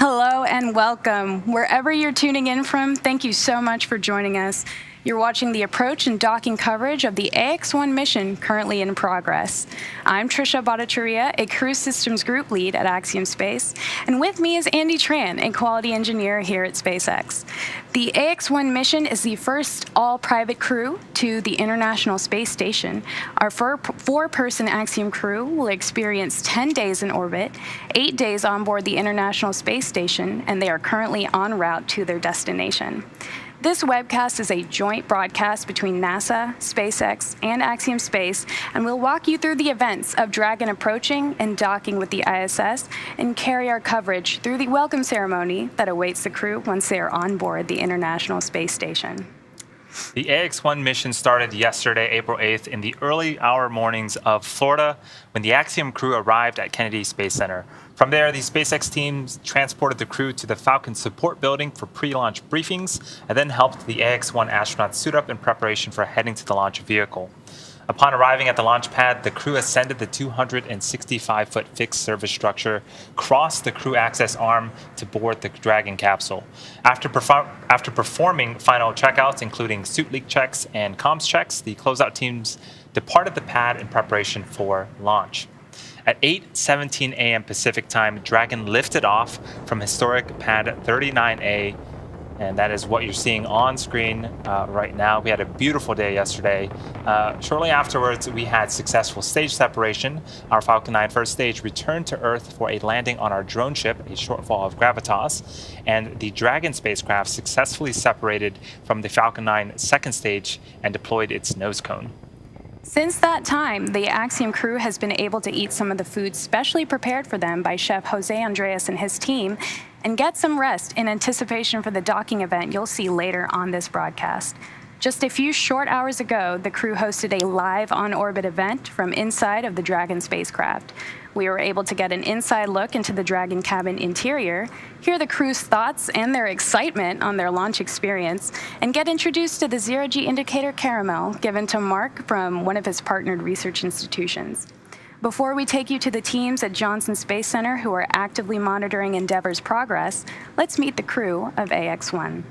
Hello and welcome. Wherever you're tuning in from, thank you so much for joining us. You're watching the approach and docking coverage of the Ax-1 mission currently in progress. I'm Trisha Bhattacharya, a Crew Systems Group Lead at Axiom Space, and with me is Andy Tran, a Quality Engineer here at SpaceX. The Ax-1 mission is the first all-private crew to the International Space Station. Our four-person Axiom crew will experience 10 days in orbit, 8 days on board the International Space Station, and they are currently en route to their destination. This webcast is a joint broadcast between NASA, SpaceX, and Axiom Space, and we'll walk you through the events of Dragon approaching and docking with the ISS and carry our coverage through the welcome ceremony that awaits the crew once they are on board the International Space Station. The Ax-1 mission started yesterday, April 8th, in the early hour mornings of Florida when the Axiom crew arrived at Kennedy Space Center. From there, the SpaceX teams transported the crew to the Falcon support building for pre-launch briefings and then helped the Ax-1 astronauts suit up in preparation for heading to the launch vehicle. Upon arriving at the launch pad, the crew ascended the 265-foot fixed service structure, crossed the crew access arm to board the Dragon capsule. After performing final checkouts, including suit leak checks and comms checks, the closeout teams departed the pad in preparation for launch. At 8:17 a.m. Pacific time, Dragon lifted off from historic pad 39A, and that is what you're seeing on screen right now. We had a beautiful day yesterday. Shortly afterwards, we had successful stage separation. Our Falcon 9 first stage returned to Earth for a landing on our drone ship, a shortfall of Gravitas, and the Dragon spacecraft successfully separated from the Falcon 9 second stage and deployed its nose cone. Since that time, the Axiom crew has been able to eat some of the food specially prepared for them by Chef Jose Andreas and his team and get some rest in anticipation for the docking event you'll see later on this broadcast. Just a few short hours ago, the crew hosted a live on-orbit event from inside of the Dragon spacecraft. We were able to get an inside look into the Dragon cabin interior, hear the crew's thoughts and their excitement on their launch experience, and get introduced to the zero-G indicator caramel given to Mark from one of his partnered research institutions. Before we take you to the teams at Johnson Space Center who are actively monitoring Endeavour's progress, let's meet the crew of Ax-1.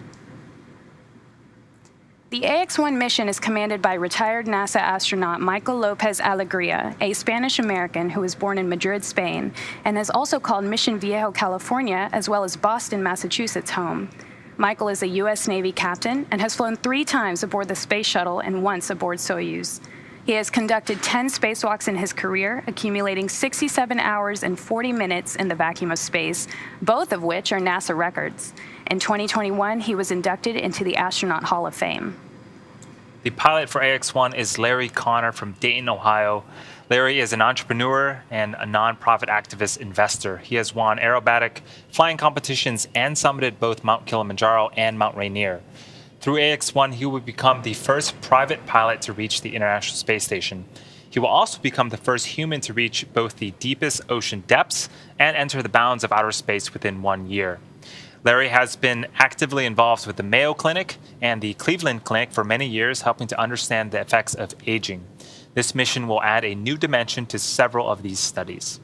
The Ax-1 mission is commanded by retired NASA astronaut Michael Lopez Alegria, a Spanish-American who was born in Madrid, Spain, and has also called Mission Viejo, California, as well as Boston, Massachusetts, home. Michael is a U.S. Navy captain and has flown 3 times aboard the Space Shuttle and once aboard Soyuz. He has conducted 10 spacewalks in his career, accumulating 67 hours and 40 minutes in the vacuum of space, both of which are NASA records. In 2021, he was inducted into the Astronaut Hall of Fame. The pilot for Ax-1 is Larry Connor from Dayton, Ohio. Larry is an entrepreneur and a nonprofit activist investor. He has won aerobatic flying competitions and summited both Mount Kilimanjaro and Mount Rainier. Through Ax-1, he will become the first private pilot to reach the International Space Station. He will also become the first human to reach both the deepest ocean depths and enter the bounds of outer space within 1 year. Larry has been actively involved with the Mayo Clinic and the Cleveland Clinic for many years, helping to understand the effects of aging. This mission will add a new dimension to several of these studies.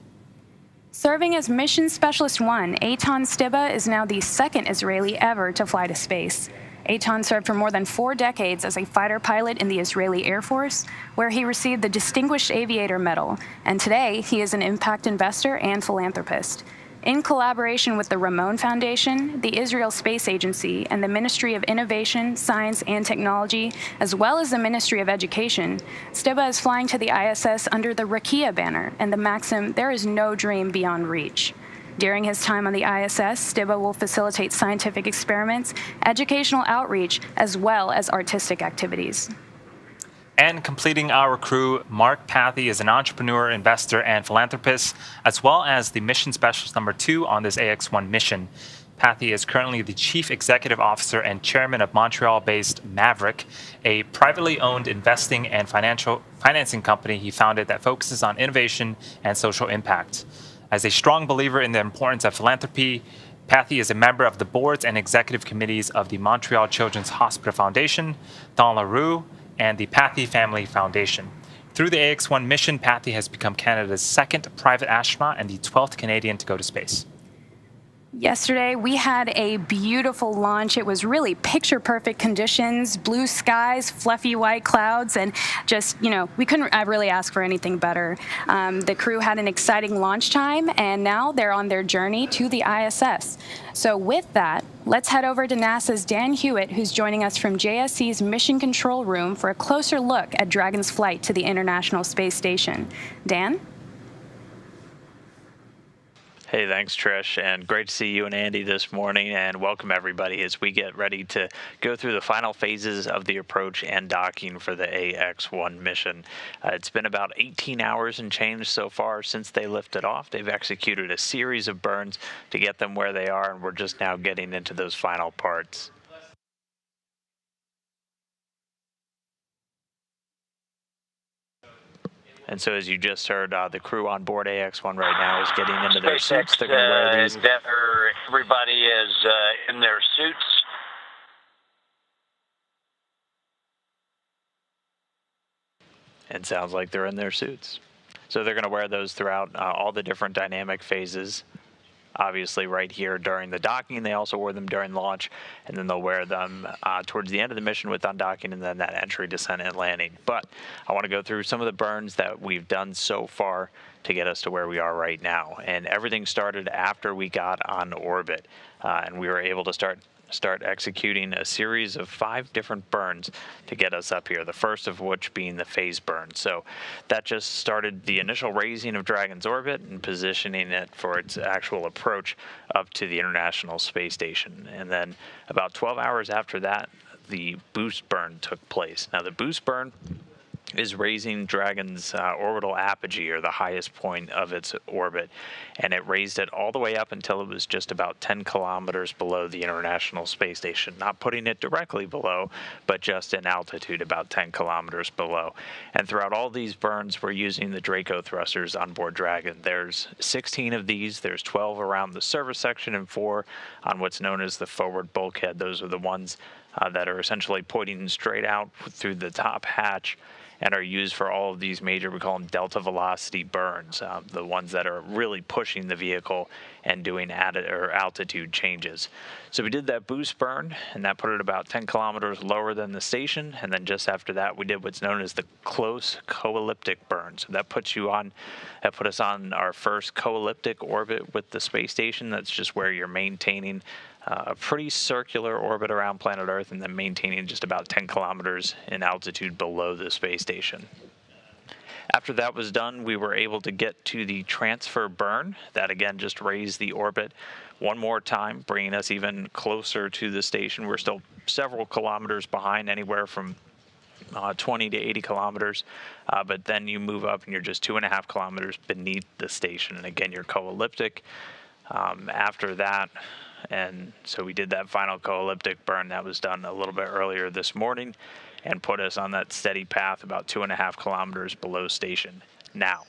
Serving as Mission Specialist 1, Eitan Stiba is now the second Israeli ever to fly to space. Eitan served for more than 4 decades as a fighter pilot in the Israeli Air Force, where he received the Distinguished Aviator Medal, and today he is an impact investor and philanthropist. In collaboration with the Ramon Foundation, the Israel Space Agency, and the Ministry of Innovation, Science, and Technology, as well as the Ministry of Education, Stiba is flying to the ISS under the Rakia banner and the maxim, "There is no dream beyond reach." During his time on the ISS, Stiba will facilitate scientific experiments, educational outreach, as well as artistic activities. And completing our crew, Mark Pathy is an entrepreneur, investor, and philanthropist, as well as the mission specialist number 2 on this Ax-1 mission. Pathy is currently the chief executive officer and chairman of Montreal-based Maverick, a privately owned investing and financing company he founded that focuses on innovation and social impact. As a strong believer in the importance of philanthropy, Pathy is a member of the boards and executive committees of the Montreal Children's Hospital Foundation, Don LaRue, and the Pathy Family Foundation. Through the Ax-1 mission, Pathy has become Canada's second private astronaut and the 12th Canadian to go to space. Yesterday, we had a beautiful launch. It was really picture-perfect conditions, blue skies, fluffy white clouds, and just, we couldn't really ask for anything better. The crew had an exciting launch time, and now they're on their journey to the ISS. So with that, let's head over to NASA's Dan Hewitt, who's joining us from JSC's Mission Control Room for a closer look at Dragon's flight to the International Space Station. Dan? Hey, thanks, Trish, and great to see you and Andy this morning, and welcome everybody as we get ready to go through the final phases of the approach and docking for the Ax-1 mission. It's been about 18 hours and change so far since they lifted off. They've executed a series of burns to get them where they are, and we're just now getting into those final parts. And so, as you just heard, the crew on board Ax-1 right now is getting into their suits. They're going to wear these. Everybody is in their suits. And sounds like they're in their suits. So they're going to wear those throughout all the different dynamic phases. Obviously, right here during the docking, they also wore them during launch, and then they'll wear them towards the end of the mission with undocking and then that entry, descent, and landing. But I want to go through some of the burns that we've done so far to get us to where we are right now. And everything started after we got on orbit, and we were able to start executing a series of 5 different burns to get us up here, the first of which being the phase burn. So that just started the initial raising of Dragon's orbit and positioning it for its actual approach up to the International Space Station. And then about 12 hours after that, the boost burn took place. Now, the boost burn is raising Dragon's orbital apogee, or the highest point of its orbit, and it raised it all the way up until it was just about 10 kilometers below the International Space Station, not putting it directly below, but just in altitude about 10 kilometers below. And throughout all these burns, we're using the Draco thrusters on board Dragon. There's 16 of these. There's 12 around the service section and 4 on what's known as the forward bulkhead. Those are the ones that are essentially pointing straight out through the top hatch and are used for all of these major, we call them delta velocity burns, the ones that are really pushing the vehicle and doing altitude changes. So we did that boost burn, and that put it about 10 kilometers lower than the station, and then just after that we did what's known as the close co-elliptic burn. So that put us on our first co-elliptic orbit with the space station. That's just where you're maintaining a pretty circular orbit around planet Earth and then maintaining just about 10 kilometers in altitude below the space station. After that was done, we were able to get to the transfer burn. That again just raised the orbit one more time, bringing us even closer to the station. We're still several kilometers behind, anywhere from 20 to 80 kilometers, but then you move up and you're just 2.5 kilometers beneath the station. And again, you're co-elliptic. After that, and so we did that final co-elliptic burn. That was done a little bit earlier this morning and put us on that steady path about 2.5 kilometers below station. Now,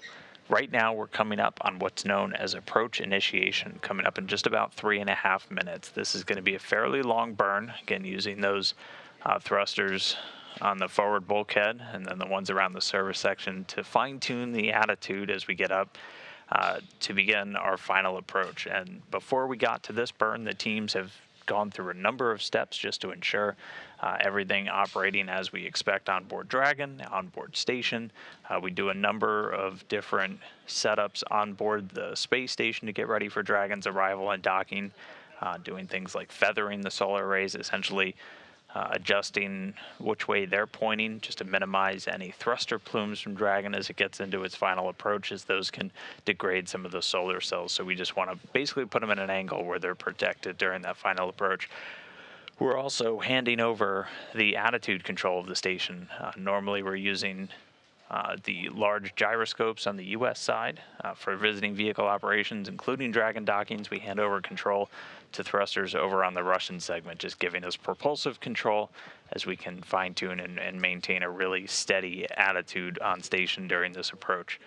right now we're coming up on what's known as approach initiation, coming up in just about 3.5 minutes. This is going to be a fairly long burn, again using those thrusters on the forward bulkhead and then the ones around the service section to fine-tune the attitude as we get up to begin our final approach. And before we got to this burn, the teams have gone through a number of steps just to ensure everything operating as we expect on board Dragon, on board station. We do a number of different setups on board the space station to get ready for Dragon's arrival and docking, doing things like feathering the solar arrays, essentially adjusting which way they're pointing just to minimize any thruster plumes from Dragon as it gets into its final approach, as those can degrade some of the solar cells. So we just want to basically put them in an angle where they're protected during that final approach. We're also handing over the attitude control of the station. Normally we're using the large gyroscopes on the U.S. side for visiting vehicle operations, including Dragon dockings. We hand over control to thrusters over on the Russian segment, just giving us propulsive control as we can fine-tune and maintain a really steady attitude on station during this approach.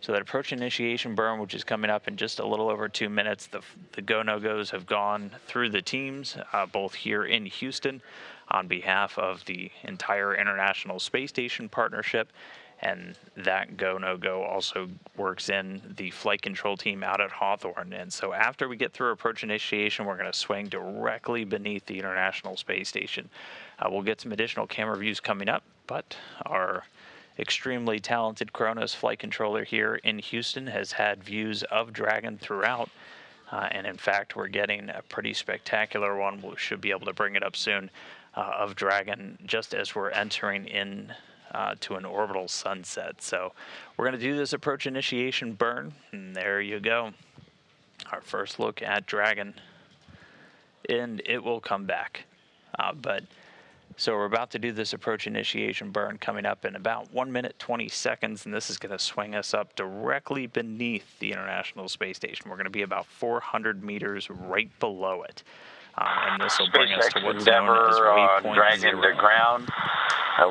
So that approach initiation burn, which is coming up in just a little over 2 minutes, the go-no-goes have gone through the teams, both here in Houston on behalf of the entire International Space Station partnership, And that go, no go also works in the flight control team out at Hawthorne. And so after we get through approach initiation, we're going to swing directly beneath the International Space Station. We'll get some additional camera views coming up, but our extremely talented Kronos flight controller here in Houston has had views of Dragon throughout. And in fact, we're getting a pretty spectacular one. We should be able to bring it up soon of Dragon just as we're entering in to an orbital sunset. So we're going to do this approach initiation burn, and there you go. Our first look at Dragon, and it will come back. So we're about to do this approach initiation burn coming up in about 1 minute, 20 seconds, and this is going to swing us up directly beneath the International Space Station. We're going to be about 400 meters right below it. And this will bring us to what's known as waypoint Dragon 0. to ground.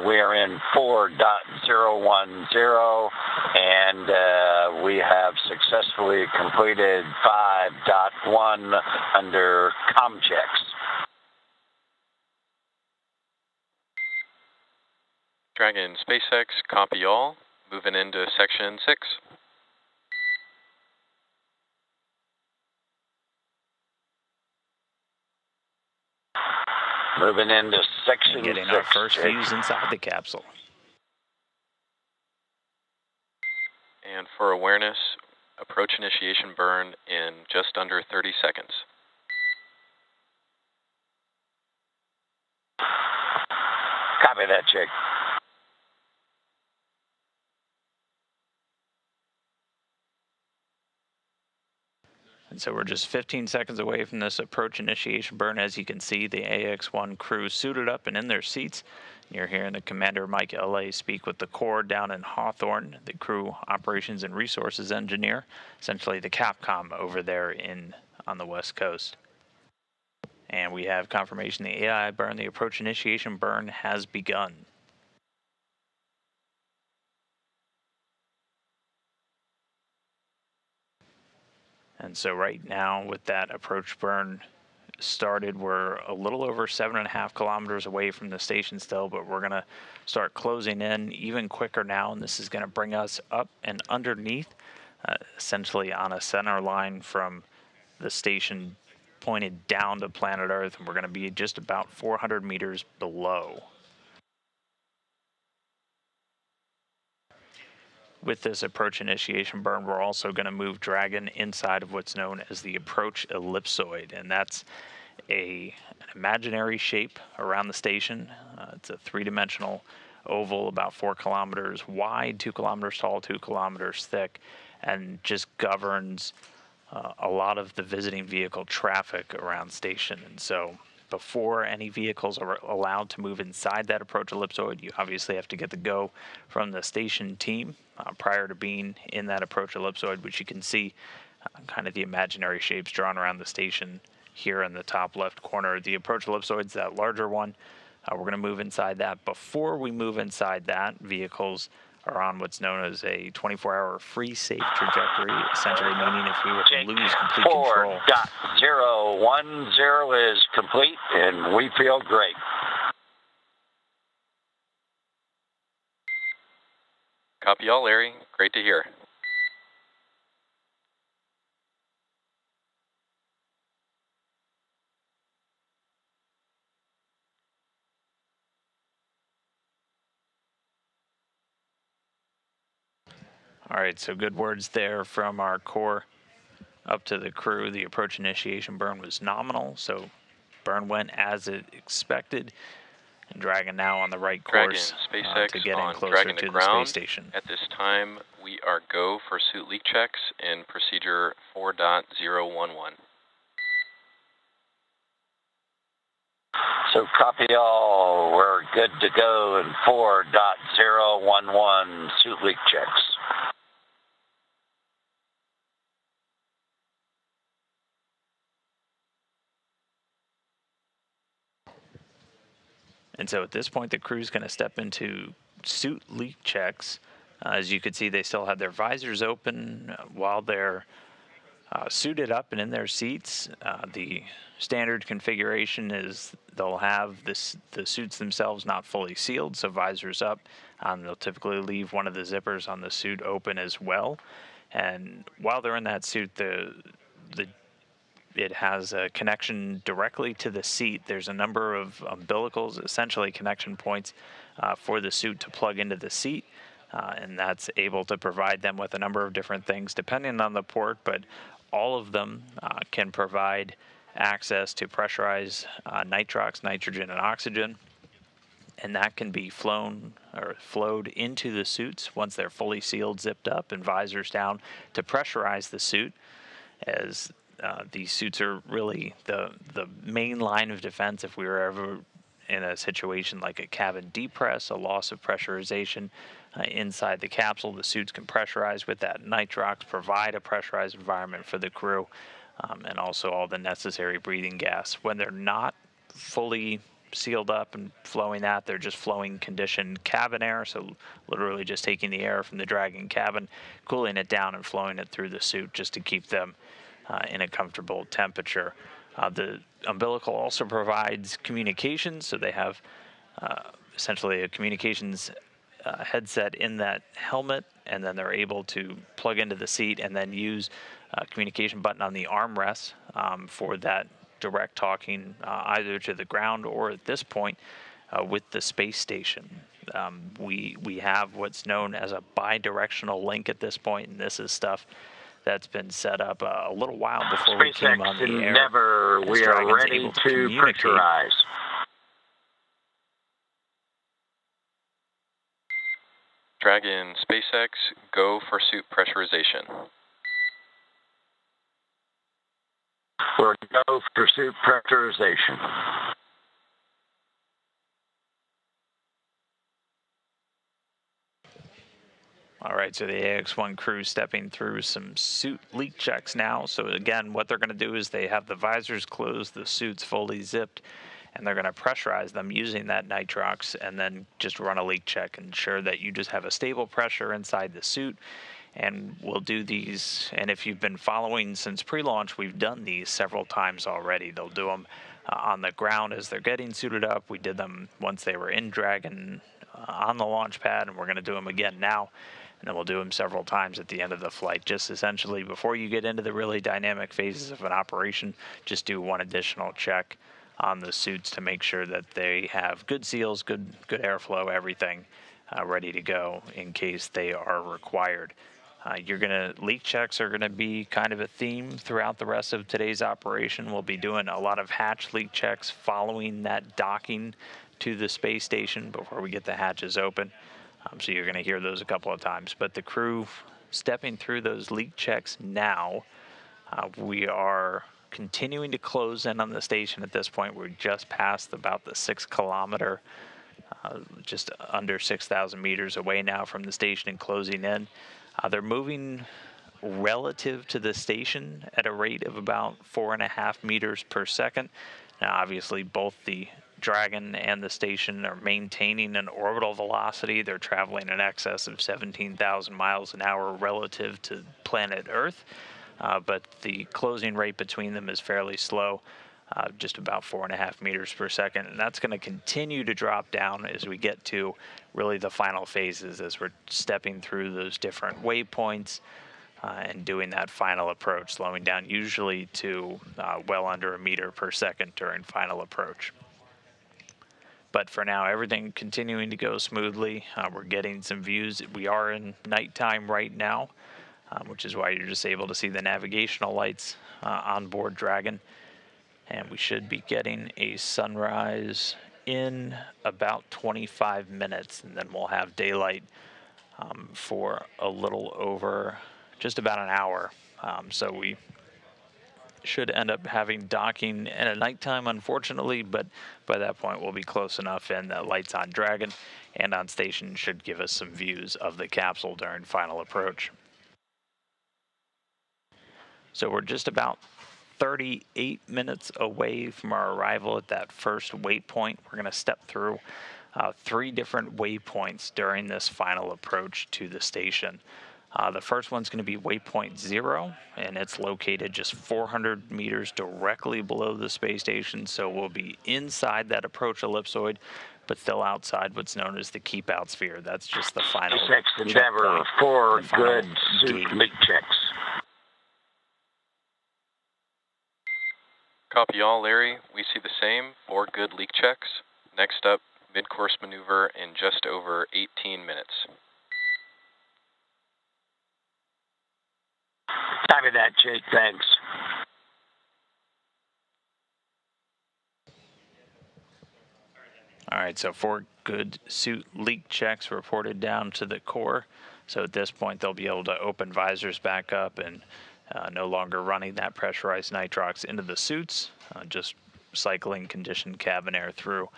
We are in 4.010, and we have successfully completed 5.1 under comm checks. Dragon SpaceX, copy all. Moving into section 6. Moving into section 6. Getting our first views inside the capsule. And for awareness, approach initiation burn in just under 30 seconds. Copy that, Chick. And so we're just 15 seconds away from this approach initiation burn. As you can see, the Ax-1 crew suited up and in their seats. You're hearing the Commander Mike L.A. speak with the Corps down in Hawthorne, the crew operations and resources engineer, essentially the Capcom over there on the West Coast. And we have confirmation the AI burn, the approach initiation burn has begun. And so right now with that approach burn started, we're a little over 7.5 kilometers away from the station still, but we're going to start closing in even quicker now, and this is going to bring us up and underneath, essentially on a center line from the station pointed down to planet Earth, and we're going to be just about 400 meters below. With this approach initiation burn, we're also going to move Dragon inside of what's known as the approach ellipsoid, and that's an imaginary shape around the station. It's a three-dimensional oval about 4 kilometers wide, 2 kilometers tall, 2 kilometers thick, and just governs a lot of the visiting vehicle traffic around station. And so before any vehicles are allowed to move inside that approach ellipsoid, you obviously have to get the go from the station team prior to being in that approach ellipsoid, which you can see kind of the imaginary shapes drawn around the station here in the top left corner. The approach ellipsoid's that larger one. We're going to move inside that. Before we move inside that, vehicles are on what's known as a 24-hour free safe trajectory, essentially meaning if we were to lose complete control. 4.010 is complete, and we feel great. Copy all, Larry. Great to hear. All right, so good words there from our core up to the crew. The approach initiation burn was nominal, so burn went as expected. And Dragon now on the right course SpaceX to get in on closer Dragon to the ground. space station. At this time, we are go for suit leak checks in procedure 4.011. So copy all. We're good to go in 4.011 suit leak checks. And so at this point, the crew's going to step into suit leak checks. As you can see, they still have their visors open while they're suited up and in their seats. The standard configuration is they'll have the suits themselves not fully sealed, so visors up. They'll typically leave one of the zippers on the suit open as well. And while they're in that suit, it has a connection directly to the seat. There's a number of umbilicals, essentially connection points for the suit to plug into the seat. And that's able to provide them with a number of different things depending on the port, but all of them can provide access to pressurized nitrox, nitrogen, and oxygen. And that can be flown or flowed into the suits once they're fully sealed, zipped up, and visors down to pressurize the suit, as these suits are really the main line of defense if we were ever in a situation like a cabin depress, a loss of pressurization inside the capsule. The suits can pressurize with that nitrox, provide a pressurized environment for the crew, and also all the necessary breathing gas. When they're not fully sealed up and flowing out, they're just flowing conditioned cabin air, so literally just taking the air from the Dragon cabin, cooling it down and flowing it through the suit just to keep them in a comfortable temperature. The umbilical also provides communications, so they have essentially a communications headset in that helmet, and then they're able to plug into the seat and then use a communication button on the armrest for that direct talking either to the ground or at this point with the space station. We have what's known as a bi-directional link at this point, and this is stuff that's been set up a little while before we came on the air. Endeavor, we are ready to pressurize. Dragon, SpaceX, go for suit pressurization. We're go for suit pressurization. All right, so the Ax-1 crew stepping through some suit leak checks now. So again, what they're going to do is they have the visors closed, the suits fully zipped, and they're going to pressurize them using that nitrox and then just run a leak check, ensure that you just have a stable pressure inside the suit. And we'll do these, and if you've been following since pre-launch, we've done these several times already. They'll do them on the ground as they're getting suited up. We did them once they were in Dragon on the launch pad, and we're going to do them again now. And then we'll do them several times at the end of the flight. Just essentially, before you get into the really dynamic phases of an operation, just do one additional check on the suits to make sure that they have good seals, good airflow, everything ready to go in case they are required. Leak checks are gonna be kind of a theme throughout the rest of today's operation. We'll be doing a lot of hatch leak checks following that docking to the space station before we get the hatches open. So you're gonna hear those a couple of times. But the crew stepping through those leak checks now. We are continuing to close in on the station at this point. We're just past about the 6 kilometer, just under 6,000 meters away now from the station and closing in. They're moving relative to the station at a rate of about 4.5 meters per second. Now, obviously, both the Dragon and the station are maintaining an orbital velocity. They're traveling in excess of 17,000 miles an hour relative to planet Earth, but the closing rate between them is fairly slow, just about 4.5 meters per second. And that's going to continue to drop down as we get to really the final phases, as we're stepping through those different waypoints and doing that final approach, slowing down usually to well under a meter per second during final approach. But for now, everything continuing to go smoothly. We're getting some views. We are in nighttime right now, which is why you're just able to see the navigational lights on board Dragon. And we should be getting a sunrise in about 25 minutes, and then we'll have daylight for a little over just about an hour. So we should end up having docking at nighttime, unfortunately, but by that point we'll be close enough in that lights on Dragon and on station should give us some views of the capsule during final approach. So we're just about 38 minutes away from our arrival at that first waypoint. We're going to step through 3 different waypoints during this final approach to the station. The first one's going to be waypoint 0, and it's located just 400 meters directly below the space station, so we'll be inside that approach ellipsoid, but still outside what's known as the keep out sphere. That's just the final SpaceX Endeavour, 4 good suit leak checks. Copy all, Larry. We see the same. 4 good leak checks. Next up, mid-course maneuver in just over 18 minutes. Copy that, Jake. Thanks. All right, so 4 good suit leak checks reported down to the core. So at this point, they'll be able to open visors back up and no longer running that pressurized nitrox into the suits, just cycling conditioned cabin air through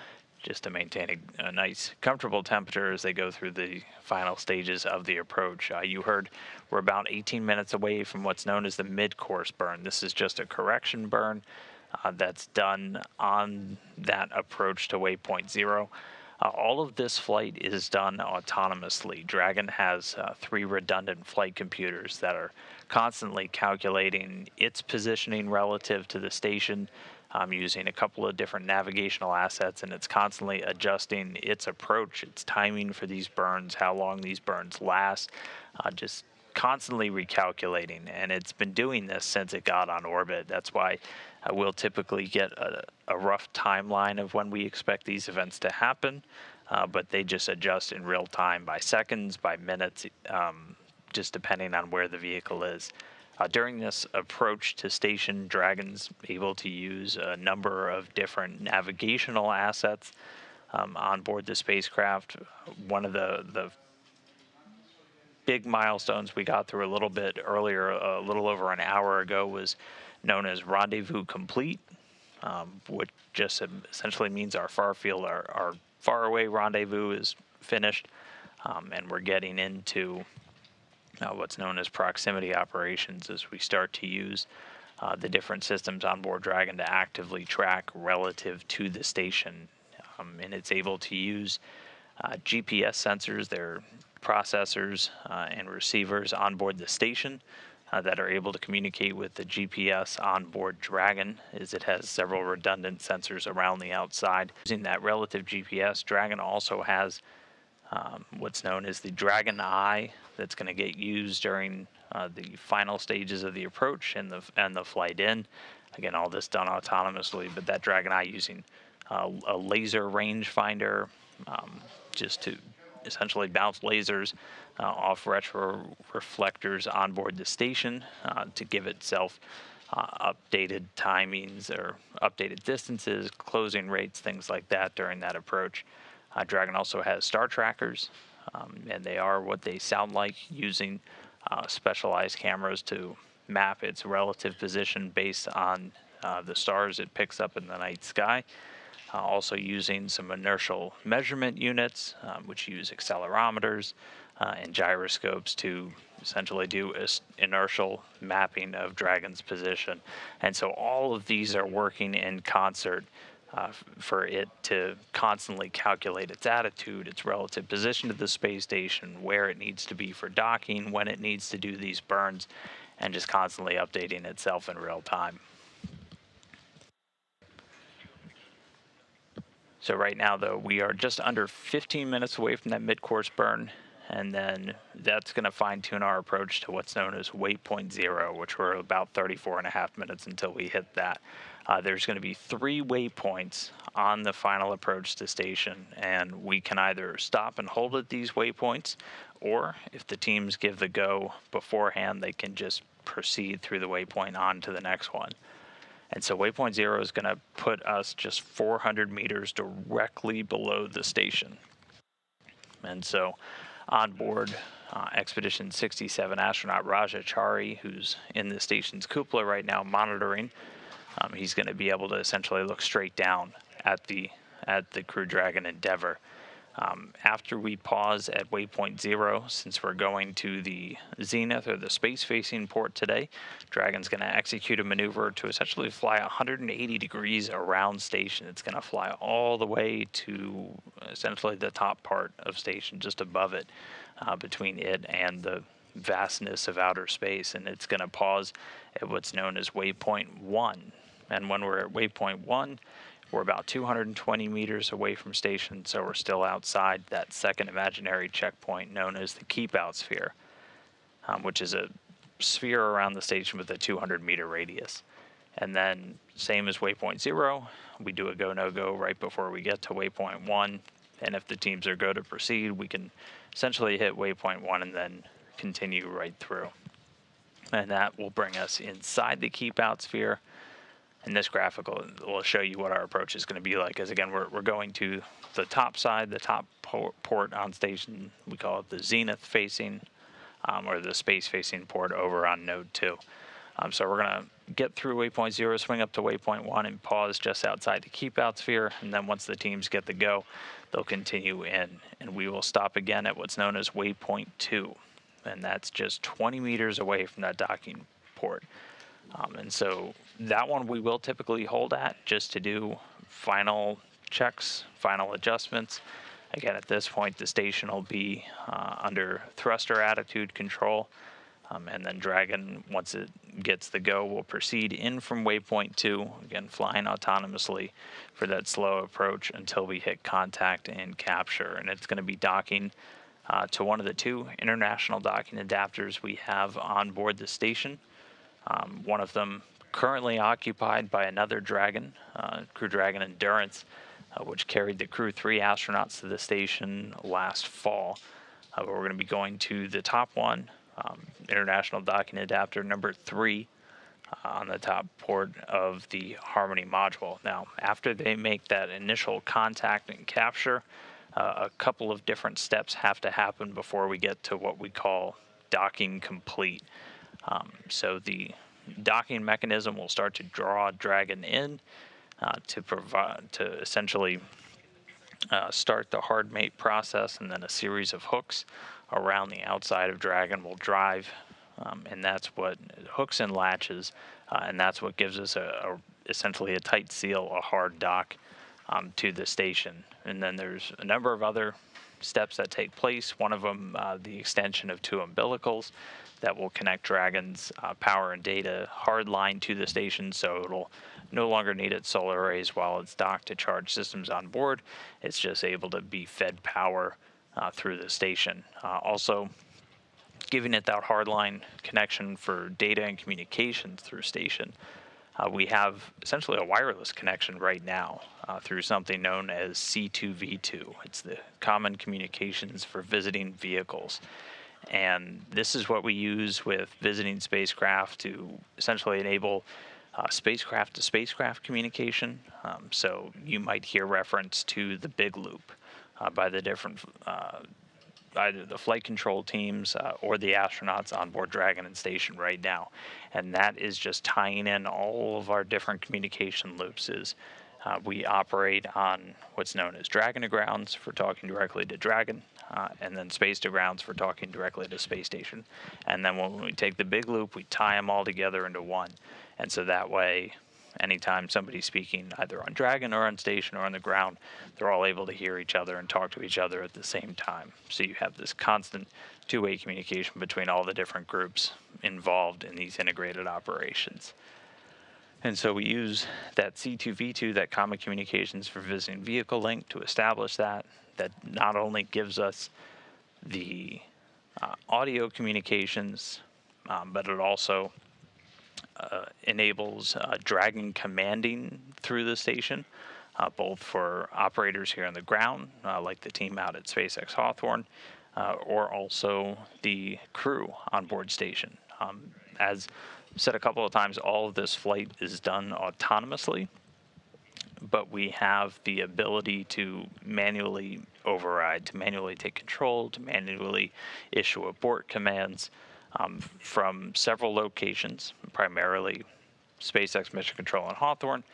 just to maintain a nice, comfortable temperature as they go through the final stages of the approach. You heard we're about 18 minutes away from what's known as the mid-course burn. This is just a correction burn that's done on that approach to waypoint 0. All of this flight is done autonomously. Dragon has 3 redundant flight computers that are constantly calculating its positioning relative to the station, using a couple of different navigational assets, and it's constantly adjusting its approach, its timing for these burns, how long these burns last, just constantly recalculating. And it's been doing this since it got on orbit. That's why we'll typically get a rough timeline of when we expect these events to happen, but they just adjust in real time by seconds, by minutes, just depending on where the vehicle is. During this approach to station, Dragon's able to use a number of different navigational assets on board the spacecraft. One of the big milestones we got through a little bit earlier, a little over an hour ago, was known as Rendezvous Complete, which just essentially means our far field, our far away rendezvous is finished, and we're getting into what's known as proximity operations as we start to use the different systems on board Dragon to actively track relative to the station. And it's able to use GPS sensors, their processors and receivers on board the station that are able to communicate with the GPS on board Dragon, as it has several redundant sensors around the outside. Using that relative GPS, Dragon also has what's known as the Dragon Eye that's going to get used during the final stages of the approach and the flight in. Again, all this done autonomously, but that Dragon Eye using a laser rangefinder just to essentially bounce lasers off retro reflectors on board the station to give itself updated timings or updated distances, closing rates, things like that during that approach. Dragon also has star trackers, and they are what they sound like, using specialized cameras to map its relative position based on the stars it picks up in the night sky. Also using some inertial measurement units, which use accelerometers and gyroscopes to essentially do inertial mapping of Dragon's position. And so all of these are working in concert for it to constantly calculate its attitude, its relative position to the space station, where it needs to be for docking, when it needs to do these burns, and just constantly updating itself in real time. So right now, though, we are just under 15 minutes away from that mid-course burn, and then that's going to fine-tune our approach to what's known as waypoint 0, which we're about 34.5 minutes until we hit that. There's going to be 3 waypoints on the final approach to station, and we can either stop and hold at these waypoints, or if the teams give the go beforehand, they can just proceed through the waypoint on to the next one. And so waypoint 0 is going to put us just 400 meters directly below the station. And so on board Expedition 67 astronaut Raja Chari, who's in the station's cupola right now monitoring, he's going to be able to essentially look straight down at the Crew Dragon Endeavour. After we pause at waypoint 0, since we're going to the zenith or the space-facing port today, Dragon's going to execute a maneuver to essentially fly 180 degrees around station. It's going to fly all the way to essentially the top part of station, just above it, between it and the vastness of outer space, and it's going to pause at what's known as waypoint 1. And when we're at waypoint 1, we're about 220 meters away from station, so we're still outside that second imaginary checkpoint known as the keep out sphere, which is a sphere around the station with a 200-meter radius. And then same as waypoint 0, we do a go no go right before we get to waypoint 1, and if the teams are go to proceed, we can essentially hit waypoint 1 and then continue right through. And that will bring us inside the keep out sphere. And this graphic will show you what our approach is going to be like. As again, we're going to the top side, the top port on station. We call it the zenith facing, or the space facing port over on node 2. So we're going to get through waypoint 0, swing up to waypoint 1, and pause just outside the keep out sphere. And then once the teams get the go, they'll continue in. And we will stop again at what's known as waypoint 2. And that's just 20 meters away from that docking port. And so that one we will typically hold at just to do final checks, final adjustments. Again, at this point, the station will be under thruster attitude control. And then Dragon, once it gets the go, will proceed in from waypoint 2, again, flying autonomously for that slow approach until we hit contact and capture. And it's going to be docking to one of the 2 international docking adapters we have on board the station. One of them currently occupied by another Dragon, Crew Dragon Endurance, which carried the Crew 3 astronauts to the station last fall. We're going to be going to the top one, International Docking Adapter number 3, on the top port of the Harmony module. Now, after they make that initial contact and capture, a couple of different steps have to happen before we get to what we call docking complete. So the docking mechanism will start to draw Dragon in to essentially start the hard mate process, and then a series of hooks around the outside of Dragon will drive, and that's what hooks and latches, and that's what gives us essentially a tight seal, a hard dock to the station. And then there's a number of other steps that take place. One of them, the extension of 2 umbilicals that will connect Dragon's power and data hard line to the station, so it'll no longer need its solar arrays while it's docked to charge systems on board. It's just able to be fed power through the station. Also, giving it that hardline connection for data and communications through station. We have essentially a wireless connection right now through something known as C2V2. It's the Common Communications for Visiting Vehicles. And this is what we use with visiting spacecraft to essentially enable spacecraft-to-spacecraft communication. So you might hear reference to the big loop by the different either the flight control teams or the astronauts on board Dragon and station right now. And that is just tying in all of our different communication loops. We operate on what's known as Dragon to Grounds for talking directly to Dragon, and then Space to Grounds for talking directly to Space Station. And then when we take the big loop, we tie them all together into one. And so that way, anytime somebody's speaking either on Dragon or on station or on the ground, they're all able to hear each other and talk to each other at the same time. So you have this constant two-way communication between all the different groups involved in these integrated operations. And so we use that C2V2, that Common Communications for Visiting Vehicle link, to establish that not only gives us the audio communications, but it also enables Dragon commanding through the station, both for operators here on the ground, like the team out at SpaceX Hawthorne, or also the crew on board station. As said a couple of times, all of this flight is done autonomously, but we have the ability to manually override, to manually take control, to manually issue abort commands from several locations, primarily SpaceX Mission Control in Hawthorne,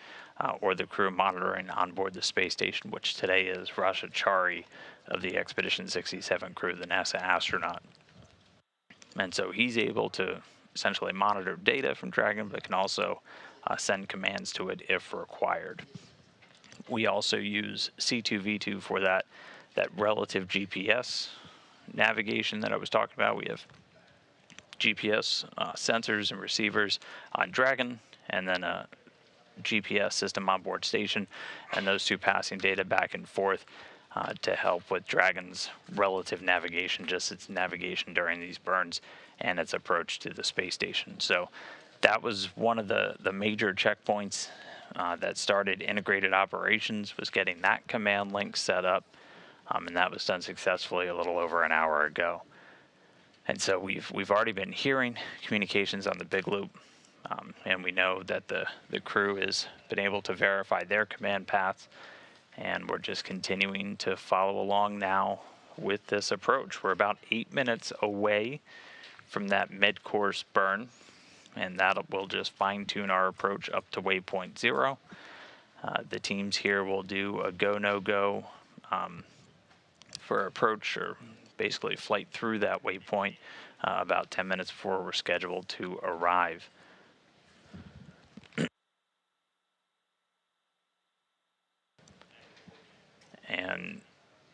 or the crew monitoring on board the space station, which today is Rasha Chari of the Expedition 67 crew, the NASA astronaut. And so he's able to essentially monitor data from Dragon, but can also send commands to it if required. We also use C2V2 for that relative GPS navigation that I was talking about. We have GPS sensors and receivers on Dragon, and then a GPS system on board station, and those two passing data back and forth to help with Dragon's relative navigation, just its navigation during these burns and its approach to the space station. So that was one of the major checkpoints that started integrated operations, was getting that command link set up, and that was done successfully a little over an hour ago. And so we've already been hearing communications on the big loop, and we know that the crew has been able to verify their command paths, and we're just continuing to follow along now with this approach. We're about 8 minutes away from that mid-course burn, and that will just fine-tune our approach up to waypoint 0. The teams here will do a go, no-go for approach, or basically flight through that waypoint about 10 minutes before we're scheduled to arrive. And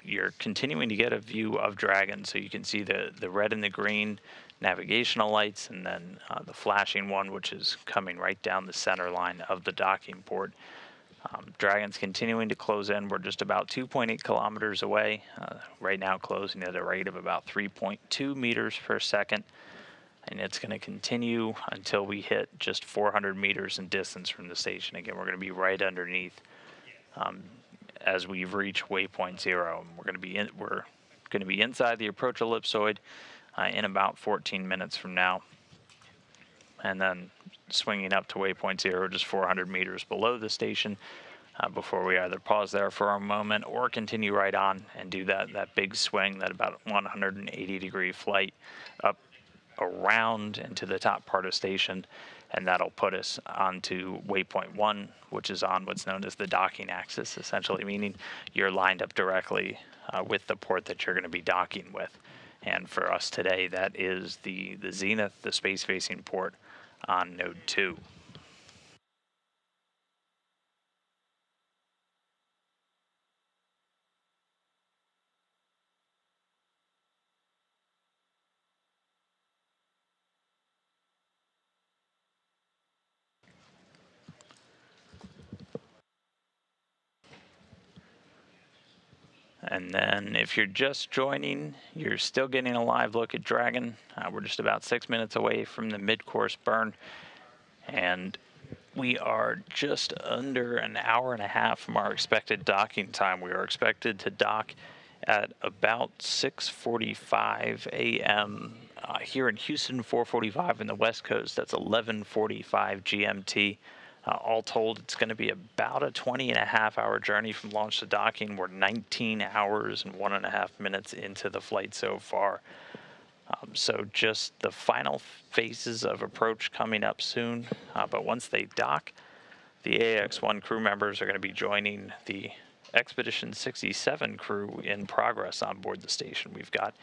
you're continuing to get a view of Dragon, so you can see the red and the green navigational lights, and then the flashing one, which is coming right down the center line of the docking port. Dragon's continuing to close in. We're just about 2.8 kilometers away, right now closing at a rate of about 3.2 meters per second, and it's going to continue until we hit just 400 meters in distance from the station. Again, we're going to be right underneath as we reach waypoint 0. We're going to be inside the approach ellipsoid in about 14 minutes from now, and then swinging up to waypoint 0 just 400 meters below the station before we either pause there for a moment or continue right on and do that big swing, that about 180-degree flight up around into the top part of station, and that'll put us onto waypoint 1, which is on what's known as the docking axis, essentially meaning you're lined up directly with the port that you're going to be docking with. And for us today, that is the Zenith, the space-facing port on node 2. And then if you're just joining, you're still getting a live look at Dragon. We're just about 6 minutes away from the mid-course burn, and we are just under an hour and a half from our expected docking time. We are expected to dock at about 6:45 a.m. Here in Houston, 4:45 in the West Coast. That's 11:45 GMT. All told, it's going to be about a 20-and-a-half-hour journey from launch to docking. We're 19 hours and 1.5 minutes into the flight so far. So just the final phases of approach coming up soon. But once they dock, the Ax-1 crew members are going to be joining the Expedition 67 crew in progress on board the station. We've got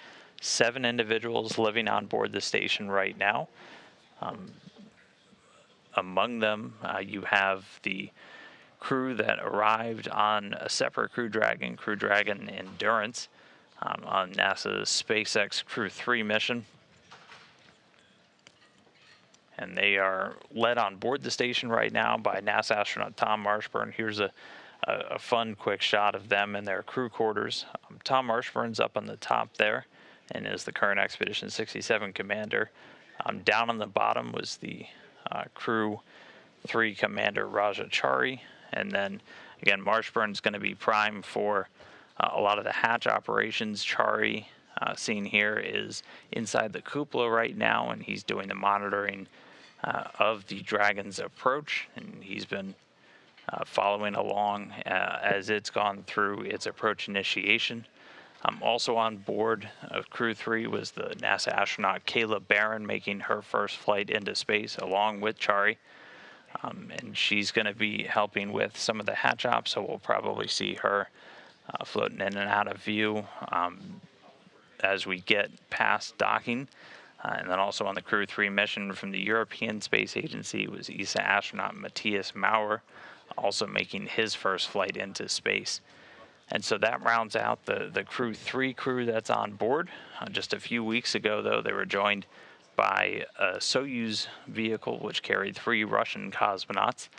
7 individuals living on board the station right now. Among them, you have the crew that arrived on a separate Crew Dragon Endurance, on NASA's SpaceX Crew 3 mission. And they are led on board the station right now by NASA astronaut Tom Marshburn. Here's a fun, quick shot of them in their crew quarters. Tom Marshburn's up on the top there and is the current Expedition 67 commander. Down on the bottom was the Crew 3 commander Raja Chari, and then again Marshburn's going to be prime for a lot of the hatch operations. Chari, seen here, is inside the cupola right now, and he's doing the monitoring of the Dragon's approach, and he's been following along as it's gone through its approach initiation. Also on board of Crew 3 was the NASA astronaut Kayla Barron, making her first flight into space along with Chari. And she's going to be helping with some of the hatch ops, so we'll probably see her floating in and out of view as we get past docking. And then also on the Crew 3 mission from the European Space Agency was ESA astronaut Matthias Maurer, also making his first flight into space. And so that rounds out the Crew 3 crew that's on board. Just a few weeks ago, though, they were joined by a Soyuz vehicle, which carried 3 Russian cosmonauts,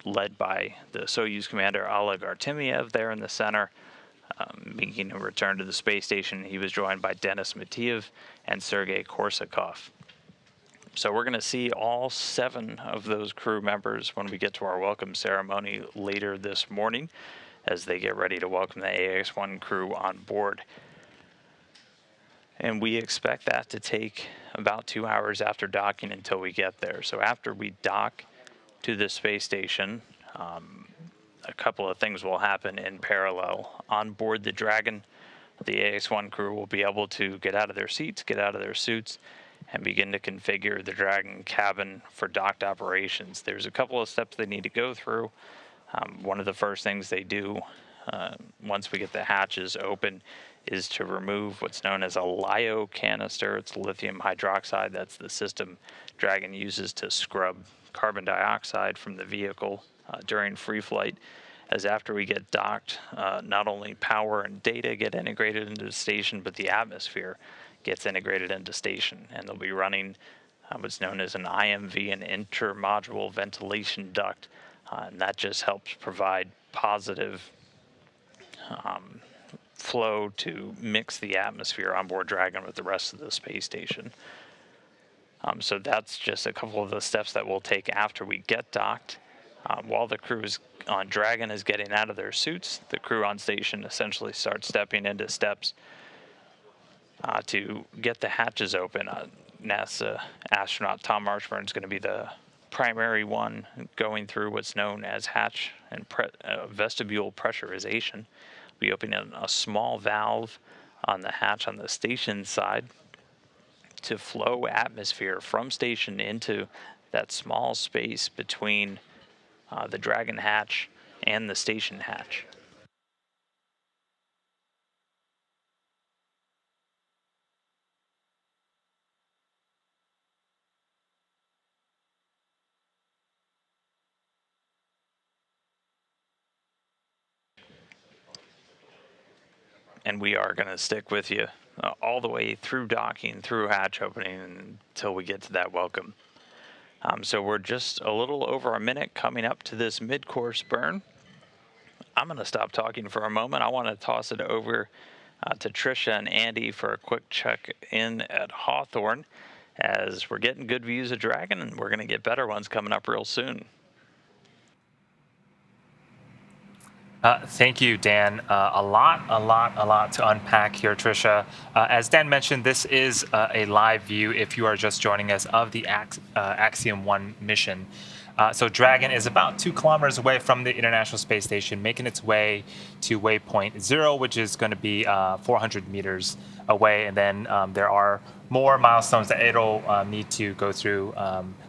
led by the Soyuz commander Oleg Artemyev there in the center. Making a return to the space station, he was joined by Denis Matiev and Sergei Korsakov. So we're going to see all 7 of those crew members when we get to our welcome ceremony later this morning as they get ready to welcome the Ax-1 crew on board. And we expect that to take about 2 hours after docking until we get there. So after we dock to the space station, a couple of things will happen in parallel. On board the Dragon, the Ax-1 crew will be able to get out of their seats, get out of their suits, and begin to configure the Dragon cabin for docked operations. There's a couple of steps they need to go through. One of the first things they do once we get the hatches open is to remove what's known as a LiO canister. It's lithium hydroxide. That's the system Dragon uses to scrub carbon dioxide from the vehicle during free flight. As after we get docked, not only power and data get integrated into the station, but the atmosphere gets integrated into station, and they'll be running what's known as an IMV, an intermodule ventilation duct, and that just helps provide positive flow to mix the atmosphere on board Dragon with the rest of the space station. So that's just a couple of the steps that we'll take after we get docked. While the crew on Dragon is getting out of their suits, the crew on station essentially starts stepping into steps to get the hatches open. NASA astronaut Tom Marshburn is going to be the primary one going through what's known as hatch and vestibule pressurization. We open a small valve on the hatch on the station side to flow atmosphere from station into that small space between the Dragon hatch and the station hatch. And we are going to stick with you all the way through docking, through hatch opening, until we get to that welcome. So we're just a little over a minute coming up to this mid-course burn. I'm going to stop talking for a moment. I want to toss it over to Trisha and Andy for a quick check-in at Hawthorne, as we're getting good views of Dragon, and we're going to get better ones coming up real soon. Thank you, Dan. A lot to unpack here, Trisha. As Dan mentioned, this is a live view, if you are just joining us, of the Axiom-1 mission. So Dragon is about 2 kilometers away from the International Space Station, making its way to waypoint 0, which is going to be 400 meters away. And then there are more milestones that it'll need to go through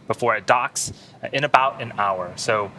before it docks in about an hour. So,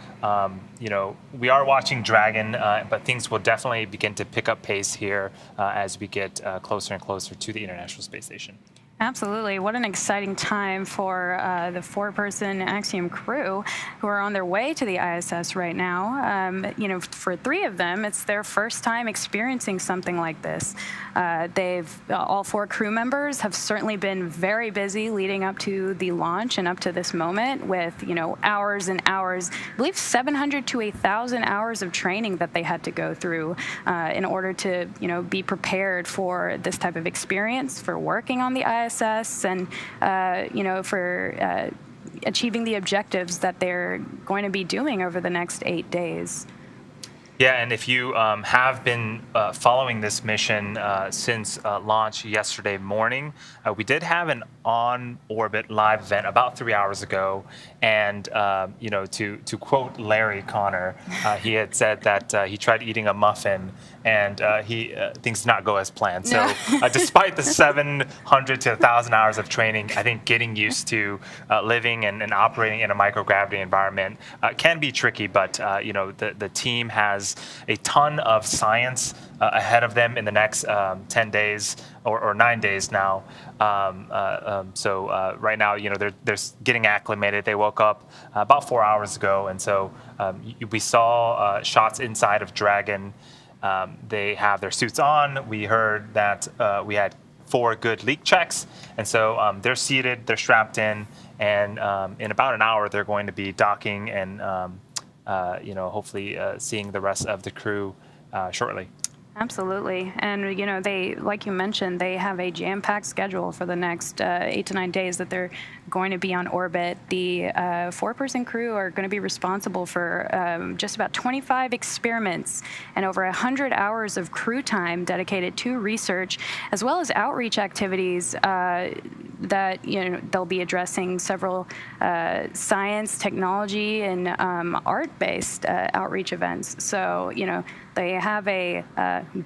we are watching Dragon, but things will definitely begin to pick up pace here as we get closer and closer to the International Space Station. Absolutely. What an exciting time for the 4-person Axiom crew who are on their way to the ISS right now. For 3 of them, it's their first time experiencing something like this. All 4 crew members have certainly been very busy leading up to the launch and up to this moment with, hours and hours, I believe 700 to 1,000 hours of training that they had to go through in order to, be prepared for this type of experience, for working on the ISS, and for achieving the objectives that they're going to be doing over the next 8 days. Yeah, and if you have been following this mission since launch yesterday morning, we did have an on-orbit live event about 3 hours ago, and to quote Larry Connor, he had said that he tried eating a muffin and things did not go as planned. So despite the 700 to 1,000 hours of training, I think getting used to living and operating in a microgravity environment can be tricky, but the team has a ton of science ahead of them in the next 10 days or 9 days now. So right now, they're getting acclimated. They woke up about 4 hours ago, and so we saw shots inside of Dragon. They have their suits on. We heard that we had 4 good leak checks. And so they're seated, they're strapped in, and in about an hour, they're going to be docking and hopefully seeing the rest of the crew shortly. Absolutely. And, they, like you mentioned, they have a jam-packed schedule for the next 8 to 9 days that they're going to be on orbit. The 4-person crew are going to be responsible for just about 25 experiments and over 100 hours of crew time dedicated to research, as well as outreach activities that, they'll be addressing several science, technology, and art-based outreach events. So, they have a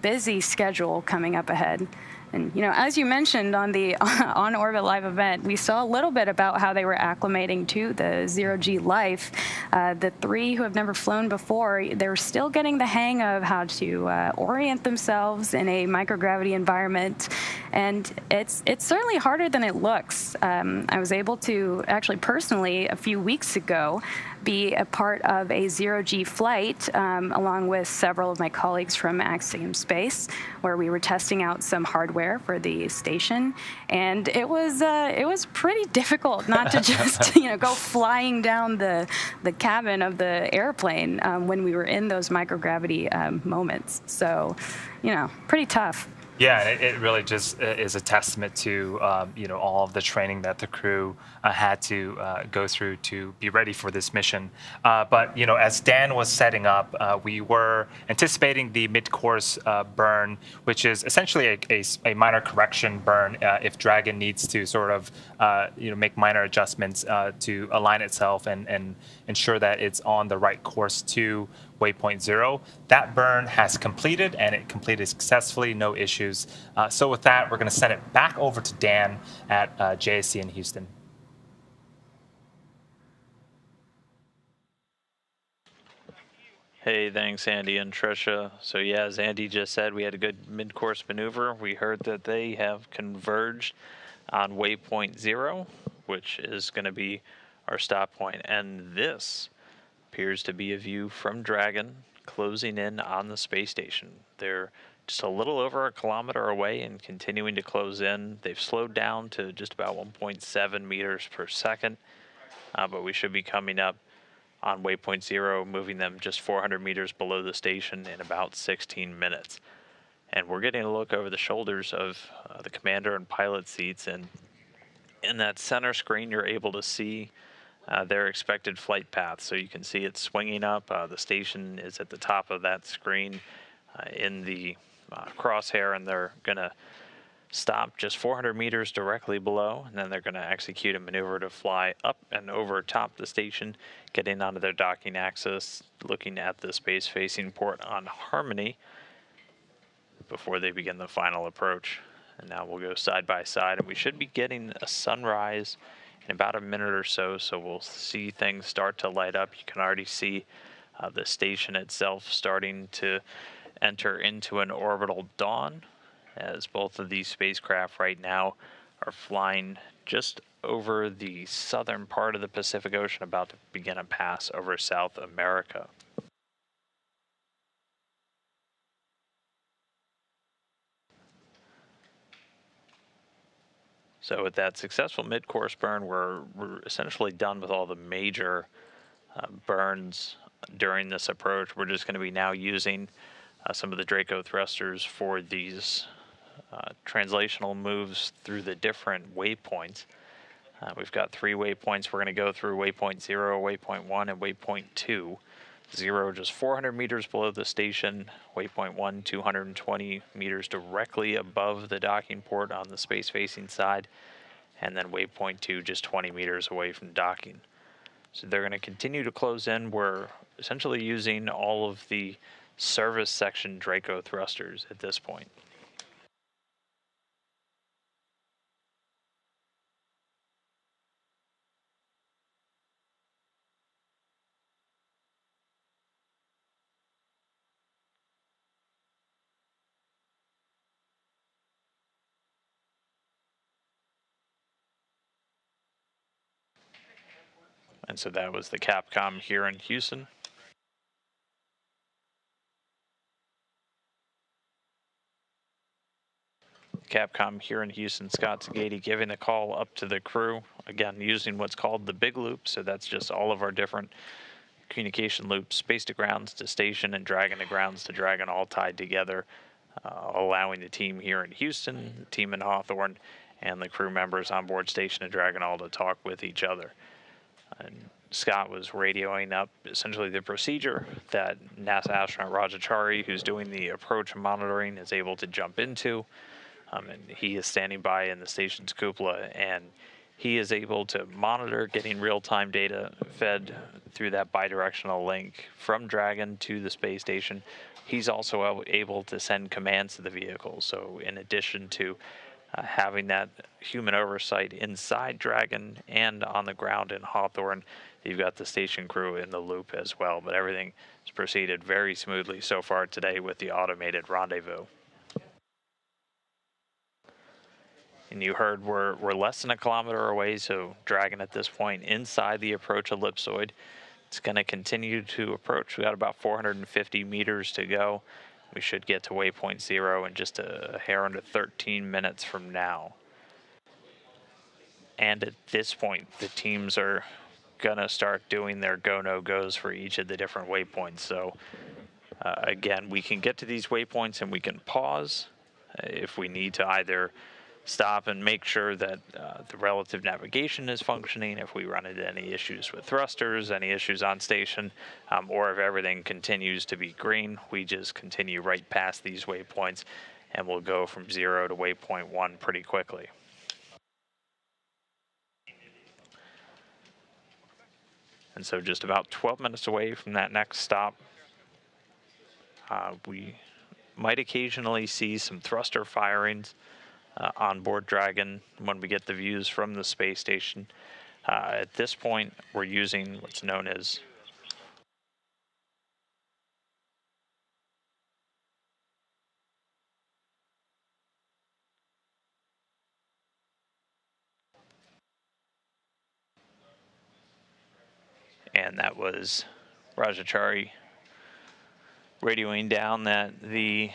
busy schedule coming up ahead. And, as you mentioned on the On Orbit Live event, we saw a little bit about how they were acclimating to the zero-G life. The 3 who have never flown before, they're still getting the hang of how to orient themselves in a microgravity environment. And it's certainly harder than it looks. I was able to actually personally, a few weeks ago, be a part of a zero-G flight along with several of my colleagues from Axiom Space, where we were testing out some hardware for the station, and it was pretty difficult not to just go flying down the cabin of the airplane when we were in those microgravity moments. So, pretty tough. Yeah, it really just is a testament to all of the training that the crew had to go through to be ready for this mission. But as Dan was setting up, we were anticipating the mid-course burn, which is essentially a minor correction burn if Dragon needs to sort of make minor adjustments to align itself and ensure that it's on the right course to waypoint 0. That burn has completed, and it completed successfully, no issues. So with that, we're going to send it back over to Dan at JSC in Houston. Hey, thanks, Andy and Trisha. So yeah, as Andy just said, we had a good mid-course maneuver. We heard that they have converged on waypoint 0, which is going to be our stop point. And this appears to be a view from Dragon closing in on the space station. They're just a little over a kilometer away and continuing to close in. They've slowed down to just about 1.7 meters per second, but we should be coming up on waypoint 0, moving them just 400 meters below the station in about 16 minutes. And we're getting a look over the shoulders of the commander and pilot seats, and in that center screen you're able to see their expected flight path. So you can see it swinging up. The station is at the top of that screen in the crosshair, and they're going to stop just 400 meters directly below, and then they're going to execute a maneuver to fly up and over top the station, getting onto their docking axis, looking at the space-facing port on Harmony before they begin the final approach. And now we'll go side by side, and we should be getting a sunrise in about a minute or so, so we'll see things start to light up. You can already see the station itself starting to enter into an orbital dawn, as both of these spacecraft right now are flying just over the southern part of the Pacific Ocean, about to begin a pass over South America. So with that successful mid-course burn, we're essentially done with all the major burns during this approach. We're just going to be now using some of the Draco thrusters for these translational moves through the different waypoints. We've got 3 waypoints. We're going to go through waypoint 0, waypoint 1, and waypoint 2. 0 just 400 meters below the station. Waypoint 1, 220 meters directly above the docking port on the space-facing side. And then waypoint 2 just 20 meters away from docking. So they're going to continue to close in. We're essentially using all of the service section Draco thrusters at this point. And so that was the Capcom here in Houston. Capcom here in Houston, Scott Zagady, giving the call up to the crew, again, using what's called the big loop. So that's just all of our different communication loops, space to grounds to station, and Dragon to grounds to Dragon, all tied together, allowing the team here in Houston, the team in Hawthorne, and the crew members on board Station and Dragon all to talk with each other. And Scott was radioing up essentially the procedure that NASA astronaut Rajachari, who's doing the approach monitoring, is able to jump into. And he is standing by in the station's cupola, and he is able to monitor getting real-time data fed through that bidirectional link from Dragon to the space station. He's also able to send commands to the vehicle. So in addition to having that human oversight inside Dragon and on the ground in Hawthorne, you've got the station crew in the loop as well. But everything has proceeded very smoothly so far today with the automated rendezvous. And you heard we're less than a kilometer away, so Dragon at this point inside the approach ellipsoid. It's going to continue to approach. We got about 450 meters to go. We should get to waypoint 0 in just a hair under 13 minutes from now. And at this point, the teams are going to start doing their go, no goes for each of the different waypoints. So again, we can get to these waypoints and we can pause if we need to either stop and make sure that the relative navigation is functioning, if we run into any issues with thrusters, any issues on station, or if everything continues to be green, we just continue right past these waypoints and we'll go from 0 to waypoint 1 pretty quickly. And so just about 12 minutes away from that next stop, we might occasionally see some thruster firings on board Dragon when we get the views from the space station. At this point, we're using what's known as and that was Rajachari radioing down that the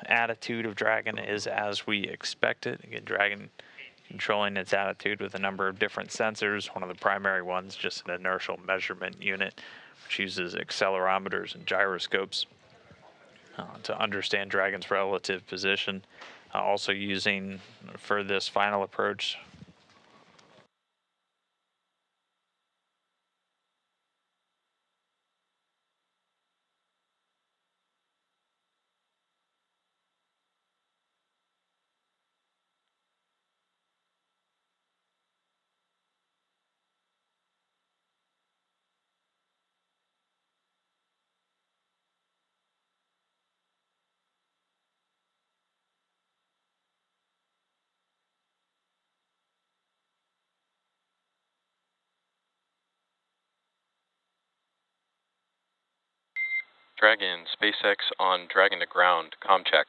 attitude of Dragon is as we expected. Again, Dragon controlling its attitude with a number of different sensors. One of the primary ones, just an inertial measurement unit, which uses accelerometers and gyroscopes to understand Dragon's relative position. Also using, for this final approach, Dragon, SpaceX on Dragon to ground, comm check.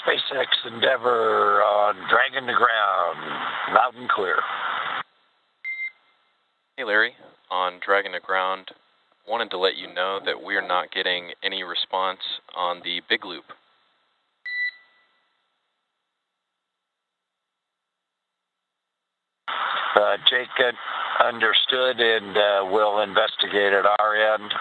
SpaceX Endeavor on Dragon to ground, loud and clear. Hey Larry, on Dragon to ground, wanted to let you know that we're not getting any response on the big loop. Jake, understood, and we'll investigate at our end.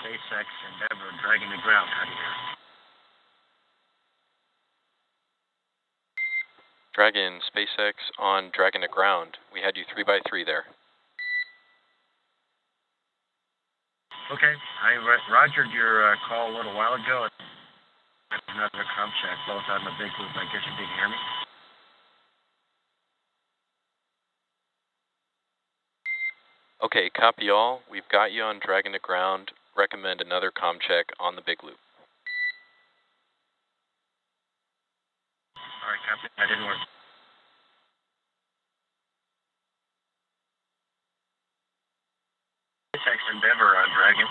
SpaceX Endeavor, Dragon to ground, out of here. Dragon, SpaceX on Dragon to ground. We had you 3x3 there. Okay, I rogered your call a little while ago. Another comm check, both on the big loop. I guess you didn't hear me. Okay, copy all. We've got you on Dragon to ground. Recommend another comm check on the big loop. All right, copy. That didn't work. endeavor, Dragon.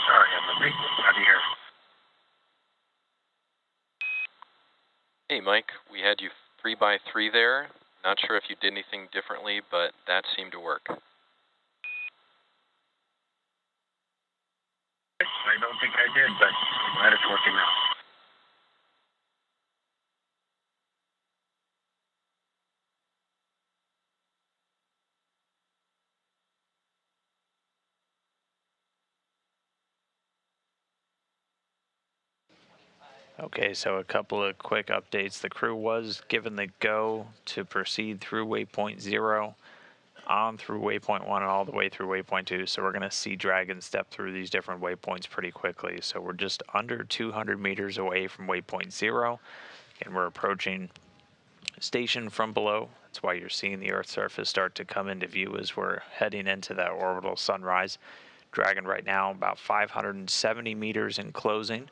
Sorry, I'm a big out of here. Hey, Mike, we had you 3x3 there. Not sure if you did anything differently, but that seemed to work. I don't think I did, but I'm glad it's working now. Okay, so a couple of quick updates. The crew was given the go to proceed through waypoint 0, on through waypoint 1, and all the way through waypoint 2. So we're going to see Dragon step through these different waypoints pretty quickly. So we're just under 200 meters away from waypoint 0, and we're approaching station from below. That's why you're seeing the Earth's surface start to come into view as we're heading into that orbital sunrise. Dragon right now about 570 meters in closing.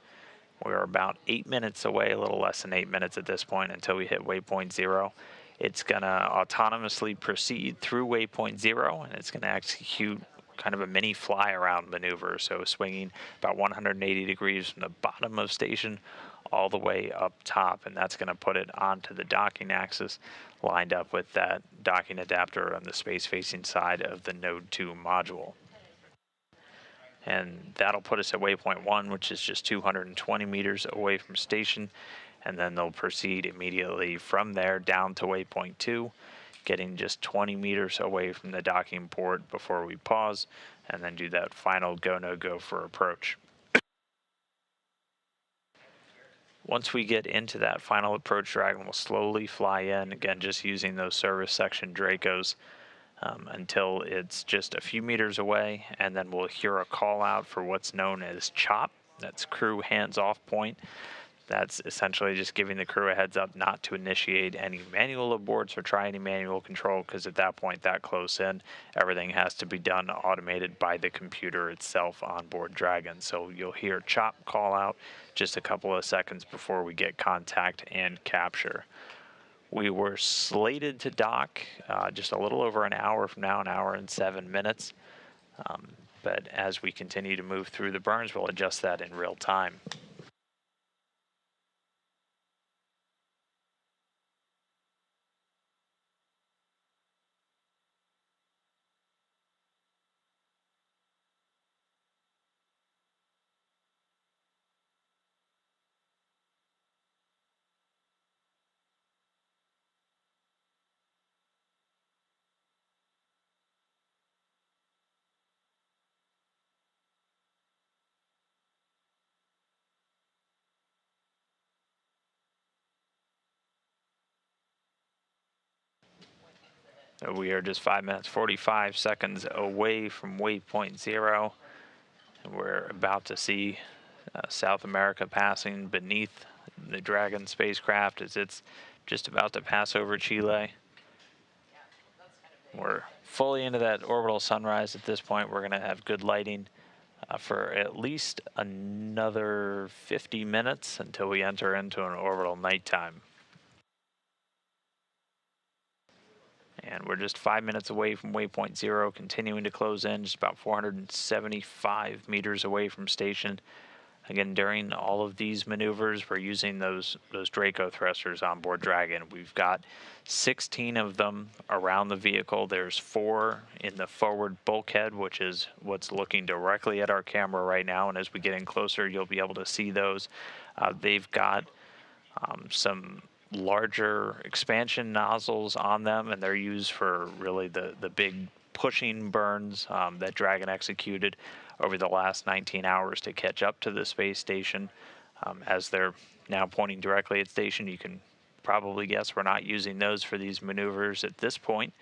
We're about 8 minutes away, a little less than 8 minutes at this point until we hit waypoint 0. It's going to autonomously proceed through waypoint 0, and it's going to execute kind of a mini fly around maneuver, so swinging about 180 degrees from the bottom of station all the way up top, and that's going to put it onto the docking axis lined up with that docking adapter on the space-facing side of the Node 2 module. And that'll put us at waypoint 1, which is just 220 meters away from station, and then they'll proceed immediately from there down to waypoint 2, getting just 20 meters away from the docking port before we pause, and then do that final go-no-go for approach. Once we get into that final approach, Dragon will slowly fly in, again just using those service section Dracos, until it's just a few meters away, and then we'll hear a call out for what's known as CHOP. That's crew hands-off point. That's essentially just giving the crew a heads up not to initiate any manual aborts or try any manual control, because at that point, that close in, everything has to be done automated by the computer itself on board Dragon. So you'll hear CHOP call out just a couple of seconds before we get contact and capture. We were slated to dock just a little over an hour from now, an hour and 7 minutes. But as we continue to move through the burns, we'll adjust that in real time. So we are just 5 minutes, 45 seconds away from waypoint 0. And we're about to see South America passing beneath the Dragon spacecraft as it's just about to pass over Chile. We're fully into that orbital sunrise at this point. We're going to have good lighting for at least another 50 minutes until we enter into an orbital nighttime. And we're just 5 minutes away from waypoint 0, continuing to close in, just about 475 meters away from station. Again, during all of these maneuvers, we're using those Draco thrusters on board Dragon. We've got 16 of them around the vehicle. There's 4 in the forward bulkhead, which is what's looking directly at our camera right now. And as we get in closer, you'll be able to see those. They've got some larger expansion nozzles on them, and they're used for really the big pushing burns that Dragon executed over the last 19 hours to catch up to the space station. As they're now pointing directly at station, you can probably guess we're not using those for these maneuvers at this point.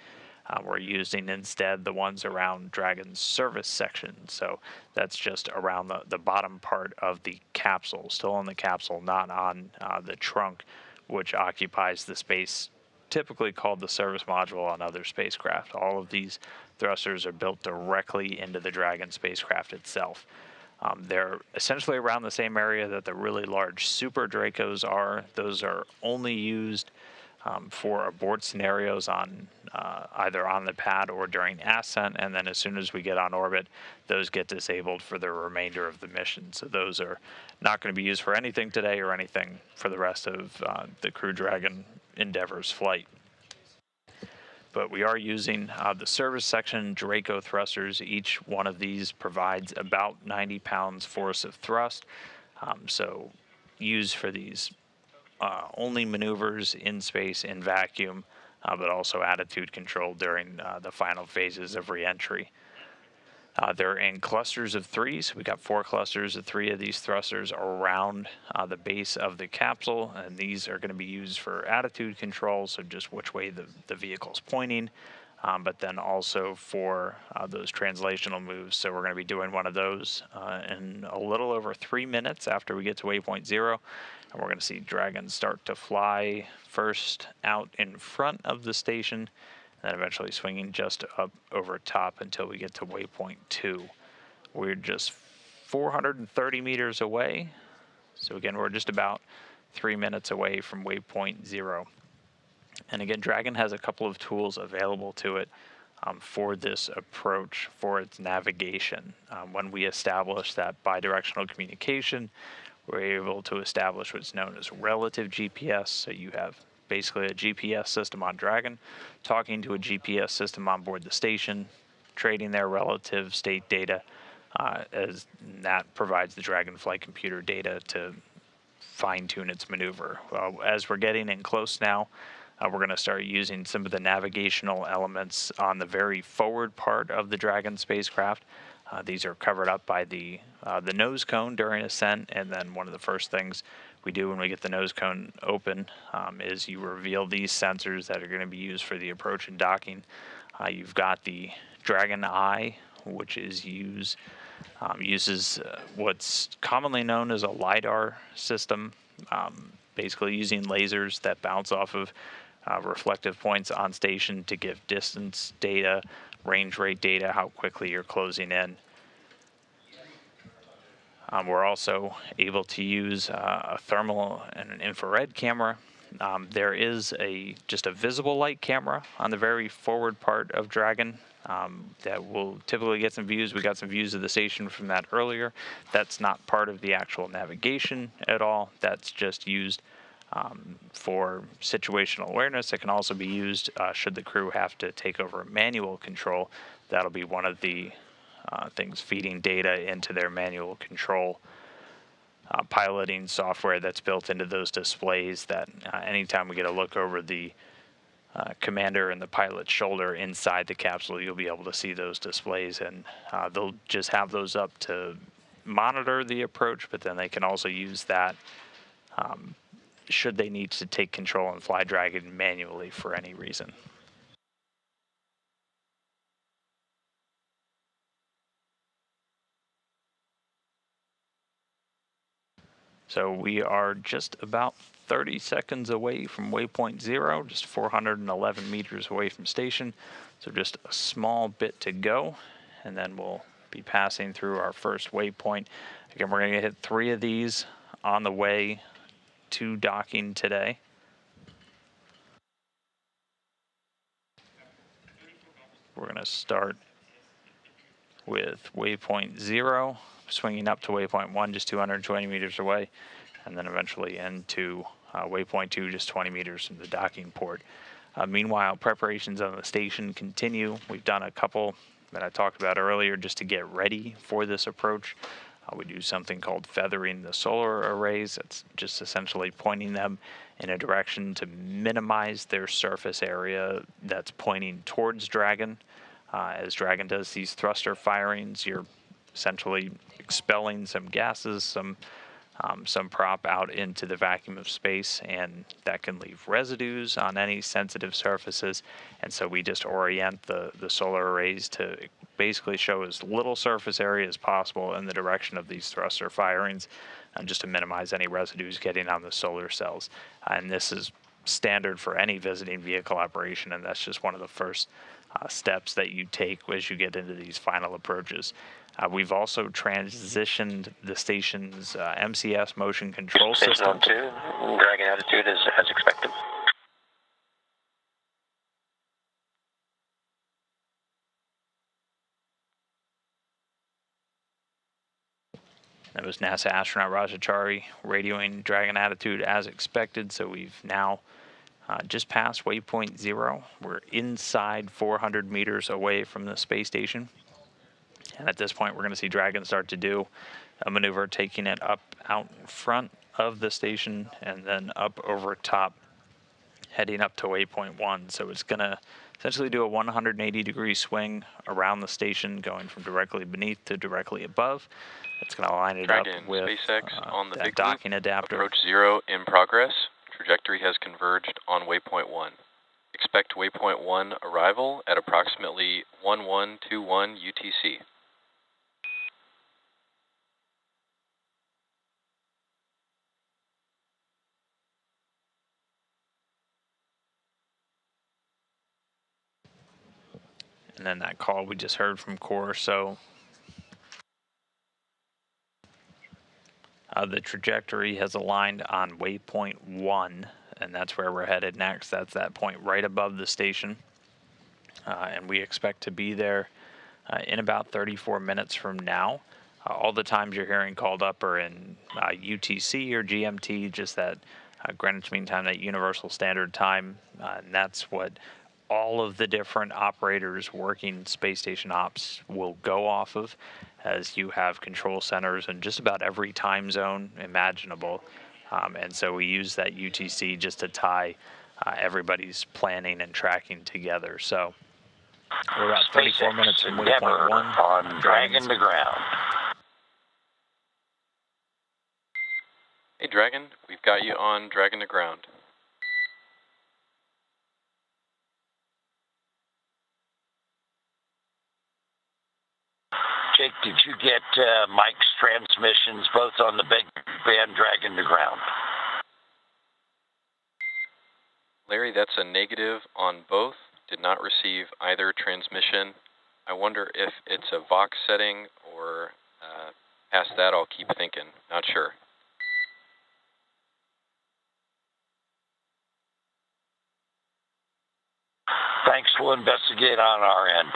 We're using instead the ones around Dragon's service section. So that's just around the bottom part of the capsule, still on the capsule, not on the trunk, which occupies the space typically called the service module on other spacecraft. All of these thrusters are built directly into the Dragon spacecraft itself. They're essentially around the same area that the really large Super Dracos are. Those are only used for abort scenarios on either on the pad or during ascent, and then as soon as we get on orbit, those get disabled for the remainder of the mission. So those are not going to be used for anything today or anything for the rest of the Crew Dragon Endeavor's flight. But we are using the service section Draco thrusters. Each one of these provides about 90 pounds force of thrust. So used for these only maneuvers in space in vacuum, but also attitude control during the final phases of reentry. They're in clusters of 3, so we got 4 clusters of 3 of these thrusters around the base of the capsule, and these are going to be used for attitude control, so just which way the vehicle's pointing, but then also for those translational moves. So we're going to be doing one of those in a little over 3 minutes after we get to waypoint 0, and we're going to see Dragon start to fly first out in front of the station, and then eventually swinging just up over top until we get to waypoint 2. We're just 430 meters away. So again, we're just about 3 minutes away from waypoint 0. And again, Dragon has a couple of tools available to it for this approach, for its navigation. When we establish that bidirectional communication, we're able to establish what's known as relative GPS. So you have basically a GPS system on Dragon talking to a GPS system on board the station, trading their relative state data, as that provides the Dragon flight computer data to fine-tune its maneuver. As we're getting in close now, we're going to start using some of the navigational elements on the very forward part of the Dragon spacecraft. These are covered up by the nose cone during ascent, and then one of the first things we do when we get the nose cone open is you reveal these sensors that are going to be used for the approach and docking. You've got the Dragon Eye, which is uses what's commonly known as a LiDAR system, basically using lasers that bounce off of reflective points on station to give distance data, range rate data, how quickly you're closing in. We're also able to use a thermal and an infrared camera. There is just a visible light camera on the very forward part of Dragon that will typically get some views. We got some views of the station from that earlier. That's not part of the actual navigation at all. That's just used for situational awareness. It can also be used should the crew have to take over manual control. That'll be one of the things feeding data into their manual control piloting software that's built into those displays, that anytime we get a look over the commander and the pilot's shoulder inside the capsule, you'll be able to see those displays, and they'll just have those up to monitor the approach, but then they can also use that should they need to take control and fly Dragon manually for any reason. So we are just about 30 seconds away from waypoint 0, just 411 meters away from station. So just a small bit to go, and then we'll be passing through our first waypoint. Again, we're going to hit 3 of these on the way to docking today. We're going to start with waypoint 0, swinging up to waypoint 1, just 220 meters away, and then eventually into waypoint 2, just 20 meters from the docking port. Meanwhile, preparations on the station continue. We've done a couple that I talked about earlier just to get ready for this approach. We do something called feathering the solar arrays. That's just essentially pointing them in a direction to minimize their surface area that's pointing towards Dragon. As Dragon does these thruster firings, you're essentially expelling some gases, some prop out into the vacuum of space, and that can leave residues on any sensitive surfaces. And so we just orient the solar arrays to basically show as little surface area as possible in the direction of these thruster firings, just to minimize any residues getting on the solar cells. And this is standard for any visiting vehicle operation, and that's just one of the first steps that you take as you get into these final approaches. We've also transitioned the station's MCS motion control system. Station 2, Dragon attitude is as expected. That was NASA astronaut Rajachari radioing Dragon attitude as expected. So we've now just past waypoint 0. We're inside 400 meters away from the space station. And at this point, we're going to see Dragon start to do a maneuver, taking it up out in front of the station and then up over top, heading up to waypoint 1. So it's going to essentially do a 180-degree swing around the station, going from directly beneath to directly above. It's going to line it Dragon, up with SpaceX on the that big docking loop. adapter. Approach 0 in progress. Trajectory has converged on waypoint 1. Expect waypoint 1 arrival at approximately 1121 UTC. And then that call we just heard from Core. So the trajectory has aligned on waypoint 1, and that's where we're headed next. That's that point right above the station. And we expect to be there in about 34 minutes from now. All the times you're hearing called up are in UTC or GMT, just that Greenwich Mean Time, that Universal Standard Time. And that's what all of the different operators working space station ops will go off of, as you have control centers in just about every time zone imaginable. And so we use that UTC just to tie everybody's planning and tracking together. So we're about 34 minutes from waypoint 1 on Dragon to ground. Hey Dragon, we've got you on Dragon to ground. Jake, did you get Mike's transmissions both on the big band Dragon to ground? Larry, that's a negative on both. Did not receive either transmission. I wonder if it's a Vox setting or past that I'll keep thinking. Not sure. Thanks, we'll investigate on our end.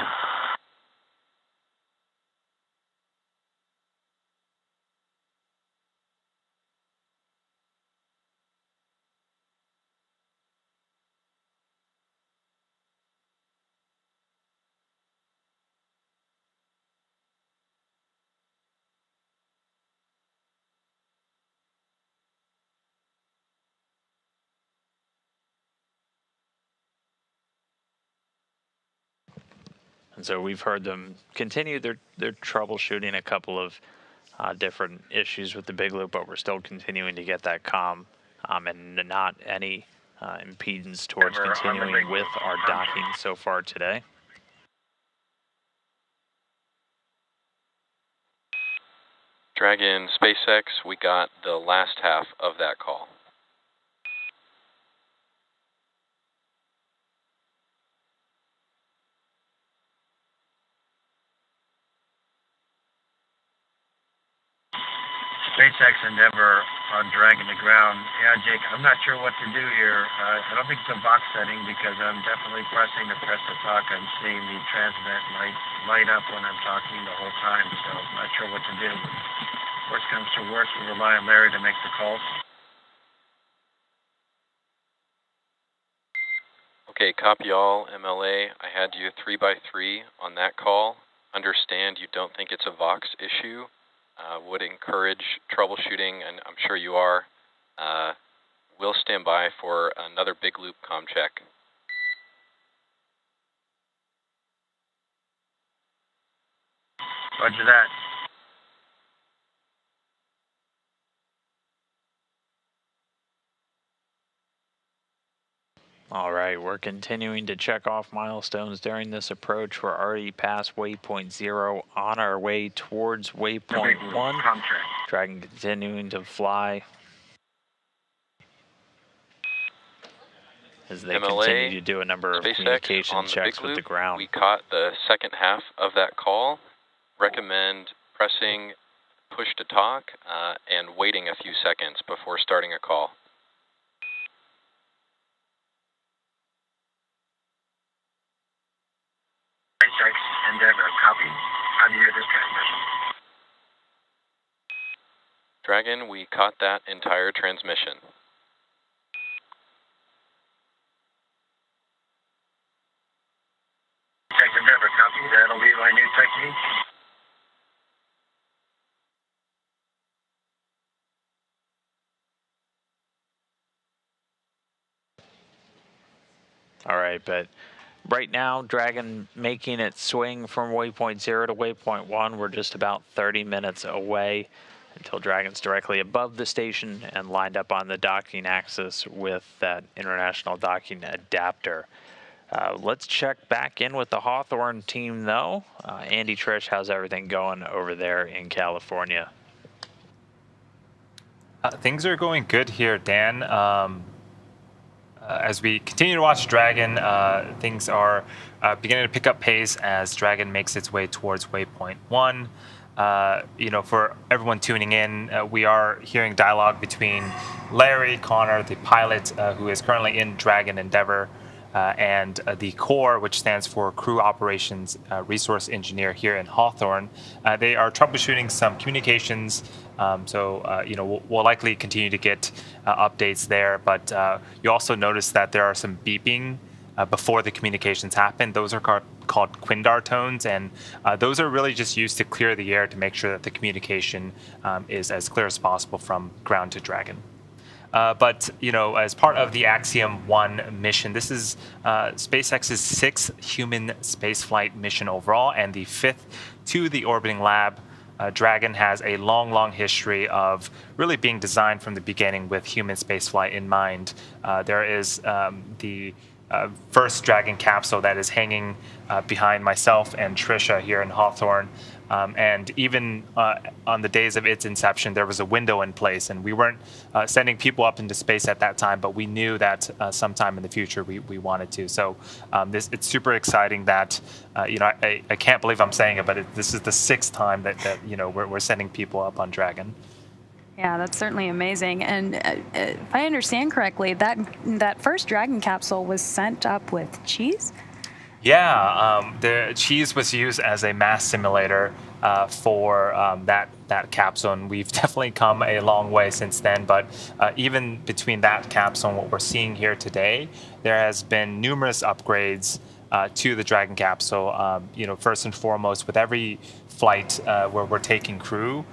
And so we've heard them continue their troubleshooting a couple of different issues with the big loop, but we're still continuing to get that comm and not any impedance towards continuing with our docking so far today. Dragon, SpaceX, we got the last half of that call. SpaceX Endeavor on Dragon to ground. Yeah, Jake, I'm not sure what to do here. I don't think it's a Vox setting because I'm definitely pressing the press to talk. I'm seeing the transmit light up when I'm talking the whole time, so I'm not sure what to do. Worst comes to worst, we'll rely on Larry to make the calls. Okay, copy all, MLA. I had you 3x3 on that call. Understand you don't think it's a Vox issue. Would encourage troubleshooting, and I'm sure you are. We'll stand by for another big loop comm check. Roger that. All right, we're continuing to check off milestones during this approach. We're already past waypoint 0, on our way towards waypoint 1. Dragon continuing to fly as they MLA, continue to do a number of SpaceX communication on the checks big with the loop. ground. We caught the second half of that call. Recommend pressing push to talk and waiting a few seconds before starting a call. SpaceX Endeavor, copy. How do you hear this transmission? Dragon, we caught that entire transmission. Check the Endeavor, copy. That'll be my new technique. All right, but right now, Dragon making its swing from waypoint 0 to waypoint 1. We're just about 30 minutes away until Dragon's directly above the station and lined up on the docking axis with that international docking adapter. Let's check back in with the Hawthorne team, though. Andy, Trish, how's everything going over there in California? Things are going good here, Dan. As we continue to watch Dragon, things are beginning to pick up pace as Dragon makes its way towards waypoint 1. For everyone tuning in, we are hearing dialogue between Larry Connor, the pilot who is currently in Dragon Endeavor, and the CORE, which stands for Crew Operations Resource Engineer here in Hawthorne. They are troubleshooting some communications, we'll likely continue to get updates there, but you also notice that there are some beeping before the communications happen. Those are called Quindar tones, and those are really just used to clear the air to make sure that the communication is as clear as possible from ground to Dragon. But as part of the Axiom-1 mission, this is SpaceX's 6th human spaceflight mission overall, and the 5th to the orbiting lab. Dragon has a long history of really being designed from the beginning with human spaceflight in mind. There is the first Dragon capsule that is hanging behind myself and Trisha here in Hawthorne. And even on the days of its inception, there was a window in place, and we weren't sending people up into space at that time, but we knew that sometime in the future we wanted to. So it's super exciting that, I can't believe I'm saying it, but this is the 6th time that we're sending people up on Dragon. Yeah, that's certainly amazing. And if I understand correctly, that first Dragon capsule was sent up with cheese? Yeah, the cheese was used as a mass simulator for that capsule, and we've definitely come a long way since then. But even between that capsule and what we're seeing here today, there has been numerous upgrades to the Dragon capsule. First and foremost, with every flight where we're taking crew,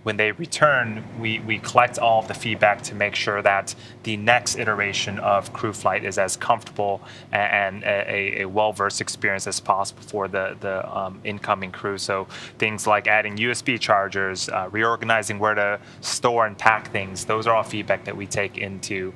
when they return, we collect all of the feedback to make sure that the next iteration of crew flight is as comfortable and a well-versed experience as possible for the incoming crew. So things like adding USB chargers, reorganizing where to store and pack things, those are all feedback that we take into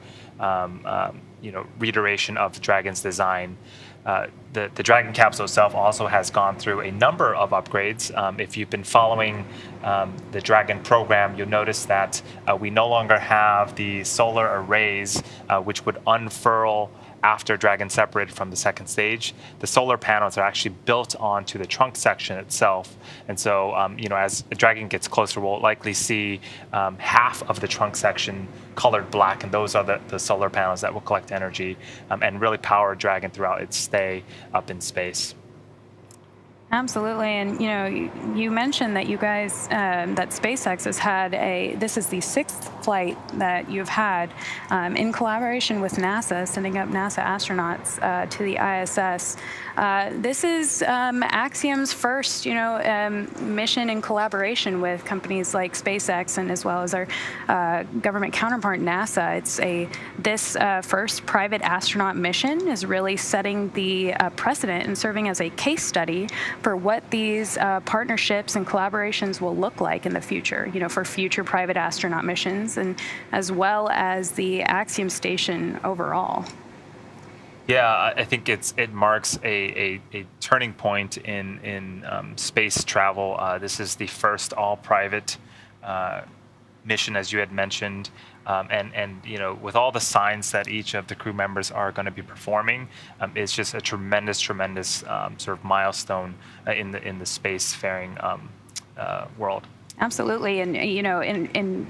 reiteration of Dragon's design. The Dragon capsule itself also has gone through a number of upgrades. If you've been following the Dragon program, you'll notice that we no longer have the solar arrays, which would unfurl after Dragon separated from the second stage. The solar panels are actually built onto the trunk section itself. And so, as Dragon gets closer, we'll likely see half of the trunk section colored black, and those are the solar panels that will collect energy and really power Dragon throughout its stay up in space. Absolutely, and you mentioned that you guys, that SpaceX has had this is the 6th flight that you've had in collaboration with NASA, sending up NASA astronauts to the ISS. This is Axiom's first, mission in collaboration with companies like SpaceX and as well as our government counterpart NASA. This first private astronaut mission is really setting the precedent and serving as a case study for what these partnerships and collaborations will look like in the future, for future private astronaut missions, and as well as the Axiom station overall. Yeah, I think it marks a turning point in space travel. This is the first all-private mission, as you had mentioned, and with all the signs that each of the crew members are going to be performing, it's just a tremendous sort of milestone in the spacefaring world. Absolutely, and in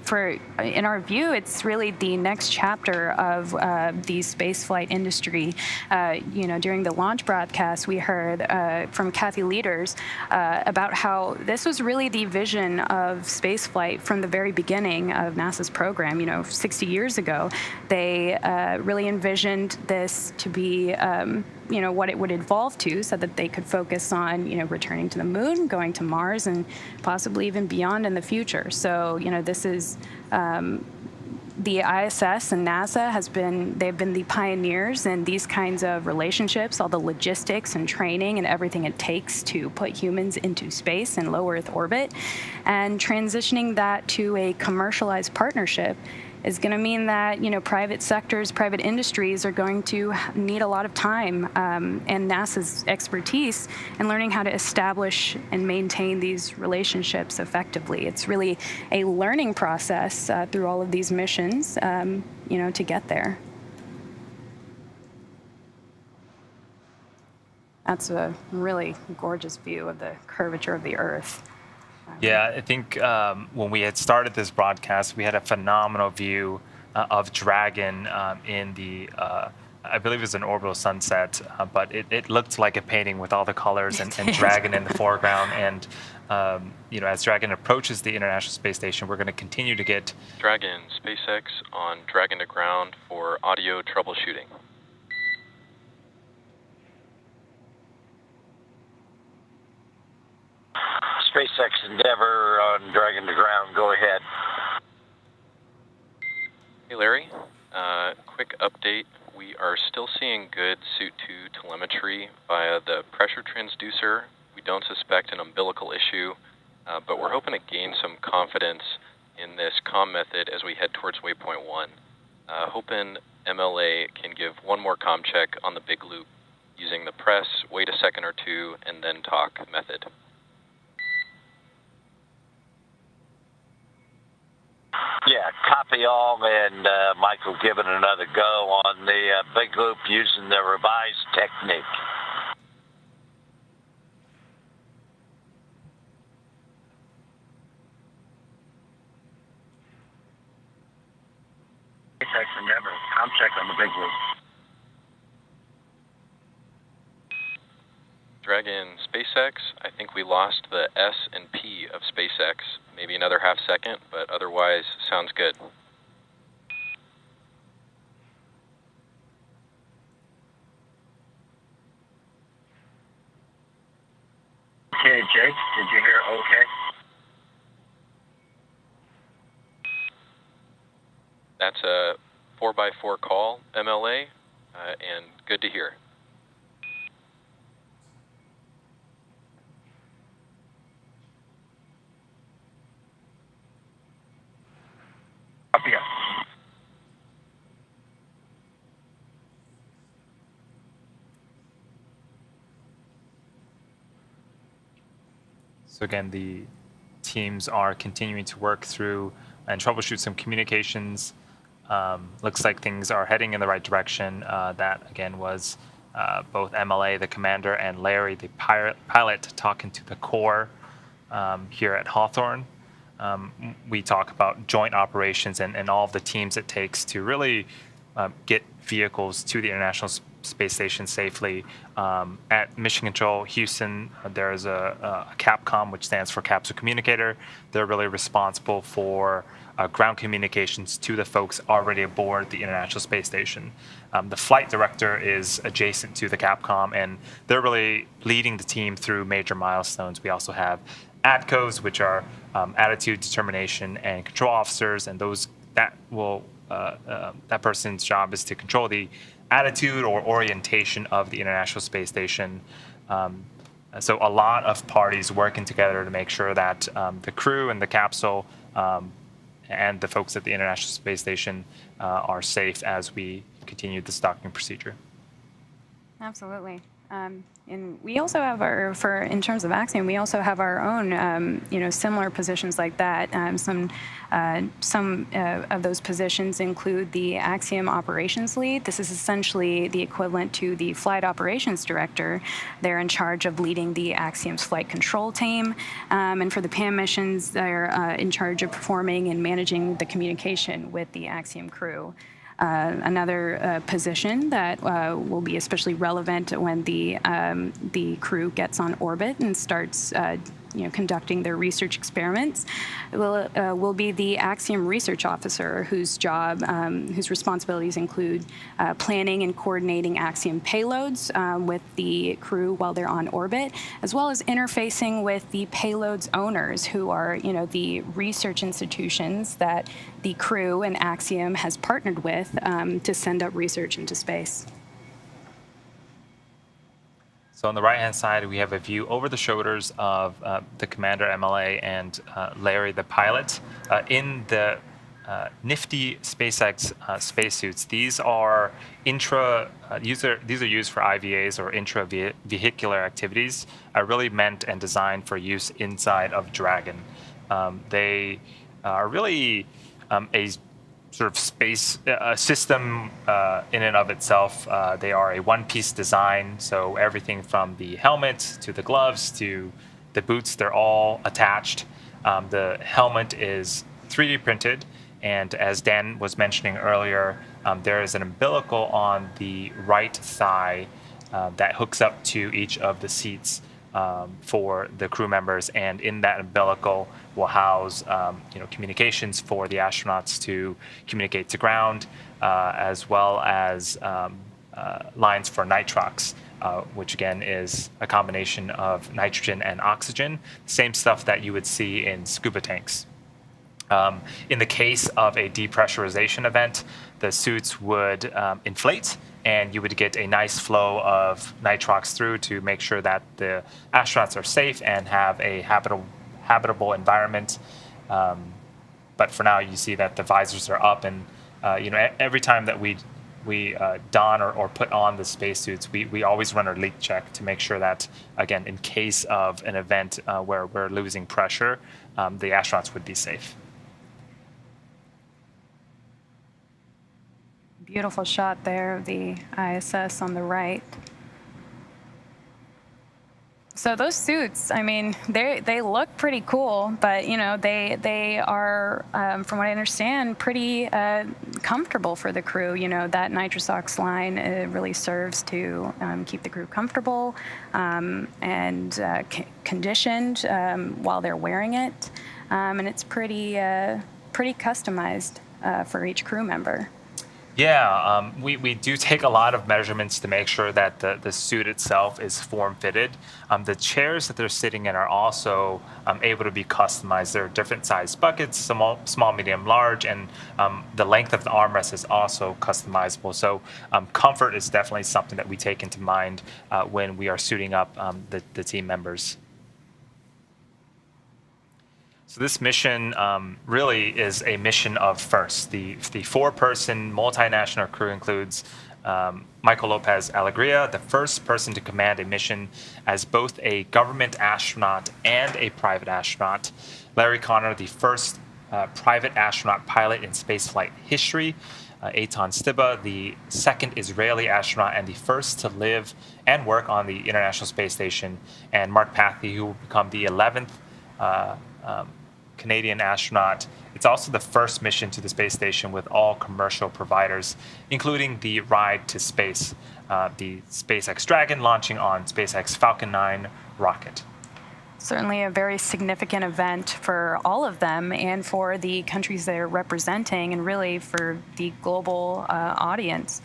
our view, it's really the next chapter of the spaceflight industry. During the launch broadcast, we heard from Kathy Leaders about how this was really the vision of spaceflight from the very beginning of NASA's program. 60 years ago, they really envisioned this to be what it would evolve to, so that they could focus on, returning to the moon, going to Mars, and possibly even beyond in the future. So, this is the ISS and NASA they've been the pioneers in these kinds of relationships, all the logistics and training and everything it takes to put humans into space and low Earth orbit. And transitioning that to a commercialized partnership is going to mean that, private sectors, private industries are going to need a lot of time and NASA's expertise in learning how to establish and maintain these relationships effectively. It's really a learning process through all of these missions, to get there. That's a really gorgeous view of the curvature of the Earth. Yeah, I think when we had started this broadcast, we had a phenomenal view of Dragon in the, I believe it was an orbital sunset, but it looked like a painting with all the colors and Dragon in the foreground. And, as Dragon approaches the International Space Station, we're going to continue to get Dragon, SpaceX on Dragon to ground for audio troubleshooting. SpaceX Endeavour on Dragon to ground. Go ahead. Hey, Larry. Quick update. We are still seeing good Suit 2 telemetry via the pressure transducer. We don't suspect an umbilical issue, but we're hoping to gain some confidence in this comm method as we head towards waypoint 1. Hoping MLA can give one more comm check on the big loop using the press, wait a second or two, and then talk method. Yeah, copy all, and Michael give it another go on the big loop using the revised technique. SpaceX Endeavour, comm check on the big loop. Dragon, SpaceX, I think we lost the S and P of SpaceX. Maybe another half second, but otherwise sounds good. Okay, Jake, did you hear okay? That's a 4x4 call, MLA, and good to hear. Copy it. So again, the teams are continuing to work through and troubleshoot some communications. Looks like things are heading in the right direction. That, again, was both MLA, the commander, and Larry, the pilot, talking to the core here at Hawthorne. We talk about joint operations and all of the teams it takes to really get vehicles to the International Space Station safely. At Mission Control Houston, there is a CAPCOM, which stands for Capsule Communicator. They're really responsible for ground communications to the folks already aboard the International Space Station. The flight director is adjacent to the CAPCOM, and they're really leading the team through major milestones. We also have ADCOs, which are attitude, determination, and control officers, and that person's job is to control the attitude or orientation of the International Space Station. So a lot of parties working together to make sure that the crew and the capsule and the folks at the International Space Station are safe as we continue this docking procedure. Absolutely. And we also have in terms of Axiom, we also have our own, similar positions like that. Some of those positions include the Axiom operations lead. This is essentially the equivalent to the flight operations director. They're in charge of leading the Axiom's flight control team. And for the PAM missions, they're in charge of performing and managing the communication with the Axiom crew. Another position that will be especially relevant when the crew gets on orbit and starts conducting their research experiments will be the Axiom research officer, whose responsibilities include planning and coordinating Axiom payloads with the crew while they're on orbit, as well as interfacing with the payloads owners, who are the research institutions that the crew and Axiom has partnered with to send up research into space. So on the right-hand side, we have a view over the shoulders of the commander MLA and Larry, the pilot, in the nifty SpaceX spacesuits. These are these are used for IVAs or intra-vehicular activities, really meant and designed for use inside of Dragon. They are really a sort of space system in and of itself. They are a one-piece design, so everything from the helmet to the gloves to the boots, they're all attached. The helmet is 3D printed, and as Dan was mentioning earlier, there is an umbilical on the right thigh that hooks up to each of the seats for the crew members, and in that umbilical will house communications for the astronauts to communicate to ground, as well as lines for nitrox, which again is a combination of nitrogen and oxygen, same stuff that you would see in scuba tanks. In the case of a depressurization event, the suits would inflate, and you would get a nice flow of nitrox through to make sure that the astronauts are safe and have a habitable environment. But for now, you see that the visors are up, and every time that we don or put on the spacesuits, we always run a leak check to make sure that, again, in case of an event where we're losing pressure, the astronauts would be safe. Beautiful shot there of the ISS on the right. So those suits, I mean, they look pretty cool, but they are, from what I understand, pretty comfortable for the crew. That nitrous ox line really serves to keep the crew comfortable and conditioned while they're wearing it, and it's pretty customized for each crew member. Yeah, we do take a lot of measurements to make sure that the suit itself is form-fitted. The chairs that they're sitting in are also able to be customized. There are different size buckets, small, medium, large, and the length of the armrest is also customizable. So comfort is definitely something that we take into mind when we are suiting up the team members. So this mission really is a mission of firsts. The four-person multinational crew includes Michael Lopez Alegria, the first person to command a mission as both a government astronaut and a private astronaut. Larry Connor, the first private astronaut pilot in spaceflight history. Eitan Stiba, the second Israeli astronaut and the first to live and work on the International Space Station. And Mark Pathy, who will become the 11th Canadian astronaut. It's also the first mission to the space station with all commercial providers, including the ride to space, the SpaceX Dragon launching on SpaceX Falcon 9 rocket. Certainly a very significant event for all of them and for the countries they're representing, and really for the global audience.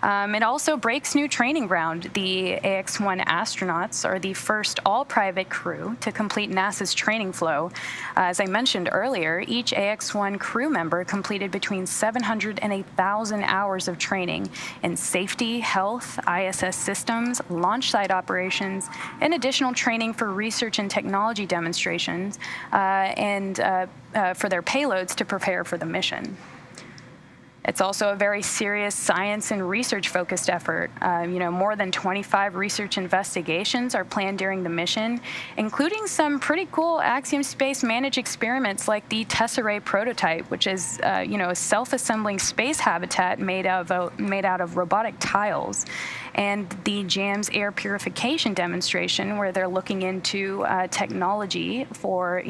It also breaks new training ground. The Ax-1 astronauts are the first all-private crew to complete NASA's training flow. As I mentioned earlier, each Ax-1 crew member completed between 700 and 1,000 hours of training in safety, health, ISS systems, launch site operations, and additional training for research and technology demonstrations, and for their payloads to prepare for the mission. It's also a very serious science and research-focused effort. More than 25 research investigations are planned during the mission, including some pretty cool Axiom Space managed experiments like the Tesserae prototype, which is, a self-assembling space habitat made out of robotic tiles, and the JAMS air purification demonstration, where they're looking into technology for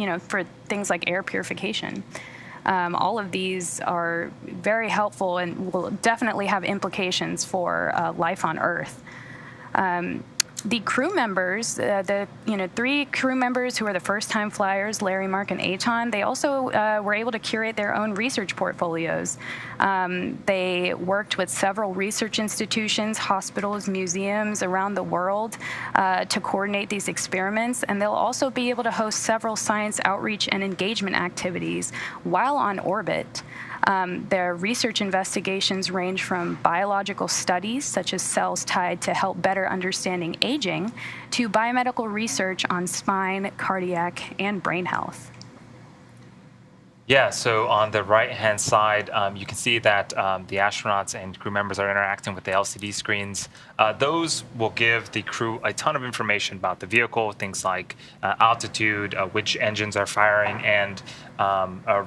things like air purification. All of these are very helpful and will definitely have implications for life on Earth. The crew members, the 3 crew members who are the first-time flyers, Larry, Mark, and Aton, they also were able to curate their own research portfolios. They worked with several research institutions, hospitals, museums around the world to coordinate these experiments, and they'll also be able to host several science outreach and engagement activities while on orbit. Their research investigations range from biological studies, such as cells tied to help better understanding aging, to biomedical research on spine, cardiac, and brain health. Yeah, so on the right-hand side, you can see that the astronauts and crew members are interacting with the LCD screens. Those will give the crew a ton of information about the vehicle, things like altitude, which engines are firing, and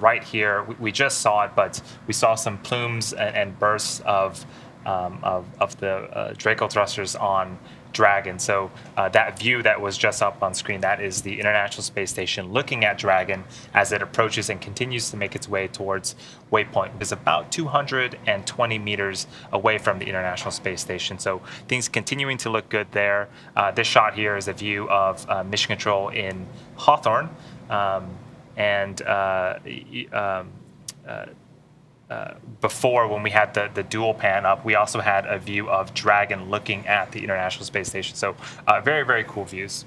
right here, we just saw it, but we saw some plumes and bursts of the Draco thrusters on Dragon. So that view that was just up on screen, that is the International Space Station looking at Dragon as it approaches and continues to make its way towards Waypoint. It is about 220 meters away from the International Space Station. So things continuing to look good there. This shot here is a view of Mission Control in Hawthorne. Before, when we had the dual pan up, we also had a view of Dragon looking at the International Space Station. So very, very cool views.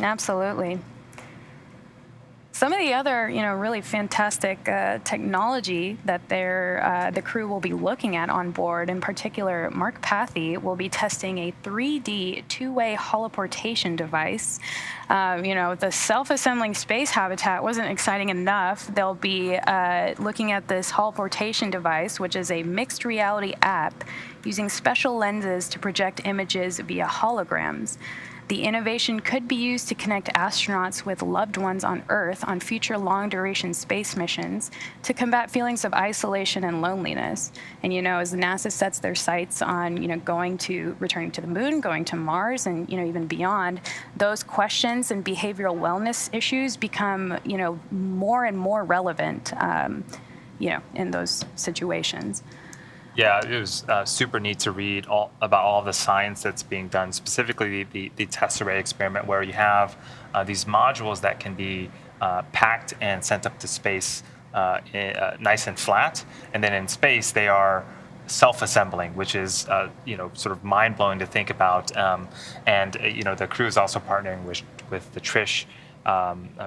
Absolutely. Some of the other, really fantastic technology that the crew will be looking at on board, in particular, Mark Pathy will be testing a 3D two-way holoportation device. The self-assembling space habitat wasn't exciting enough. They'll be looking at this holoportation device, which is a mixed reality app using special lenses to project images via holograms. The innovation could be used to connect astronauts with loved ones on Earth on future long-duration space missions to combat feelings of isolation and loneliness. And, as NASA sets their sights on, returning to the moon, going to Mars, and, even beyond, those questions and behavioral wellness issues become, more and more relevant, in those situations. Yeah, it was super neat to read about all of the science that's being done, specifically the Tesserae experiment, where you have these modules that can be packed and sent up to space nice and flat, and then in space they are self-assembling, which is sort of mind-blowing to think about. The crew is also partnering with the Trish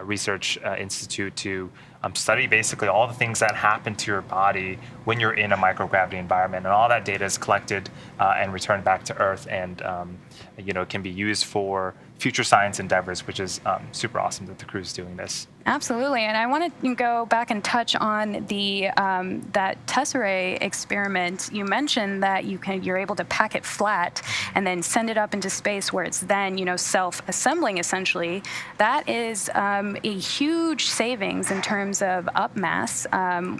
Research Institute to study basically all the things that happen to your body when you're in a microgravity environment, and all that data is collected and returned back to Earth, and can be used for future science endeavors, which is super awesome that the crew is doing this. Absolutely, and I want to go back and touch on the that Tesserae experiment. You mentioned that you're able to pack it flat and then send it up into space, where it's then self-assembling essentially. That is a huge savings in terms of up mass,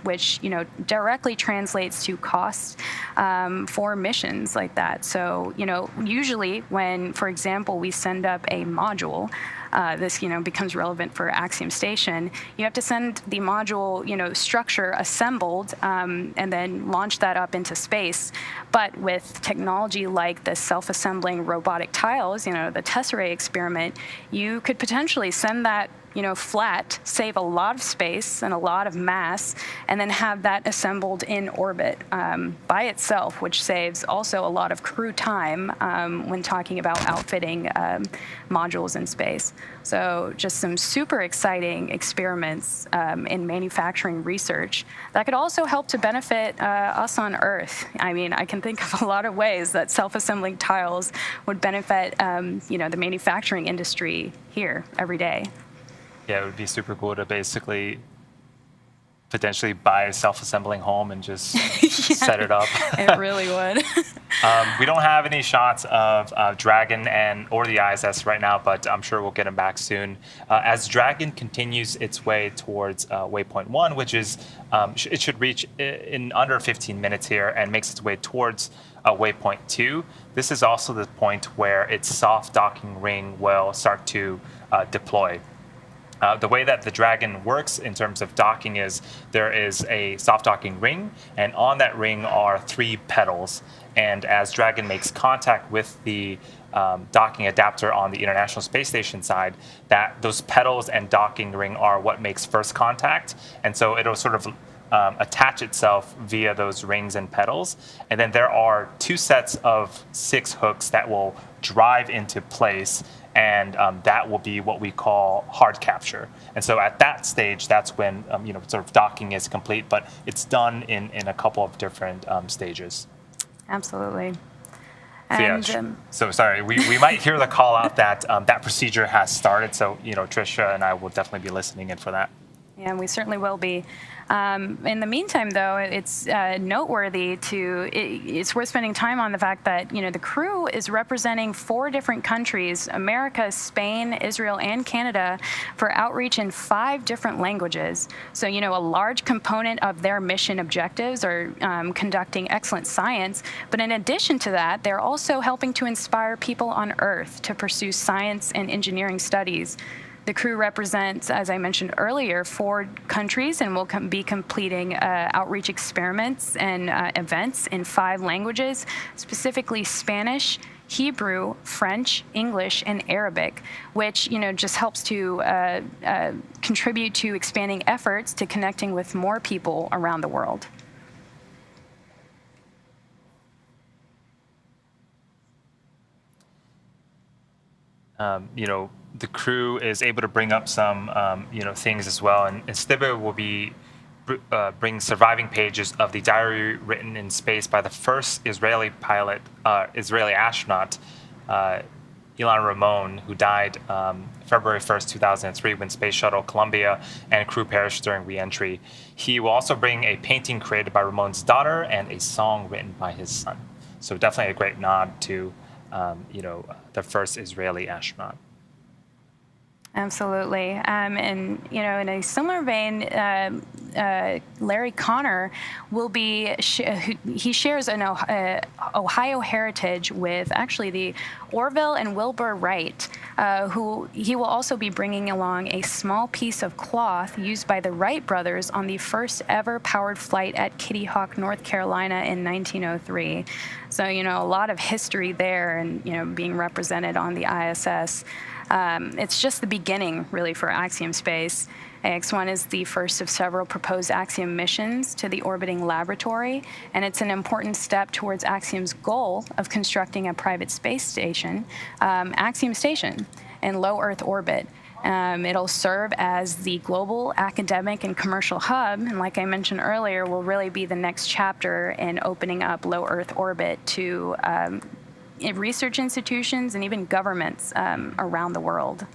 which directly translates to cost for missions like that. So usually when, for example, we send up a module. This becomes relevant for Axiom Station. You have to send the module structure assembled and then launch that up into space. But with technology like the self-assembling robotic tiles, the Tesserae experiment, you could potentially send that flat, save a lot of space and a lot of mass, and then have that assembled in orbit by itself, which saves also a lot of crew time when talking about outfitting modules in space. So just some super exciting experiments in manufacturing research that could also help to benefit us on Earth. I mean, I can think of a lot of ways that self-assembling tiles would benefit the manufacturing industry here every day. Yeah, it would be super cool to basically potentially buy a self-assembling home and just Yeah, set it up. it really would. We don't have any shots of Dragon or the ISS right now, but I'm sure we'll get them back soon. As Dragon continues its way towards waypoint 1, which is it should reach in under 15 minutes here, and makes its way towards waypoint 2. This is also the point where its soft docking ring will start to deploy. The way that the Dragon works in terms of docking is there is a soft docking ring, and on that ring are 3 pedals. And as Dragon makes contact with the docking adapter on the International Space Station side, those pedals and docking ring are what makes first contact. And so it'll sort of attach itself via those rings and pedals. And then there are 2 sets of 6 hooks that will drive into place, and that will be what we call hard capture. And so at that stage, that's when sort of docking is complete, but it's done in a couple of different stages. Absolutely. And, so sorry, we might hear the call out that that procedure has started. So Trisha and I will definitely be listening in for that. Yeah, we certainly will be. In the meantime, though, it's noteworthy it's worth spending time on the fact that, the crew is representing 4 different countries, America, Spain, Israel, and Canada, for outreach in 5 different languages. So, a large component of their mission objectives are conducting excellent science. But in addition to that, they're also helping to inspire people on Earth to pursue science and engineering studies. The crew represents, as I mentioned earlier, 4 countries and will be completing outreach experiments and events in 5 languages, specifically Spanish, Hebrew, French, English, and Arabic, which just helps to contribute to expanding efforts to connecting with more people around the world. The crew is able to bring up some, things as well. And Stibbe will be bring surviving pages of the diary written in space by the first Israeli astronaut, Ilan Ramon, who died February 1st, 2003, when Space Shuttle Columbia and crew perished during re-entry. He will also bring a painting created by Ramon's daughter and a song written by his son. So definitely a great nod to, the first Israeli astronaut. Absolutely. And, in a similar vein, Larry Connor will be, he shares an Ohio heritage with actually the Orville and Wilbur Wright, who he will also be bringing along a small piece of cloth used by the Wright brothers on the first ever powered flight at Kitty Hawk, North Carolina in 1903. So, a lot of history there and, being represented on the ISS. It's just the beginning, really, for Axiom Space. Ax-1 is the first of several proposed Axiom missions to the orbiting laboratory, and it's an important step towards Axiom's goal of constructing a private space station, Axiom Station, in low Earth orbit. It'll serve as the global academic and commercial hub, and like I mentioned earlier, will really be the next chapter in opening up low Earth orbit to research institutions and even governments around the world.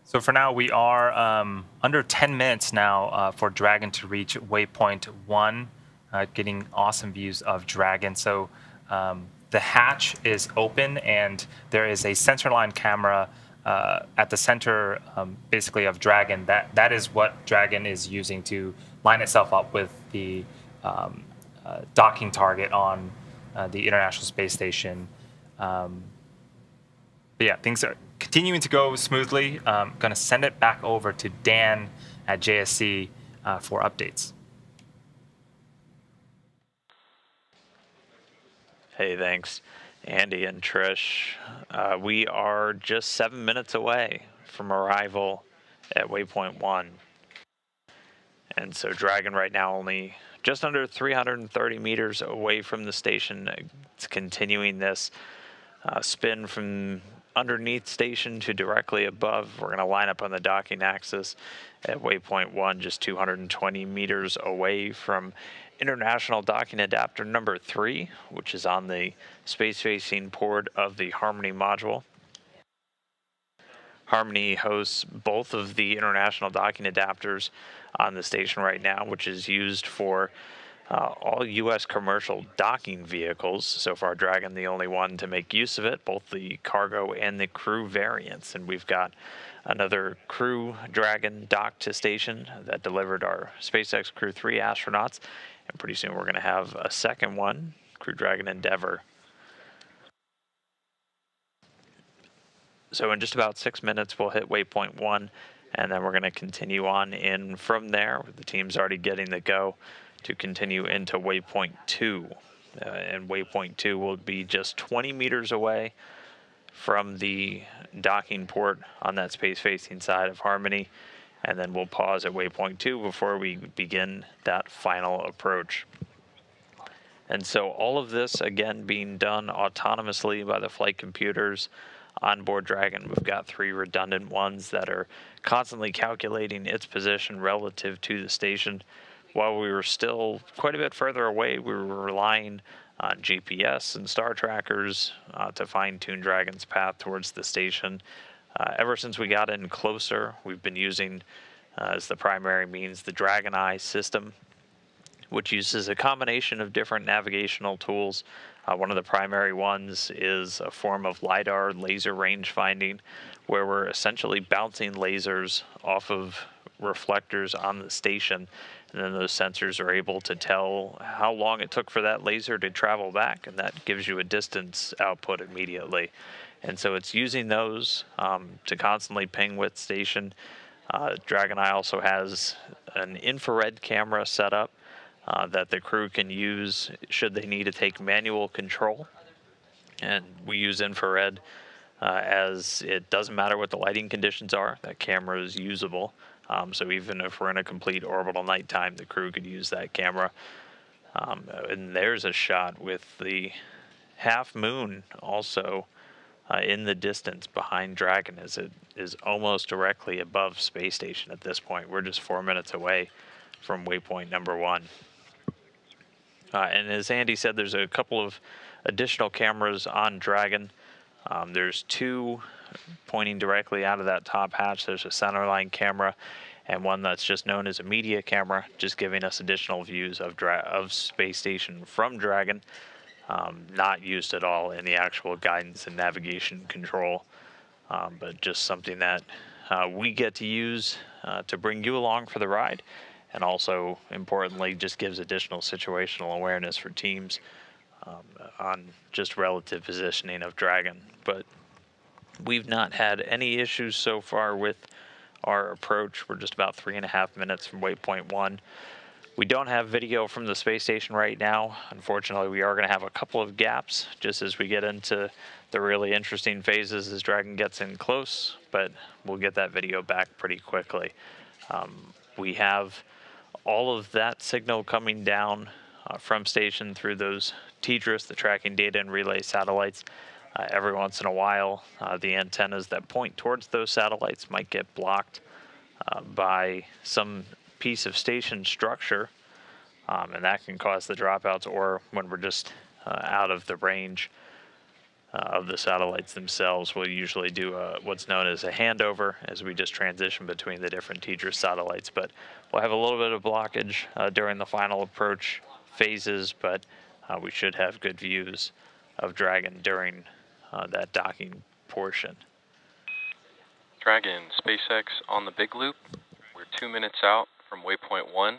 So for now, we are under 10 minutes now for Dragon to reach waypoint 1, getting awesome views of Dragon. So the hatch is open, and there is a centerline camera at the center, basically, of Dragon. That is what Dragon is using to line itself up with the docking target on the International Space Station. But yeah, things are continuing to go smoothly. I'm going to send it back over to Dan at JSC for updates. Hey, thanks, Andy and Trish. We are just 7 minutes away from arrival at waypoint 1. And so Dragon right now only just under 330 meters away from the station. It's continuing this spin from underneath station to directly above. We're going to line up on the docking axis at waypoint 1, just 220 meters away from International Docking Adapter number 3, which is on the space-facing port of the Harmony module. Harmony hosts both of the international docking adapters on the station right now, which is used for all U.S. commercial docking vehicles. So far, Dragon the only one to make use of it, both the cargo and the crew variants. And we've got another Crew Dragon docked to station that delivered our SpaceX Crew 3 astronauts. And pretty soon we're going to have a second one, Crew Dragon Endeavour. So in just about 6 minutes, we'll hit waypoint 1, and then we're going to continue on in from there. The team's already getting the go to continue into waypoint 2. And waypoint 2 will be just 20 meters away from the docking port on that space-facing side of Harmony. And then we'll pause at waypoint 2 before we begin that final approach. And so all of this, again, being done autonomously by the flight computers on board Dragon. We've got 3 redundant ones that are constantly calculating its position relative to the station. While we were still quite a bit further away, we were relying on GPS and star trackers to fine-tune Dragon's path towards the station. Ever since we got in closer, we've been using as the primary means the Dragon Eye system, which uses a combination of different navigational tools. One of the primary ones is a form of LiDAR laser range finding, where we're essentially bouncing lasers off of reflectors on the station, and then those sensors are able to tell how long it took for that laser to travel back, and that gives you a distance output immediately. And so it's using those to constantly ping with station. Dragon Eye also has an infrared camera set up that the crew can use should they need to take manual control. And we use infrared as it doesn't matter what the lighting conditions are, that camera is usable. So even if we're in a complete orbital nighttime, the crew could use that camera. And there's a shot with the half moon also in the distance behind Dragon, as it is almost directly above space station at this point. We're just 4 minutes away from waypoint number 1. And as Andy said, there's a couple of additional cameras on Dragon. There's 2 pointing directly out of that top hatch. There's a centerline camera and one that's just known as a media camera, just giving us additional views of space station from Dragon, not used at all in the actual guidance and navigation control, but just something that we get to use to bring you along for the ride. And also, importantly, just gives additional situational awareness for teams on just relative positioning of Dragon. But we've not had any issues so far with our approach. We're just about 3.5 minutes from waypoint 1. We don't have video from the space station right now. Unfortunately, we are going to have a couple of gaps just as we get into the really interesting phases as Dragon gets in close, but we'll get that video back pretty quickly. We have all of that signal coming down from station through those TDRS, the tracking data and relay satellites. Every once in a while, the antennas that point towards those satellites might get blocked by some piece of station structure, and that can cause the dropouts, or when we're just out of the range of the satellites themselves, we'll usually do what's known as a handover as we just transition between the different TDRS satellites. But we'll have a little bit of blockage during the final approach phases, but we should have good views of Dragon during that docking portion. Dragon, SpaceX on the big loop. We're 2 minutes out from waypoint 1.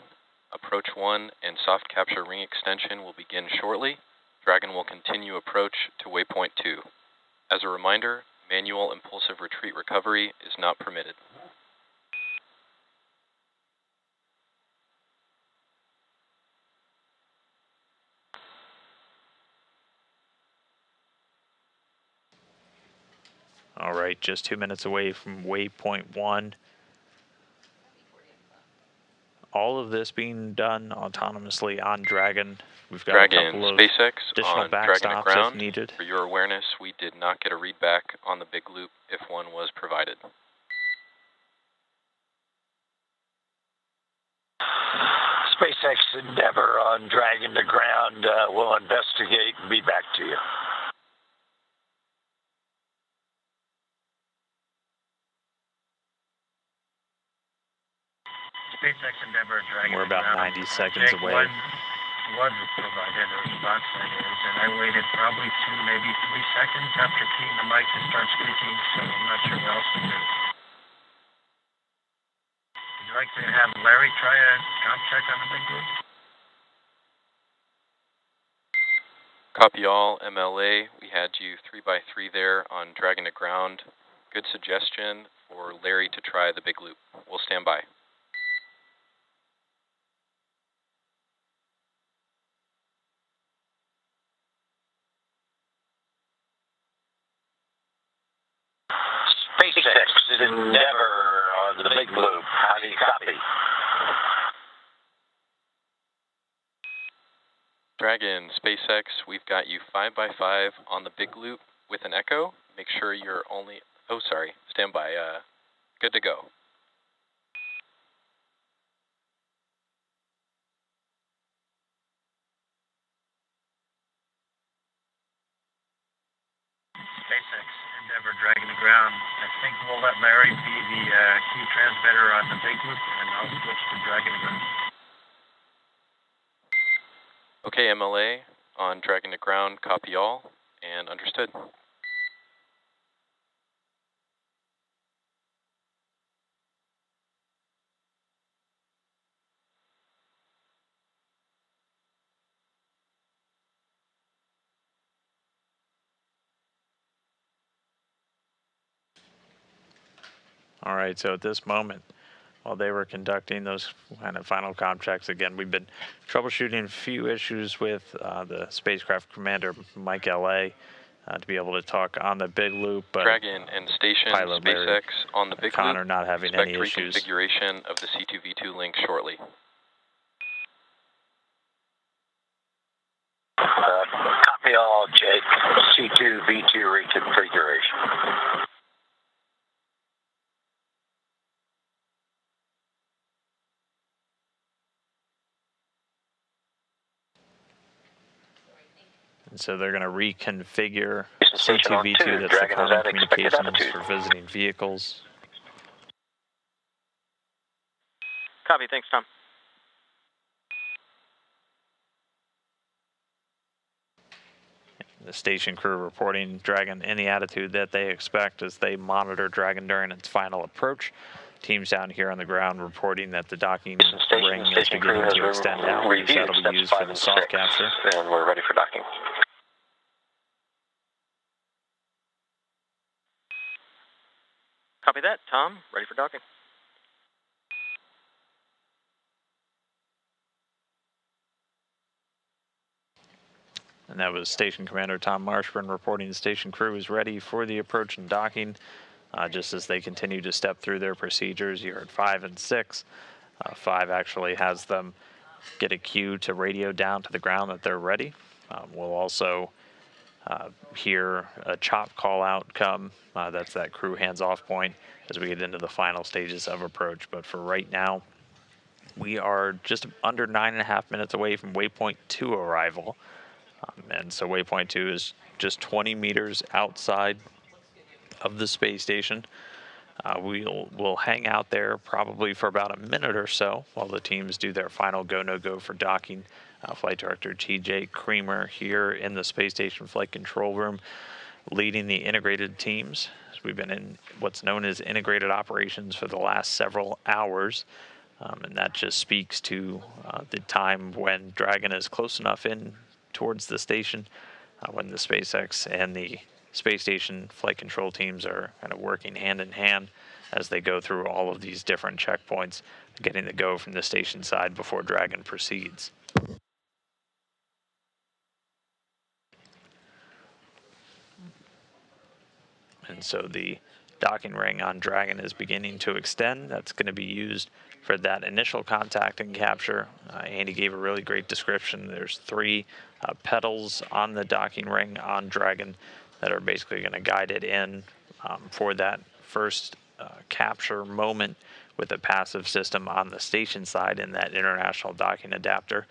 Approach 1 and soft capture ring extension will begin shortly. Dragon will continue approach to waypoint 2. As a reminder, manual impulsive retreat recovery is not permitted. All right, just 2 minutes away from waypoint 1. All of this being done autonomously on Dragon. We've got Dragon, a couple of SpaceX additional on Dragon backstops at ground. if needed. For your awareness, we did not get a readback on the big loop if one was provided. SpaceX Endeavour on Dragon to ground. We'll investigate and be back to you. SpaceX Endeavour Dragon. We're about 90 seconds Jake away. was provided a response, that is, and I waited probably 2, maybe 3 seconds after keying the mic to start speaking, so I'm not sure what else to do. Would you like to have Larry try a comp check on the big group? Copy all, MLA. We had you 3x3 there on Dragon to ground. Good suggestion for Larry to try the big loop. We'll stand by. SpaceX Endeavour on the big loop. How do you copy? Dragon, SpaceX, we've got you 5x5 on the big loop with an echo. Make sure you're only, oh sorry, stand by, good to go. SpaceX Endeavour Dragon to ground. I think we'll let Larry be the key transmitter on the big loop, and I'll switch to Dragon to ground. Okay, MLA, on Dragon to ground, copy all, and understood. All right, so at this moment, while they were conducting those kind of final comp checks, again, we've been troubleshooting a few issues with the spacecraft commander, Mike L.A., to be able to talk on the big loop. But Dragon and station pilot SpaceX Larry on the big Connor loop. not having Expect any issues. reconfiguration of the C2V2 link shortly. Copy all, Jake. C2V2 reconfiguration. And so they're going to reconfigure Station on C2V2, two. that's the Dragon is common at expected communications altitude. for visiting vehicles. Copy. Thanks, Tom. The station crew reporting Dragon in the attitude that they expect as they monitor Dragon during its final approach. Teams down here on the ground reporting that the docking ring is beginning to extend out. That'll be used for the soft capture. And we're ready for docking. Copy that, Tom. Ready for docking. And that was Station Commander Tom Marshburn reporting the station crew is ready for the approach and docking. Just as they continue to step through their procedures, you heard 5 and 6. 5 actually has them get a cue to radio down to the ground that they're ready. We'll also hear a chop call out come. That's that crew hands-off point as we get into the final stages of approach. But for right now, we are just under 9.5 minutes away from waypoint 2 arrival. And so waypoint 2 is just 20 meters outside of the space station. We'll hang out there probably for about a minute or so while the teams do their final go, no go for docking. Flight Director TJ Creamer here in the space station flight control room leading the integrated teams. We've been in what's known as integrated operations for the last several hours. And that just speaks to the time when Dragon is close enough in towards the station, when the SpaceX and the space station flight control teams are kind of working hand in hand as they go through all of these different checkpoints, getting the go from the station side before Dragon proceeds. And so the docking ring on Dragon is beginning to extend. That's going to be used for that initial contact and capture. Andy gave a really great description. There's 3 pedals on the docking ring on Dragon that are basically going to guide it in for that first capture moment with a passive system on the station side in that international docking adapter.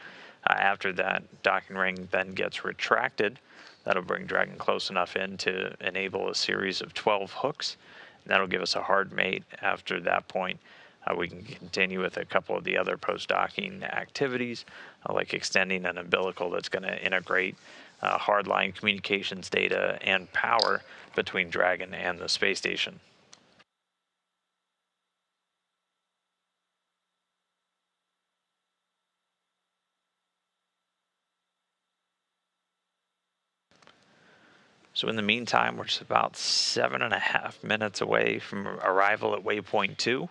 After that docking ring then gets retracted, that'll bring Dragon close enough in to enable a series of 12 hooks. And that'll give us a hard mate after that point We can continue with a couple of the other post-docking activities, like extending an umbilical that's going to integrate hardline communications data and power between Dragon and the space station. So in the meantime, we're just about 7.5 minutes away from arrival at waypoint 2.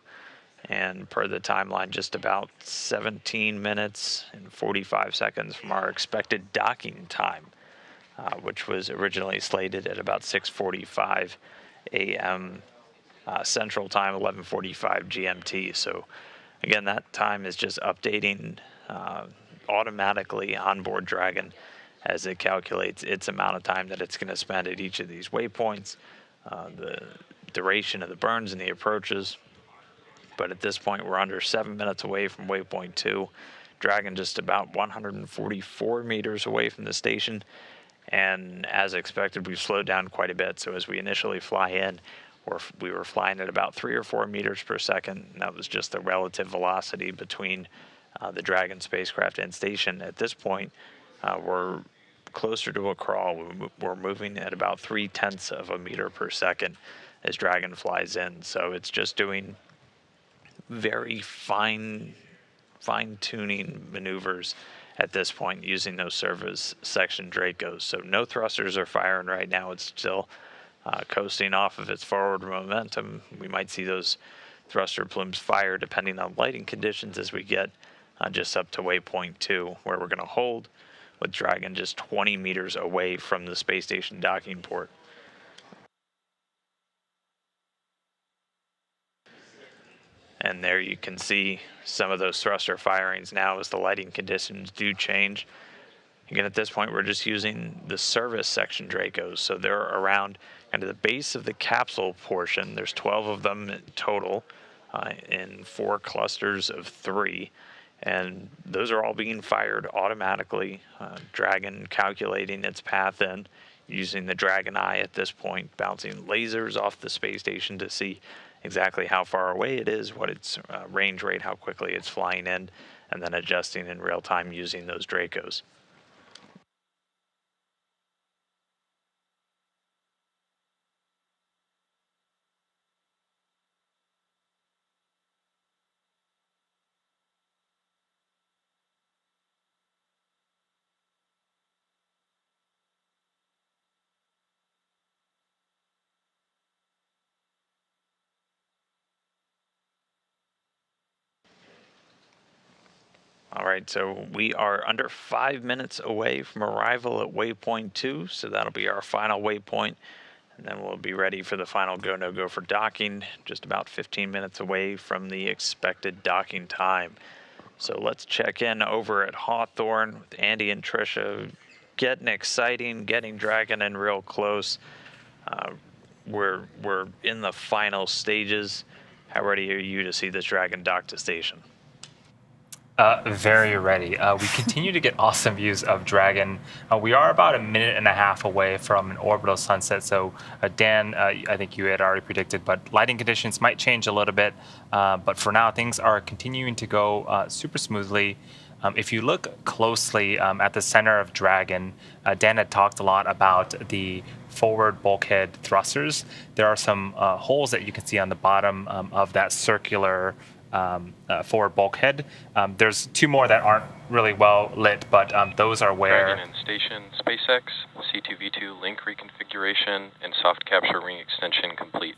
And per the timeline, just about 17 minutes and 45 seconds from our expected docking time, which was originally slated at about 6:45 a.m. Central Time, 11:45 GMT. So again, that time is just updating automatically on board Dragon as it calculates its amount of time that it's going to spend at each of these waypoints, the duration of the burns and the approaches. But at this point, we're under 7 minutes away from waypoint 2. Dragon just about 144 meters away from the station. And as expected, we've slowed down quite a bit. So as we initially fly in, we were flying at about 3 or 4 meters per second. And that was just the relative velocity between the Dragon spacecraft and station. At this point, we're closer to a crawl. We're moving at about 0.3 of a meter per second as Dragon flies in. So it's just doing very fine-tuning maneuvers at this point using those service section Dracos. So no thrusters are firing right now. It's still coasting off of its forward momentum. We might see those thruster plumes fire depending on lighting conditions as we get just up to waypoint 2, where we're going to hold with Dragon just 20 meters away from the space station docking port. And there you can see some of those thruster firings now as the lighting conditions do change. Again, at this point, we're just using the service section Dracos. So they're around kind of the base of the capsule portion. There's 12 of them in total in 4 clusters of 3. And those are all being fired automatically. Dragon calculating its path in, using the Dragon Eye at this point, bouncing lasers off the space station to see exactly how far away it is, what its range rate, how quickly it's flying in, and then adjusting in real time using those Dracos. All right, so we are under 5 minutes away from arrival at waypoint 2, so that'll be our final waypoint, and then we'll be ready for the final go, no-go for docking, just about 15 minutes away from the expected docking time. So let's check in over at Hawthorne with Andy and Trisha. Getting exciting, getting Dragon in real close. We're in the final stages. How ready are you to see this Dragon dock to station? Very ready. We continue to get awesome views of Dragon. We are about 1.5 minutes away from an orbital sunset. So Dan, I think you had already predicted, but lighting conditions might change a little bit. But for now, things are continuing to go super smoothly. If you look closely at the center of Dragon, Dan had talked a lot about the forward bulkhead thrusters. There are some holes that you can see on the bottom of that circular forward bulkhead. There's 2 more that aren't really well lit, but those are where... Dragon and Station, SpaceX, C2V2 link reconfiguration, and soft capture ring extension complete.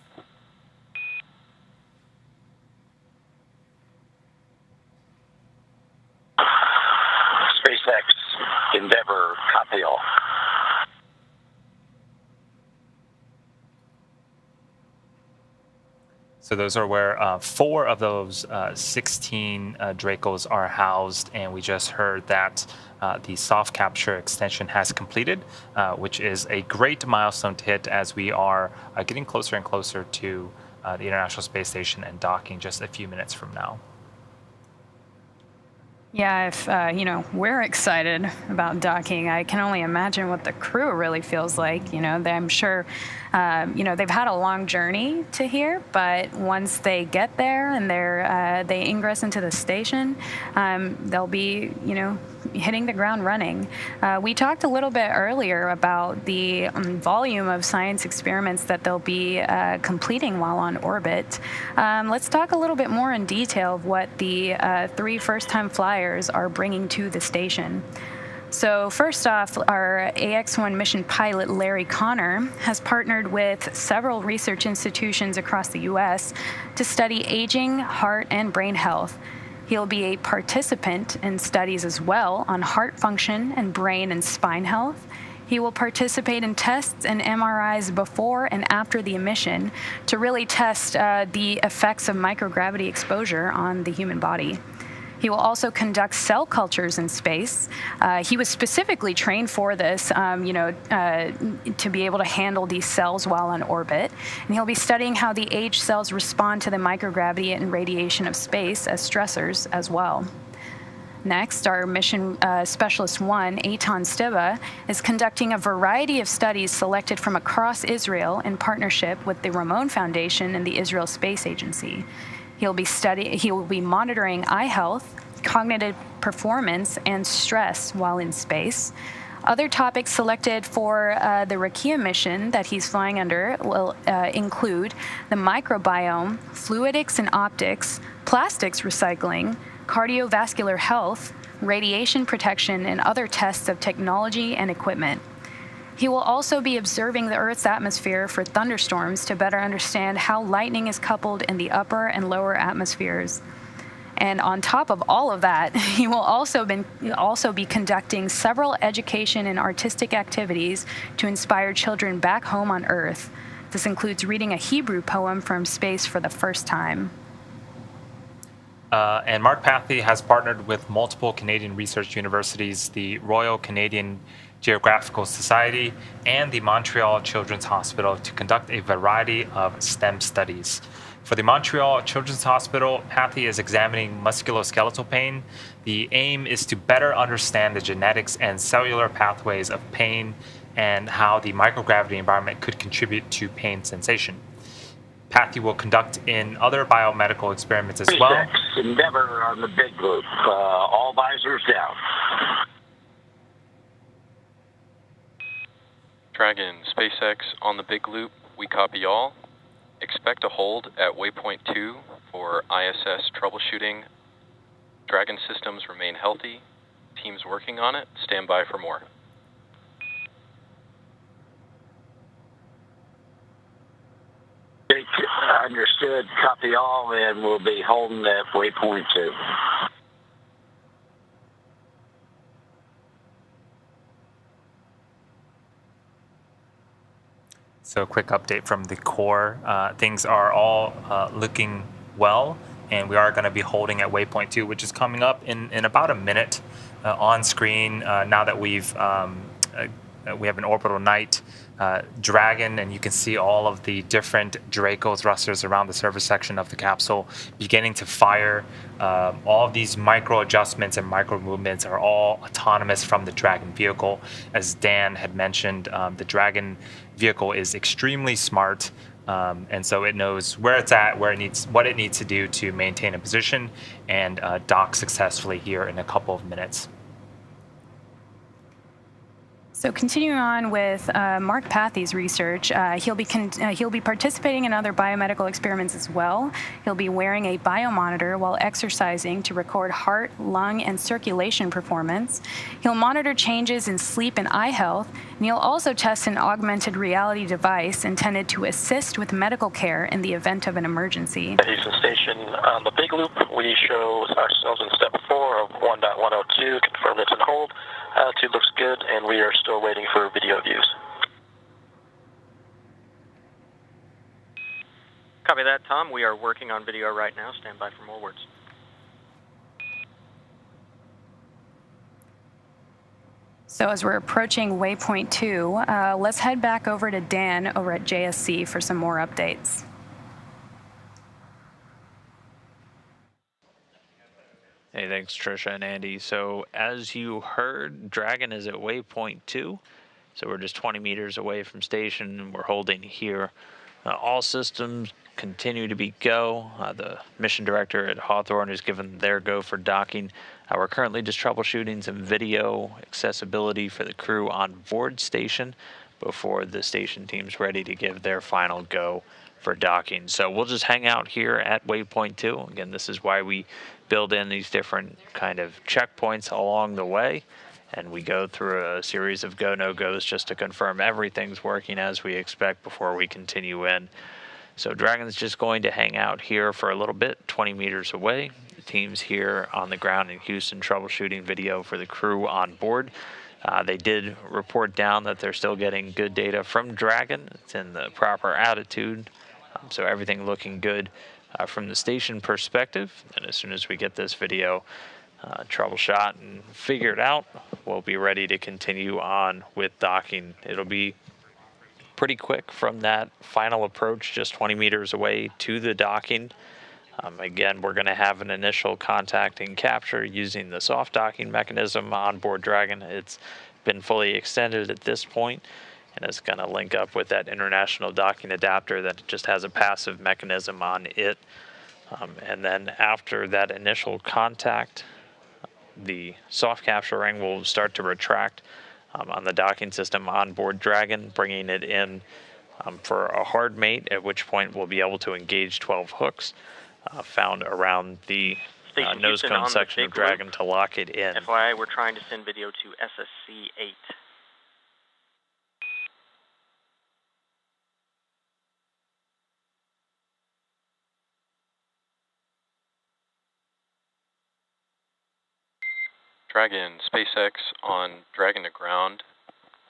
SpaceX, Endeavor, copy all. So those are where 4 of those 16 Dracos are housed, and we just heard that the soft capture extension has completed, which is a great milestone to hit as we are getting closer and closer to the International Space Station and docking just a few minutes from now. Yeah, if we're excited about docking, I can only imagine what the crew really feels like. I'm sure, they've had a long journey to here, but once they get there and they ingress into the station, they'll be, hitting the ground running. We talked a little bit earlier about the volume of science experiments that they'll be completing while on orbit. Let's talk a little bit more in detail of what the 3 first-time flyers are bringing to the station. So first off, our Ax-1 mission pilot, Larry Connor, has partnered with several research institutions across the U.S. to study aging, heart, and brain health. He'll be a participant in studies as well on heart function and brain and spine health. He will participate in tests and MRIs before and after the mission to really test the effects of microgravity exposure on the human body. He will also conduct cell cultures in space. He was specifically trained for this, to be able to handle these cells while on orbit. And he'll be studying how the aged cells respond to the microgravity and radiation of space as stressors as well. Next, our mission specialist 1, Eitan Stiba, is conducting a variety of studies selected from across Israel in partnership with the Ramon Foundation and the Israel Space Agency. He will be monitoring eye health, cognitive performance, and stress while in space. Other topics selected for the Rakia mission that he's flying under will include the microbiome, fluidics and optics, plastics recycling, cardiovascular health, radiation protection, and other tests of technology and equipment. He will also be observing the Earth's atmosphere for thunderstorms to better understand how lightning is coupled in the upper and lower atmospheres. And on top of all of that, he will also be conducting several education and artistic activities to inspire children back home on Earth. This includes reading a Hebrew poem from space for the first time. And Mark Pathy has partnered with multiple Canadian research universities, the Royal Canadian Geographical Society, and the Montreal Children's Hospital to conduct a variety of STEM studies. For the Montreal Children's Hospital, Pathy is examining musculoskeletal pain. The aim is to better understand the genetics and cellular pathways of pain and how the microgravity environment could contribute to pain sensation. Pathy will conduct in other biomedical experiments as well. Endeavor on the big group. All visors down. Dragon, SpaceX on the big loop, we copy all. Expect a hold at waypoint 2 for ISS troubleshooting. Dragon systems remain healthy. Teams working on it. Stand by for more. Understood. Copy all, and we'll be holding at waypoint 2. So a quick update from the core. Things are all looking well, and we are going to be holding at waypoint 2, which is coming up in about a minute on screen now that we have an orbital night Dragon, and you can see all of the different Draco thrusters around the surface section of the capsule beginning to fire. All of these micro adjustments and micro movements are all autonomous from the Dragon vehicle. As Dan had mentioned, the Dragon vehicle is extremely smart, and so it knows where it's at, what it needs to do to maintain a position and dock successfully here in a couple of minutes. So continuing on with Mark Pathy's research, he'll be participating in other biomedical experiments as well. He'll be wearing a biomonitor while exercising to record heart, lung, and circulation performance. He'll monitor changes in sleep and eye health, and he'll also test an augmented reality device intended to assist with medical care in the event of an emergency. Houston Station on the big loop, we show ourselves in step 4 of 1.102, confirm it's in hold. Altitude looks good, and we are still waiting for video views. Copy that, Tom. We are working on video right now. Stand by for more words. So as we're approaching waypoint 2, let's head back over to Dan over at JSC for some more updates. Hey, thanks, Trisha and Andy. So as you heard, Dragon is at waypoint 2. So we're just 20 meters away from station, and we're holding here. All systems continue to be go. The mission director at Hawthorne has given their go for docking. We're currently just troubleshooting some video accessibility for the crew on board station before the station team's ready to give their final go for docking. So we'll just hang out here at waypoint 2. Again, this is why we build in these different kind of checkpoints along the way, and we go through a series of go no goes just to confirm everything's working as we expect before we continue in. So Dragon's just going to hang out here for a little bit, 20 meters away. The team's here on the ground in Houston troubleshooting video for the crew on board. They did report down that they're still getting good data from Dragon. It's in the proper attitude, so everything looking good from the station perspective. And as soon as we get this video troubleshot and figured out, we'll be ready to continue on with docking. It'll be pretty quick from that final approach, just 20 meters away to the docking. Again, we're going to have an initial contact and capture using the soft docking mechanism on board Dragon. It's been fully extended at this point, and it's going to link up with that international docking adapter that just has a passive mechanism on it. And then after that initial contact, the soft capture ring will start to retract on the docking system on board Dragon, bringing it in for a hard mate, at which point we'll be able to engage 12 hooks found around the nose cone section of Dragon to lock it in. FYI, we're trying to send video to SSC 8. Dragon, SpaceX on Dragon to ground.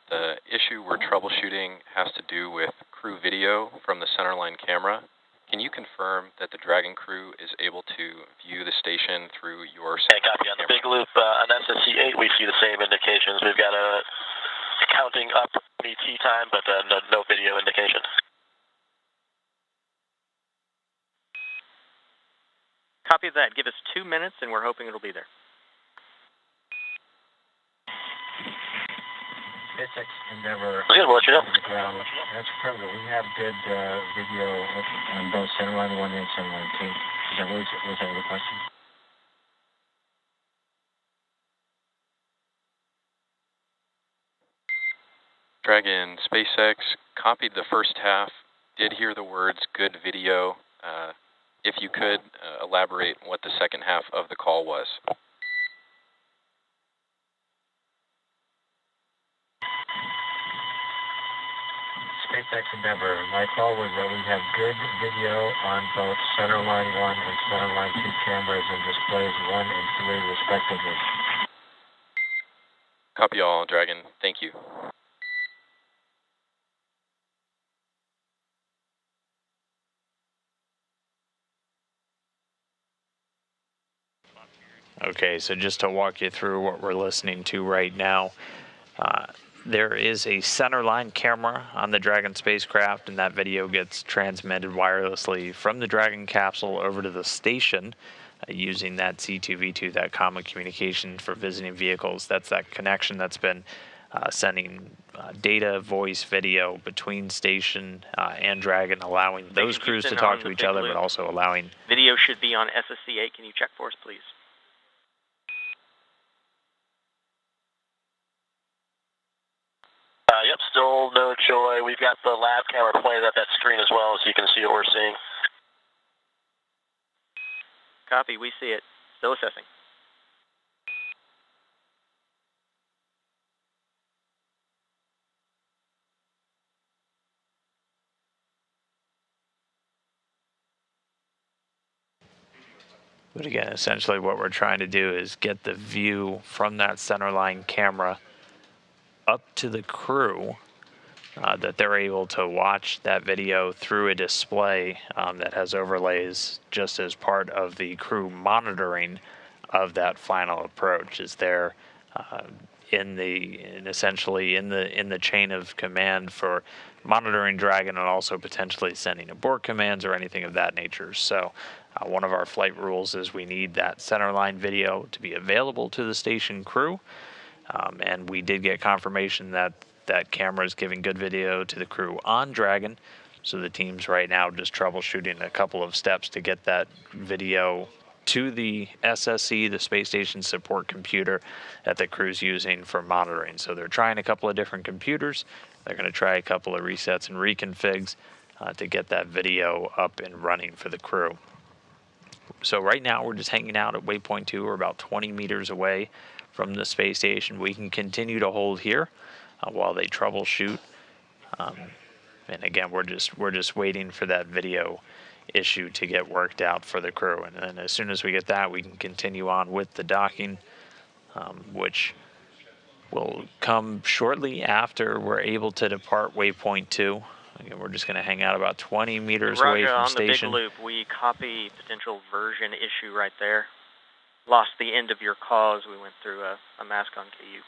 The issue we're troubleshooting has to do with crew video from the centerline camera. Can you confirm that the Dragon crew is able to view the station through your copy on the big loop on SSC 8. We see the same indications. We've got a counting up ET time, but no video indication. Copy that. Give us 2 minutes, and we're hoping it'll be there. SpaceX Endeavor. Good, we'll let you know. That's perfect. We have good video on both centerline 1 and centerline 2. Was that the question? Dragon, SpaceX copied the first half, did hear the words good video. If you could elaborate what the second half of the call was. SpaceX Endeavor. My call was that we have good video on both centerline 1 and centerline 2 cameras and displays 1 and 3 respectively. Copy all, Dragon. Thank you. Okay, so just to walk you through what we're listening to right now, there is a centerline camera on the Dragon spacecraft, and that video gets transmitted wirelessly from the Dragon capsule over to the station using that C2V2, that common communication for visiting vehicles. That's that connection that's been sending data, voice, video between station and Dragon, allowing those crews to talk to each other, but also allowing... Video should be on SSC 8. Can you check for us, please? Yep, still no joy. We've got the lab camera pointed at that screen as well, so you can see what we're seeing. Copy, we see it. Still assessing. But again, essentially what we're trying to do is get the view from that centerline camera up to the crew, that they're able to watch that video through a display that has overlays just as part of the crew monitoring of that final approach. Is there essentially in the chain of command for monitoring Dragon and also potentially sending abort commands or anything of that nature. So One of our flight rules is we need that centerline video to be available to the station crew, and we did get confirmation that that camera is giving good video to the crew on Dragon. So the team's right now just troubleshooting a couple of steps to get that video to the SSC, the space station support computer that the crew's using for monitoring. So they're trying a couple of different computers. They're going to try a couple of resets and reconfigs to get that video up and running for the crew. So right now we're just hanging out at waypoint 2. We're about 20 meters away from the space station. We can continue to hold here while they troubleshoot. And again, we're just waiting for that video issue to get worked out for the crew. And then as soon as we get that, we can continue on with the docking, which will come shortly after we're able to depart waypoint 2. Again, we're just going to hang out about 20 meters away from station. On the big loop, we copy potential version issue right there. Lost the end of your call as we went through a mask on KU.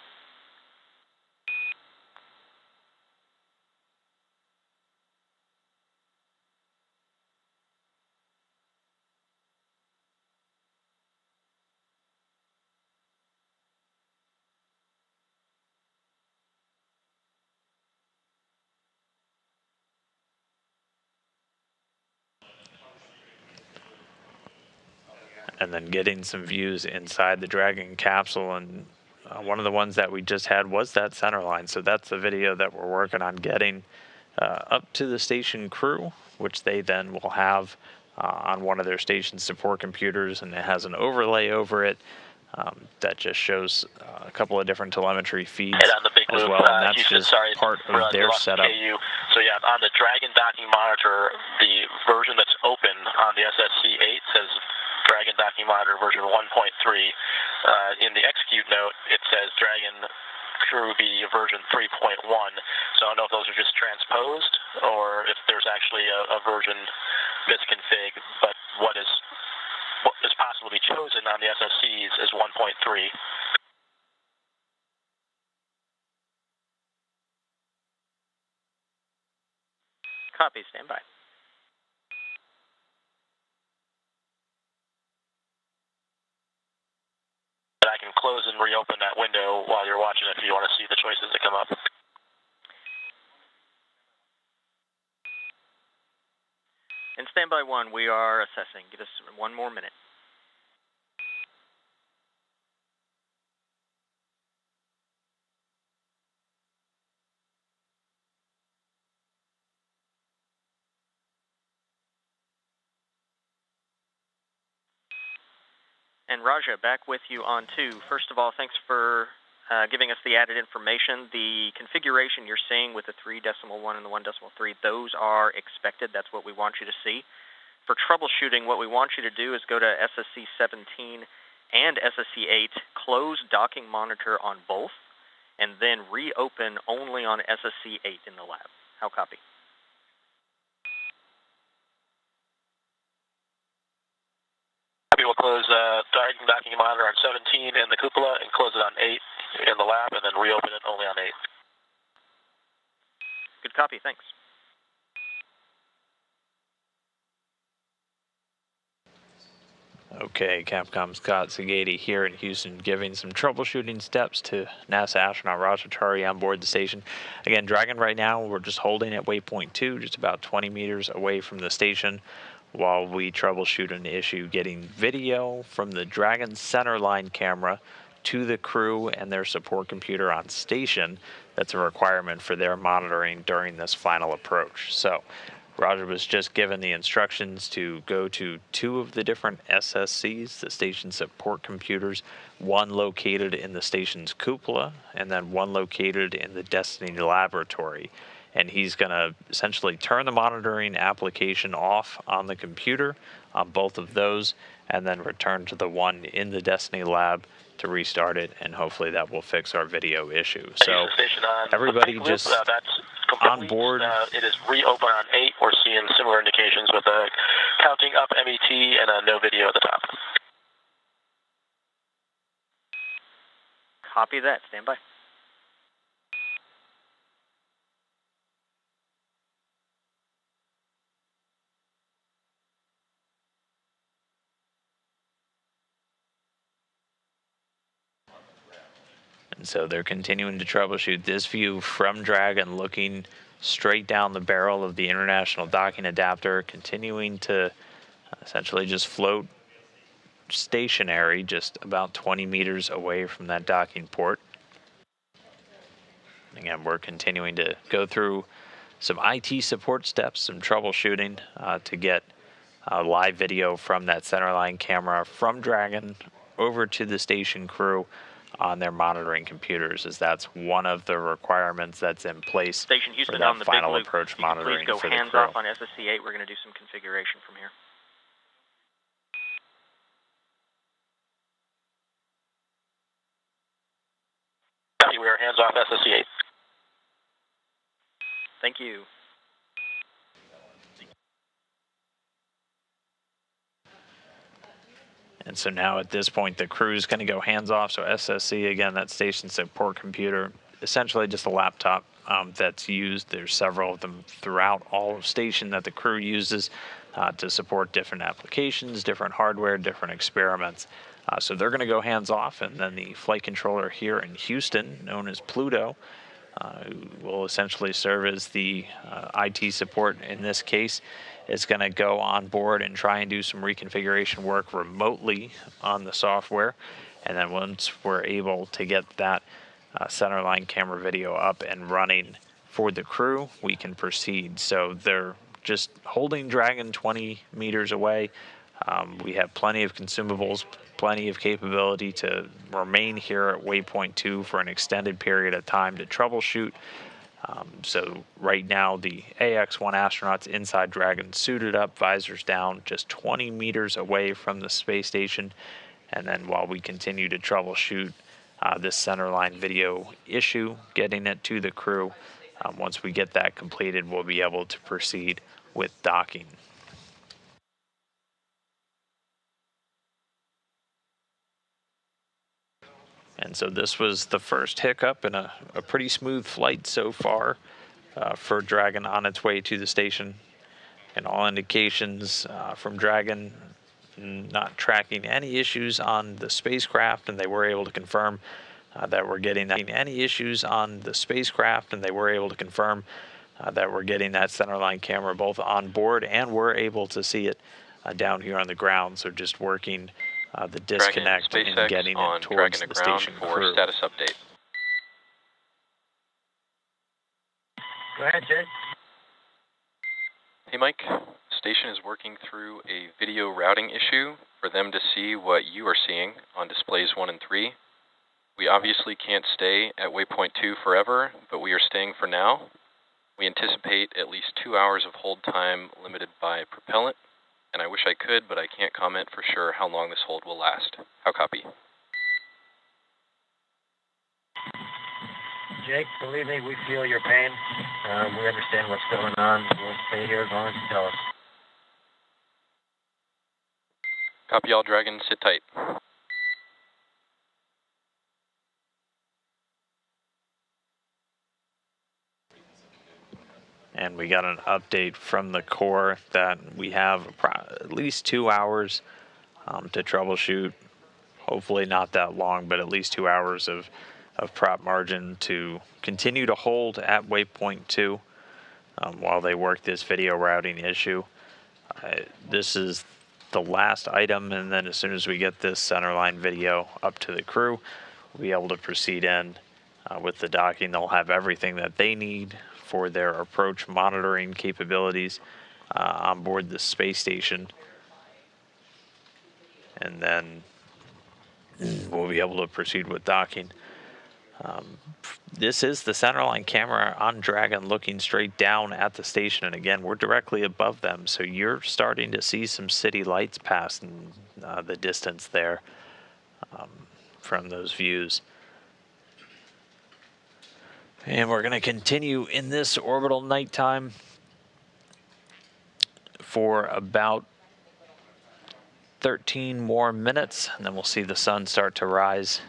And then getting some views inside the Dragon capsule. And one of the ones that we just had was that center line. So that's the video that we're working on getting up to the station crew, which they then will have on one of their station support computers. And it has an overlay over it that just shows a couple of different telemetry feeds and on the big as loop, well. And that's Houston, just sorry, part of their setup. KU. So yeah, on the Dragon docking monitor, the version that's open on the SSC-8 says Dragon docking monitor version 1.3. In the execute note, it says Dragon crew be version 3.1. So I don't know if those are just transposed or if there's actually a version misconfig, but what is possibly chosen on the SSCs is 1.3. Copy, stand by. And I can close and reopen that window while you're watching if you want to see the choices that come up. And standby 1, we are assessing. Give us 1 more minute. And Raja, back with you on 2. First of all, thanks for giving us the added information. The configuration you're seeing with the 3.1 and the 1.3, those are expected. That's what we want you to see. For troubleshooting, what we want you to do is go to SSC 17 and SSC 8, close docking monitor on both, and then reopen only on SSC 8 in the lab. How copy? We will close docking monitor on 17 in the cupola and close it on 8 in the lab, and then reopen it only on 8. Good copy, thanks. Okay, Capcom Scott Sagady here in Houston giving some troubleshooting steps to NASA astronaut Raja Chari on board the station. Again, Dragon right now, we're just holding at waypoint 2, just about 20 meters away from the station, while we troubleshoot an issue getting video from the Dragon centerline camera to the crew and their support computer on station. That's a requirement for their monitoring during this final approach. So Roger was just given the instructions to go to 2 of the different SSCs, the station support computers, 1 located in the station's cupola, and then 1 located in the Destiny laboratory. And he's going to essentially turn the monitoring application off on the computer on both of those, and then return to the one in the Destiny lab to restart it, and hopefully that will fix our video issue. So everybody just on board. It is reopen on 8. We're seeing similar indications with a counting up MET and a no video at the top. Copy that. Stand by. So they're continuing to troubleshoot. This view from Dragon looking straight down the barrel of the International Docking Adapter, continuing to essentially just float stationary, just about 20 meters away from that docking port. Again, we're continuing to go through some IT support steps, some troubleshooting to get live video from that centerline camera from Dragon over to the station crew on their monitoring computers, as that's one of the requirements that's in place Station for Houston that on the final big loop. approach You can monitoring please go for the hands crew. off on SSC8. We're going to do some configuration from here. We are hands off SSC8. Thank you. And so now at this point, the crew is going to go hands off. So SSC, again, that station support computer, essentially just a laptop that's used. There's several of them throughout all of station that the crew uses to support different applications, different hardware, different experiments. So they're going to go hands off. And then the flight controller here in Houston, known as Pluto, who will essentially serve as the IT support in this case, is going to go on board and try and do some reconfiguration work remotely on the software. And then once we're able to get that centerline camera video up and running for the crew, we can proceed. So they're just holding Dragon 20 meters away. We have plenty of consumables, plenty of capability to remain here at waypoint 2 for an extended period of time to troubleshoot. So right now, the Ax-1 astronauts inside Dragon suited up, visors down, just 20 meters away from the space station. And then while we continue to troubleshoot this centerline video issue, getting it to the crew, once we get that completed, we'll be able to proceed with docking. And so this was the first hiccup in a pretty smooth flight so far for Dragon on its way to the station. And all indications from Dragon not tracking any issues on the spacecraft, and they were able to confirm that we're getting that. Any issues on the spacecraft, and they were able to confirm that we're getting that centerline camera both on board, and we're able to see it down here on the ground. So just working the disconnect Dragon, and getting it towards Dragon the to ground station for crew. status update. Go ahead, Jake. Hey Mike, station is working through a video routing issue for them to see what you are seeing on displays 1 and 3. We obviously can't stay at waypoint 2 forever, but we are staying for now. We anticipate at least 2 hours of hold time limited by propellant, and I wish I could, but I can't comment for sure how long this hold will last. How copy? Jake, believe me, we feel your pain. We understand what's going on. We'll stay here as long as you tell us. Copy all, Dragon. Sit tight. And we got an update from the core that we have at least 2 hours to troubleshoot. Hopefully not that long, but at least 2 hours of prop margin to continue to hold at waypoint 2 while they work this video routing issue. This is the last item, and then as soon as we get this centerline video up to the crew, we'll be able to proceed in with the docking. They'll have everything that they need for their approach monitoring capabilities on board the space station. And then we'll be able to proceed with docking. This is the centerline camera on Dragon looking straight down at the station, and again, we're directly above them, so you're starting to see some city lights pass in the distance there from those views. And we're going to continue in this orbital nighttime for about 13 more minutes, and then we'll see the sun start to rise.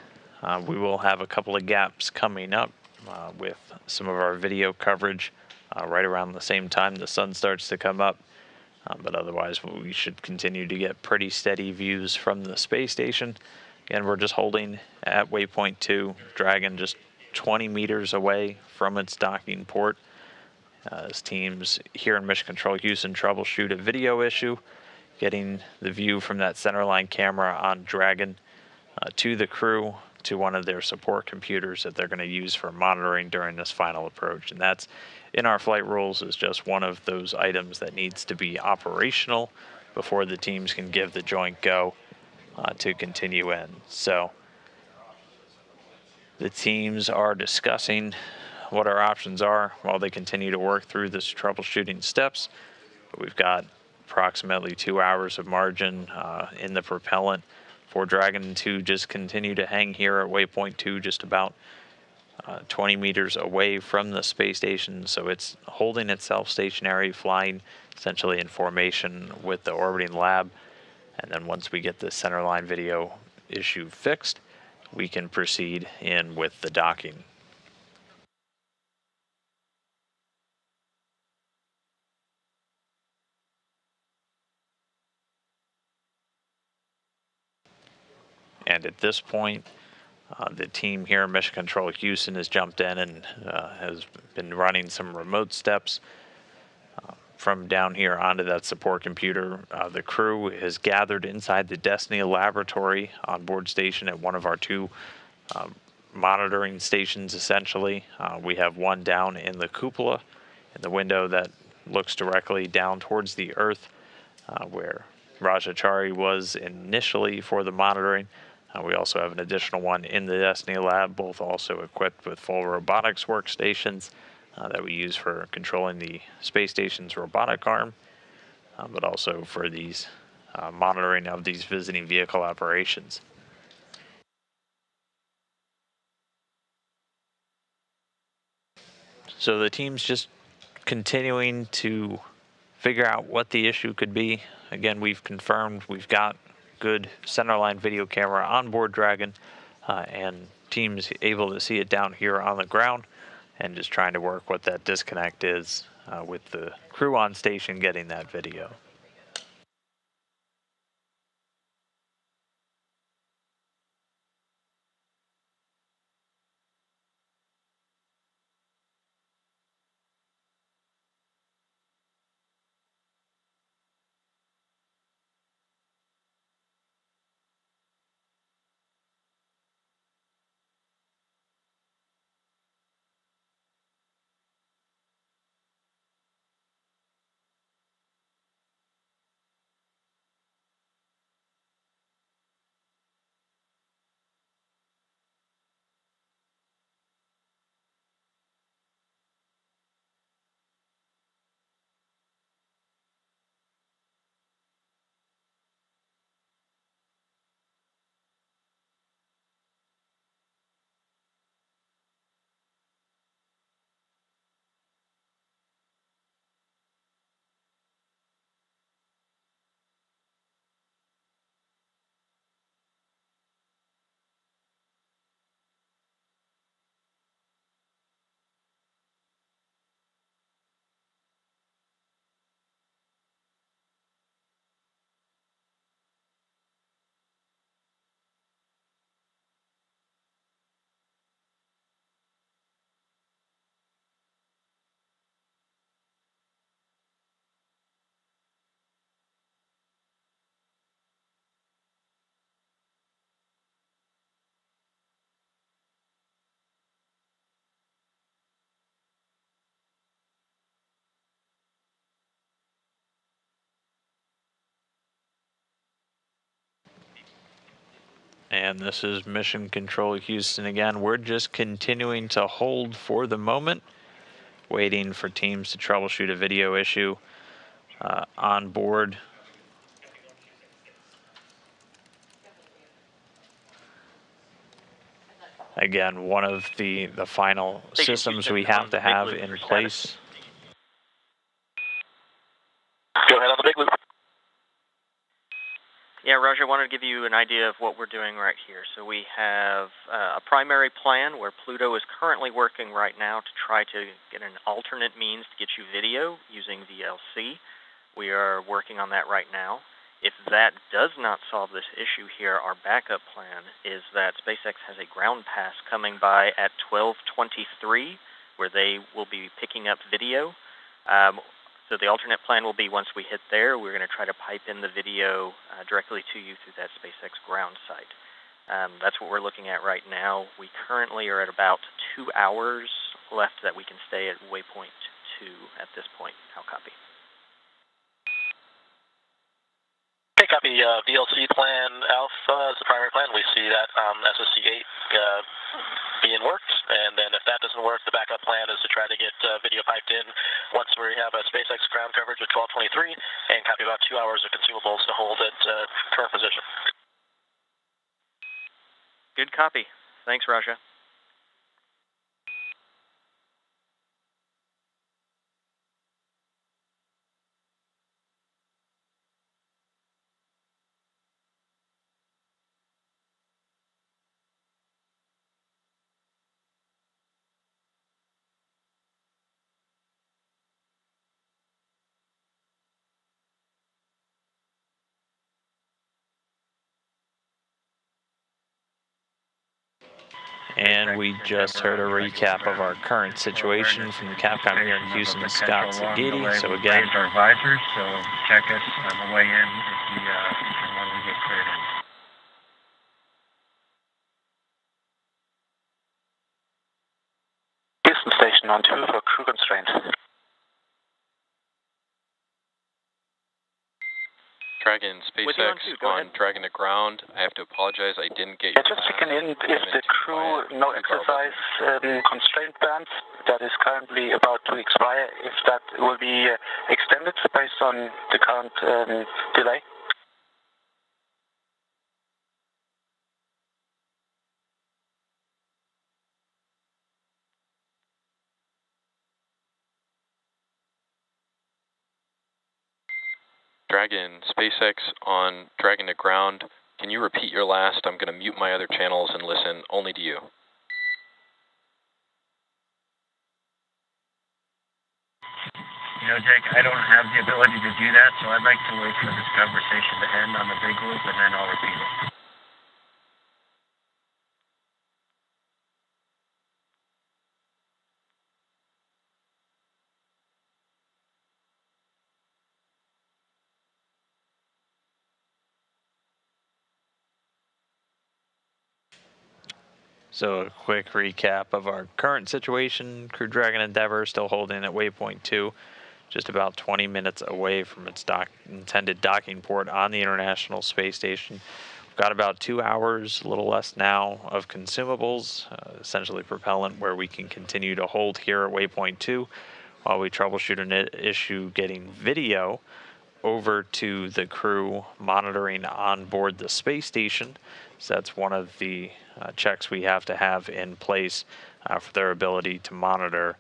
We will have a couple of gaps coming up with some of our video coverage right around the same time the sun starts to come up. But otherwise, we should continue to get pretty steady views from the space station. And we're just holding at waypoint 2, Dragon just 20 meters away from its docking port. As teams here in Mission Control Houston troubleshoot a video issue, getting the view from that centerline camera on Dragon to the crew, to one of their support computers that they're going to use for monitoring during this final approach. And that's in our flight rules is just one of those items that needs to be operational before the teams can give the joint go to continue in. So the teams are discussing what our options are while they continue to work through this troubleshooting steps. But we've got approximately 2 hours of margin in the propellant for Dragon to just continue to hang here at waypoint 2, just about 20 meters away from the space station. So it's holding itself stationary, flying essentially in formation with the orbiting lab. And then once we get the centerline video issue fixed, we can proceed in with the docking. And at this point, the team here in Mission Control Houston has jumped in and has been running some remote steps from down here onto that support computer. The crew has gathered inside the Destiny laboratory on board station at one of our 2 monitoring stations, essentially. We have one down in the cupola, in the window that looks directly down towards the Earth, where Rajachari was initially for the monitoring. We also have an additional one in the Destiny lab, both also equipped with full robotics workstations that we use for controlling the space station's robotic arm, but also for these monitoring of these visiting vehicle operations. So the team's just continuing to figure out what the issue could be. Again, we've confirmed we've got good centerline video camera on board Dragon, and teams able to see it down here on the ground, and just trying to work what that disconnect is with the crew on station getting that video. And this is Mission Control Houston again. We're just continuing to hold for the moment, waiting for teams to troubleshoot a video issue on board. Again, one of the final systems we have to have in place. Go ahead on the big loop. Yeah, Roger, I wanted to give you an idea of what we're doing right here. So we have a primary plan where Pluto is currently working right now to try to get an alternate means to get you video using VLC. We are working on that right now. If that does not solve this issue here, our backup plan is that SpaceX has a ground pass coming by at 12:23, where they will be picking up video. So the alternate plan will be once we hit there, we're going to try to pipe in the video directly to you through that SpaceX ground site. That's what we're looking at right now. We currently are at about 2 hours left that we can stay at waypoint 2 at this point. How copy? Okay, copy. VLC plan Alpha is the primary plan. We see that SSC-8 being worked, and then if that doesn't work, the backup plan is to try to get video piped in once we have a SpaceX ground coverage at 12:23, and copy about 2 hours of consumables to hold at current position. Good copy. Thanks, Raja. And we just heard a recap of our current situation from Capcom here in Houston, Scott Zagidi. So again, raised our visors, so check us on the way in if when we get cleared in. Houston Station on 2 for crew constraint. Dragon, SpaceX on Dragon to ground. I have to apologize, I didn't get your Just checking in if the crew no exercise constraint bands that is currently about to expire, if that will be extended based on the current delay. Dragon, SpaceX on Dragon to ground. Can you repeat your last? I'm going to mute my other channels and listen only to you. You know, Jake, I don't have the ability to do that, so I'd like to wait for this conversation to end on the big loop, and then I'll repeat it. so a quick recap of our current situation. Crew Dragon Endeavour still holding at waypoint 2, just about 20 minutes away from its intended docking port on the International Space Station. We've got about 2 hours, a little less now, of consumables, essentially propellant, where we can continue to hold here at waypoint 2 while we troubleshoot an issue getting video over to the crew monitoring on board the space station. So that's one of the checks we have to have in place for their ability to monitor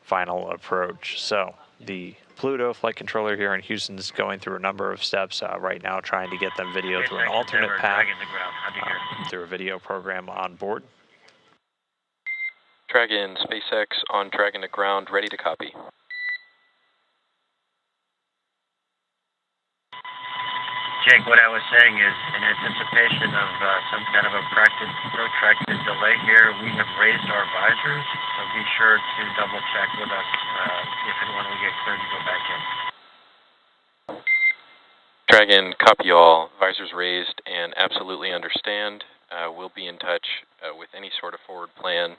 final approach. So the Pluto flight controller here in Houston is going through a number of steps right now, trying to get them video through an alternate path through a video program on board. Dragon, SpaceX on Dragon to ground, ready to copy. Jake, what I was saying is, in anticipation of some kind of a protracted delay here, we have raised our visors, so be sure to double check with us if and when we get cleared to go back in. Dragon, copy all. Visors raised and absolutely understand. We'll be in touch with any sort of forward plan.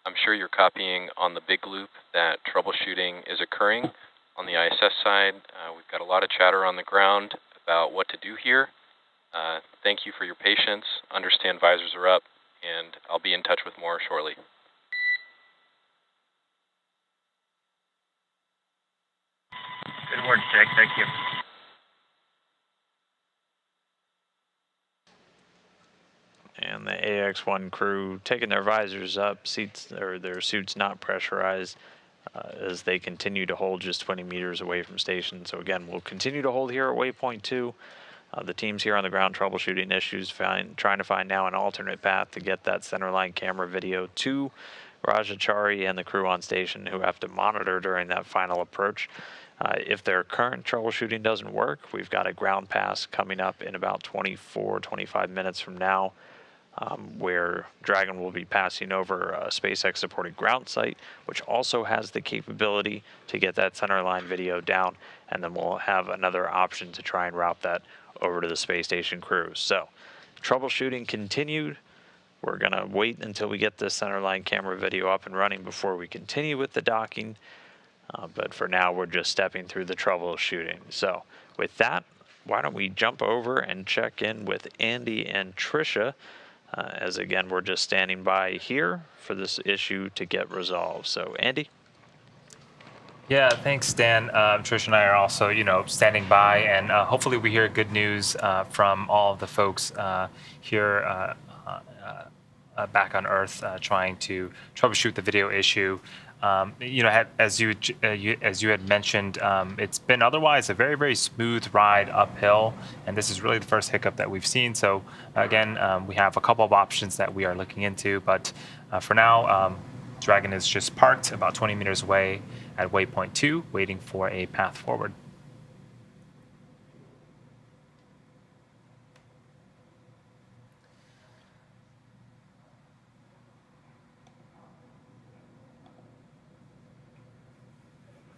I'm sure you're copying on the big loop that troubleshooting is occurring on the ISS side. We've got a lot of chatter on the ground about what to do here. Thank you for your patience. Understand visors are up, and I'll be in touch with more shortly. Good work, Jake. Thank you. And the Ax-1 crew taking their visors up, their suits not pressurized, as they continue to hold just 20 meters away from station. So again, we'll continue to hold here at waypoint 2. The team's here on the ground troubleshooting issues, trying to find now an alternate path to get that centerline camera video to Rajachari and the crew on station who have to monitor during that final approach. If their current troubleshooting doesn't work, we've got a ground pass coming up in about 25 minutes from now, where Dragon will be passing over a SpaceX-supported ground site, which also has the capability to get that centerline video down, and then we'll have another option to try and route that over to the space station crew. So, troubleshooting continued. We're going to wait until we get this centerline camera video up and running before we continue with the docking. But for now, we're just stepping through the troubleshooting. So with that, why don't we jump over and check in with Andy and Tricia, as again, we're just standing by here for this issue to get resolved. So Andy? Yeah, thanks, Dan. Trish and I are also, standing by, and hopefully we hear good news from all of the folks here back on Earth trying to troubleshoot the video issue. As you had mentioned, it's been otherwise a very, very smooth ride uphill, and this is really the first hiccup that we've seen. So again, we have a couple of options that we are looking into, but for now, Dragon is just parked about 20 meters away at waypoint 2, waiting for a path forward.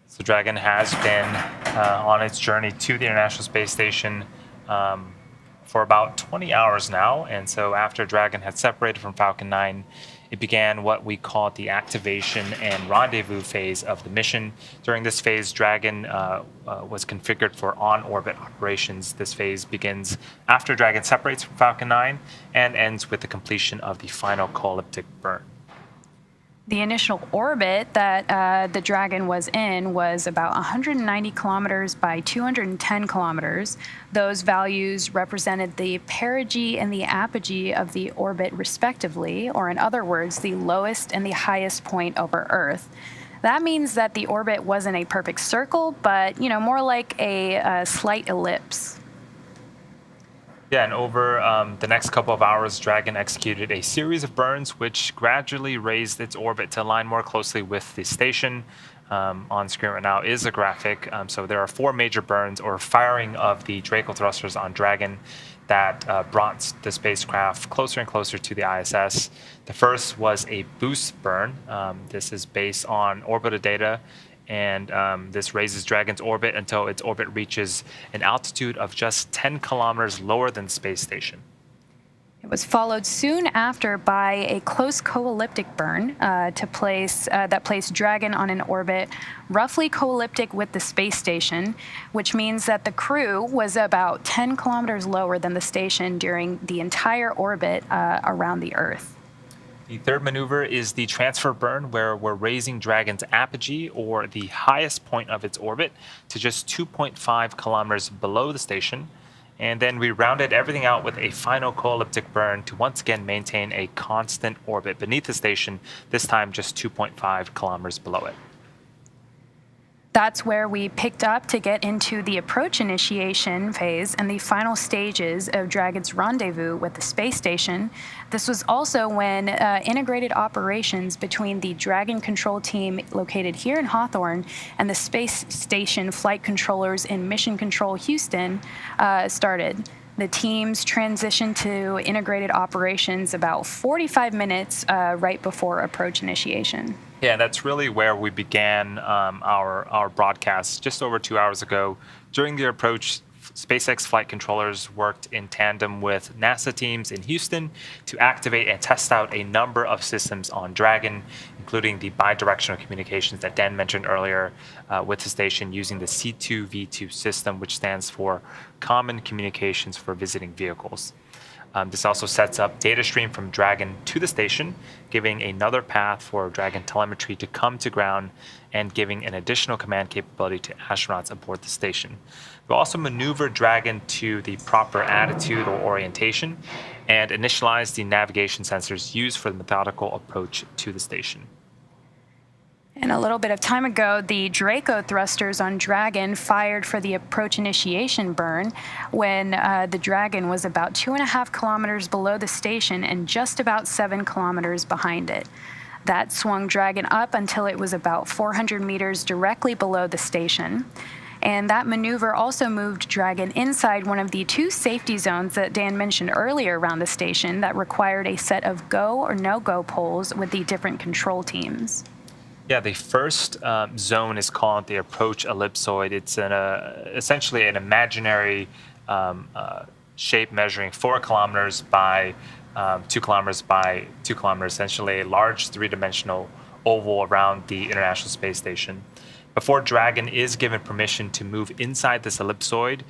So Dragon has been on its journey to the International Space Station for about 20 hours now. And so after Dragon had separated from Falcon 9, it began what we call the activation and rendezvous phase of the mission. During this phase, Dragon was configured for on-orbit operations. This phase begins after Dragon separates from Falcon 9 and ends with the completion of the final co-elliptic burn. The initial orbit that the Dragon was in was about 190 kilometers by 210 kilometers. Those values represented the perigee and the apogee of the orbit respectively, or in other words, the lowest and the highest point over Earth. That means that the orbit wasn't a perfect circle, but more like a slight ellipse. Yeah, and over the next couple of hours, Dragon executed a series of burns which gradually raised its orbit to align more closely with the station. On screen right now is a graphic. So there are 4 major burns or firing of the Draco thrusters on Dragon that brought the spacecraft closer and closer to the ISS. The first was a boost burn. This is based on orbital data, and this raises Dragon's orbit until its orbit reaches an altitude of just 10 kilometers lower than the space station. It was followed soon after by a close co-elliptic burn that placed Dragon on an orbit roughly co-elliptic with the space station, which means that the crew was about 10 kilometers lower than the station during the entire orbit around the Earth. The third maneuver is the transfer burn, where we're raising Dragon's apogee, or the highest point of its orbit, to just 2.5 kilometers below the station. And then we rounded everything out with a final co-elliptic burn to once again maintain a constant orbit beneath the station, this time just 2.5 kilometers below it. That's where we picked up to get into the approach initiation phase and the final stages of Dragon's rendezvous with the space station. This was also when integrated operations between the Dragon control team located here in Hawthorne and the space station flight controllers in Mission Control Houston started. The teams transitioned to integrated operations about 45 minutes right before approach initiation. Yeah, that's really where we began our broadcast just over 2 hours ago. During the approach, SpaceX flight controllers worked in tandem with NASA teams in Houston to activate and test out a number of systems on Dragon, including the bidirectional communications that Dan mentioned earlier with the station using the C2V2 system, which stands for Common Communications for Visiting Vehicles. This also sets up data stream from Dragon to the station, giving another path for Dragon telemetry to come to ground and giving an additional command capability to astronauts aboard the station. We'll also maneuver Dragon to the proper attitude or orientation and initialize the navigation sensors used for the methodical approach to the station. And a little bit of time ago, the Draco thrusters on Dragon fired for the approach initiation burn when the Dragon was about 2.5 kilometers below the station and just about 7 kilometers behind it. That swung Dragon up until it was about 400 meters directly below the station. And that maneuver also moved Dragon inside one of the 2 safety zones that Dan mentioned earlier around the station that required a set of go or no-go poles with the different control teams. Yeah, the first zone is called the approach ellipsoid. It's essentially an imaginary shape measuring 4 kilometers by 2 kilometers by 2 kilometers, essentially a large 3-dimensional oval around the International Space Station. Before Dragon is given permission to move inside this ellipsoid,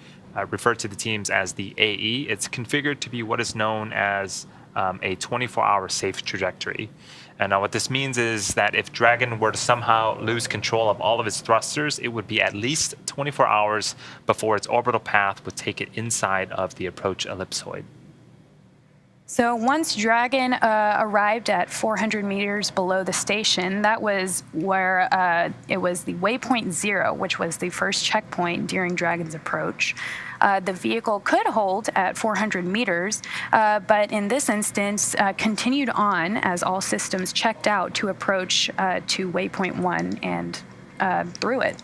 referred to the teams as the AE, it's configured to be what is known as a 24-hour safe trajectory. And what this means is that if Dragon were to somehow lose control of all of its thrusters, it would be at least 24 hours before its orbital path would take it inside of the approach ellipsoid. So once Dragon arrived at 400 meters below the station, that was where it was the waypoint 0, which was the first checkpoint during Dragon's approach. The vehicle could hold at 400 meters, but in this instance continued on as all systems checked out to approach to waypoint 1 and through it.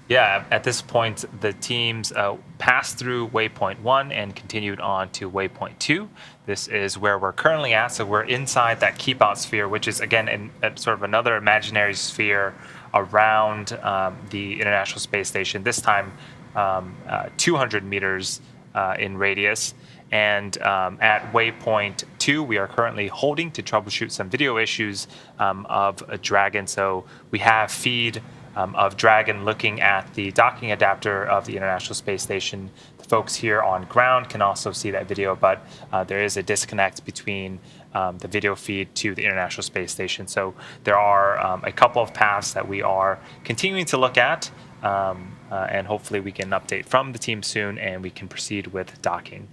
Yeah, at this point, the teams passed through waypoint 1 and continued on to waypoint 2. This is where we're currently at, so we're inside that keep out sphere, which is, again, sort of another imaginary sphere around the International Space Station, this time 200 meters in radius. And at waypoint 2, we are currently holding to troubleshoot some video issues of a Dragon. So we have feed of Dragon looking at the docking adapter of the International Space Station. The folks here on ground can also see that video, but there is a disconnect between the video feed to the International Space Station. So there are a couple of paths that we are continuing to look at, and hopefully we get an update from the team soon and we can proceed with docking.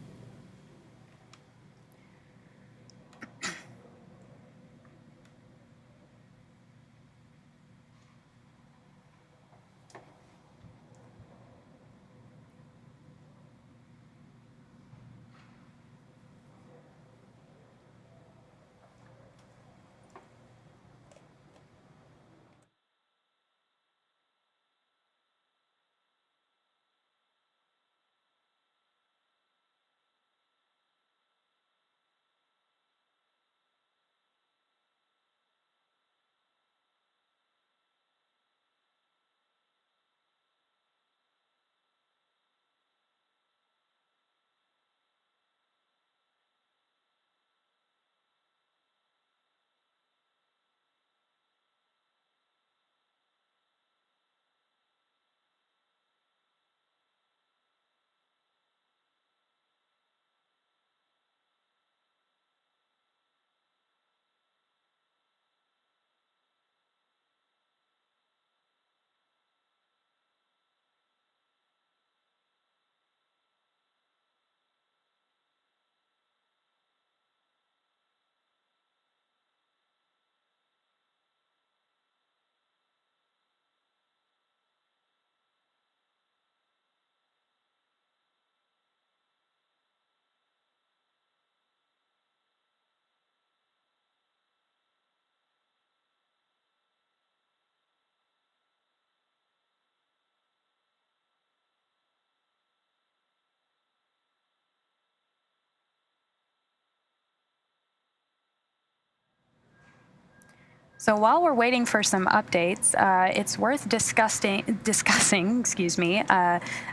So while we're waiting for some updates, it's worth discussing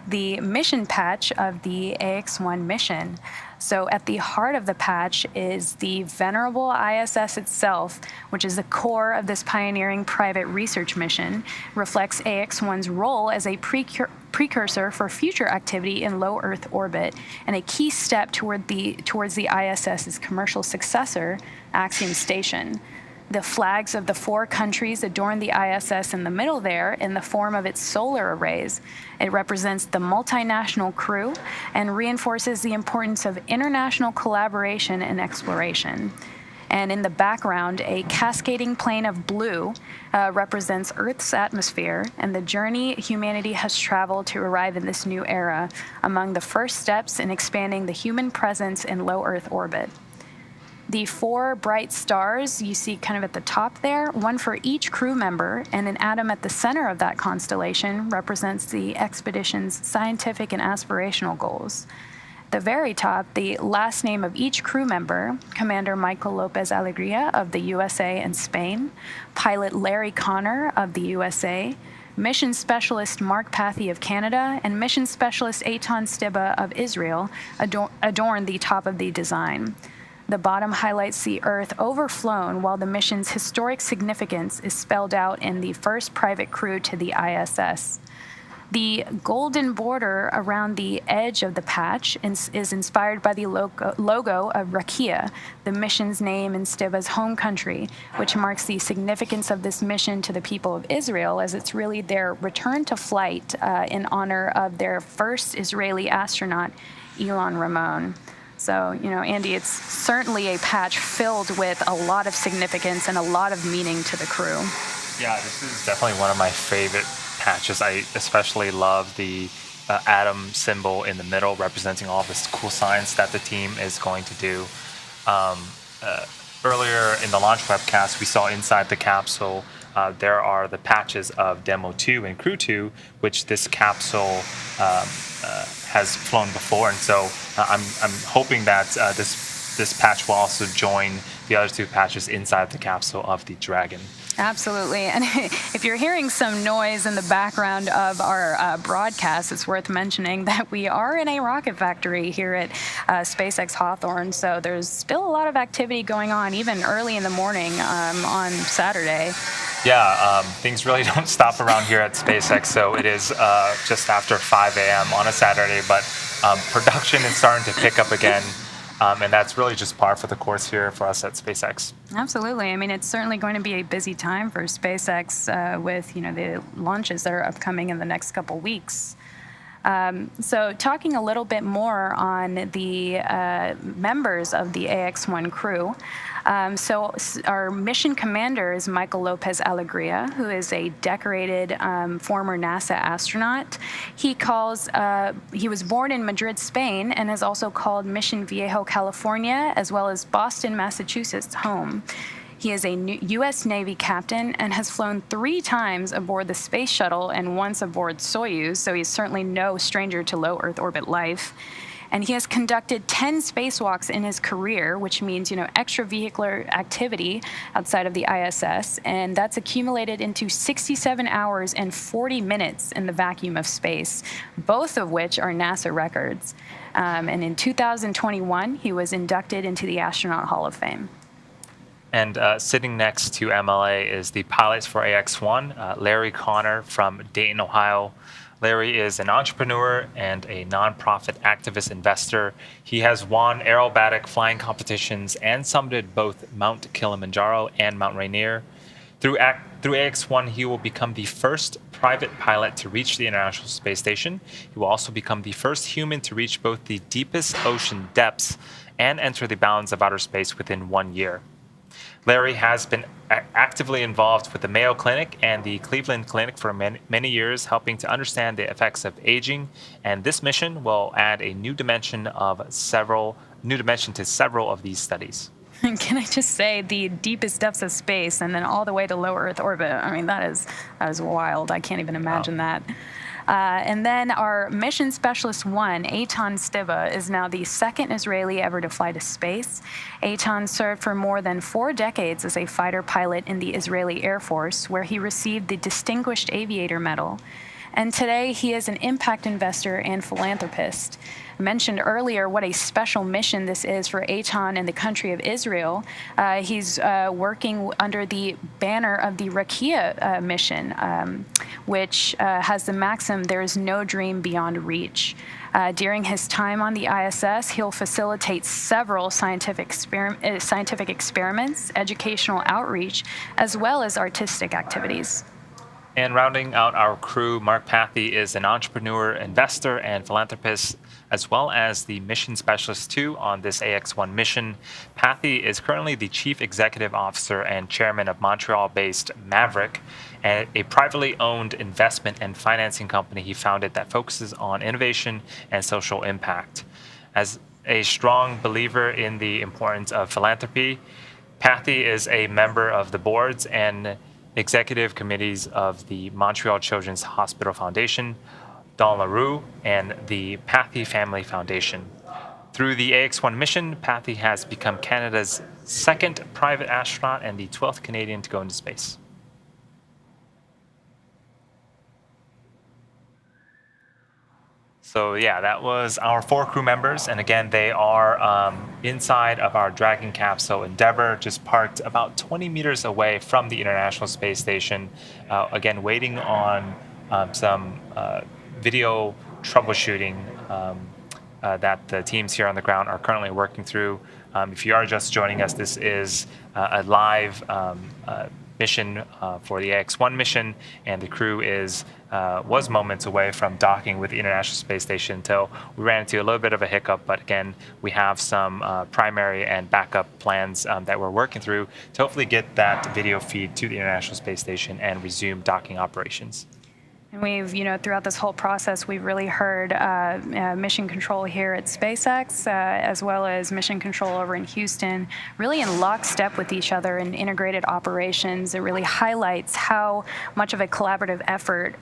the mission patch of the Ax-1 mission. So at the heart of the patch is the venerable ISS itself, which is the core of this pioneering private research mission, reflects Ax-1's role as a precursor for future activity in low Earth orbit and a key step towards the ISS's commercial successor, Axiom Station. The flags of the 4 countries adorn the ISS in the middle there in the form of its solar arrays. It represents the multinational crew and reinforces the importance of international collaboration and exploration. And in the background, a cascading plane of blue represents Earth's atmosphere and the journey humanity has traveled to arrive in this new era, among the first steps in expanding the human presence in low Earth orbit. The 4 bright stars you see kind of at the top there, one for each crew member, and an atom at the center of that constellation represents the expedition's scientific and aspirational goals. At the very top, the last name of each crew member, Commander Michael Lopez Alegria of the USA and Spain, pilot Larry Connor of the USA, Mission Specialist Mark Pathy of Canada, and Mission Specialist Eitan Stiba of Israel adorn the top of the design. The bottom highlights the Earth overflown, while the mission's historic significance is spelled out in the first private crew to the ISS. The golden border around the edge of the patch is inspired by the logo of Rakia, the mission's name in Stiba's home country, which marks the significance of this mission to the people of Israel, as it's really their return to flight in honor of their first Israeli astronaut, Ilan Ramon. So, Andy, it's certainly a patch filled with a lot of significance and a lot of meaning to the crew. Yeah, this is definitely one of my favorite patches. I especially love the atom symbol in the middle, representing all this cool science that the team is going to do. Earlier in the launch webcast, we saw inside the capsule there are the patches of Demo 2 and Crew 2, which this capsule has flown before, and so I'm hoping that this patch will also join the other 2 patches inside the capsule of the Dragon. Absolutely. And if you're hearing some noise in the background of our broadcast, it's worth mentioning that we are in a rocket factory here at SpaceX Hawthorne. So there's still a lot of activity going on, even early in the morning on Saturday. Yeah, things really don't stop around here at SpaceX. So it is just after 5 a.m. on a Saturday, but production is starting to pick up again. And that's really just par for the course here for us at SpaceX. Absolutely. I mean, it's certainly going to be a busy time for SpaceX with, the launches that are upcoming in the next couple weeks. So talking a little bit more on the members of the AX-1 crew. So our mission commander is Michael Lopez Alegria, who is a decorated former NASA astronaut. He was born in Madrid, Spain, and has also called Mission Viejo, California, as well as Boston, Massachusetts, home. He is a U.S. Navy captain and has flown 3 times aboard the Space Shuttle and once aboard Soyuz, so he's certainly no stranger to low Earth orbit life. And he has conducted 10 spacewalks in his career, which means, extravehicular activity outside of the ISS, and that's accumulated into 67 hours and 40 minutes in the vacuum of space, both of which are NASA records. And in 2021, he was inducted into the Astronaut Hall of Fame. And sitting next to MLA is the pilot for AX-1, Larry Connor from Dayton, Ohio. Larry is an entrepreneur and a nonprofit activist investor. He has won aerobatic flying competitions and summited both Mount Kilimanjaro and Mount Rainier. Through AX-1, he will become the first private pilot to reach the International Space Station. He will also become the first human to reach both the deepest ocean depths and enter the bounds of outer space within 1 year. Larry has been actively involved with the Mayo Clinic and the Cleveland Clinic for many years, helping to understand the effects of aging, and this mission will add a new dimension to several of these studies. Can I just say, the deepest depths of space and then all the way to low Earth orbit? I mean, that is wild. I can't even imagine that. And then our Mission Specialist 1, Eitan Stiba, is now the second Israeli ever to fly to space. Eitan served for more than 4 decades as a fighter pilot in the Israeli Air Force, where he received the Distinguished Aviator Medal. And today, he is an impact investor and philanthropist. I mentioned earlier what a special mission this is for Eitan and the country of Israel. He's working under the banner of the Rakia mission, which has the maxim, "There is no dream beyond reach." During his time on the ISS, he'll facilitate several scientific experiments, educational outreach, as well as artistic activities. And rounding out our crew, Mark Pathy is an entrepreneur, investor, and philanthropist, as well as the mission specialist 2 on this AX-1 mission. Pathy is currently the chief executive officer and chairman of Montreal-based Maverick, a privately owned investment and financing company he founded that focuses on innovation and social impact. As a strong believer in the importance of philanthropy. Pathy is a member of the boards and executive committees of the Montreal Children's Hospital Foundation, Don LaRue, and the Pathy Family Foundation. Through the Ax-1 mission, Pathy has become Canada's second private astronaut and the 12th Canadian to go into space. So yeah, that was our 4 crew members, and again, they are inside of our Dragon capsule Endeavour, just parked about 20 meters away from the International Space Station, again, waiting on some video troubleshooting that the teams here on the ground are currently working through. If you are just joining us, this is a live mission for the Ax-1 mission, and the crew was moments away from docking with the International Space Station until we ran into a little bit of a hiccup. But again, we have some primary and backup plans that we're working through to hopefully get that video feed to the International Space Station and resume docking operations. And we've, throughout this whole process, we've really heard mission control here at SpaceX, as well as mission control over in Houston, really in lockstep with each other in integrated operations. It really highlights how much of a collaborative effort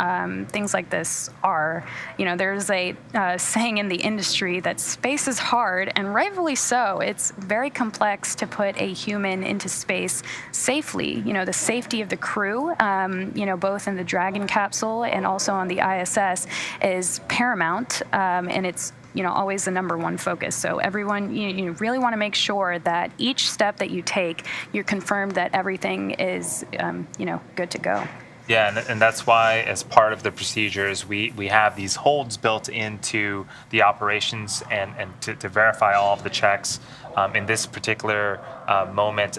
things like this are. There's a saying in the industry that space is hard, and rightfully so. It's very complex to put a human into space safely. The safety of the crew, both in the Dragon capsule and also on the ISS, is paramount, and it's always the #1 focus. So everyone, you really want to make sure that each step that you take, you're confirmed that everything is, good to go. Yeah, and that's why, as part of the procedures, we have these holds built into the operations and to verify all of the checks. In this particular moment,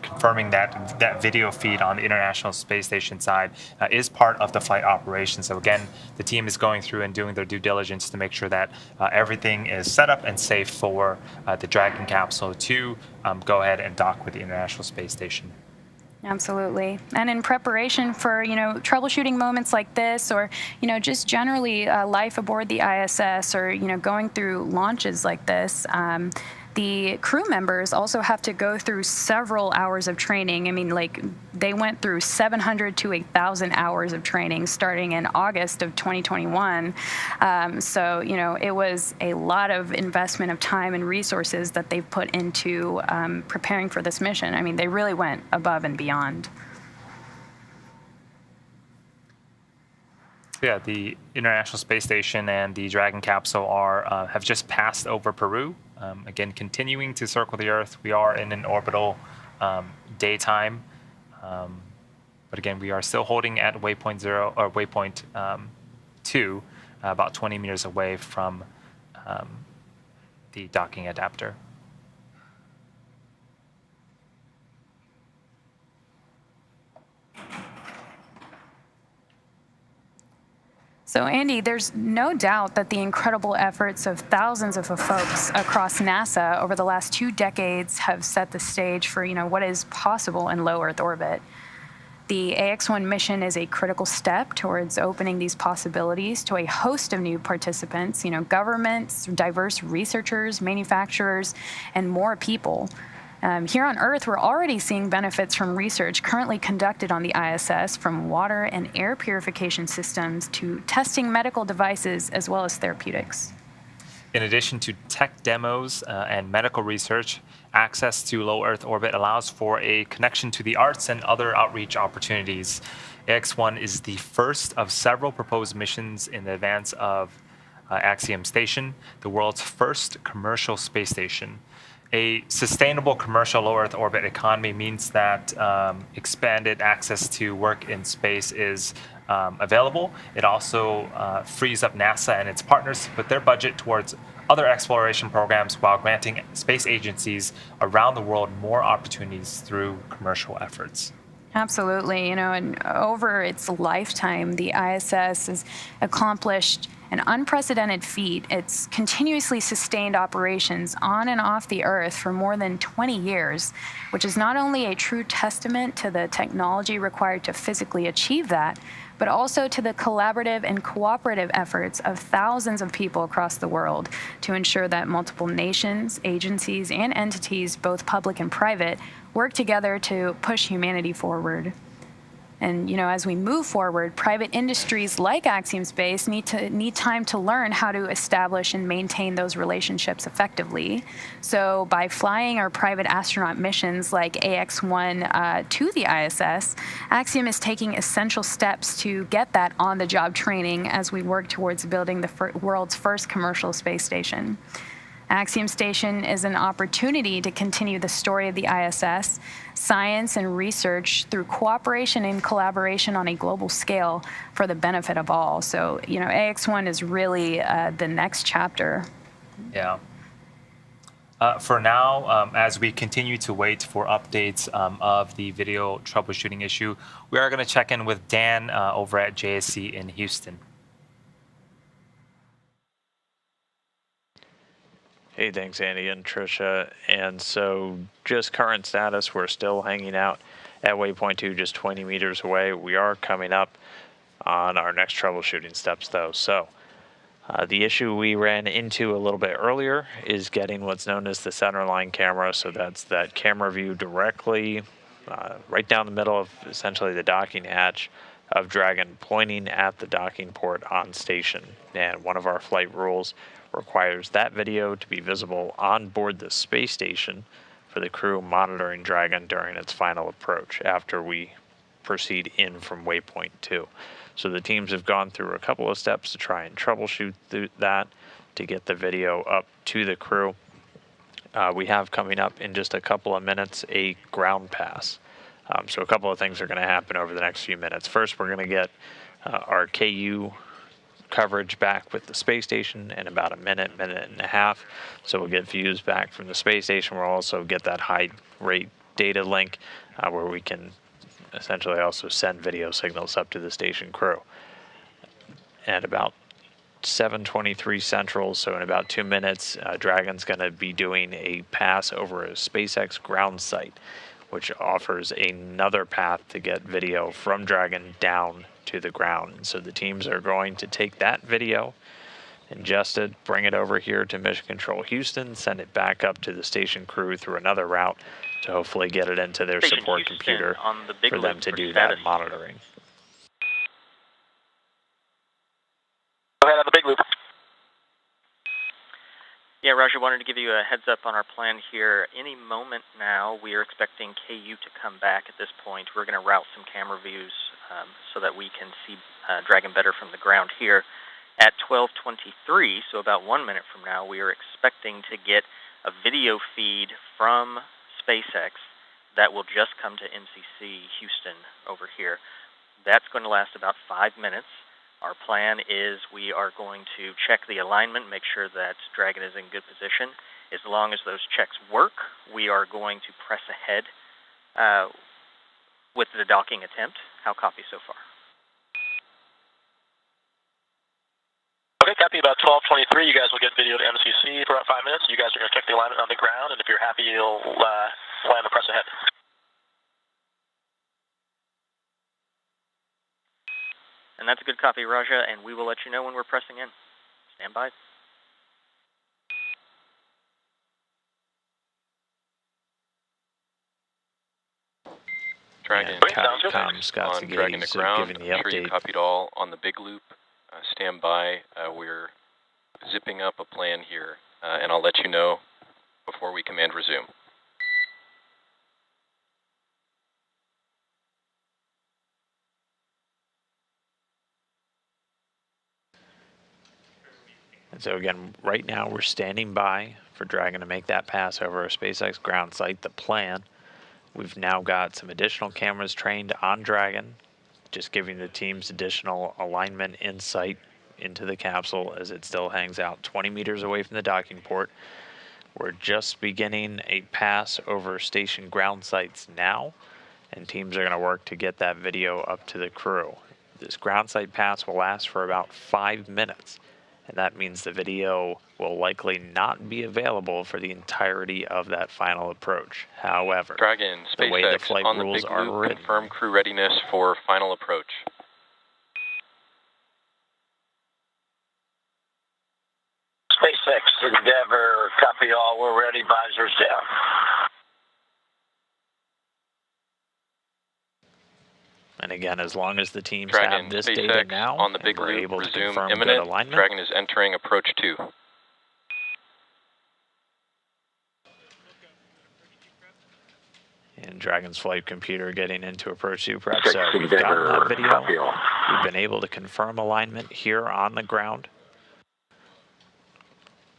confirming that video feed on the International Space Station side is part of the flight operation. So again, the team is going through and doing their due diligence to make sure that everything is set up and safe for the Dragon capsule to go ahead and dock with the International Space Station. Absolutely. And in preparation for, troubleshooting moments like this, or, just generally life aboard the ISS, or, going through launches like this, the crew members also have to go through several hours of training. I mean, they went through 700 to 1,000 hours of training starting in August of 2021. So, it was a lot of investment of time and resources that they've put into preparing for this mission. I mean, they really went above and beyond. Yeah, the International Space Station and the Dragon capsule have just passed over Peru. Again, continuing to circle the Earth. We are in an orbital daytime, but again, we are still holding at waypoint 0 or waypoint 2, about 20 meters away from the docking adapter. So, Andy, there's no doubt that the incredible efforts of thousands of folks across NASA over the last 2 decades have set the stage for, what is possible in low Earth orbit. The Ax-1 mission is a critical step towards opening these possibilities to a host of new participants, governments, diverse researchers, manufacturers, and more people. Here on Earth, we're already seeing benefits from research currently conducted on the ISS, from water and air purification systems to testing medical devices as well as therapeutics. In addition to tech demos and medical research, access to low Earth orbit allows for a connection to the arts and other outreach opportunities. Ax-1 is the first of several proposed missions in advance of Axiom Station, the world's first commercial space station. A sustainable commercial low Earth orbit economy means that expanded access to work in space is available. It also frees up NASA and its partners to put their budget towards other exploration programs while granting space agencies around the world more opportunities through commercial efforts. Absolutely. And over its lifetime, the ISS has accomplished an unprecedented feat. It's continuously sustained operations on and off the Earth for more than 20 years, which is not only a true testament to the technology required to physically achieve that, but also to the collaborative and cooperative efforts of thousands of people across the world to ensure that multiple nations, agencies, and entities, both public and private, work together to push humanity forward. And, as we move forward, private industries like Axiom Space need time to learn how to establish and maintain those relationships effectively. So by flying our private astronaut missions like Ax-1 to the ISS, Axiom is taking essential steps to get that on-the-job training as we work towards building the world's first commercial space station. Axiom Station is an opportunity to continue the story of the ISS, science and research through cooperation and collaboration on a global scale for the benefit of all. So, Ax-1 is really the next chapter. Yeah. For now, as we continue to wait for updates of the video troubleshooting issue, we are going to check in with Dan over at JSC in Houston. Hey, thanks, Andy and Trisha. And so just current status, we're still hanging out at waypoint 2, just 20 meters away. We are coming up on our next troubleshooting steps, though. So the issue we ran into a little bit earlier is getting what's known as the centerline camera. So that's that camera view directly right down the middle of essentially the docking hatch of Dragon, pointing at the docking port on station. And one of our flight rules requires that video to be visible on board the space station for the crew monitoring Dragon during its final approach after we proceed in from waypoint 2. So the teams have gone through a couple of steps to try and troubleshoot that to get the video up to the crew. We have coming up in just a couple of minutes a ground pass. So a couple of things are going to happen over the next few minutes. First, we're going to get our KU coverage back with the space station in about a minute and a half. So we'll get views back from the space station. We'll also get that high rate data link where we can essentially also send video signals up to the station crew. And about 7:23 Central, so in about 2 minutes, Dragon's going to be doing a pass over a SpaceX ground site, which offers another path to get video from Dragon down to the ground. So the teams are going to take that video, ingest it, bring it over here to Mission Control Houston, send it back up to the station crew through another route to hopefully get it into their Station support Houston computer on the big for them loop to for do status. that monitoring. Go ahead on the big loop. Yeah, Roger, wanted to give you a heads up on our plan here. Any moment now, we are expecting KU to come back at this point. We're going to route some camera views so that we can see Dragon better from the ground here. At 12:23, so about 1 minute from now, we are expecting to get a video feed from SpaceX that will just come to MCC Houston over here. That's going to last about 5 minutes. Our plan is we are going to check the alignment, make sure that Dragon is in good position. As long as those checks work, we are going to press ahead with the docking attempt. How copy so far? Okay, copy. About 12:23, you guys will get video to MCC for about 5 minutes. You guys are going to check the alignment on the ground, and if you're happy, you'll land and press ahead. And that's a good copy, Raja, and we will let you know when we're pressing in. Stand by. Dragon, Scott's on Dragon to ground. giving the I'm sure you update. copied all on the big loop. Stand by. We're zipping up a plan here, and I'll let you know before we command resume. And so again, right now we're standing by for Dragon to make that pass over a SpaceX ground site. The plan, we've now got some additional cameras trained on Dragon, just giving the teams additional alignment insight into the capsule as it still hangs out 20 meters away from the docking port. We're just beginning a pass over station ground sites now, and teams are going to work to get that video up to the crew. This ground site pass will last for about 5 minutes. And that means the video will likely not be available for the entirety of that final approach. However, Dragon, the way the SpaceX flight on the rules big are loop, written, confirm crew readiness for final approach. Endeavor, copy all. We're ready. Visors down. And again, as long as the teams Dragon, have this SpaceX data now, on the and big we're loop, able to resume confirm good imminent. alignment. Dragon is entering approach 2. And Dragon's flight computer getting into approach 2 prep. So we've gotten that video. We've been able to confirm alignment here on the ground.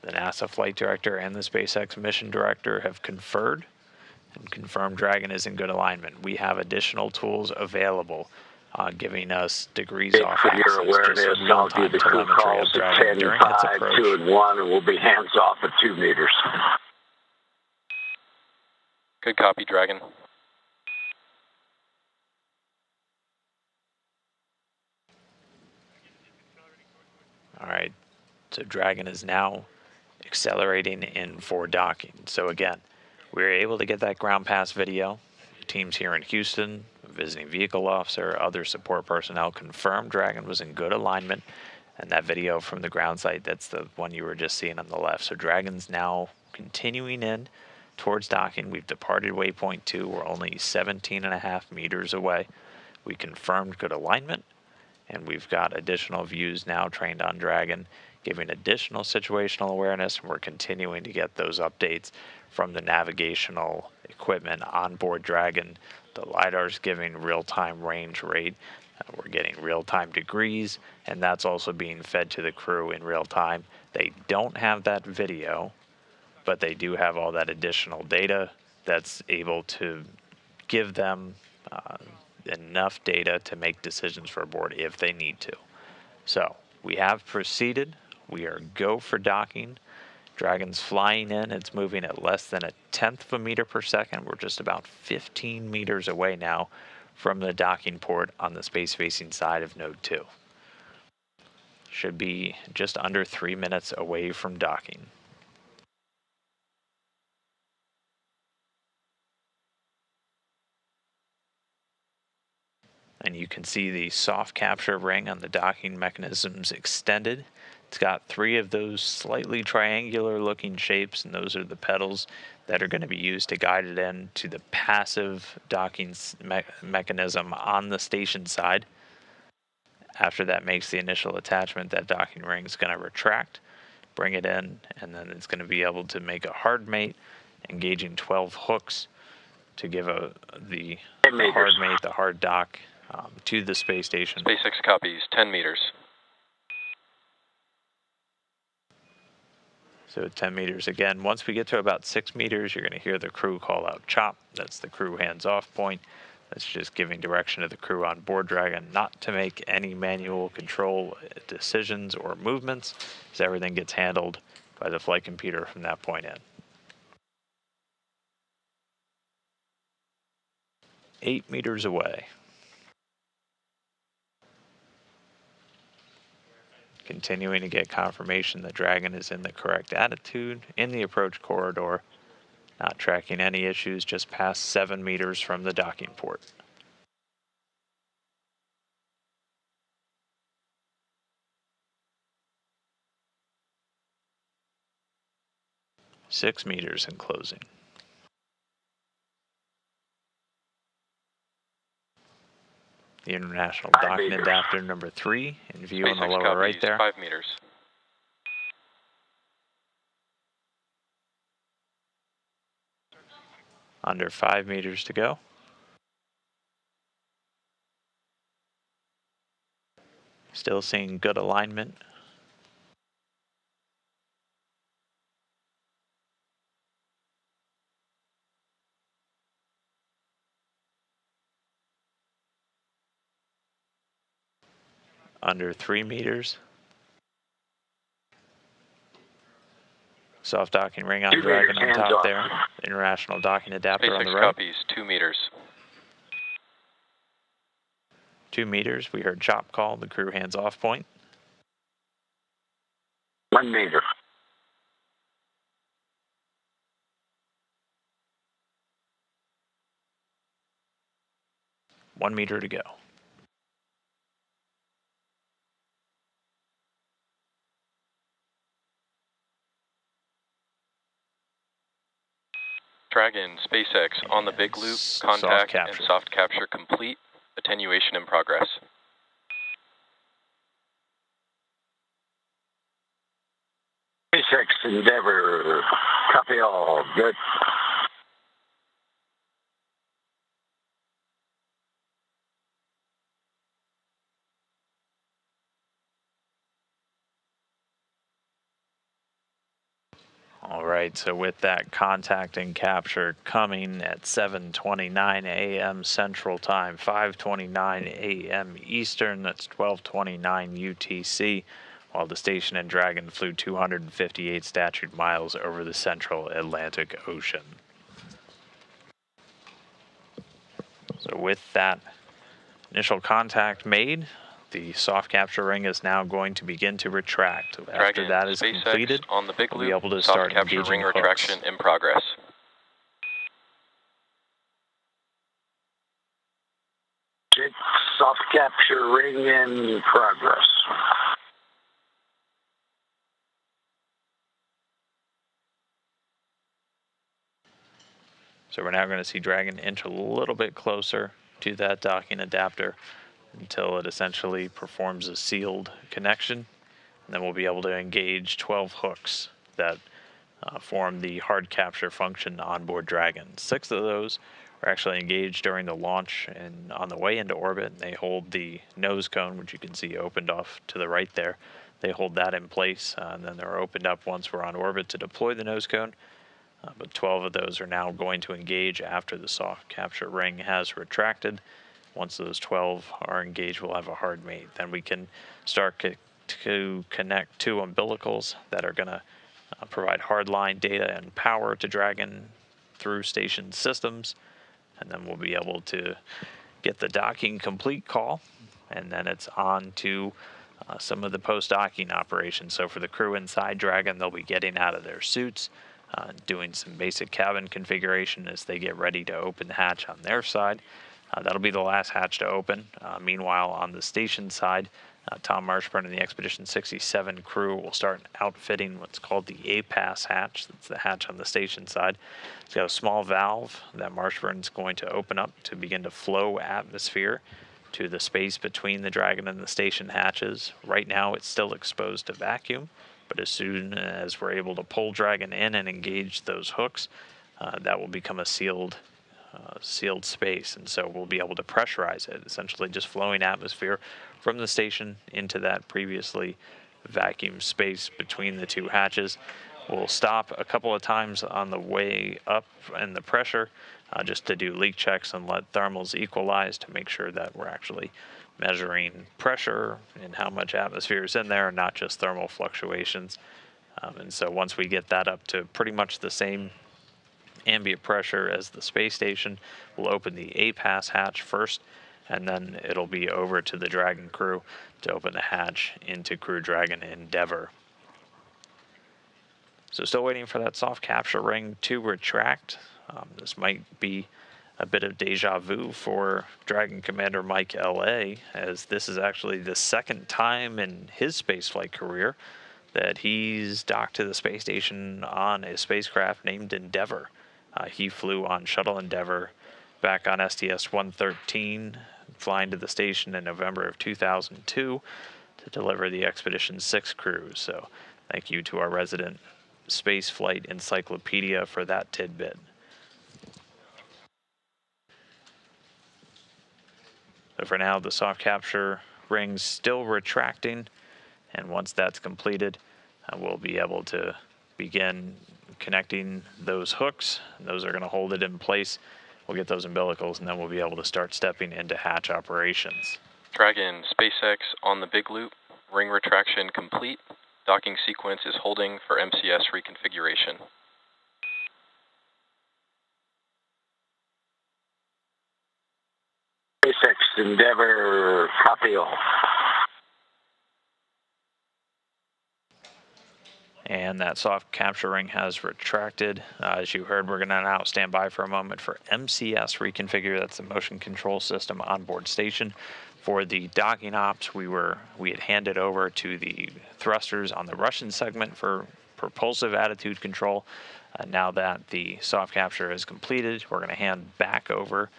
The NASA flight director and the SpaceX mission director have conferred and confirmed Dragon is in good alignment. We have additional tools available, giving us degrees off axis, just real-time telemetry of Dragon during its approach. 2 and 1, and we'll be hands off at 2 meters. Good copy, Dragon. All right, so Dragon is now accelerating in for docking. So again, we were able to get that ground pass video. Teams here in Houston, visiting vehicle officer, other support personnel confirmed Dragon was in good alignment. And that video from the ground site, that's the one you were just seeing on the left. So Dragon's now continuing in towards docking. We've departed waypoint 2. We're only 17.5 meters away. We confirmed good alignment. And we've got additional views now trained on Dragon, giving additional situational awareness. And we're continuing to get those updates from the navigational equipment on board Dragon. The LiDAR's giving real-time range rate. We're getting real-time degrees, and that's also being fed to the crew in real time. They don't have that video, but they do have all that additional data that's able to give them enough data to make decisions for a board if they need to. So we have proceeded. We are go for docking. Dragon's flying in. It's moving at less than 1/10 of a meter per second. We're just about 15 meters away now from the docking port on the space-facing side of Node 2. Should be just under 3 minutes away from docking. And you can see the soft capture ring on the docking mechanisms extended. It's got 3 of those slightly triangular looking shapes, and those are the pedals that are going to be used to guide it in to the passive docking mechanism on the station side. After that makes the initial attachment, that docking ring is going to retract, bring it in, and then it's going to be able to make a hard mate, engaging 12 hooks to give the hard mate, the hard dock, to the space station. SpaceX copies 10 meters. So 10 meters again. Once we get to about 6 meters, you're going to hear the crew call out chop. That's the crew hands-off point. That's just giving direction to the crew on board Dragon not to make any manual control decisions or movements, as everything gets handled by the flight computer from that point in. 8 meters away. Continuing to get confirmation that Dragon is in the correct attitude in the approach corridor, not tracking any issues just past 7 meters from the docking port. Six meters in closing. The International Docking Adapter number 3 in view on the lower right there. 5 meters. Under 5 meters to go. Still seeing good alignment. Under 3 meters. Soft docking ring on Dragon on top there. International Docking Adapter on the right. Copies 2 meters. 2 meters. We heard chop call, the crew hands off point. 1 meter. 1 meter to go. Dragon, SpaceX on the big loop, contact and soft capture complete, attenuation in progress. SpaceX Endeavor, copy all, good. All right, so with that contact and capture coming at 7:29 a.m. Central Time, 5:29 a.m. Eastern, that's 12:29 UTC, while the station and Dragon flew 258 statute miles over the central Atlantic Ocean. So with that initial contact made, the soft capture ring is now going to begin to retract. After that is SpaceX completed, on the big we'll be loop, able to soft start capture engaging ring hooks. retraction in progress. Soft capture ring in progress. So we're now going to see Dragon inch a little bit closer to that docking adapter until it essentially performs a sealed connection. And then we'll be able to engage 12 hooks that form the hard capture function on board Dragon. 6 of those are actually engaged during the launch and on the way into orbit. They hold the nose cone, which you can see opened off to the right there. They hold that in place, and then they're opened up once we're on orbit to deploy the nose cone. But 12 of those are now going to engage after the soft capture ring has retracted. Once those 12 are engaged, we'll have a hard mate. Then we can start to connect 2 umbilicals that are going to provide hardline data and power to Dragon through station systems. And then we'll be able to get the docking complete call. And then it's on to some of the post-docking operations. So for the crew inside Dragon, they'll be getting out of their suits, doing some basic cabin configuration as they get ready to open the hatch on their side. That'll be the last hatch to open. Meanwhile, on the station side, Tom Marshburn and the Expedition 67 crew will start outfitting what's called the A-Pass hatch. That's the hatch on the station side. It's got a small valve that Marshburn's going to open up to begin to flow atmosphere to the space between the Dragon and the station hatches. Right now, it's still exposed to vacuum, but as soon as we're able to pull Dragon in and engage those hooks, that will become a sealed space, and so we'll be able to pressurize it, essentially just flowing atmosphere from the station into that previously vacuum space between the 2 hatches. We'll stop a couple of times on the way up in the pressure just to do leak checks and let thermals equalize to make sure that we're actually measuring pressure and how much atmosphere is in there, not just thermal fluctuations. And so once we get that up to pretty much the same ambient pressure as the space station, we'll open the A-Pass hatch first, and then it'll be over to the Dragon crew to open the hatch into Crew Dragon Endeavor. So still waiting for that soft capture ring to retract. This might be a bit of deja vu for Dragon Commander Mike L.A., as this is actually the 2nd time in his spaceflight career that he's docked to the space station on a spacecraft named Endeavor. He flew on Shuttle Endeavor back on STS-113, flying to the station in November of 2002 to deliver the Expedition 6 crew. So thank you to our resident spaceflight encyclopedia for that tidbit. So for now, the soft capture ring's still retracting, and once that's completed, we'll be able to begin connecting those hooks. Those are going to hold it in place. We'll get those umbilicals, and then we'll be able to start stepping into hatch operations. Dragon, SpaceX on the big loop, ring retraction complete. Docking sequence is holding for MCS reconfiguration. SpaceX Endeavor, copy all. And that soft capture ring has retracted. As you heard, we're going to now stand by for a moment for MCS reconfigure. That's the motion control system on board station. For the docking ops, we had handed over to the thrusters on the Russian segment for propulsive attitude control. Now that the soft capture is completed, we're going to hand back over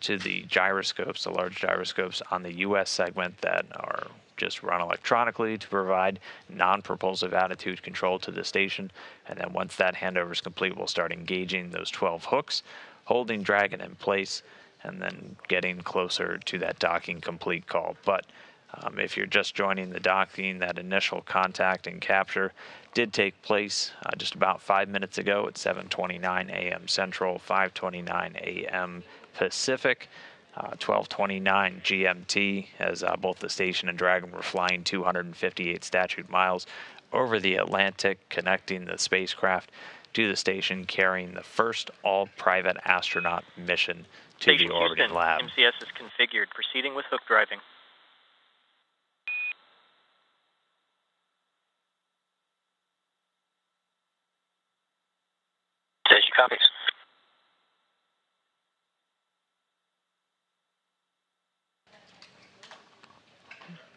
to the gyroscopes, the large gyroscopes on the US segment that are just run electronically to provide non-propulsive attitude control to the station. And then once that handover is complete, we'll start engaging those 12 hooks, holding Dragon in place, and then getting closer to that docking complete call. But if you're just joining the docking, that initial contact and capture did take place just about 5 minutes ago at 7:29 a.m. Central, 5:29 a.m. Pacific, 12:29 GMT, as both the station and Dragon were flying 258 statute miles over the Atlantic, connecting the spacecraft to the station, carrying the first all-private astronaut mission to Station the orbiting Houston, lab. MCS is configured. Proceeding with hook driving. Station copies.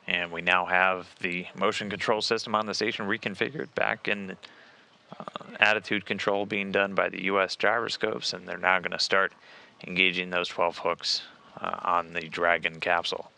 And we now have the motion control system on the station reconfigured back in attitude control being done by the US gyroscopes, and they're now going to start engaging those 12 hooks on the Dragon capsule.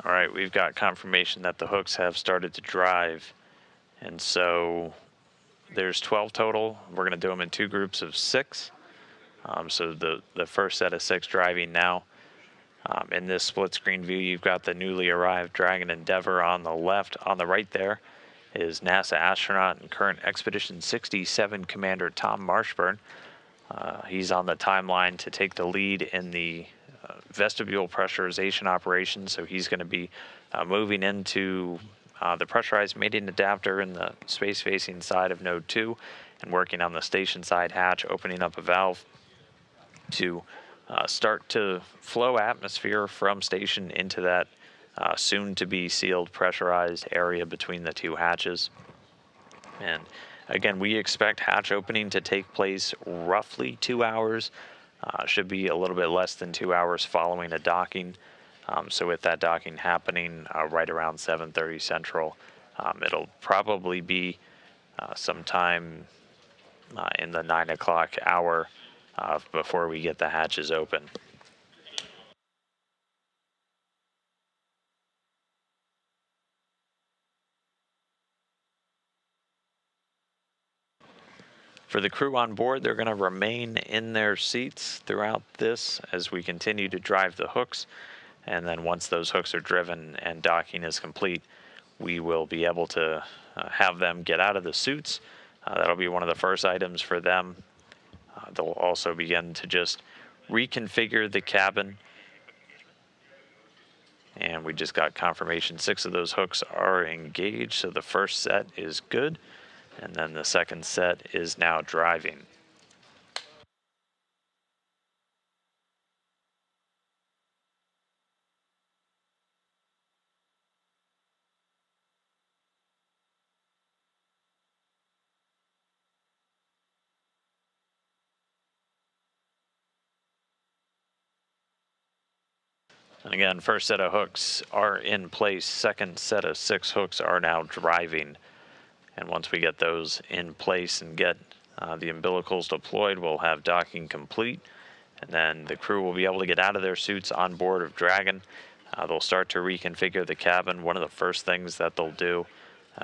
All right, we've got confirmation that the hooks have started to drive, and so there's 12 total. We're going to do them in 2 groups of 6. So the first set of 6 driving now. In this split screen view, you've got the newly arrived Dragon Endeavour on the left. On the right there is NASA astronaut and current Expedition 67 Commander Tom Marshburn. He's on the timeline to take the lead in the vestibule pressurization operation, so he's going to be moving into the pressurized mating adapter in the space-facing side of Node 2 and working on the station side hatch, opening up a valve to start to flow atmosphere from station into that soon-to-be sealed pressurized area between the 2 hatches. And again, we expect hatch opening to take place roughly 2 hours. Should be a little bit less than 2 hours following a docking. So with that docking happening right around 7:30 Central, it'll probably be sometime in the 9 o'clock hour before we get the hatches open. For the crew on board, they're going to remain in their seats throughout this as we continue to drive the hooks. And then once those hooks are driven and docking is complete, we will be able to have them get out of the suits. That'll be one of the first items for them. They'll also begin to just reconfigure the cabin. And we just got confirmation 6 of those hooks are engaged, so the first set is good. And then the second set is now driving. And again, first set of hooks are in place. Second set of 6 hooks are now driving. And once we get those in place and get the umbilicals deployed, we'll have docking complete. And then the crew will be able to get out of their suits on board of Dragon. They'll start to reconfigure the cabin. One of the first things that they'll do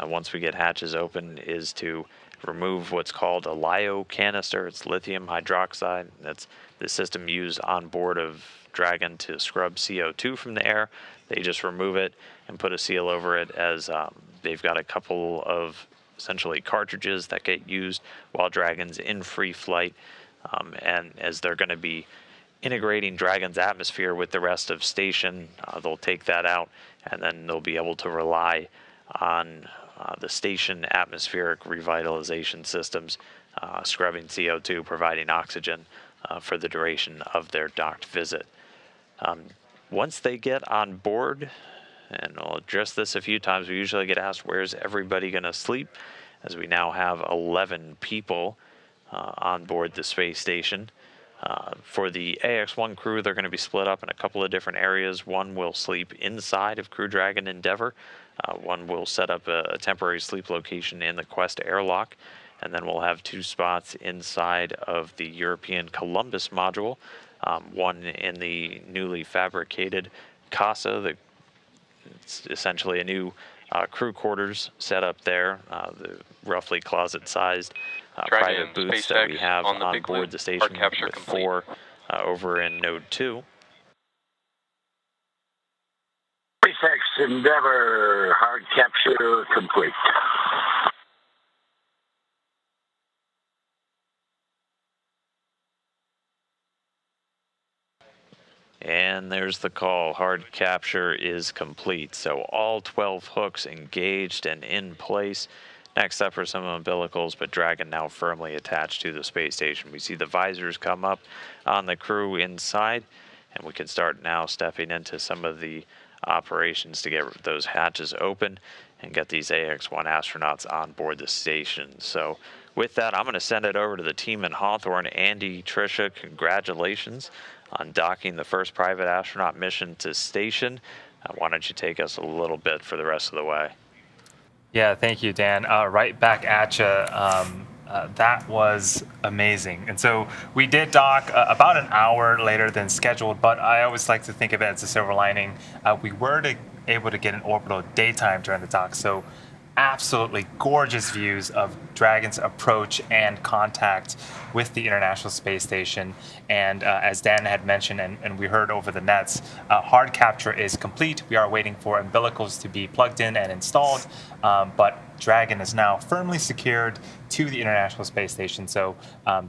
once we get hatches open is to remove what's called a LiO canister. It's lithium hydroxide. That's the system used on board of Dragon to scrub CO2 from the air. They just remove it and put a seal over it, as they've got a couple of essentially cartridges that get used while Dragon's in free flight, and as they're going to be integrating Dragon's atmosphere with the rest of station. They'll take that out, and then they'll be able to rely on the station atmospheric revitalization systems, scrubbing CO2, providing oxygen for the duration of their docked visit. Once they get on board, and I'll address this a few times, we usually get asked, where's everybody going to sleep? As we now have 11 people on board the space station. For the Ax-1 crew, they're going to be split up in a couple of different areas. One will sleep inside of Crew Dragon Endeavour. One will set up a temporary sleep location in the Quest airlock. And then we'll have 2 spots inside of the European Columbus module. One in the newly fabricated Casa. It's essentially a new crew quarters set up there. The roughly closet-sized private booths that we have on board the station, with 4 over in Node 2. SpaceX Endeavour hard capture complete. And there's the call. Hard capture is complete. So all 12 hooks engaged and in place. Next up are some umbilicals, but Dragon now firmly attached to the space station. We see the visors come up on the crew inside, and we can start now stepping into some of the operations to get those hatches open and get these Ax-1 astronauts on board the station. So with that, I'm going to send it over to the team in Hawthorne. Andy, Tricia, congratulations on docking the first private astronaut mission to station. Why don't you take us a little bit for the rest of the way? Yeah, thank you, Dan. Right back at you. That was amazing. And so we did dock about an hour later than scheduled, but I always like to think of it as a silver lining. We were able to get an orbital daytime during the dock, so absolutely gorgeous views of Dragon's approach and contact with the International Space Station. And as Dan had mentioned, and we heard over the nets, hard capture is complete. We are waiting for umbilicals to be plugged in and installed, but Dragon is now firmly secured to the International Space Station, so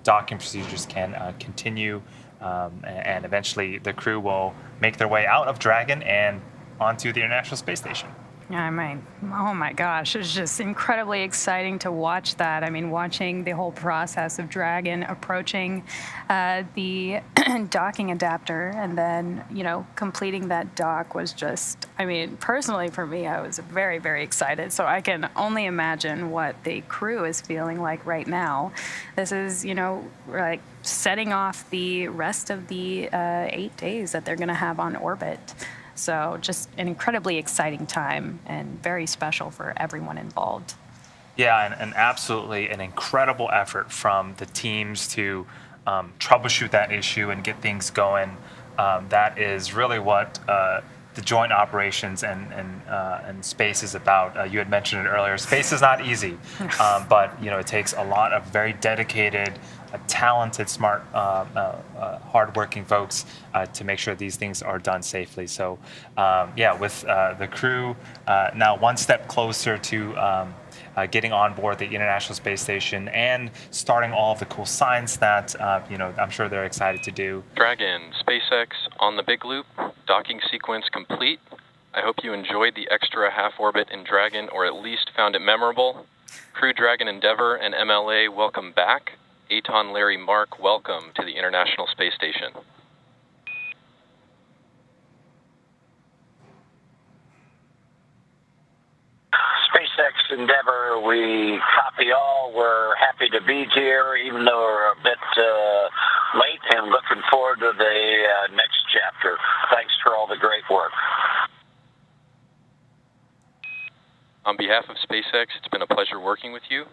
docking procedures can continue, and eventually the crew will make their way out of Dragon and onto the International Space Station. Yeah, I mean, oh my gosh, it's just incredibly exciting to watch that. I mean, watching the whole process of Dragon approaching the docking adapter and then, you know, completing that dock was just, I mean, personally for me, I was very, very excited. So I can only imagine what the crew is feeling like right now. This is, you know, like setting off the rest of the 8 days that they're going to have on orbit. So just an incredibly exciting time and very special for everyone involved. Yeah, and absolutely an incredible effort from the teams to troubleshoot that issue and get things going. That is really what the joint operations and space is about. You had mentioned it earlier. Space is not easy, but you know it takes a lot of very dedicated, talented, smart, hardworking folks to make sure these things are done safely. So, yeah, with the crew now one step closer to getting on board the International Space Station and starting all of the cool science that you know I'm sure they're excited to do. Dragon, SpaceX on the big loop, docking sequence complete. I hope you enjoyed the extra half orbit in Dragon, or at least found it memorable. Crew Dragon Endeavour and MLA, welcome back. Aton, Larry, Mark, welcome to the International Space Station. SpaceX Endeavour, we copy all. We're happy to be here, even though we're a bit late, and looking forward to the next chapter. Thanks for all the great work. On behalf of SpaceX, it's been a pleasure working with you.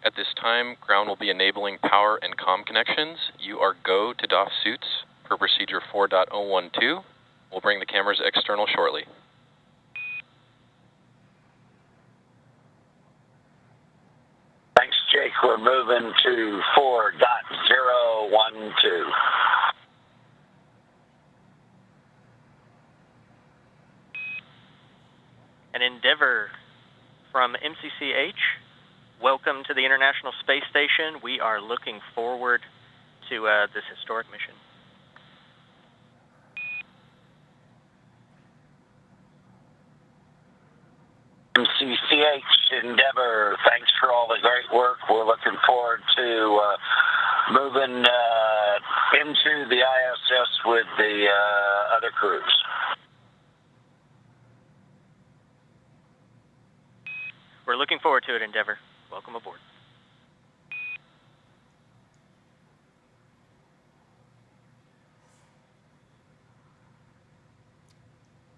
At this time, ground will be enabling power and comm connections. You are go to doff suits per procedure 4.012. We'll bring the cameras external shortly. Thanks, Jake. We're moving to 4.012. An Endeavour from MCCH. Welcome to the International Space Station. We are looking forward to this historic mission. SSC-CH Endeavor, thanks for all the great work. We're looking forward to moving into the ISS with the other crews. We're looking forward to it, Endeavor. Welcome aboard.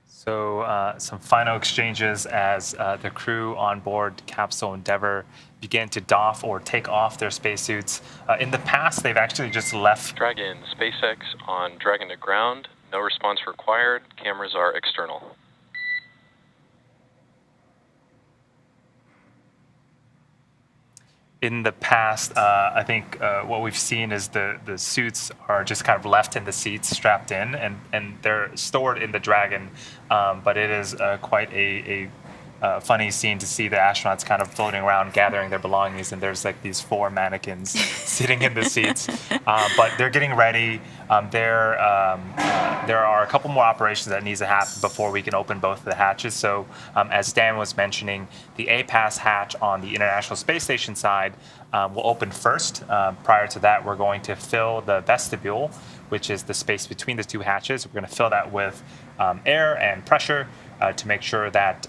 So some final exchanges as the crew on board Capsule Endeavour begin to doff or take off their spacesuits. In the past, they've actually just left. Dragon SpaceX on Dragon to ground. No response required. Cameras are external. In the past, I think what we've seen is the suits are just kind of left in the seats, strapped in, and they're stored in the Dragon. But it is quite a funny scene to see the astronauts kind of floating around, gathering their belongings, and there's like these 4 mannequins sitting in the seats. But they're getting ready. There are a couple more operations that needs to happen before we can open both of the hatches. So as Dan was mentioning, the A-Pass hatch on the International Space Station side will open first. Prior to that, we're going to fill the vestibule, which is the space between the 2 hatches. We're going to fill that with air and pressure to make sure that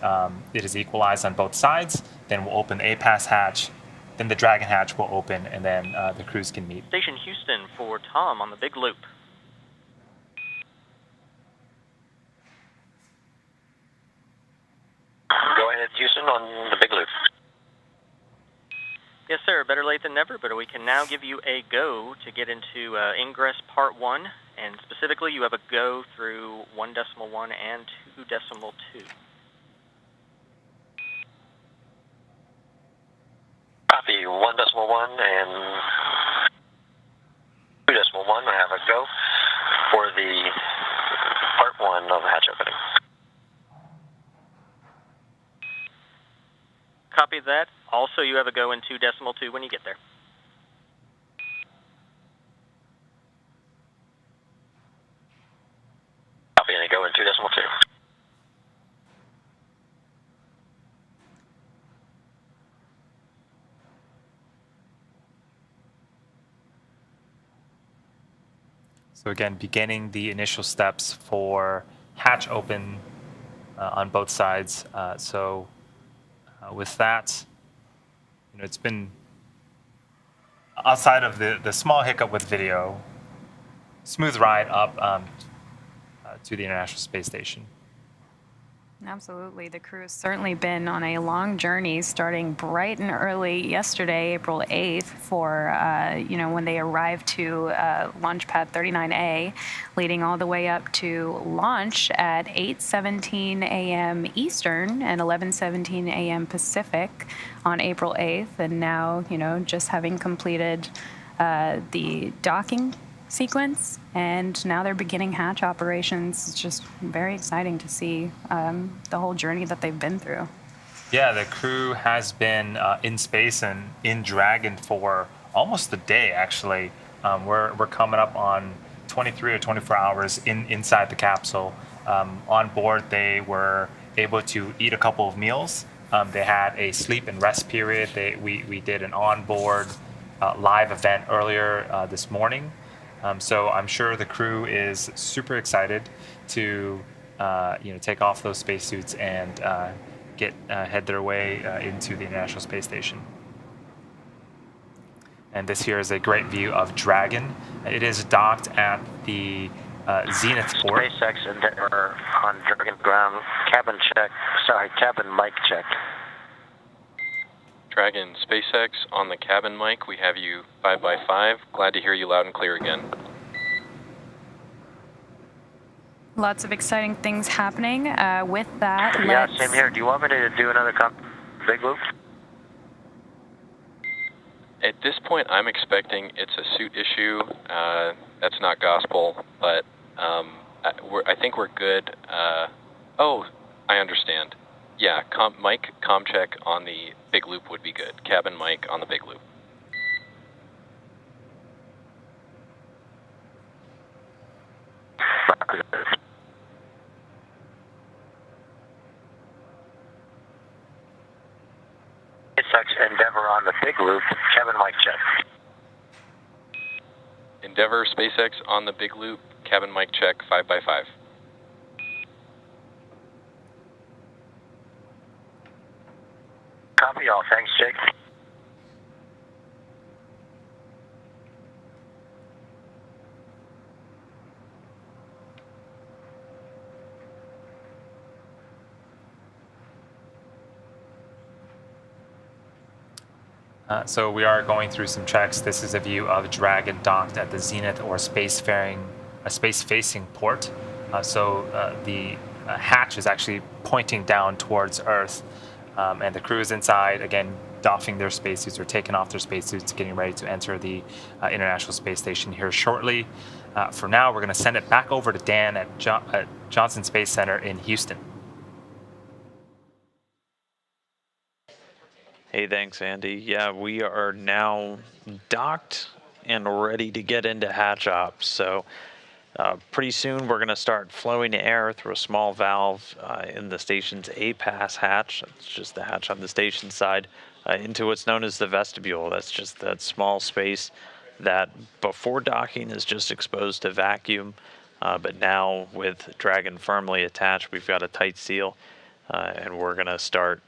it is equalized on both sides. Then we'll open the A-Pass hatch, then the Dragon hatch will open, and then the crews can meet. Station Houston for Tom on the big loop. Go ahead, Houston, on the big loop. Yes, sir. Better late than never, but we can now give you a go to get into ingress part 1, and specifically you have a go through 1.1 and 2.2. Copy 1.1 and 2.1. I have a go for the part 1 of the hatch opening. Copy that. Also, you have a go in 2.2 when you get there. Copy and a go in 2.2. So again, beginning the initial steps for hatch open on both sides. With that, it's been, outside of the small hiccup with video, smooth ride up to the International Space Station. Absolutely. The crew has certainly been on a long journey starting bright and early yesterday, April 8th, for, when they arrived to launch pad 39A, leading all the way up to launch at 8:17 a.m. Eastern and 11:17 a.m. Pacific on April 8th. And now, just having completed the docking sequence, and now they're beginning hatch operations. It's just very exciting to see the whole journey that they've been through. Yeah, the crew has been in space and in Dragon for almost a day, actually. We're coming up on 23 or 24 hours inside the capsule. On board, they were able to eat a couple of meals. They had a sleep and rest period. We did an onboard live event earlier this morning. So I'm sure the crew is super excited to take off those spacesuits and head their way into the International Space Station. And this here is a great view of Dragon. It is docked at the Zenith port. SpaceX Endeavor on Dragon ground. Cabin mic check. Dragon SpaceX on the cabin mic. We have you 5x5. Glad to hear you loud and clear again. Lots of exciting things happening. With that, Yeah, same here. Do you want me to do another big loop? At this point, I'm expecting it's a suit issue. That's not gospel, but I think we're good. Oh, I understand. Yeah, mic comm check on the big loop would be good. Cabin mic on the big loop. SpaceX Endeavour on the big loop. Kevin, mic check. Endeavour SpaceX on the big loop, cabin mic check, 5x5. Copy all. Thanks, Jake. So we are going through some checks. This is a view of Dragon docked at the zenith or space-facing port. The hatch is actually pointing down towards Earth, and the crew is inside, again, doffing their spacesuits or taking off their spacesuits, getting ready to enter the International Space Station here shortly. For now, we're going to send it back over to Dan at Johnson Space Center in Houston. Hey, thanks, Andy. Yeah, we are now docked and ready to get into hatch ops. So pretty soon we're going to start flowing air through a small valve in the station's A-pass hatch. That's just the hatch on the station side into what's known as the vestibule. That's just that small space that before docking is just exposed to vacuum. But now with Dragon firmly attached, we've got a tight seal and we're going to start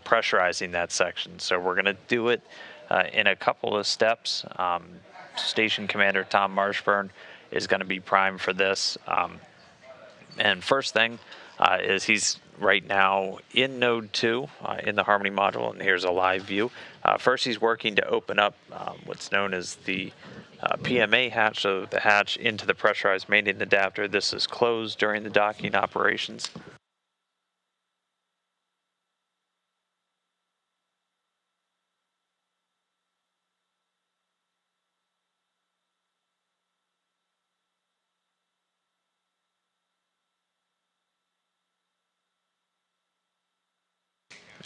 pressurizing that section. So we're going to do it in a couple of steps. Station Commander Tom Marshburn is going to be primed for this. And first thing is he's right now in node 2 in the Harmony module, and here's a live view. First, he's working to open up what's known as the PMA hatch, so the hatch into the pressurized mating adapter. This is closed during the docking operations.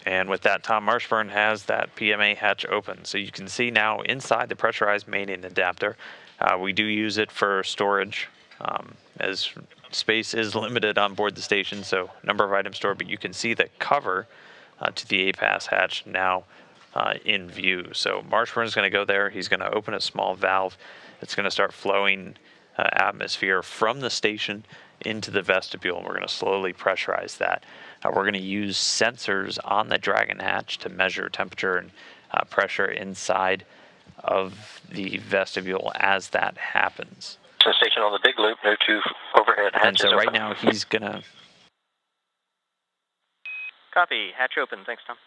And with that, Tom Marshburn has that PMA hatch open. So you can see now inside the pressurized mating adapter, we do use it for storage as space is limited on board the station, so number of items stored, but you can see the cover to the A-pass hatch now in view. So Marshburn is going to go there. He's going to open a small valve. It's going to start flowing atmosphere from the station into the vestibule, and we're going to slowly pressurize that. We're going to use sensors on the Dragon hatch to measure temperature and pressure inside of the vestibule as that happens. So station on the big loop, no 2 overhead hatches. And so right now he's going to... Copy. Hatch open. Thanks, Tom.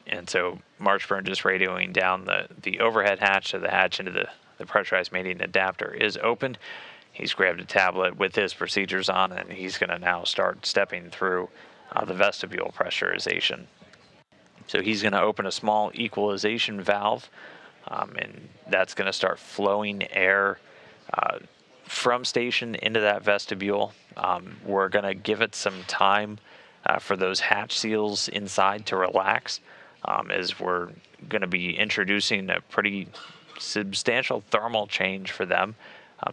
And so Marshburn just radioing down the overhead hatch, so the hatch into the pressurized mating adapter is opened. He's grabbed a tablet with his procedures on, and he's going to now start stepping through the vestibule pressurization. So he's going to open a small equalization valve, and that's going to start flowing air from station into that vestibule. We're going to give it some time for those hatch seals inside to relax, as we're going to be introducing a pretty substantial thermal change for them.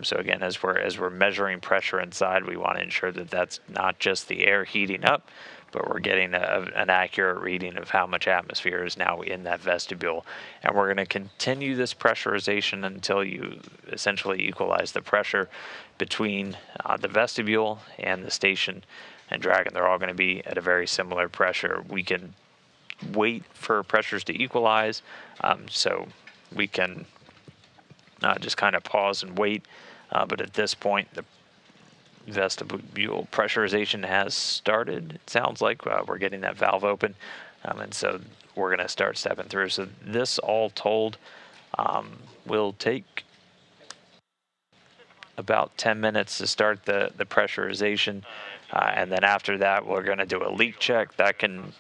So again, as we're measuring pressure inside, we want to ensure that that's not just the air heating up, but we're getting an accurate reading of how much atmosphere is now in that vestibule. And we're going to continue this pressurization until you essentially equalize the pressure between the vestibule and the station and Dragon. They're all going to be at a very similar pressure. We can wait for pressures to equalize, so we can just kind of pause and wait, but at this point the vestibule pressurization has started. It sounds like we're getting that valve open, and so we're going to start stepping through. So this all told will take about 10 minutes to start the pressurization, and then after that we're going to do a leak check. That can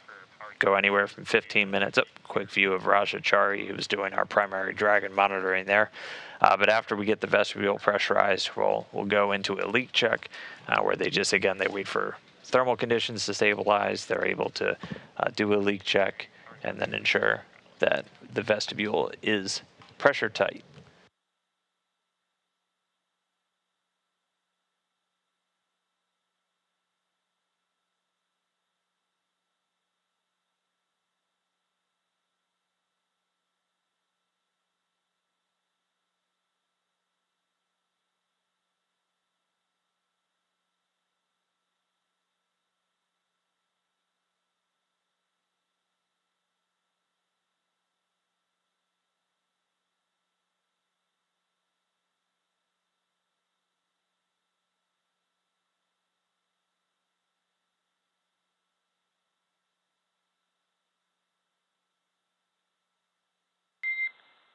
go anywhere from 15 minutes. Quick view of Rajachari, who's doing our primary Dragon monitoring there. But after we get the vestibule pressurized, we'll go into a leak check where they just, again, they wait for thermal conditions to stabilize. They're able to do a leak check and then ensure that the vestibule is pressure tight.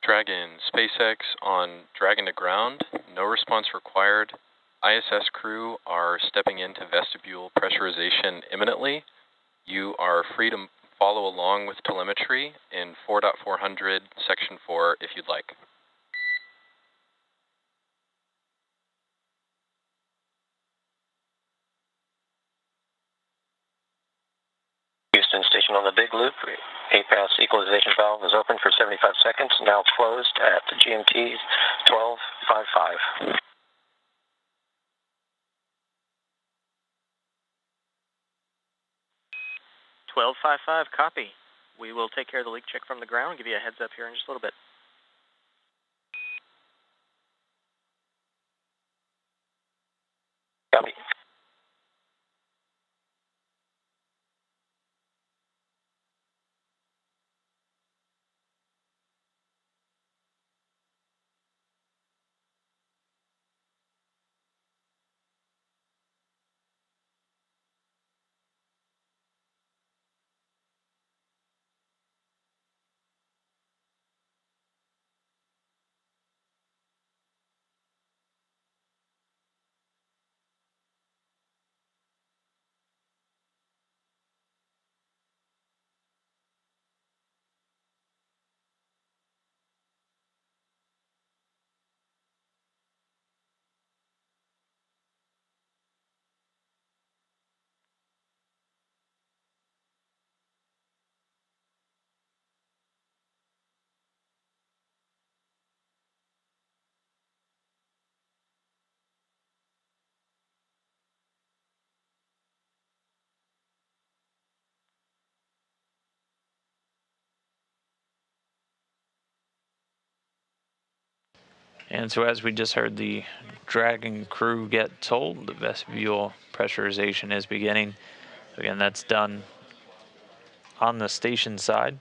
Dragon, SpaceX on Dragon to ground, no response required. ISS crew are stepping into vestibule pressurization imminently. You are free to follow along with telemetry in 4.400 section 4 if you'd like. Houston station on the big loop. APAS equalization valve is open for 75 seconds, now closed at GMT 12:55. 12:55, copy. We will take care of the leak check from the ground and give you a heads up here in just a little bit. Copy. And so as we just heard the Dragon crew get told, the vestibule pressurization is beginning. Again, that's done on the station side.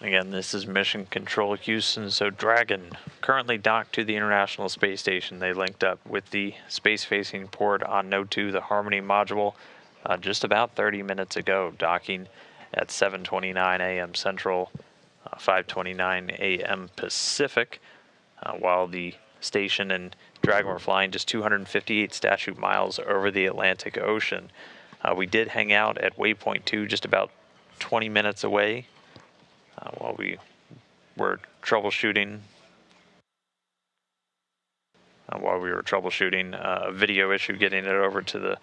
Again, this is Mission Control Houston. So Dragon currently docked to the International Space Station. They linked up with the space-facing port on Node 2, the Harmony module, just about 30 minutes ago, docking at 7:29 a.m. Central, 5:29 a.m. Pacific, while the station and Dragon were flying just 258 statute miles over the Atlantic Ocean. We did hang out at waypoint 2 just about 20 minutes away while we were troubleshooting. A video issue, getting it over to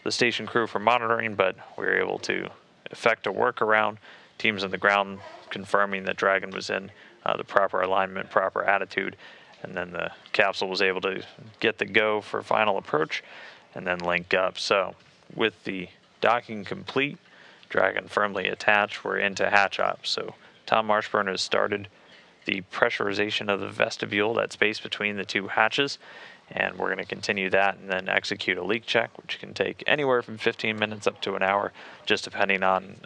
the station crew for monitoring, but we were able to effect a workaround. Teams on the ground confirming that Dragon was in the proper alignment, proper attitude, and then the capsule was able to get the go for final approach and then link up. So with the docking complete, Dragon firmly attached, we're into hatch ops. So Tom Marshburn has started the pressurization of the vestibule, that space between the two hatches. And we're going to continue that and then execute a leak check, which can take anywhere from 15 minutes up to an hour, just depending on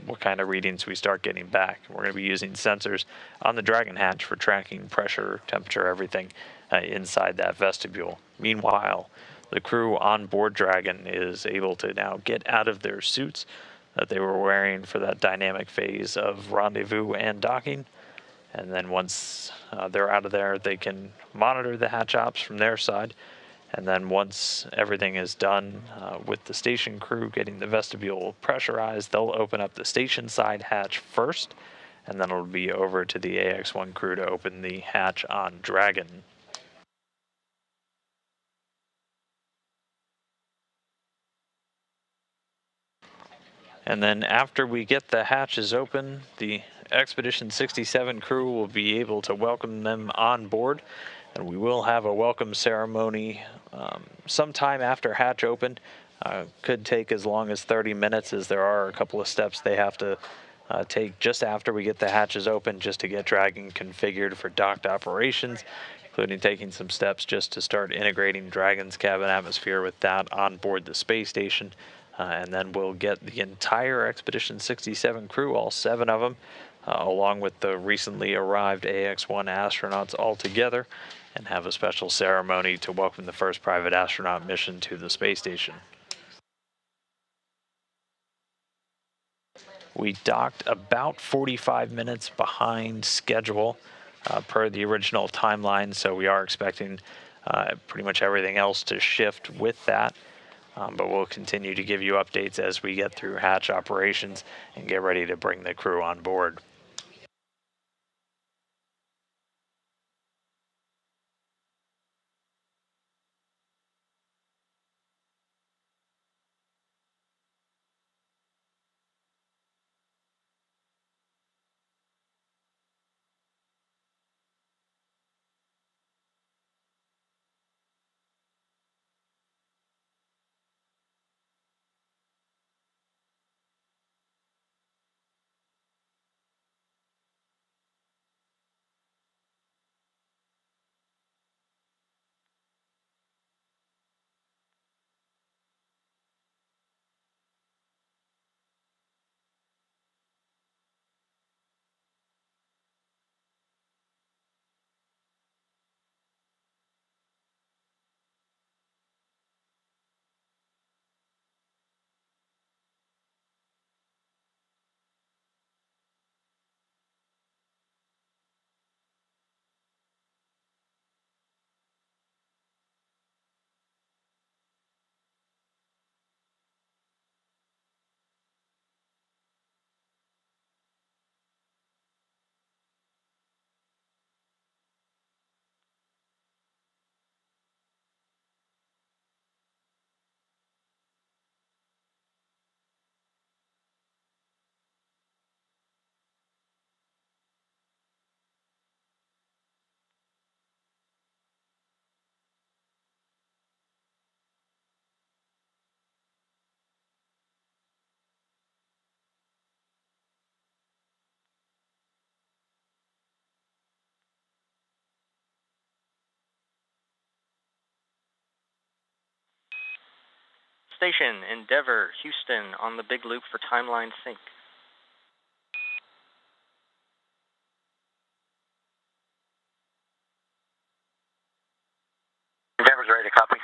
what kind of readings we start getting back. We're going to be using sensors on the Dragon hatch for tracking pressure, temperature, everything inside that vestibule. Meanwhile, the crew on board Dragon is able to now get out of their suits that they were wearing for that dynamic phase of rendezvous and docking. And then once they're out of there, they can monitor the hatch ops from their side. And then once everything is done with the station crew getting the vestibule pressurized, they'll open up the station side hatch first, and then it'll be over to the AX-1 crew to open the hatch on Dragon. And then after we get the hatches open, the Expedition 67 crew will be able to welcome them on board, and we will have a welcome ceremony sometime after hatch open. Could take as long as 30 minutes, as there are a couple of steps they have to take just after we get the hatches open, just to get Dragon configured for docked operations, including taking some steps just to start integrating Dragon's cabin atmosphere with that on board the space station. And then we'll get the entire Expedition 67 crew, all 7 of them, along with the recently arrived AX-1 astronauts all together, and have a special ceremony to welcome the first private astronaut mission to the space station. We docked about 45 minutes behind schedule per the original timeline, so we are expecting pretty much everything else to shift with that. But we'll continue to give you updates as we get through hatch operations and get ready to bring the crew on board. Station, Endeavour, Houston, on the big loop for timeline sync. Endeavor's ready to copy.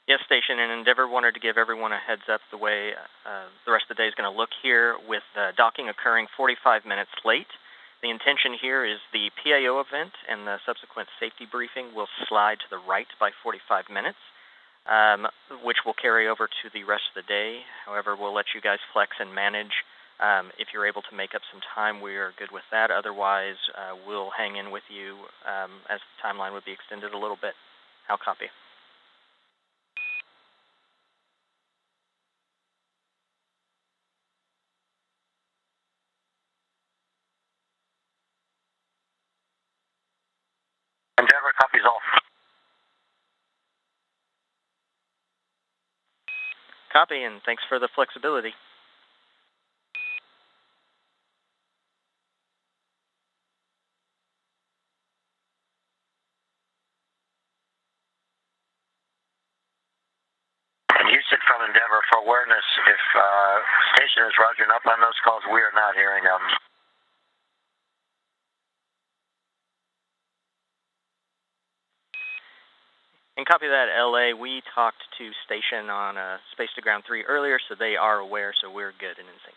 Yes, Station and Endeavour, wanted to give everyone a heads up the way the rest of the day is going to look here, with docking occurring 45 minutes late. The intention here is the PAO event and the subsequent safety briefing will slide to the right by 45 minutes, which will carry over to the rest of the day. However, we'll let you guys flex and manage. If you're able to make up some time, we are good with that. Otherwise, we'll hang in with you as the timeline would be extended a little bit. How copy? Endeavor copies all. Copy, and thanks for the flexibility. And Houston from Endeavor, for awareness, if station is rogering up on those calls, we are not hearing them. And copy that, LA. We talked to station on Space to Ground 3 earlier, so they are aware, so we're good and in sync.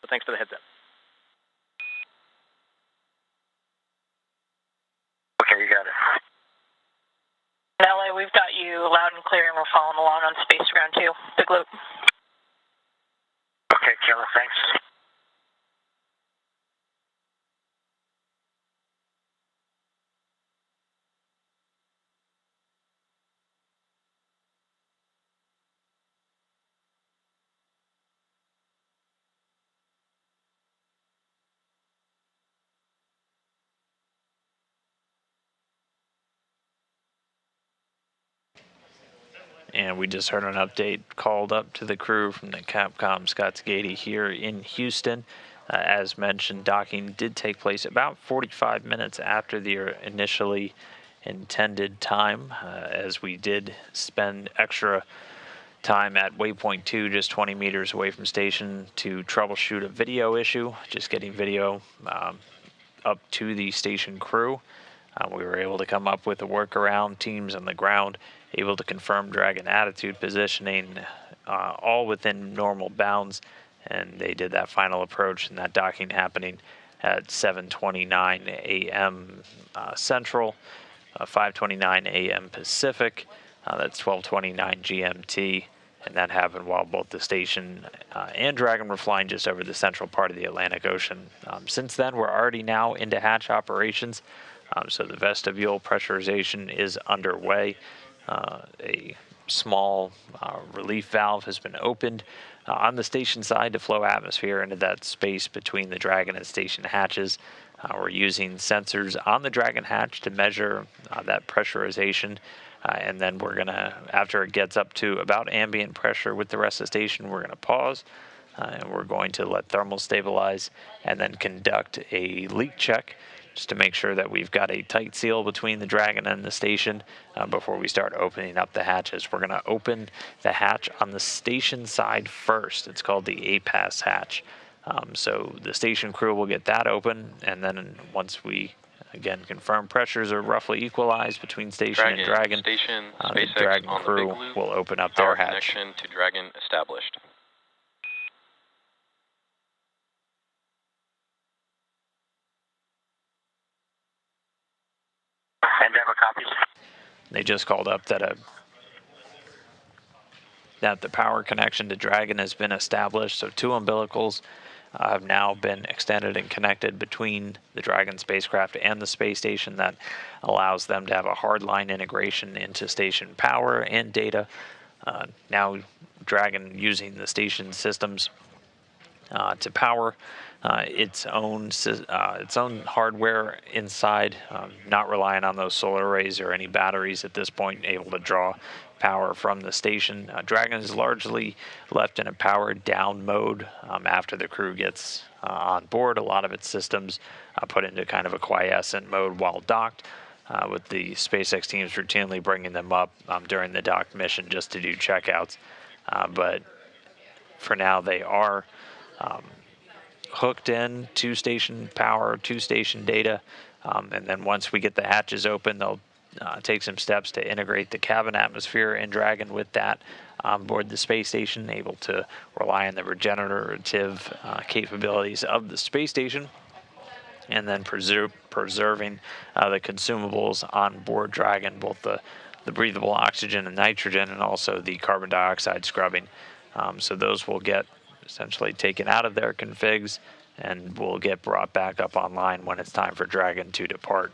So thanks for the heads up. Okay, you got it. LA, we've got you loud and clear, and we're following along on Space to Ground 2. Big loop. Okay, Killer, thanks. And we just heard an update called up to the crew from the Capcom Scotts Gady here in Houston. As mentioned, docking did take place about 45 minutes after the initially intended time, as we did spend extra time at waypoint 2, just 20 meters away from station, to troubleshoot a video issue, just getting video up to the station crew. We were able to come up with a workaround, teams on the ground able to confirm Dragon attitude positioning, all within normal bounds, and they did that final approach and that docking happening at 7:29 a.m. Central, 5:29 a.m. Pacific. That's 12:29 GMT, and that happened while both the station and Dragon were flying just over the central part of the Atlantic Ocean. Since then, we're already now into hatch operations, so the vestibule pressurization is underway. A small relief valve has been opened on the station side to flow atmosphere into that space between the Dragon and station hatches. We're using sensors on the Dragon hatch to measure that pressurization, and then we're going to, after it gets up to about ambient pressure with the rest of the station, we're going to pause, and we're going to let thermal stabilize and then conduct a leak check, just to make sure that we've got a tight seal between the Dragon and the station before we start opening up the hatches. We're going to open the hatch on the station side first. It's called the APAS hatch. So the station crew will get that open, and then once we, again, confirm pressures are roughly equalized between station and Dragon, Station, the SpaceX Dragon on the crew big loop. will open up Power their hatch. connection to Dragon established. Endeavor copies. They just called up that the power connection to Dragon has been established, so 2 umbilicals have now been extended and connected between the Dragon spacecraft and the space station. That allows them to have a hardline integration into station power and data. Now Dragon using the station systems to power its own hardware inside, not relying on those solar arrays or any batteries at this point, able to draw power from the station. Dragon is largely left in a powered down mode after the crew gets on board. A lot of its systems put into kind of a quiescent mode while docked, with the SpaceX teams routinely bringing them up during the docked mission just to do checkouts. But for now, they are hooked in to station power, to station data, and then once we get the hatches open, they'll take some steps to integrate the cabin atmosphere in Dragon with that on board the space station, able to rely on the regenerative capabilities of the space station, and then preserving the consumables on board Dragon, both the breathable oxygen and nitrogen, and also the carbon dioxide scrubbing. So those will get essentially taken out of their configs and will get brought back up online when it's time for Dragon to depart.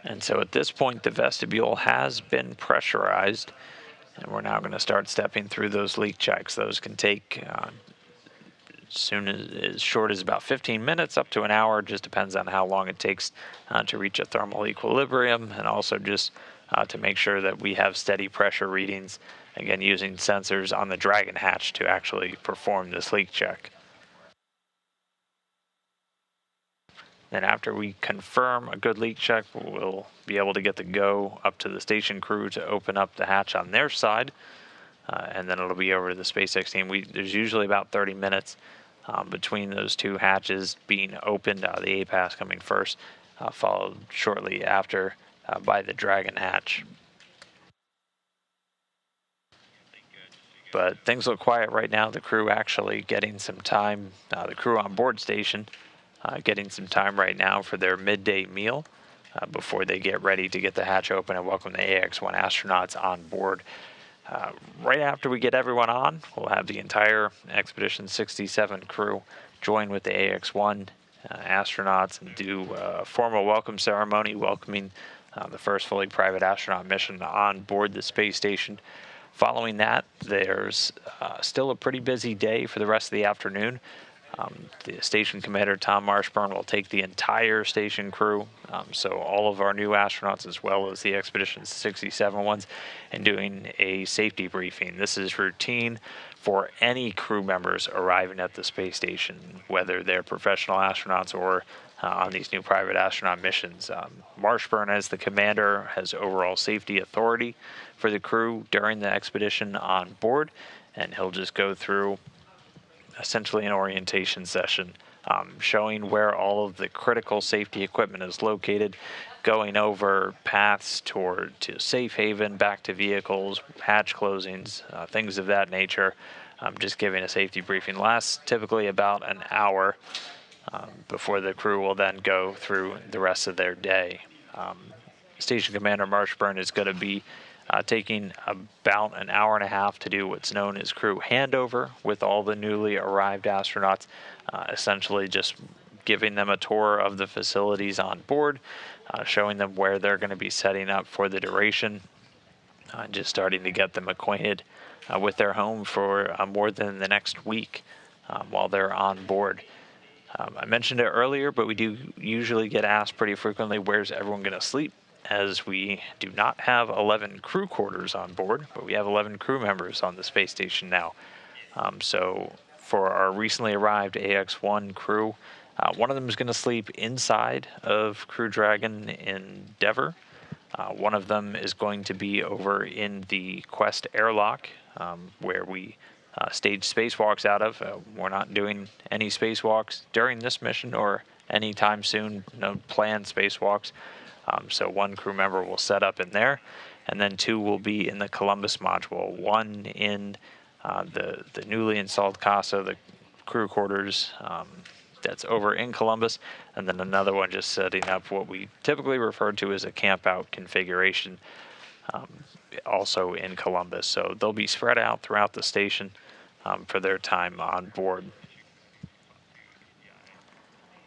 And so at this point, the vestibule has been pressurized And we're now going to start stepping through those leak checks. Those can take as short as about 15 minutes up to an hour. Just depends on how long it takes to reach a thermal equilibrium, and also just to make sure that we have steady pressure readings, again using sensors on the Dragon hatch to actually perform this leak check. Then after we confirm a good leak check, we'll be able to get the go up to the station crew to open up the hatch on their side, and then it'll be over to the SpaceX team. There's usually about 30 minutes between those two hatches being opened, the APAS coming first, followed shortly after by the Dragon hatch. But things look quiet right now. The crew actually getting some time, the crew on board station getting some time right now for their midday meal before they get ready to get the hatch open and welcome the Ax-1 astronauts on board. Right after we get everyone on, we'll have the entire Expedition 67 crew join with the Ax-1 astronauts and do a formal welcome ceremony welcoming the first fully private astronaut mission on board the space station. Following that, there's still a pretty busy day for the rest of the afternoon. The station commander, Tom Marshburn, will take the entire station crew, so all of our new astronauts as well as the Expedition 67 ones, and doing a safety briefing. This is routine for any crew members arriving at the space station, whether they're professional astronauts or on these new private astronaut missions. Marshburn, as the commander, has overall safety authority for the crew during the expedition on board, and he'll just go through essentially an orientation session, showing where all of the critical safety equipment is located, going over paths to safe haven, back to vehicles, hatch closings, things of that nature. Just giving a safety briefing. Lasts typically about an hour before the crew will then go through the rest of their day. Station Commander Marshburn is going to be taking about an hour and a half to do what's known as crew handover with all the newly arrived astronauts, essentially just giving them a tour of the facilities on board, showing them where they're going to be setting up for the duration, just starting to get them acquainted with their home for more than the next week while they're on board. I mentioned it earlier, but we do usually get asked pretty frequently, where's everyone going to sleep? As we do not have 11 crew quarters on board, but we have 11 crew members on the space station now. So for our recently arrived Ax-1 crew, one of them is going to sleep inside of Crew Dragon Endeavour. One of them is going to be over in the Quest airlock, where we stage spacewalks out of. We're not doing any spacewalks during this mission or anytime soon, no planned spacewalks. So one crew member will set up in there, and then two will be in the Columbus module. One in the newly installed CASA, the crew quarters that's over in Columbus, and then another one just setting up what we typically refer to as a camp out configuration, also in Columbus. So they'll be spread out throughout the station for their time on board.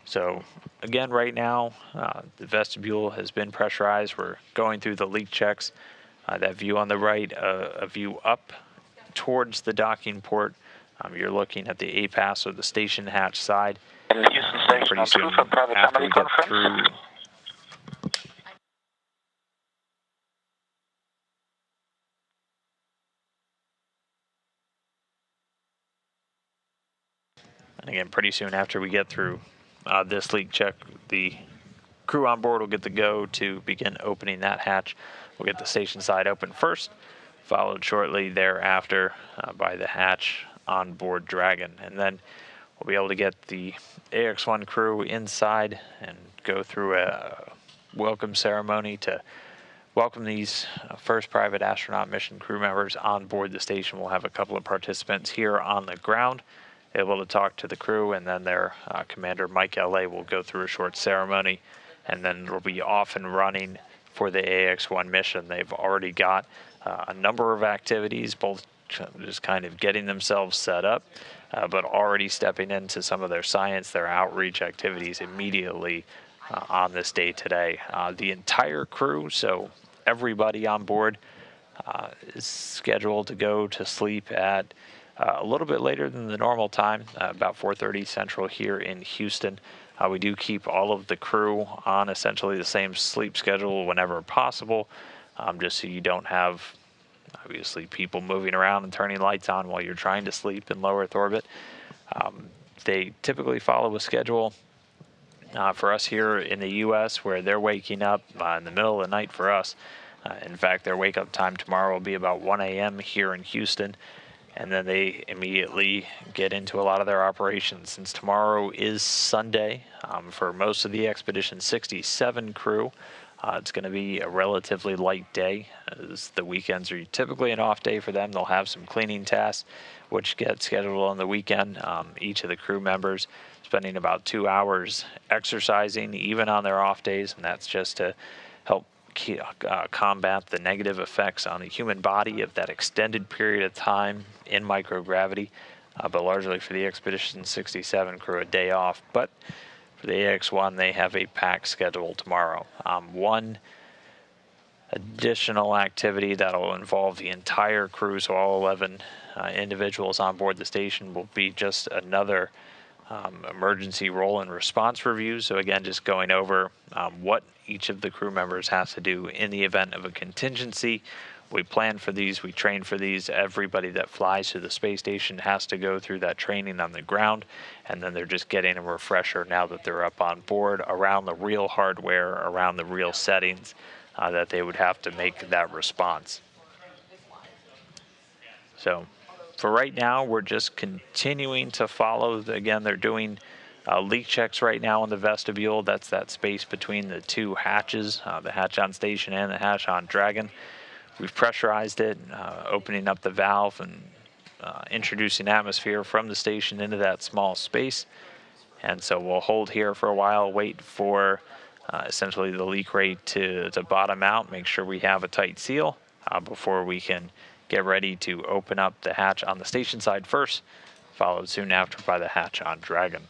So again, right now, the vestibule has been pressurized. We're going through the leak checks. That view on the right, a view up towards the docking port. You're looking at the APAS or the station hatch side. Pretty soon after we get through. And again, pretty soon after we get through this leak check, the crew on board will get the go to begin opening that hatch. We'll get the station side open first, followed shortly thereafter by the hatch on board Dragon. And then we'll be able to get the Ax-1 crew inside and go through a welcome ceremony to welcome these first private astronaut mission crew members on board the station. We'll have a couple of participants here on the ground able to talk to the crew, and then their commander, Mike L.A., will go through a short ceremony, and then it'll be off and running for the Ax-1 mission. They've already got a number of activities, both just kind of getting themselves set up, but already stepping into some of their science, their outreach activities immediately on this day today. The entire crew, so everybody on board, is scheduled to go to sleep at a little bit later than the normal time, about 4:30 Central here in Houston. We do keep all of the crew on essentially the same sleep schedule whenever possible, just so you don't have, obviously, people moving around and turning lights on while you're trying to sleep in low Earth orbit. They typically follow a schedule for us here in the U.S. where they're waking up in the middle of the night for us. In fact, their wake-up time tomorrow will be about 1 a.m. here in Houston, and then they immediately get into a lot of their operations. Since tomorrow is Sunday, for most of the Expedition 67 crew, it's going to be a relatively light day, as the weekends are typically an off day for them. They'll have some cleaning tasks, which get scheduled on the weekend. Each of the crew members spending about 2 hours exercising, even on their off days, and that's just to help combat the negative effects on the human body of that extended period of time in microgravity, but largely for the Expedition 67 crew, a day off. But for the Ax-1, they have a packed schedule tomorrow. One additional activity that will involve the entire crew, so all 11 individuals on board the station, will be just another emergency role and response review. So again, just going over what each of the crew members has to do in the event of a contingency. We plan for these, we train for these. Everybody that flies to the space station has to go through that training on the ground, and then they're just getting a refresher now that they're up on board around the real hardware, around the real settings that they would have to make that response. So for right now, we're just continuing to follow. Again, they're doing leak checks right now in the vestibule. That's that space between the two hatches, the hatch on station and the hatch on Dragon. We've pressurized it, opening up the valve and introducing atmosphere from the station into that small space. And so we'll hold here for a while, wait for essentially the leak rate to bottom out, make sure we have a tight seal before we can get ready to open up the hatch on the station side first, followed soon after by the hatch on Dragon.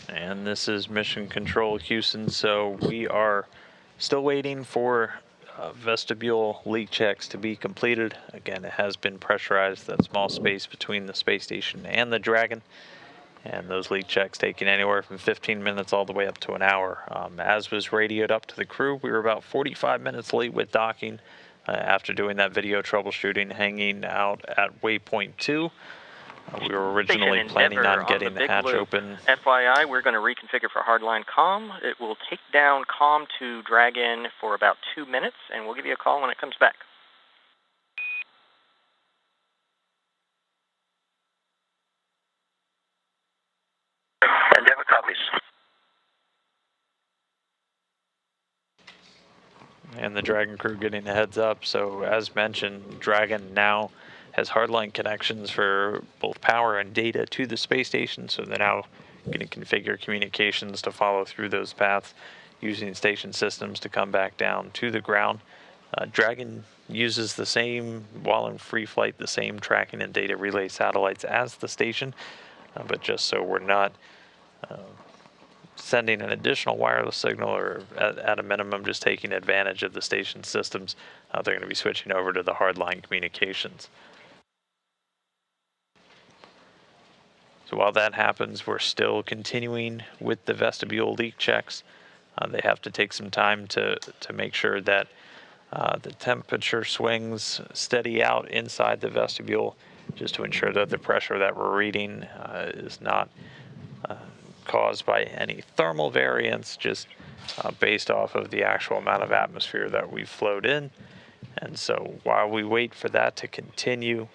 And this is Mission Control Houston, so we are still waiting for vestibule leak checks to be completed. Again, it has been pressurized, that small space between the space station and the Dragon, and those leak checks taking anywhere from 15 minutes all the way up to an hour. As was radioed up to the crew, we were about 45 minutes late with docking after doing that video troubleshooting, hanging out at waypoint 2. We were originally Station planning Endeavor on getting the the big hatch loop. open. FYI, we're going to reconfigure for hardline comm. It will take down comm to Dragon for about 2 minutes, and we'll give you a call when it comes back. Endeavor copies. And the Dragon crew getting a heads up. So as mentioned, Dragon now has hardline connections for both power and data to the space station. So they're now going to configure communications to follow through those paths using station systems to come back down to the ground. Dragon uses the same, while in free flight, the same tracking and data relay satellites as the station. But just so we're not sending an additional wireless signal, or at a minimum just taking advantage of the station systems, they're going to be switching over to the hardline communications. So while that happens, we're still continuing with the vestibule leak checks. They have to take some time to make sure that the temperature swings steady out inside the vestibule, just to ensure that the pressure that we're reading is not caused by any thermal variance, just based off of the actual amount of atmosphere that we've flowed in. And so while we wait for that to continue,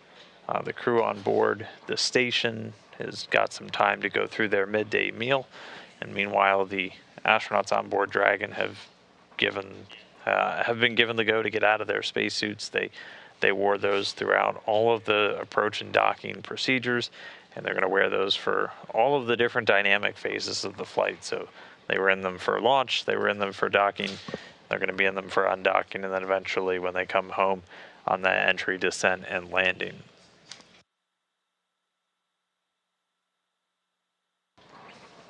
the crew on board the station has got some time to go through their midday meal. And meanwhile, the astronauts on board Dragon have been given the go to get out of their spacesuits. They wore those throughout all of the approach and docking procedures, and they're going to wear those for all of the different dynamic phases of the flight. So they were in them for launch, they were in them for docking, they're going to be in them for undocking, and then eventually when they come home on that entry, descent, and landing.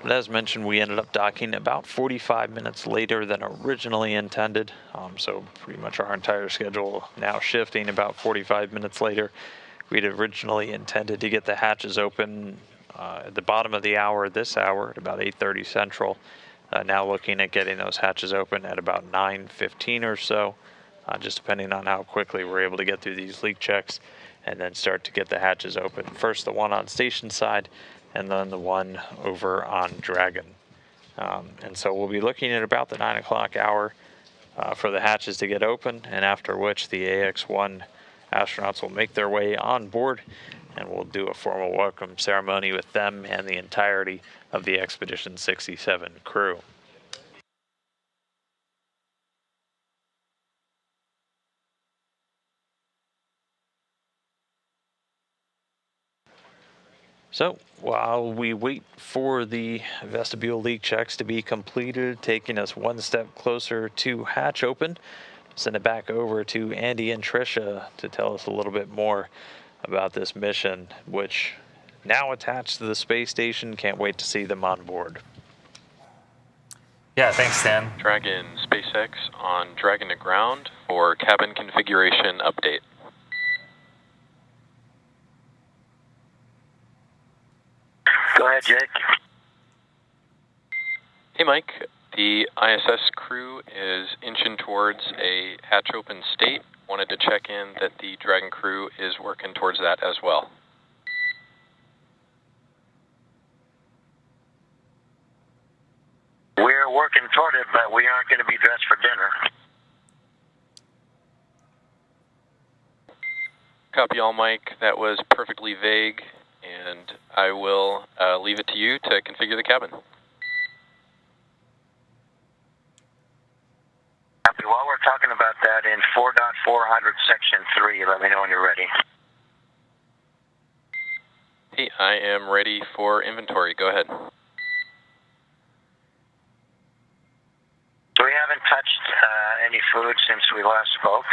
But as mentioned, we ended up docking about 45 minutes later than originally intended. So pretty much our entire schedule now shifting about 45 minutes later. We'd originally intended to get the hatches open at the bottom of the hour, this hour, at about 8:30 Central. Now looking at getting those hatches open at about 9:15 or so, just depending on how quickly we're able to get through these leak checks and then start to get the hatches open. First the one on station side, and then the one over on Dragon. And so we'll be looking at about the 9 o'clock hour for the hatches to get open, and after which the Ax-1 astronauts will make their way on board, and we'll do a formal welcome ceremony with them and the entirety of the Expedition 67 crew. So while we wait for the vestibule leak checks to be completed, taking us one step closer to hatch open, send it back over to Andy and Tricia to tell us a little bit more about this mission, which now attached to the space station. Can't wait to see them on board. Yeah, thanks, Stan. Dragon SpaceX on Dragon to ground for cabin configuration update. Go ahead, Jake. Hey, Mike. The ISS crew is inching towards a hatch open state. Wanted to check in that the Dragon crew is working towards that as well. We're working toward it, but we aren't going to be dressed for dinner. Copy all, Mike. That was perfectly vague, and I will leave it to you to configure the cabin. Copy. While we're talking about that, in 4.400 section 3, let me know when you're ready. Hey, I am ready for inventory. Go ahead. We haven't touched any food since we last spoke.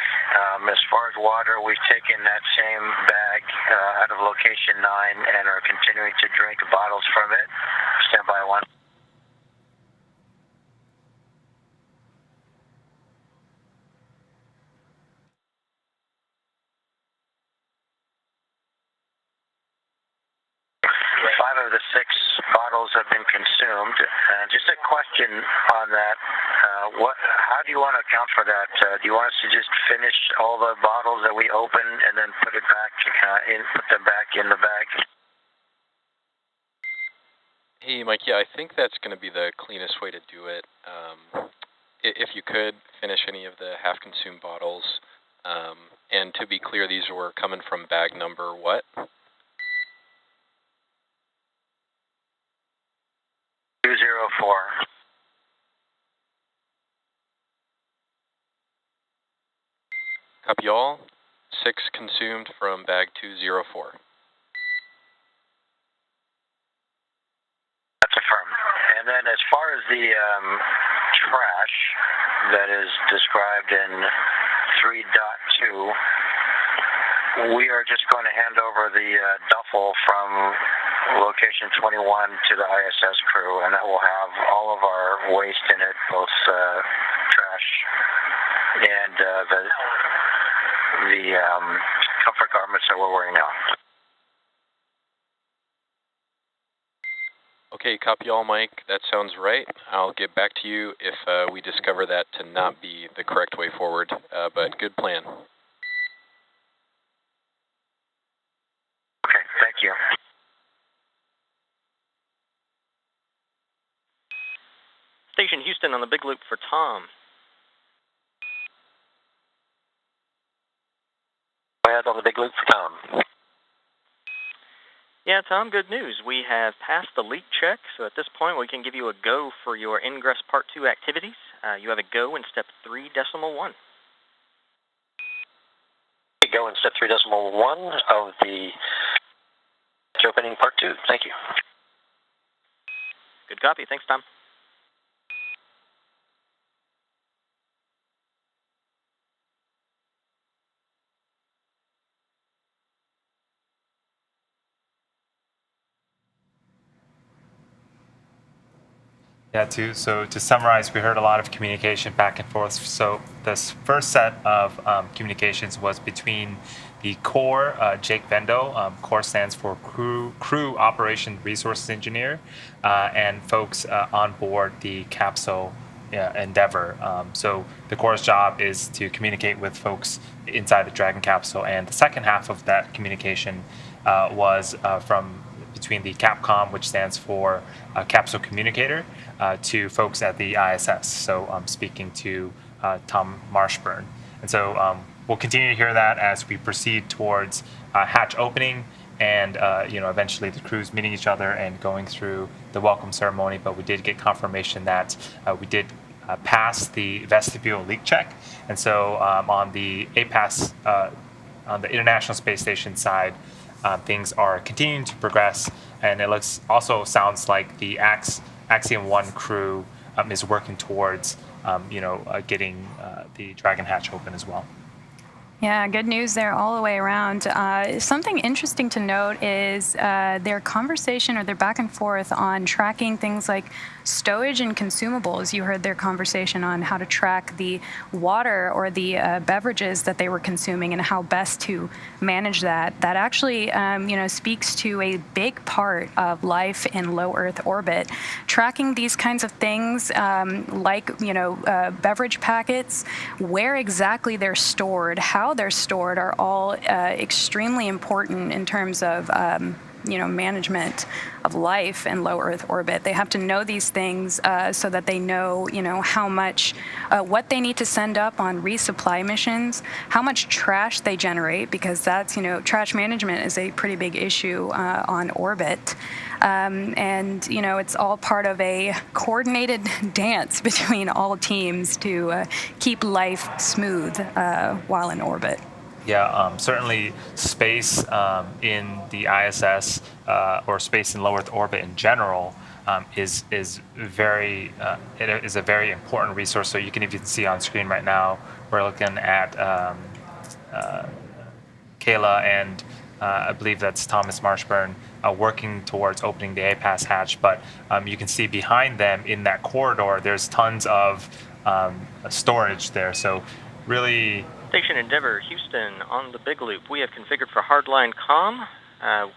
As far as water, we've taken that same bag out of location 9 and are continuing to drink bottles from it. Stand by 1. Five of the 6 bottles have been consumed. Just a question on that. How do you want to account for that? Do you want us to just finish all the bottles that we open and then put them back in the bag? Hey, Mike. Yeah, I think that's going to be the cleanest way to do it. If you could finish any of the half-consumed bottles, and to be clear, these were coming from bag number what? 204. Copy all. 6 consumed from bag 204. That's affirmed. And then as far as the trash that is described in 3.2, we are just going to hand over the duffel from location 21 to the ISS crew, and that will have all of our waste in it, both trash and the comfort garments that we're wearing now. Okay, copy all, Mike. That sounds right. I'll get back to you if we discover that to not be the correct way forward, but good plan. Okay, thank you. Station Houston on the big loop for Tom. Go ahead on the big loop for Tom. Yeah, Tom, good news. We have passed the leak check, so at this point we can give you a go for your ingress Part 2 activities. You have a go in step 3.1. Go in step 3.1 of the opening Part 2. Thank you. Good copy. Thanks, Tom. Yeah, so to summarize, we heard a lot of communication back and forth. So this first set of communications was between the core, Jake Vendo. Core stands for Crew Operation Resources Engineer, and folks on board the capsule Endeavor. So the core's job is to communicate with folks inside the Dragon capsule, and the second half of that communication was from between the Capcom, which stands for Capsule Communicator, to folks at the ISS. So I'm speaking to Tom Marshburn. And so we'll continue to hear that as we proceed towards hatch opening and eventually the crews meeting each other and going through the welcome ceremony. But we did get confirmation that we did pass the vestibule leak check. And so on the APAS, on the International Space Station side, things are continuing to progress, and it sounds like the Axiom-1 crew is working towards, getting the Dragon hatch open as well. Yeah, good news there all the way around. Something interesting to note is their conversation or their back and forth on tracking things like stowage and consumables. You heard their conversation on how to track the water or the beverages that they were consuming and how best to manage that. That actually, speaks to a big part of life in low Earth orbit. Tracking these kinds of things, beverage packets, where exactly they're stored, how they're stored, are all extremely important in terms of management of life in low Earth orbit. They have to know these things so that they know, how much, what they need to send up on resupply missions, how much trash they generate, because that's, trash management is a pretty big issue on orbit. It's all part of a coordinated dance between all teams to keep life smooth while in orbit. Yeah, certainly space in the ISS or space in low Earth orbit in general is very it is a very important resource. So you can even see on screen right now we're looking at Kayla and I believe that's Thomas Marshburn working towards opening the APAS hatch. But you can see behind them in that corridor there's tons of storage there. So really. Station Endeavor, Houston, on the big loop. We have configured for hardline comm.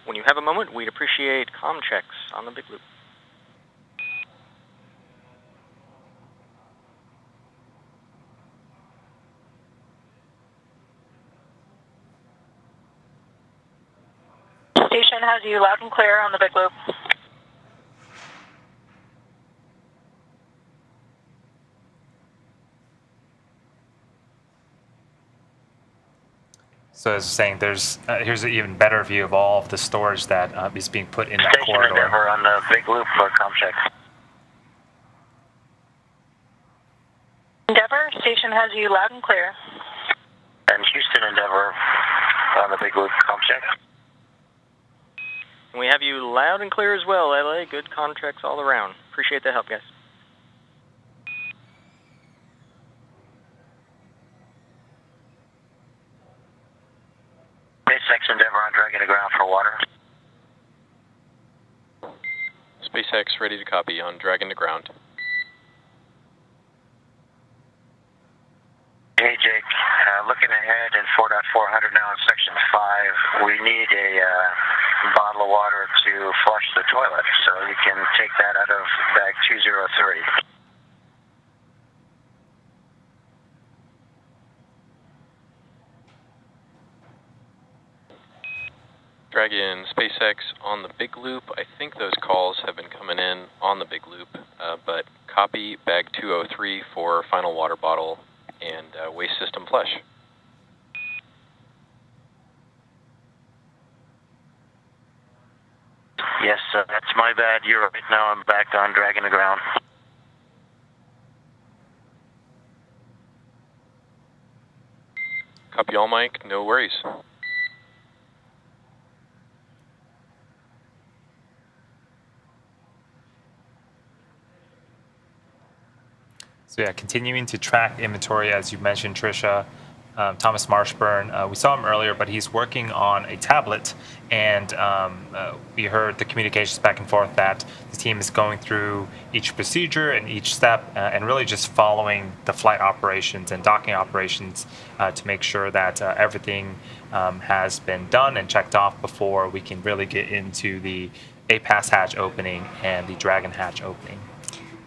When you have a moment, we'd appreciate comm checks on the big loop. Station has you loud and clear on the big loop. So as saying, there's here's an even better view of all of the storage that is being put in that Station corridor. Endeavor on the big loop for comm check. Endeavor, station has you loud and clear. And Houston Endeavor on the big loop comm check. We have you loud and clear as well, LA. Good contracts all around. Appreciate the help, guys. SpaceX Endeavor on Dragon to ground for water. SpaceX ready to copy on Dragon to ground. Hey Jake, looking ahead in 4.400 now in section 5, we need a bottle of water to flush the toilet, so you can take that out of bag 203. Dragon, SpaceX on the big loop. I think those calls have been coming in on the big loop, but copy bag 203 for final water bottle and waste system flush. Yes, that's my bad. You're right now. I'm back on Dragon to ground. Copy all, Mike. No worries. So yeah, continuing to track inventory, as you mentioned, Tricia. Thomas Marshburn, we saw him earlier, but he's working on a tablet, and we heard the communications back and forth that the team is going through each procedure and each step and really just following the flight operations and docking operations to make sure that everything has been done and checked off before we can really get into the APAS hatch opening and the Dragon hatch opening.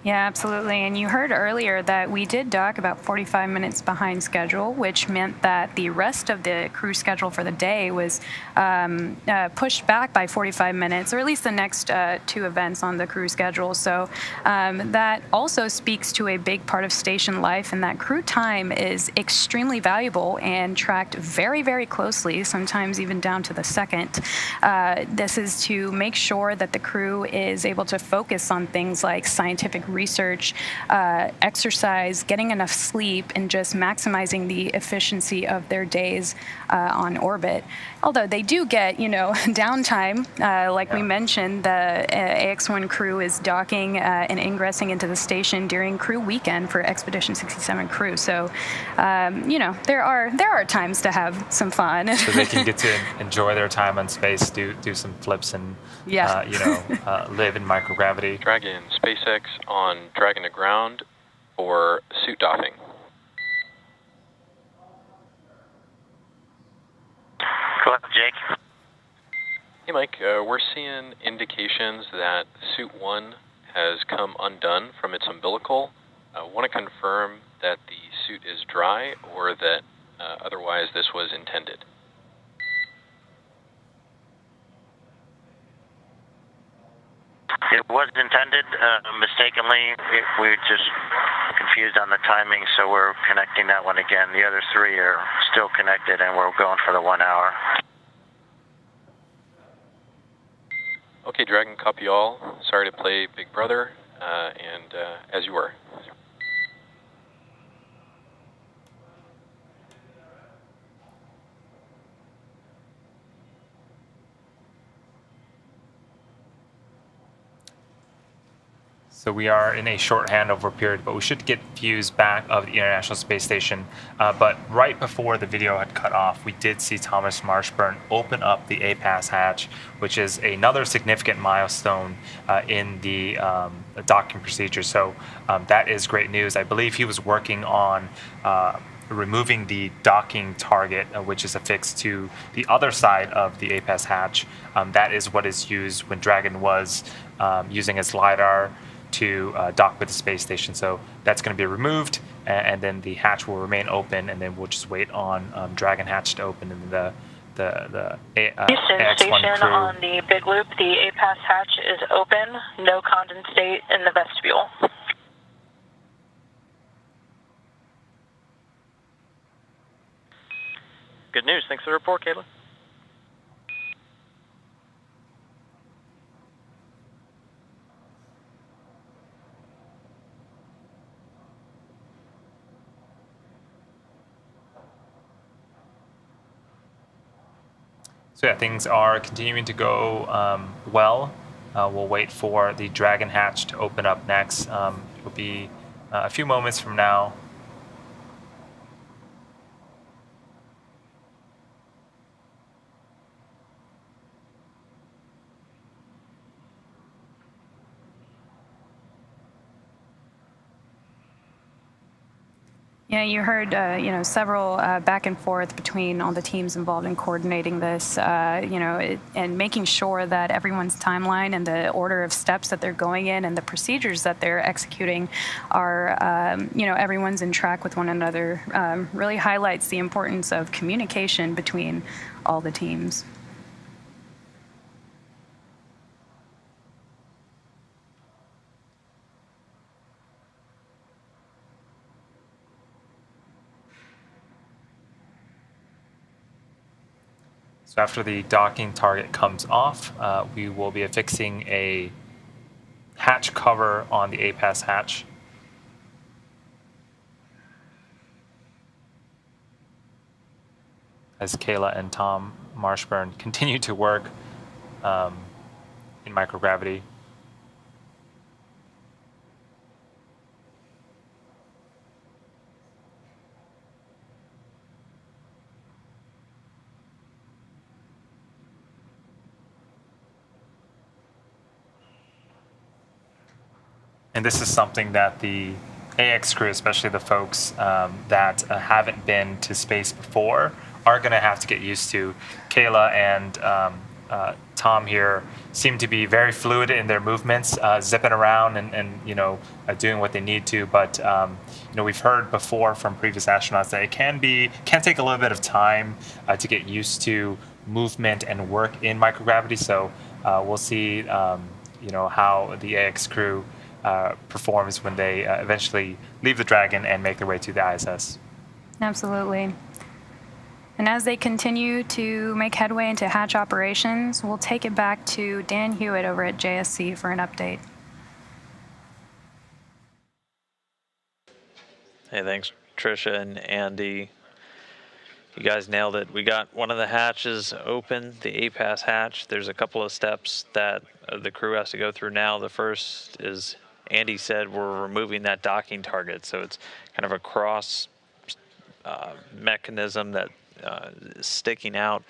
Yeah, absolutely. And you heard earlier that we did dock about 45 minutes behind schedule, which meant that the rest of the crew schedule for the day was pushed back by 45 minutes, or at least the next 2 events on the crew schedule. So that also speaks to a big part of station life, and that crew time is extremely valuable and tracked very, very closely, sometimes even down to the second. This is to make sure that the crew is able to focus on things like scientific research, exercise, getting enough sleep, and just maximizing the efficiency of their days on orbit. Although they do get, downtime, like we mentioned, the Ax-1 crew is docking and ingressing into the station during crew weekend for Expedition 67 crew. So, there are times to have some fun. So they can get to enjoy their time on space, do some flips, and live in microgravity. Dragon, SpaceX on Dragon to ground for suit doffing. Go ahead, Jake. Hey Mike, we're seeing indications that suit 1 has come undone from its umbilical. I want to confirm that the suit is dry or that otherwise this was intended. It was intended, mistakenly. We're just confused on the timing, so we're connecting that one again. The other 3 are still connected, and we're going for the 1 hour. Okay, Dragon, copy all. Sorry to play Big Brother, and as you were. So we are in a short handover period, but we should get views back of the International Space Station. But right before the video had cut off, we did see Thomas Marshburn open up the APAS hatch, which is another significant milestone in the docking procedure. So that is great news. I believe he was working on removing the docking target, which is affixed to the other side of the APAS hatch. That is what is used when Dragon was using its LiDAR to dock with the space station. So that's going to be removed, and then the hatch will remain open, and then we'll just wait on Dragon hatch to open, and the Houston Ax-1 station crew. on the big loop, the APAS hatch is open, no condensate in the vestibule. Good news. Thanks for the report, Kayla. So yeah, things are continuing to go well. We'll wait for the Dragon hatch to open up next. It'll be a few moments from now. Yeah, you heard, several back and forth between all the teams involved in coordinating this, and making sure that everyone's timeline and the order of steps that they're going in and the procedures that they're executing are, everyone's in track with one another. Really highlights the importance of communication between all the teams. So after the docking target comes off, we will be affixing a hatch cover on the APAS hatch. As Kayla and Tom Marshburn continue to work in microgravity. And this is something that the AX crew, especially the folks that haven't been to space before, are going to have to get used to. Kayla and Tom here seem to be very fluid in their movements, zipping around and doing what they need to. But we've heard before from previous astronauts that it can take a little bit of time to get used to movement and work in microgravity. So we'll see how the AX crew performs when they eventually leave the Dragon and make their way to the ISS. Absolutely. And as they continue to make headway into hatch operations, we'll take it back to Dan Hewitt over at JSC for an update. Hey, thanks, Tricia and Andy. You guys nailed it. We got one of the hatches open, the APAS hatch. There's a couple of steps that the crew has to go through now. The first is, Andy said, we're removing that docking target. So it's kind of a cross mechanism that is sticking out.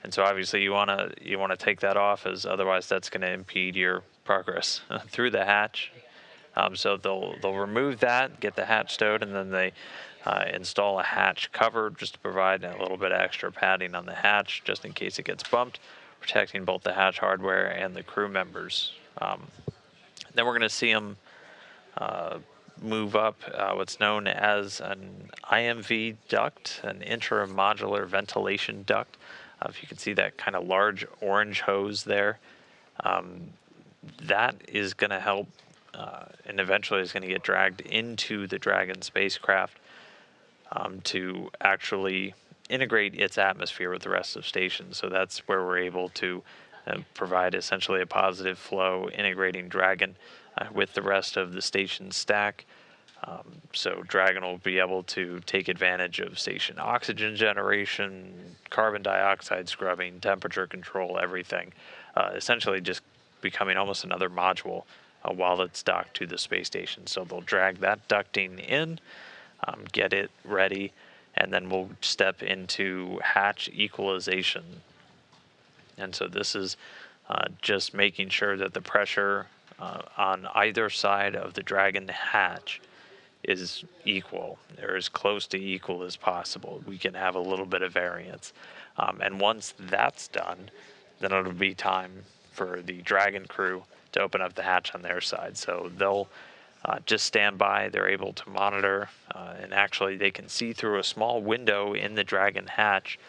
And so obviously you want to take that off, as otherwise that's going to impede your progress through the hatch. So they'll remove that, get the hatch stowed, and then they install a hatch cover just to provide a little bit of extra padding on the hatch just in case it gets bumped, protecting both the hatch hardware and the crew members. Then we're going to see them move up what's known as an IMV duct, an intramodular ventilation duct. If you can see that kind of large orange hose there, that is going to help and eventually is going to get dragged into the Dragon spacecraft to actually integrate its atmosphere with the rest of station. So that's where we're able to provide essentially a positive flow, integrating Dragon with the rest of the station stack. So Dragon will be able to take advantage of station oxygen generation, carbon dioxide scrubbing, temperature control, everything. Essentially just becoming almost another module while it's docked to the space station. So they'll drag that ducting in, get it ready, and then we'll step into hatch equalization. And so this is just making sure that the pressure on either side of the Dragon hatch is equal, or as close to equal as possible. We can have a little bit of variance. And once that's done, then it'll be time for the Dragon crew to open up the hatch on their side. So they'll just stand by. They're able to monitor, and actually they can see through a small window in the Dragon hatch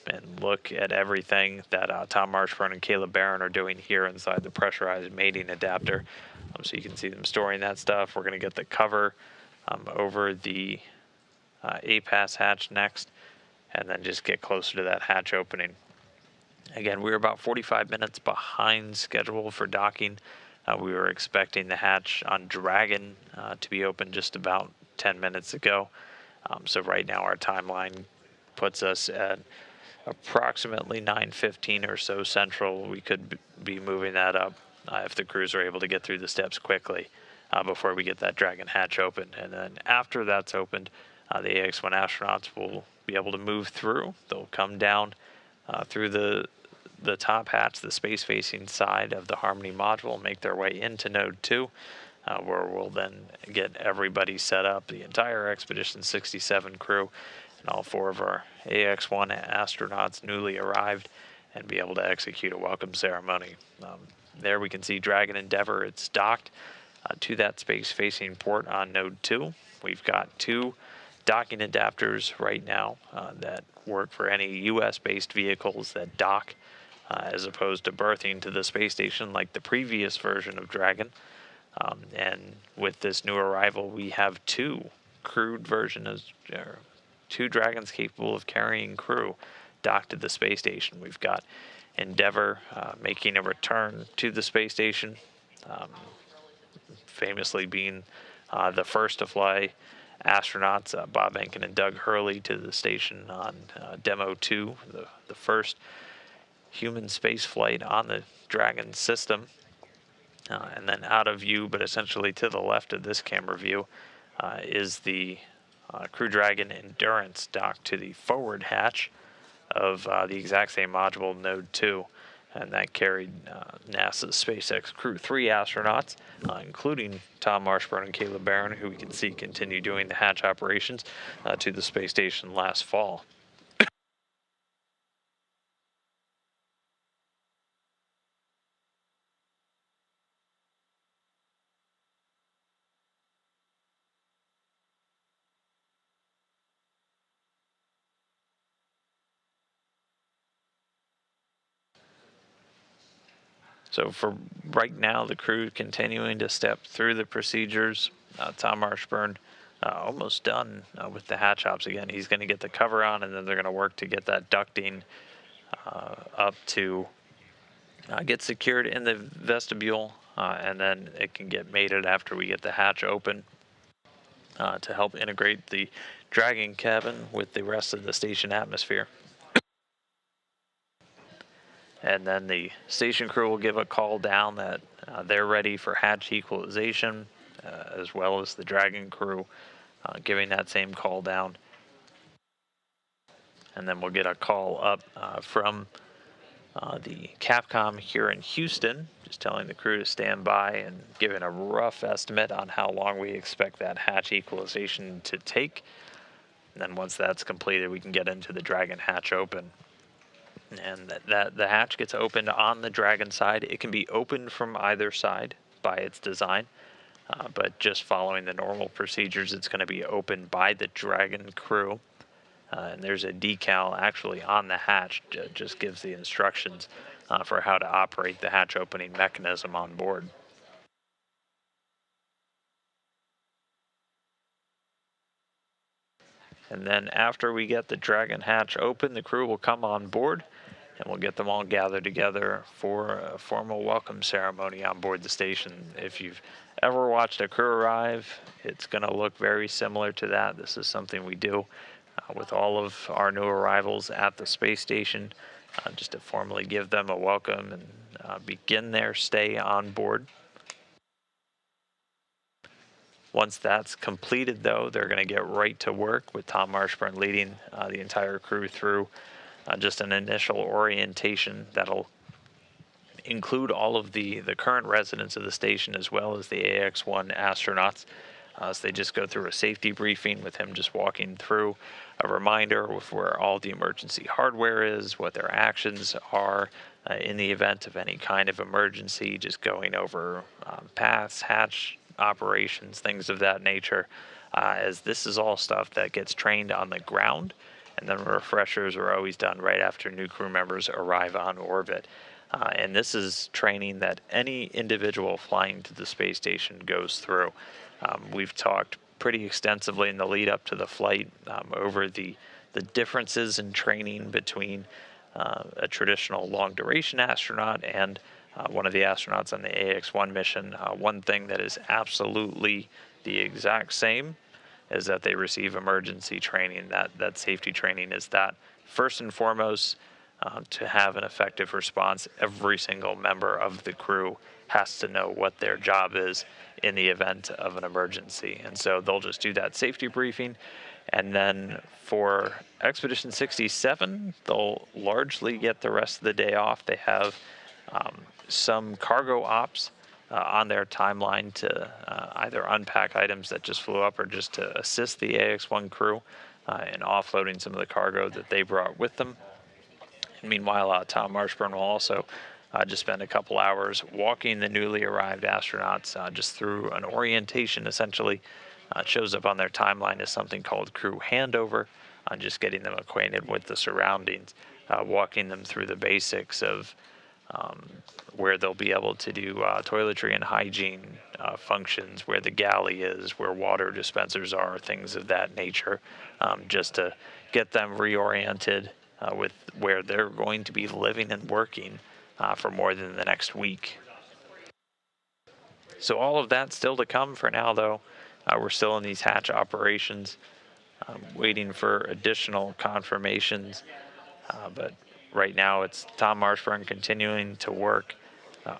and look at everything that Tom Marshburn and Caleb Barron are doing here inside the pressurized mating adapter. So you can see them storing that stuff. We're going to get the cover over the APAS hatch next, and then just get closer to that hatch opening. Again, we were about 45 minutes behind schedule for docking. We were expecting the hatch on Dragon to be open just about 10 minutes ago. So right now our timeline puts us at approximately 9:15 or so Central. We could be moving that up if the crews are able to get through the steps quickly before we get that Dragon hatch open. And then after that's opened, the Ax-1 astronauts will be able to move through. They'll come down through the top hatch, the space-facing side of the Harmony module, make their way into Node 2, where we'll then get everybody set up, the entire Expedition 67 crew, and all 4 of our Ax-1 astronauts newly arrived, and be able to execute a welcome ceremony. There we can see Dragon Endeavour. It's docked to that space-facing port on Node 2. We've got 2 docking adapters right now that work for any US-based vehicles that dock as opposed to berthing to the space station like the previous version of Dragon. And with this new arrival, we have 2 crewed versions, 2 Dragons capable of carrying crew docked to the space station. We've got Endeavour making a return to the space station, famously being the first to fly astronauts, Bob Behnken and Doug Hurley, to the station on Demo 2, the first human space flight on the Dragon system. And then out of view, but essentially to the left of this camera view, is the Crew Dragon Endurance docked to the forward hatch of the exact same module, Node 2. And that carried NASA's SpaceX Crew 3 astronauts, including Tom Marshburn and Caleb Barron, who we can see continue doing the hatch operations to the space station last fall. So for right now, the crew continuing to step through the procedures. Tom Marshburn almost done with the hatch ops again. He's going to get the cover on, and then they're going to work to get that ducting up to get secured in the vestibule, and then it can get mated after we get the hatch open to help integrate the Dragon cabin with the rest of the station atmosphere. And then the station crew will give a call down that they're ready for hatch equalization, as well as the Dragon crew giving that same call down. And then we'll get a call up from the Capcom here in Houston, just telling the crew to stand by and giving a rough estimate on how long we expect that hatch equalization to take. And then once that's completed, we can get into the Dragon hatch open. And the hatch gets opened on the Dragon side. It can be opened from either side by its design, but just following the normal procedures, it's going to be opened by the Dragon crew. And there's a decal actually on the hatch that just gives the instructions for how to operate the hatch opening mechanism on board. And then after we get the Dragon hatch open, the crew will come on board, and we'll get them all gathered together for a formal welcome ceremony on board the station. If you've ever watched a crew arrive, it's going to look very similar to that. This is something we do with all of our new arrivals at the space station, just to formally give them a welcome and begin their stay on board. Once that's completed, though, they're going to get right to work with Tom Marshburn leading the entire crew through just an initial orientation that'll include all of the current residents of the station as well as the Ax-1 astronauts. So they just go through a safety briefing with him just walking through a reminder of where all the emergency hardware is, what their actions are in the event of any kind of emergency, just going over paths, hatch operations, things of that nature, as this is all stuff that gets trained on the ground, and then refreshers are always done right after new crew members arrive on orbit. And this is training that any individual flying to the space station goes through. We've talked pretty extensively in the lead up to the flight over the the differences in training between a traditional long-duration astronaut and one of the astronauts on the Ax-1 mission. One thing that is absolutely the exact same is that they receive emergency training. That safety training is that first and foremost, to have an effective response, every single member of the crew has to know what their job is in the event of an emergency. And so they'll just do that safety briefing. And then for Expedition 67, they'll largely get the rest of the day off. They have some cargo ops on their timeline to either unpack items that just flew up or just to assist the Ax-1 crew in offloading some of the cargo that they brought with them. And meanwhile, Tom Marshburn will also just spend a couple hours walking the newly arrived astronauts just through an orientation. Essentially, it shows up on their timeline as something called crew handover, just getting them acquainted with the surroundings, walking them through the basics of where they'll be able to do toiletry and hygiene functions, where the galley is, where water dispensers are, things of that nature, just to get them reoriented with where they're going to be living and working for more than the next week. So all of that still to come for now, though. We're still in these hatch operations, waiting for additional confirmations, but right now it's Tom Marshburn continuing to work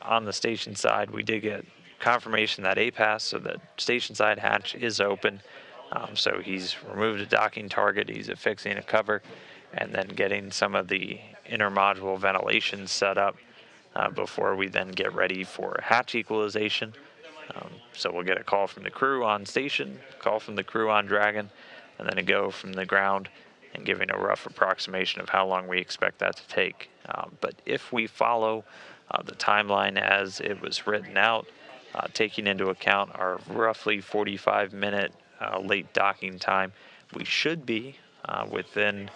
on the station side. We did get confirmation that APAS, so the station side hatch is open. So he's removed a docking target, he's affixing a cover, and then getting some of the intermodule ventilation set up before we then get ready for hatch equalization. So we'll get a call from the crew on station, call from the crew on Dragon, and then a go from the ground, and giving a rough approximation of how long we expect that to take. But if we follow the timeline as it was written out, taking into account our roughly 45-minute late docking time, we should be within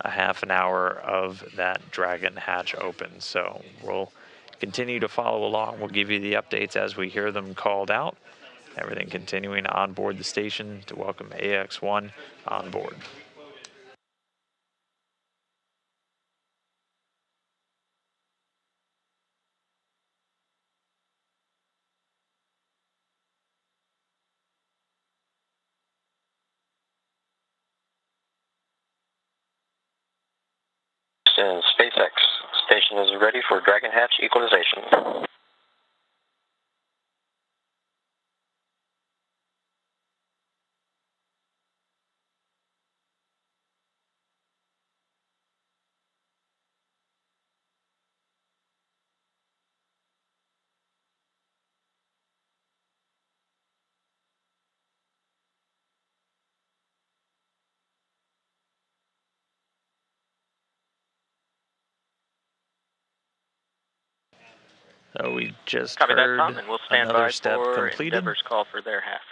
a half an hour of that Dragon hatch open. So we'll continue to follow along. We'll give you the updates as we hear them called out. Everything continuing on board the station to welcome Ax-1 on board. And SpaceX station is ready for Dragon hatch equalization. So we just Copy heard that, Tom, and we'll stand another by step for completed. Endeavor's call for their half.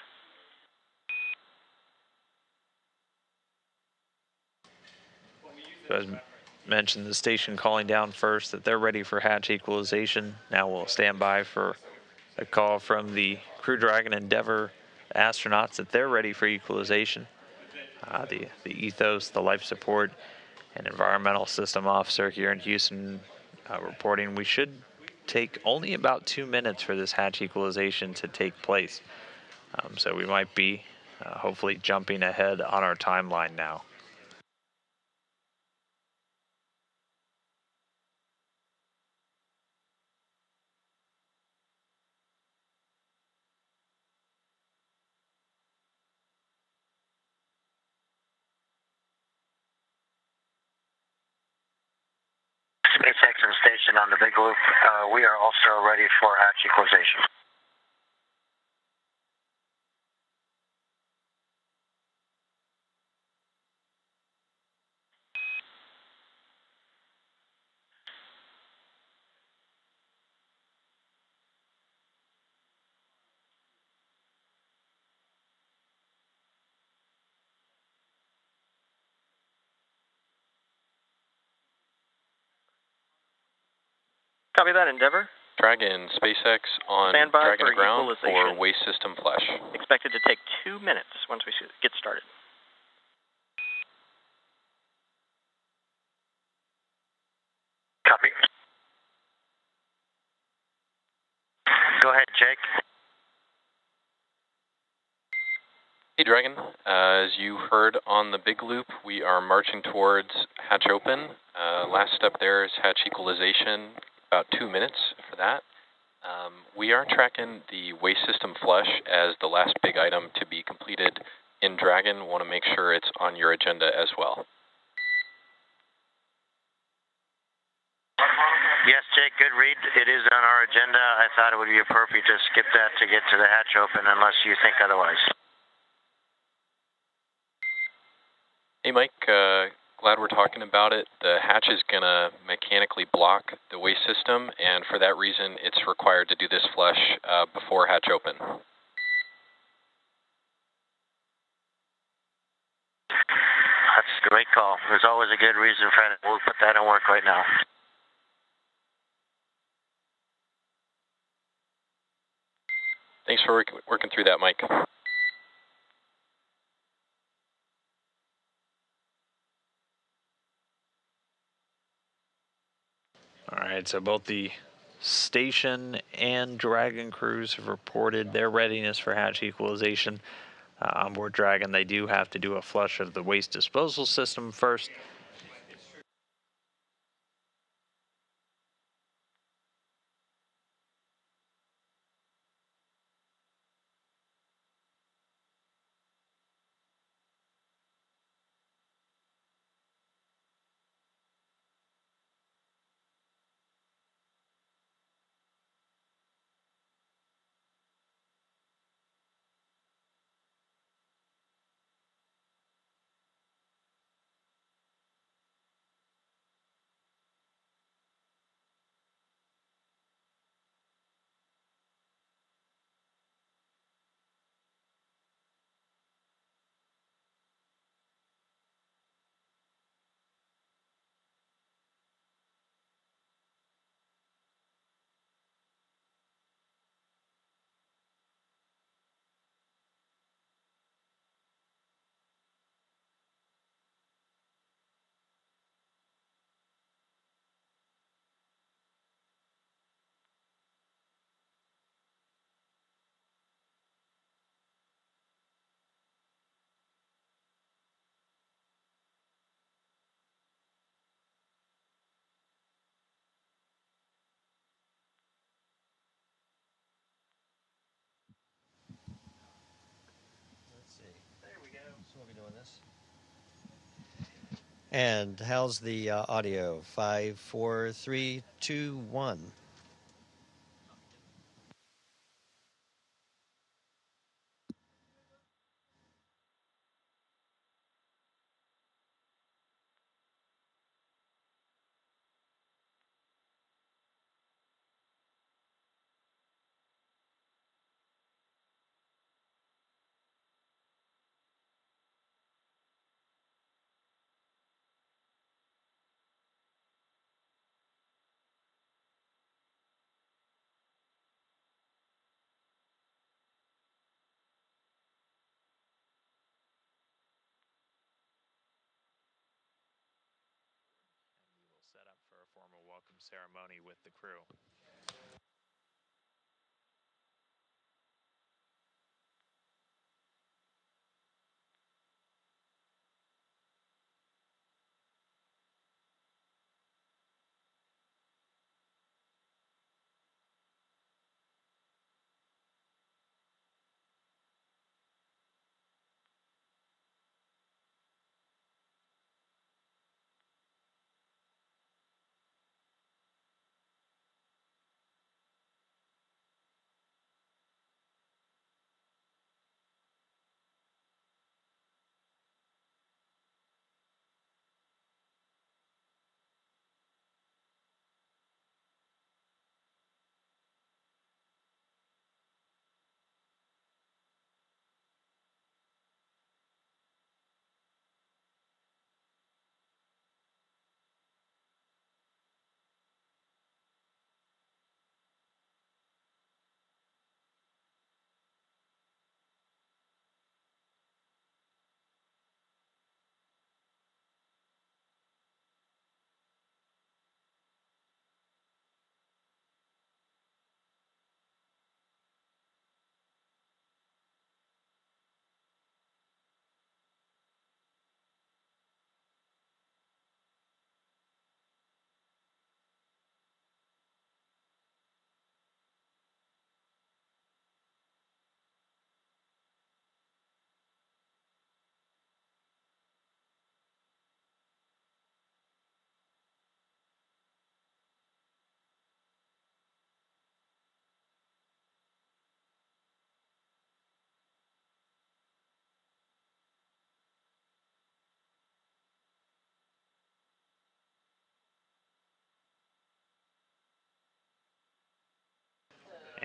So as mentioned, the station calling down first that they're ready for hatch equalization. Now we'll stand by for a call from the Crew Dragon Endeavor astronauts that they're ready for equalization. The ethos, the life support, and environmental system officer here in Houston reporting we should take only about 2 minutes for this hatch equalization to take place. So we might be hopefully jumping ahead on our timeline now. SpaceX and station on the big loop. We are also ready for hatch equalization. Copy that, Endeavor. Dragon, SpaceX on Stand by Dragon for to ground for equalization. waste system flash. Expected to take 2 minutes once we get started. Jake. Hey, Dragon. As you heard on the big loop, we are marching towards hatch open. Last step there is hatch equalization, about 2 minutes for that. We are tracking the waste system flush as the last big item to be completed in Dragon. Want to make sure it's on your agenda as well. Yes, Jake, good read. It is on our agenda. I thought it would be appropriate to skip that to get to the hatch open unless you think otherwise. Hey, Mike. Glad we're talking about it. The hatch is going to mechanically block the waste system, and for that reason, it's required to do this flush before hatch open. That's a great call. There's always a good reason for it. We'll put that in work right now. Thanks for working through that, Mike. All right, so both the station and Dragon crews have reported their readiness for hatch equalization. Onboard Dragon, they do have to do a flush of the waste disposal system first. And how's the audio? 5, 4, 3, 2, 1. Set up for a formal welcome ceremony with the crew.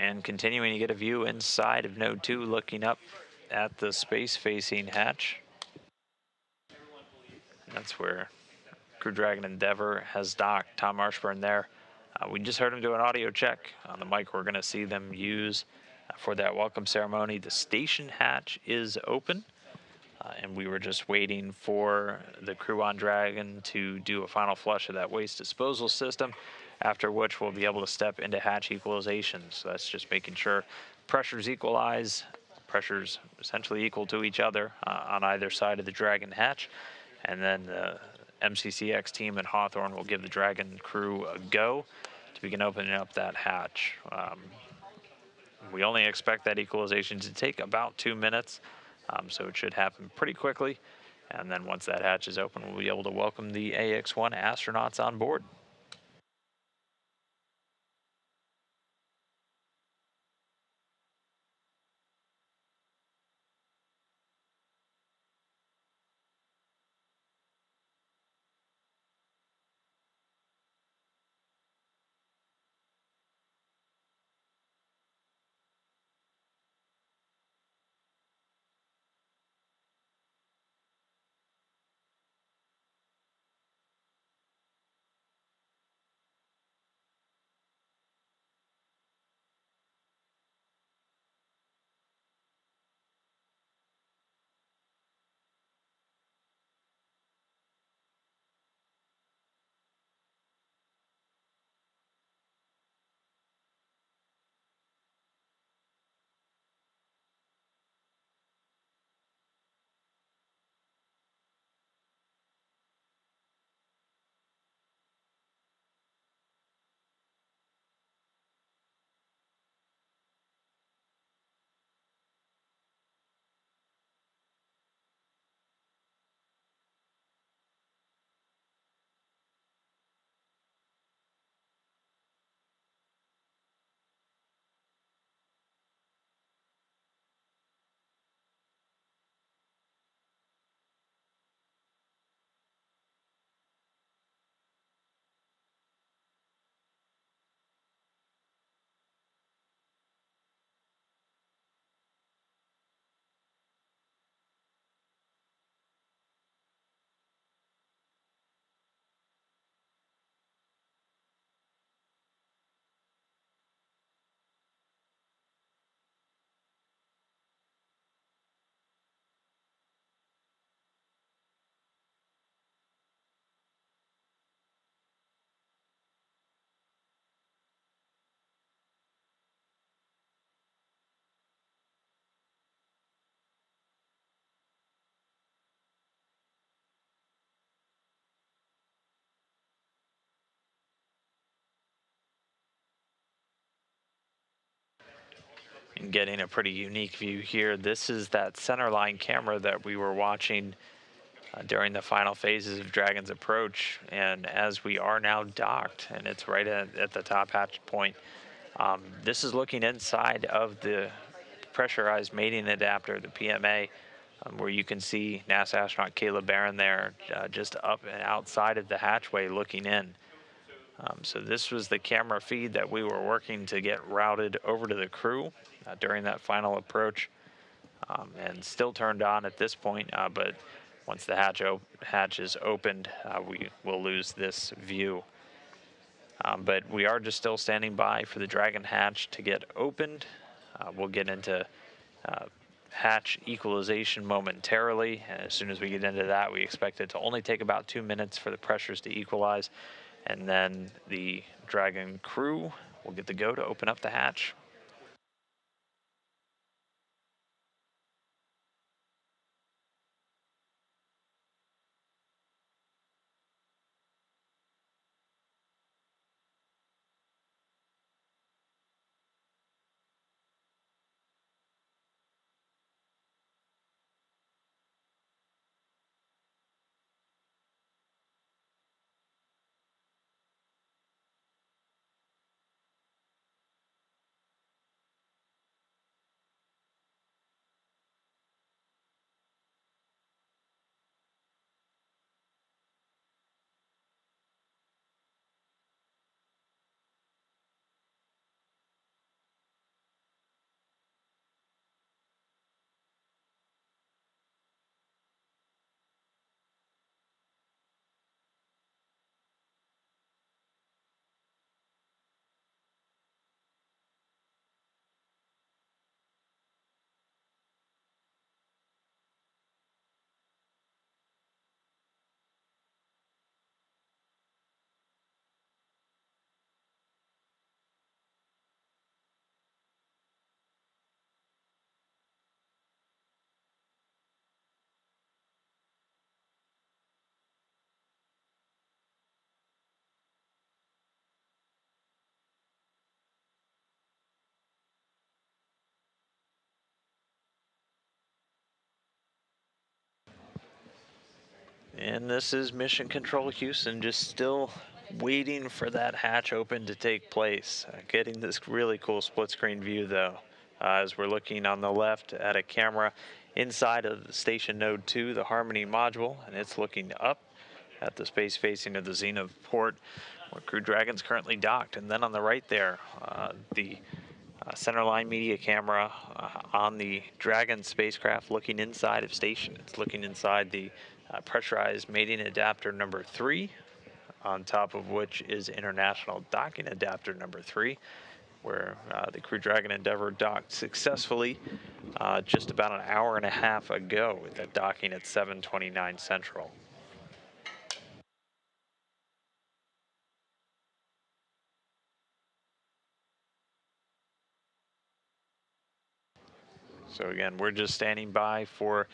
And continuing to get a view inside of Node 2, looking up at the space-facing hatch. That's where Crew Dragon Endeavour has docked. Tom Marshburn there. We just heard him do an audio check on the mic we're going to see them use for that welcome ceremony. The station hatch is open, and we were just waiting for the crew on Dragon to do a final flush of that waste disposal system, after which we'll be able to step into hatch equalization. So that's just making sure pressures equalize, pressures essentially equal to each other on either side of the Dragon hatch, and then the MCCX team and Hawthorne will give the Dragon crew a go to begin opening up that hatch. We only expect that equalization to take about 2 minutes, so it should happen pretty quickly. And then once that hatch is open, we'll be able to welcome the Ax-1 astronauts on board. And getting a pretty unique view here. This is that centerline camera that we were watching during the final phases of Dragon's approach, and as we are now docked, and it's right at the top hatch point, this is looking inside of the pressurized mating adapter, the PMA, where you can see NASA astronaut Caleb Barron there just up and outside of the hatchway looking in. So this was the camera feed that we were working to get routed over to the crew during that final approach, and still turned on at this point, but once the hatch is opened, we will lose this view. But we are just still standing by for the Dragon hatch to get opened. We'll get into hatch equalization momentarily. And as soon as we get into that, we expect it to only take about 2 minutes for the pressures to equalize. And then the Dragon crew will get the go to open up the hatch. And this is Mission Control Houston, just still waiting for that hatch open to take place. Getting this really cool split screen view though, as we're looking on the left at a camera inside of the Station Node 2, the Harmony module, and it's looking up at the space facing of the Zenith port where Crew Dragon's currently docked. And then on the right there, the centerline media camera on the Dragon spacecraft looking inside of station. It's looking inside the pressurized mating adapter number 3, on top of which is international docking adapter number 3, where the Crew Dragon Endeavour docked successfully just about an hour and a half ago, with that docking at 7:29 Central. So again, we're just standing by for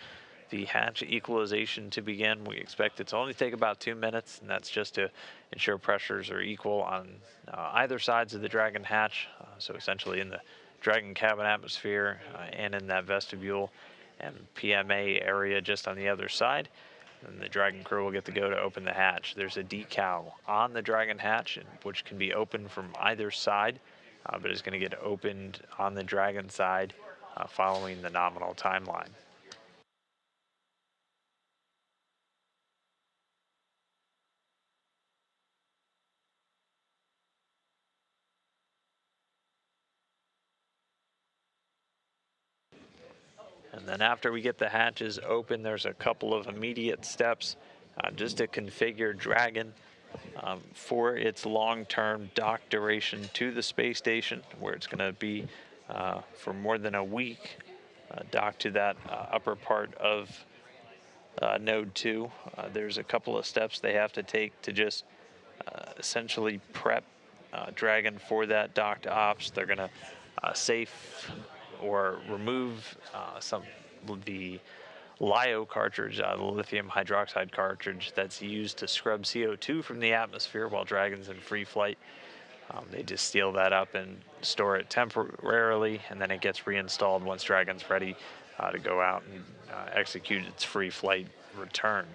the hatch equalization to begin. We expect it to only take about 2 minutes, and that's just to ensure pressures are equal on either sides of the Dragon hatch. So essentially in the Dragon cabin atmosphere and in that vestibule and PMA area just on the other side. And the Dragon crew will get to go to open the hatch. There's a decal on the Dragon hatch, which can be opened from either side, but is going to get opened on the Dragon side following the nominal timeline. And then after we get the hatches open, there's a couple of immediate steps just to configure Dragon for its long-term dock duration to the space station, where it's going to be for more than a week docked to that upper part of Node 2. There's a couple of steps they have to take to just essentially prep Dragon for that docked ops. They're going to safe or remove some of the LiO cartridge, the lithium hydroxide cartridge that's used to scrub CO2 from the atmosphere while Dragon's in free flight. They just seal that up and store it temporarily, and then it gets reinstalled once Dragon's ready to go out and execute its free flight return.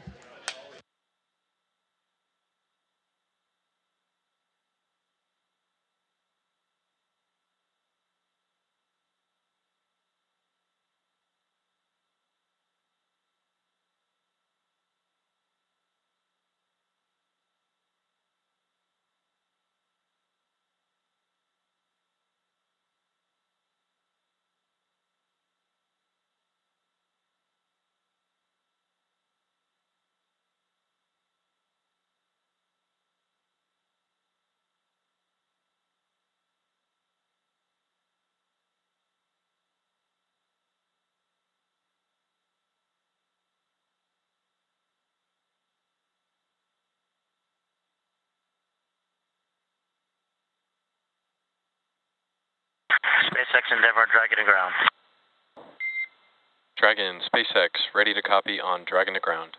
SpaceX Endeavour, Dragon to ground. Dragon, SpaceX, ready to copy on Dragon to ground.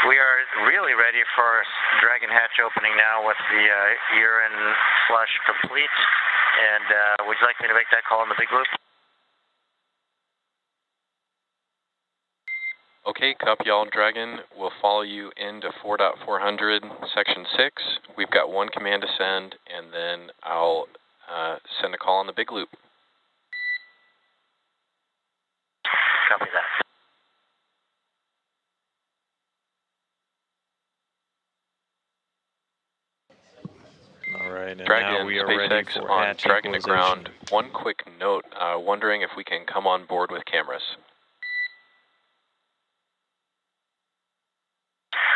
We are really ready for Dragon hatch opening now with the urine flush complete. And would you like me to make that call in the big loop? Okay, copy all, Dragon. We'll follow you into 4.400, Section 6. We've got one command to send, and then I'll send a call on the big loop. Copy that. All right, and Dragon, now we are ready SpaceX for on hatch Dragon to equalization. ground. One quick note, wondering if we can come on board with cameras.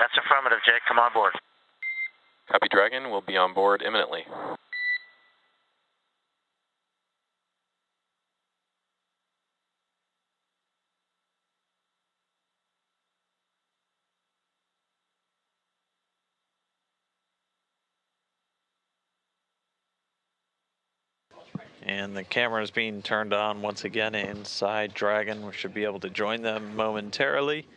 That's affirmative, Jake. Come on board. Copy, Dragon. We'll be on board imminently. And the camera is being turned on once again inside Dragon. We should be able to join them momentarily.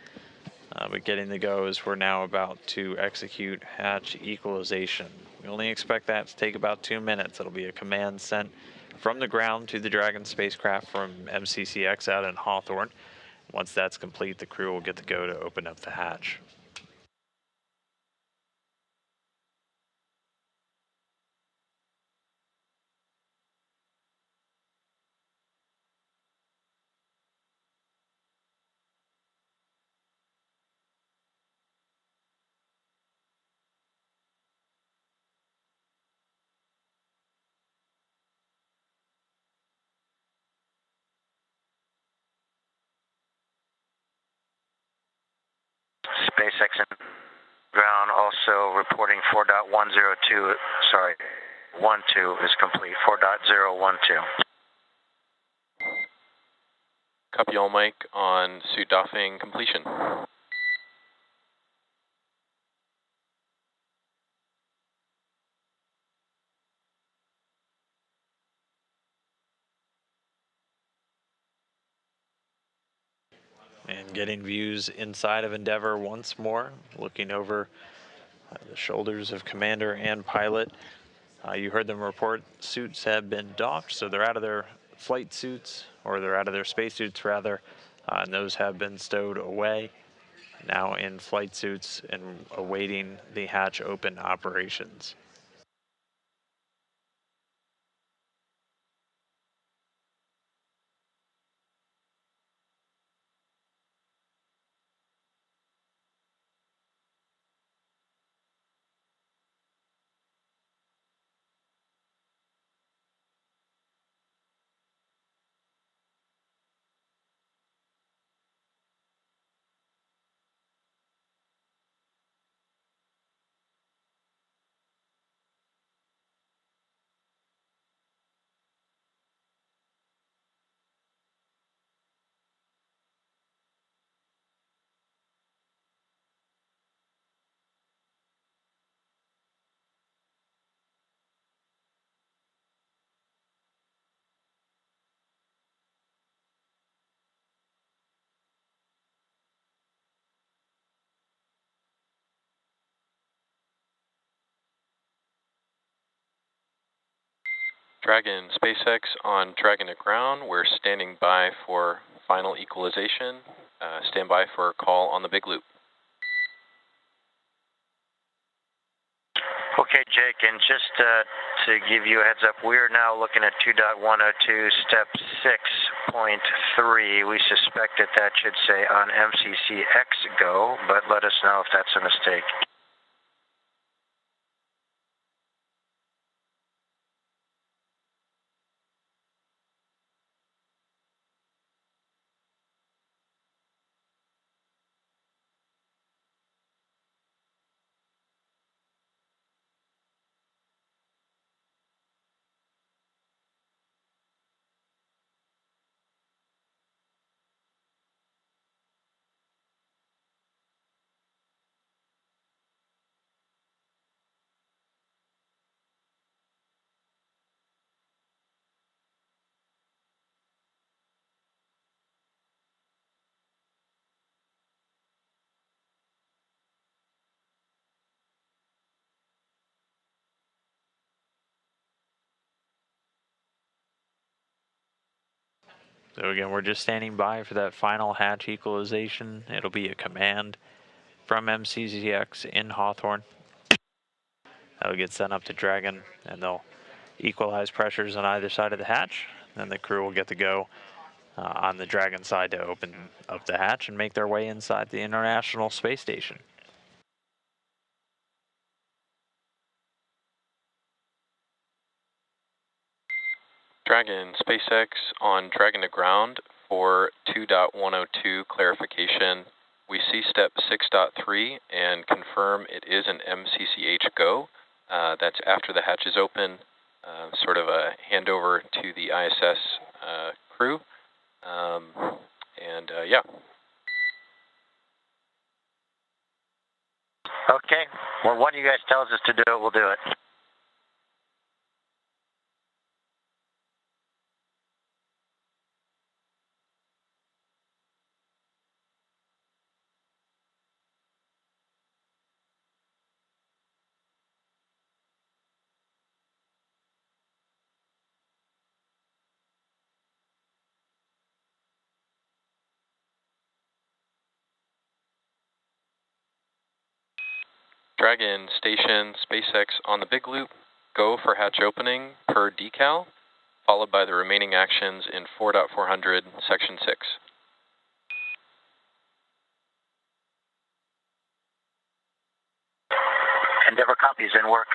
But getting the go as we're now about to execute hatch equalization. We only expect that to take about 2 minutes. It'll be a command sent from the ground to the Dragon spacecraft from MCCX out in Hawthorne. Once that's complete, the crew will get to go to open up the hatch. SpaceX and ground also reporting 4.102, sorry, 12 is complete, 4.012. Copy all, Mike, on suit doffing completion. And getting views inside of Endeavour once more, looking over the shoulders of commander and pilot. You heard them report suits have been docked, so they're out of their flight suits, or they're out of their spacesuits rather, and those have been stowed away. Now in flight suits and awaiting the hatch open operations. Dragon, SpaceX on Dragon to ground. We're standing by for final equalization. Stand by for a call on the big loop. Okay, Jake, and just to give you a heads up, we are now looking at 2.102, step 6.3. We suspect that should say on MCCX go, but let us know if that's a mistake. So again, we're just standing by for that final hatch equalization. It'll be a command from MCCX in Hawthorne. That'll get sent up to Dragon, and they'll equalize pressures on either side of the hatch. Then the crew will get to go on the Dragon side to open up the hatch and make their way inside the International Space Station. Dragon, SpaceX on Dragon to ground for 2.102 clarification. We see step 6.3 and confirm it is an MCCH go. That's after the hatch is open, sort of a handover to the ISS crew. Yeah. Okay, well, one of you guys tells us to do it, we'll do it. Dragon Station SpaceX on the big loop, go for hatch opening per decal, followed by the remaining actions in 4.400 Section 6. Endeavour copies in work.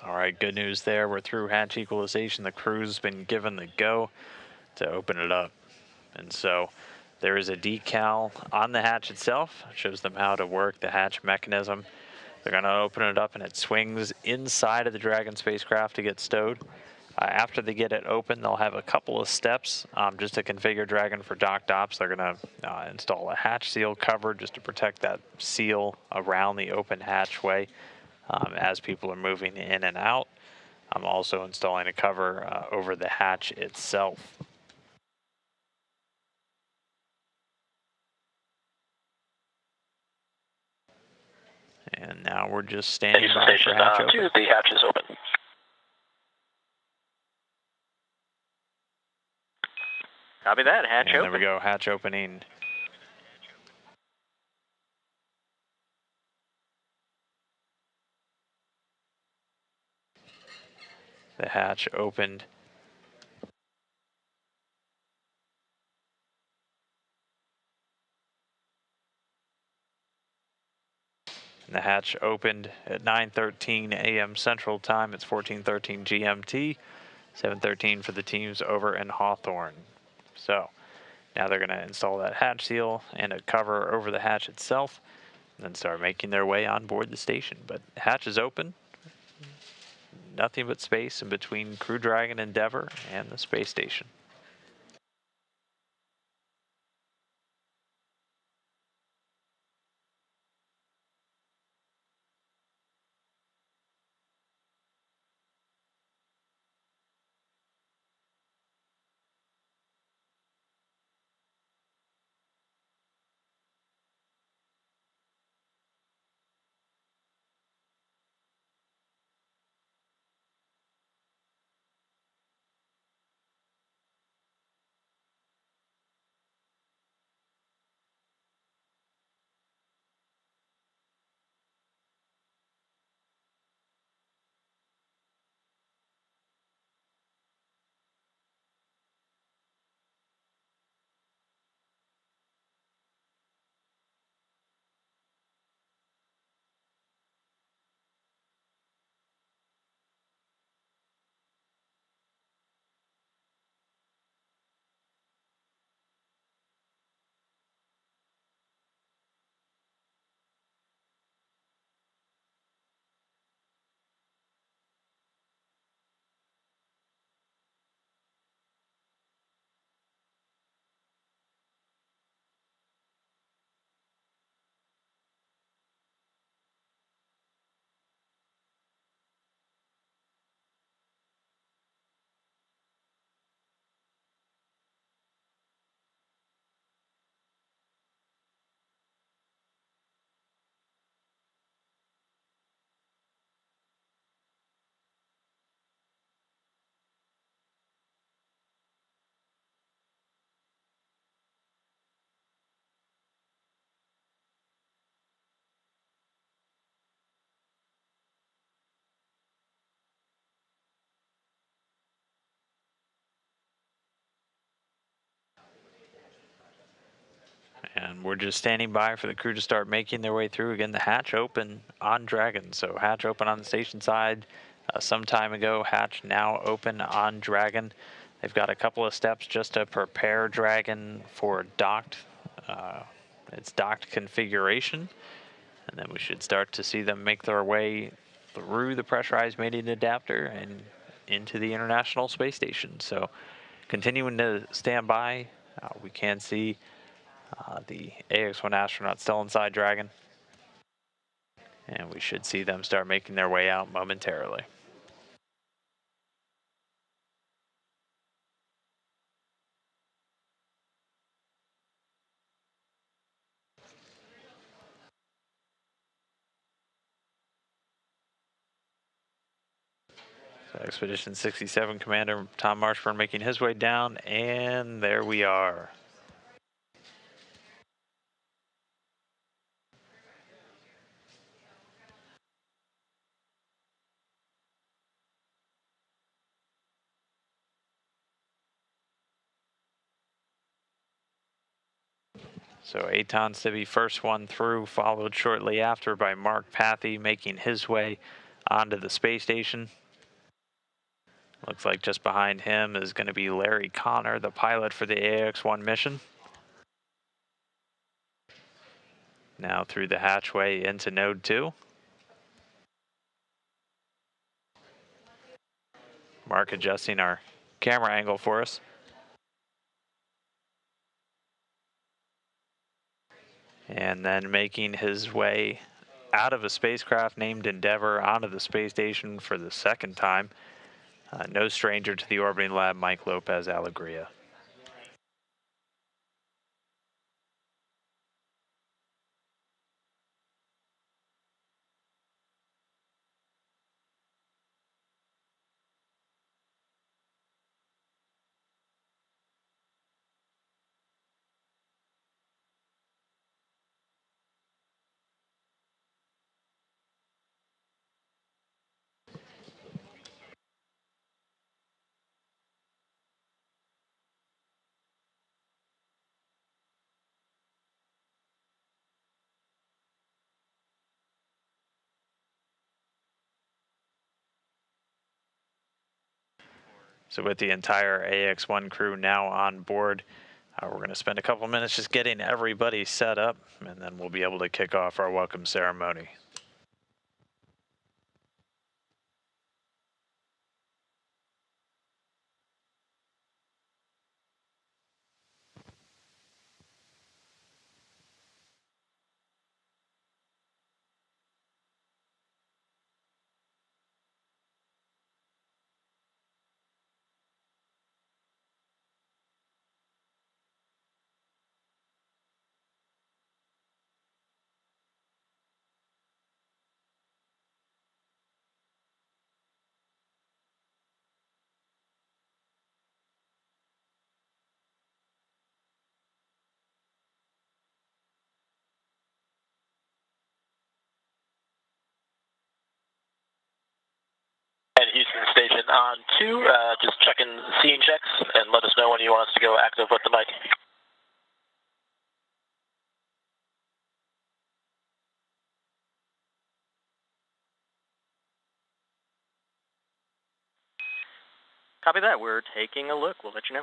All right, good news there. We're through hatch equalization. The crew's been given the go to open it up. And so there is a decal on the hatch itself. It shows them how to work the hatch mechanism. They're going to open it up and it swings inside of the Dragon spacecraft to get stowed. After they get it open, they'll have a couple of steps just to configure Dragon for docked ops. They're going to install a hatch seal cover just to protect that seal around the open hatchway as people are moving in and out. I'm also installing a cover over the hatch itself. And now we're just standing by for hatch open. The hatch is open. Copy that. Hatch and open. There we go. Hatch opening. The hatch opened. And the hatch opened at 9:13 a.m. Central Time. It's 14:13 GMT, 7:13 for the teams over in Hawthorne. So now they're going to install that hatch seal and a cover over the hatch itself, and then start making their way on board the station. But the hatch is open. Nothing but space in between Crew Dragon Endeavour and the space station. And we're just standing by for the crew to start making their way through. Again, the hatch open on Dragon. So hatch open on the station side some time ago. Hatch now open on Dragon. They've got a couple of steps just to prepare Dragon for docked. Its docked configuration. And then we should start to see them make their way through the pressurized mating adapter and into the International Space Station. So continuing to stand by, we can see the Ax-1 astronaut still inside Dragon. And we should see them start making their way out momentarily. Expedition 67 Commander Tom Marshburn making his way down, and there we are. So Eitan Sibby, first one through, followed shortly after by Mark Pathy making his way onto the space station. Looks like just behind him is going to be Larry Connor, the pilot for the Ax-1 mission. Now through the hatchway into Node 2. Mark adjusting our camera angle for us. And then making his way out of a spacecraft named Endeavour onto the space station for the second time. No stranger to the orbiting lab, Mike Lopez Alegria. So with the entire Ax-1 crew now on board, we're going to spend a couple minutes just getting everybody set up, and then we'll be able to kick off our welcome ceremony. And Houston Station on 2, just checking scene checks and let us know when you want us to go active with the mic. Copy that. We're taking a look. We'll let you know.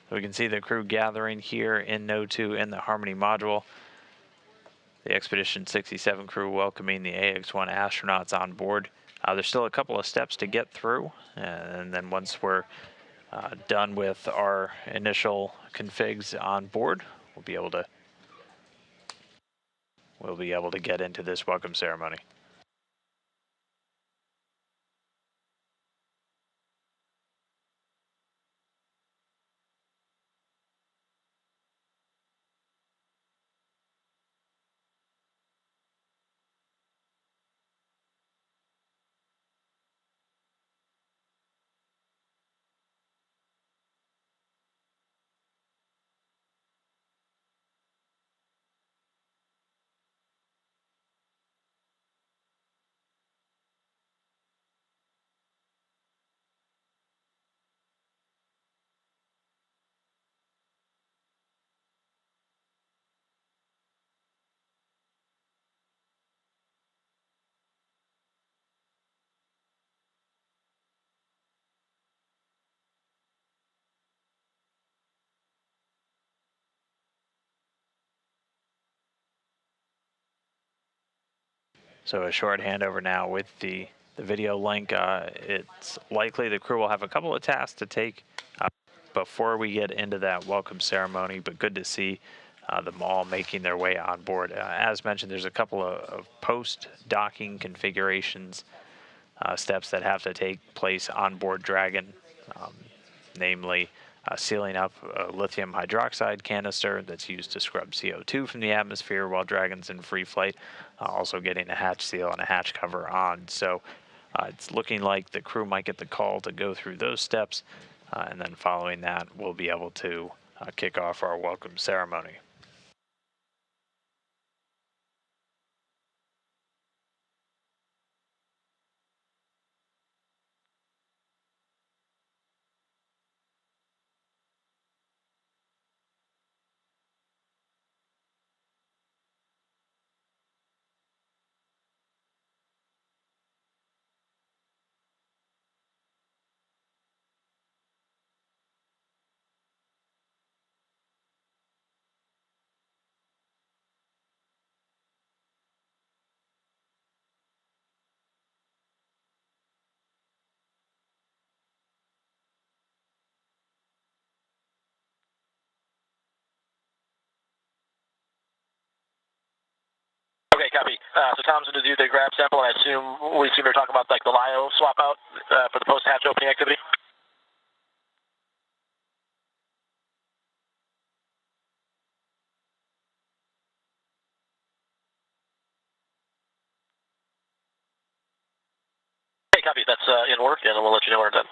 We can see the crew gathering here in Node 2 in the Harmony module. The Expedition 67 crew welcoming the Ax-1 astronauts on board. There's still a couple of steps to get through, and then once we're done with our initial configs on board, we'll be able to get into this welcome ceremony. So a short handover now with the video link. It's likely the crew will have a couple of tasks to take before we get into that welcome ceremony, but good to see them all making their way on board. As mentioned, there's a couple of post-docking configurations steps that have to take place on board Dragon, namely sealing up a lithium hydroxide canister that's used to scrub CO2 from the atmosphere while Dragon's in free flight, also getting a hatch seal and a hatch cover on. So it's looking like the crew might get the call to go through those steps, and then following that, we'll be able to kick off our welcome ceremony. Okay, copy. So Tom's going to do the grab sample, and I assume they're talking about like the LIO swap out for the post-hatch opening activity? Okay, copy. That's in work, and we'll let you know when we're done.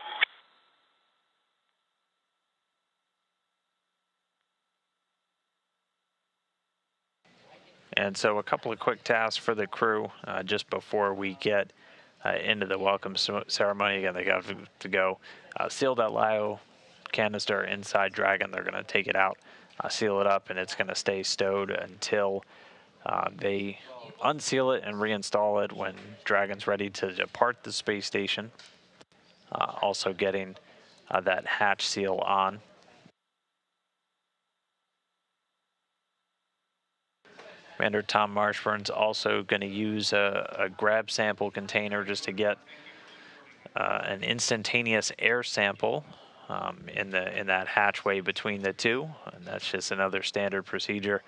And so a couple of quick tasks for the crew just before we get into the welcome ceremony. Again, they got to go seal that LIO canister inside Dragon. They're going to take it out, seal it up, and it's going to stay stowed until they unseal it and reinstall it when Dragon's ready to depart the space station. Also getting that hatch seal on. Commander Tom Marshburn's also going to use a grab sample container just to get an instantaneous air sample in that hatchway between the two, and that's just another standard procedure.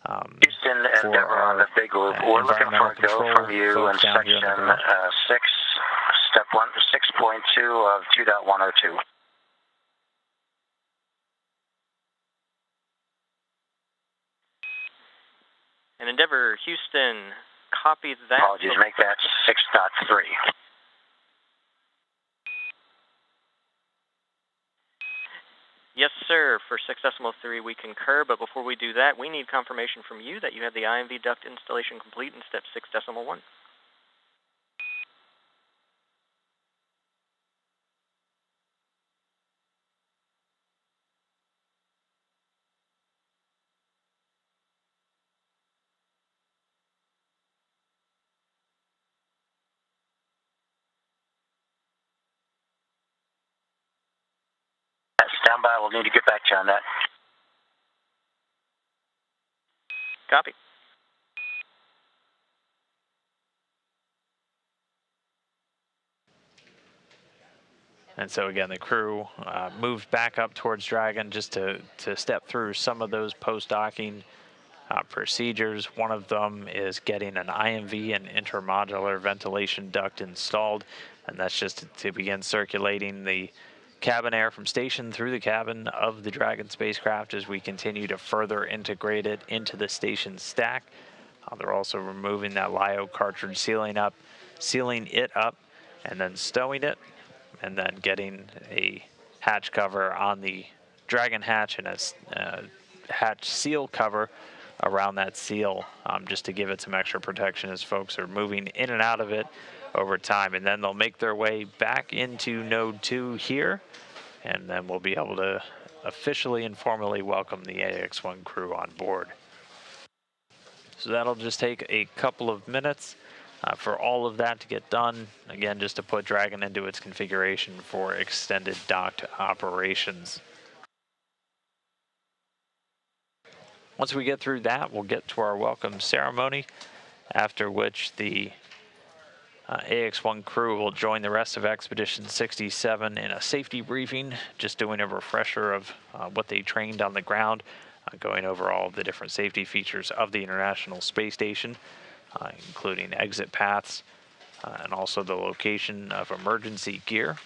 Houston and Deborah on the big loop. We're looking for a go from you in section 6, step 1, 6.2 of 2.102. And Endeavor Houston, copy that. Apologies, make that 6.3. Yes, sir. For 6.3, we concur, but before we do that, we need confirmation from you that you have the IMV duct installation complete in step 6.1. Stand by, we'll need to get back to you on that. Copy. And so again, the crew moved back up towards Dragon just to step through some of those post-docking procedures. One of them is getting an IMV and intermodular ventilation duct installed, and that's just to begin circulating the cabin air from station through the cabin of the Dragon spacecraft as we continue to further integrate it into the station stack. They're also removing that LiO cartridge, sealing it up, and then stowing it, and then getting a hatch cover on the Dragon hatch and a hatch seal cover around that seal, just to give it some extra protection as folks are moving in and out of it over time. And then they'll make their way back into Node 2 here, and then we'll be able to officially and formally welcome the AX-1 crew on board. So that'll just take a couple of minutes for all of that to get done. Again, just to put Dragon into its configuration for extended docked operations. Once we get through that, we'll get to our welcome ceremony, after which the AX-1 crew will join the rest of Expedition 67 in a safety briefing, just doing a refresher of what they trained on the ground, going over all of the different safety features of the International Space Station, including exit paths and also the location of emergency gear.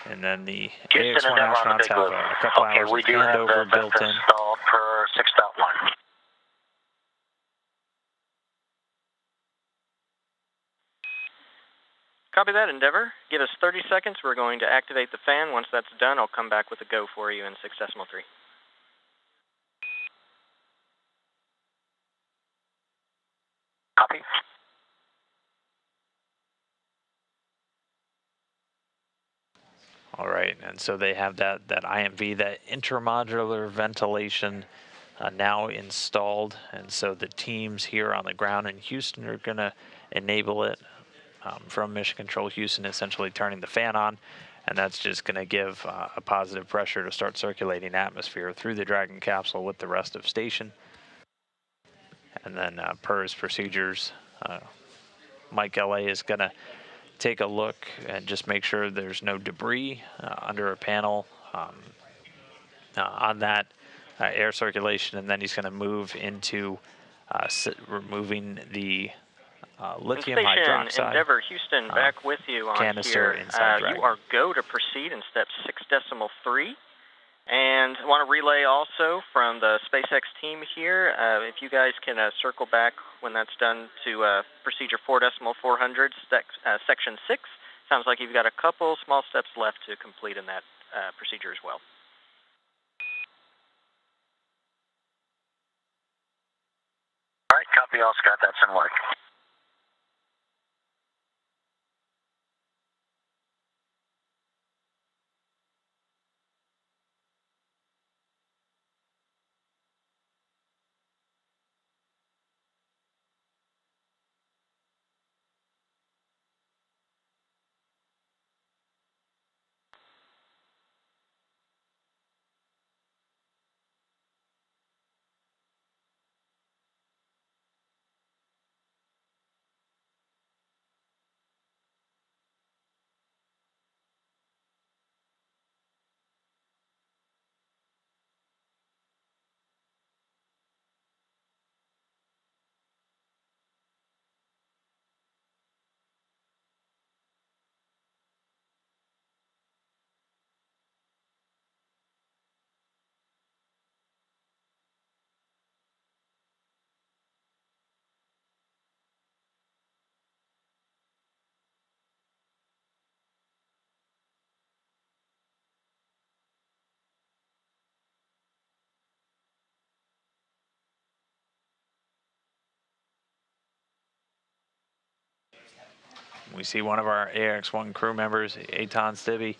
And then the AX-1 astronauts have a couple hours of handover built in. Per 6.1. Copy that, Endeavour. Give us 30 seconds. We're going to activate the fan. Once that's done, I'll come back with a go for you in 6.3. Copy. All right, and so they have that IMV, that intermodular ventilation now installed, and so the teams here on the ground in Houston are going to enable it from Mission Control Houston, essentially turning the fan on, and that's just going to give a positive pressure to start circulating atmosphere through the Dragon capsule with the rest of station. And then per his procedures, Mike LA is going to take a look and just make sure there's no debris under a panel on that air circulation, and then he's going to move into removing the lithium hydroxide Endeavour Houston back with you on canister here. inside Dragon. You are go to proceed in step 6.3. And I want to relay also from the SpaceX team here, if you guys can circle back when that's done to procedure 4.400, section 6. Sounds like you've got a couple small steps left to complete in that procedure as well. All right, copy all, Scott. That's in work. We see one of our AX-1 crew members, Eitan Stibbe,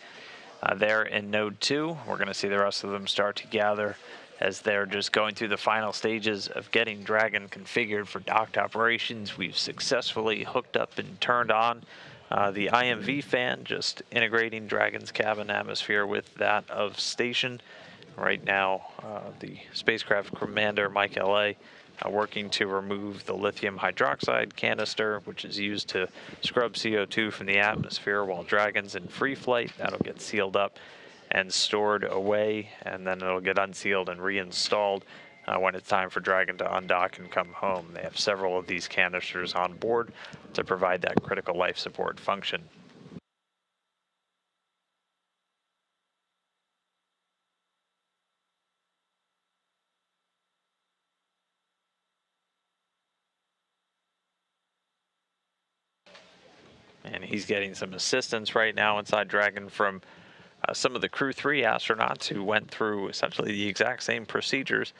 there in Node 2. We're going to see the rest of them start to gather as they're just going through the final stages of getting Dragon configured for docked operations. We've successfully hooked up and turned on the IMV fan, just integrating Dragon's cabin atmosphere with that of station. Right now, the spacecraft commander, Mike LA, working to remove the lithium hydroxide canister, which is used to scrub CO2 from the atmosphere while Dragon's in free flight. That'll get sealed up and stored away, and then it'll get unsealed and reinstalled when it's time for Dragon to undock and come home. They have several of these canisters on board to provide that critical life support function. And he's getting some assistance right now inside Dragon from some of the Crew 3 astronauts who went through essentially the exact same procedures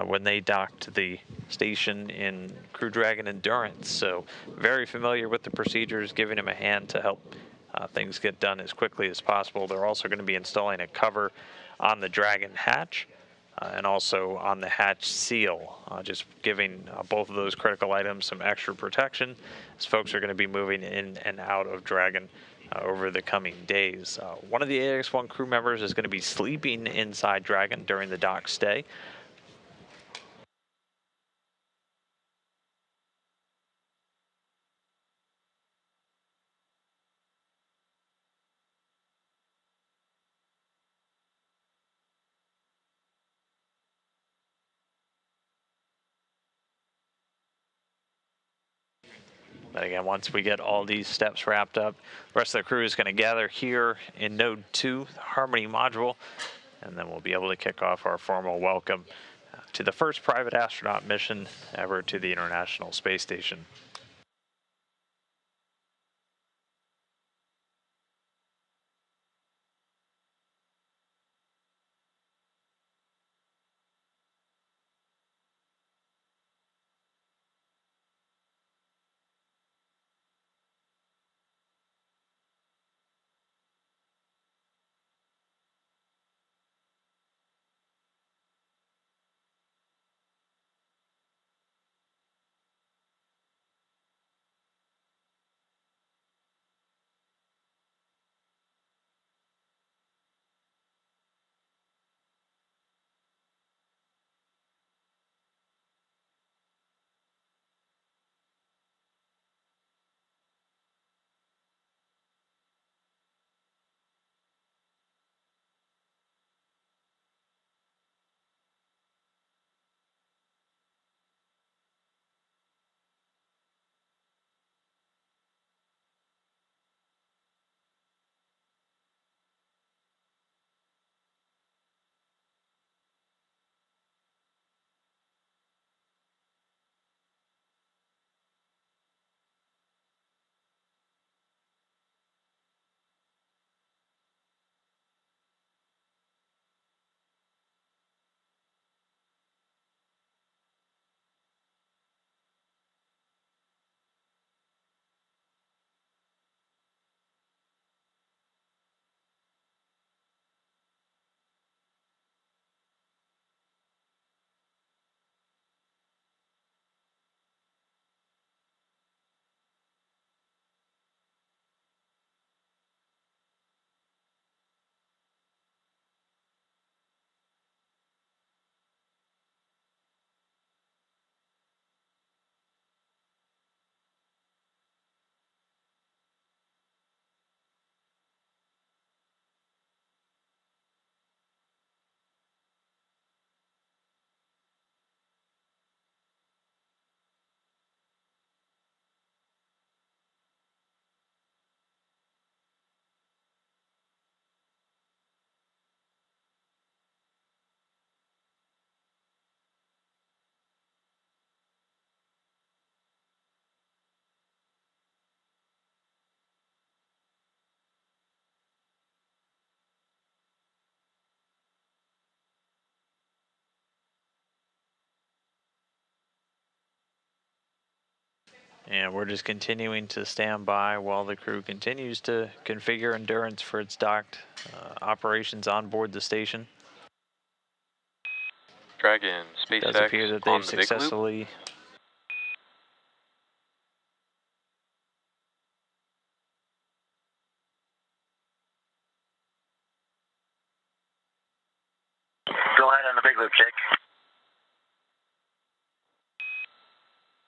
when they docked the station in Crew Dragon Endurance. So very familiar with the procedures, giving him a hand to help things get done as quickly as possible. They're also going to be installing a cover on the Dragon hatch and also on the hatch seal, just giving both of those critical items some extra protection as folks are going to be moving in and out of Dragon over the coming days. One of the Ax-1 crew members is going to be sleeping inside Dragon during the dock stay. But again, once we get all these steps wrapped up, the rest of the crew is going to gather here in Node 2, the Harmony module, and then we'll be able to kick off our formal welcome to the first private astronaut mission ever to the International Space Station. And we're just continuing to stand by while the crew continues to configure Endurance for its docked operations on board the station. Dragon, It does SpaceX appear that on they've the big loop. successfully Go ahead on the big loop, Jake.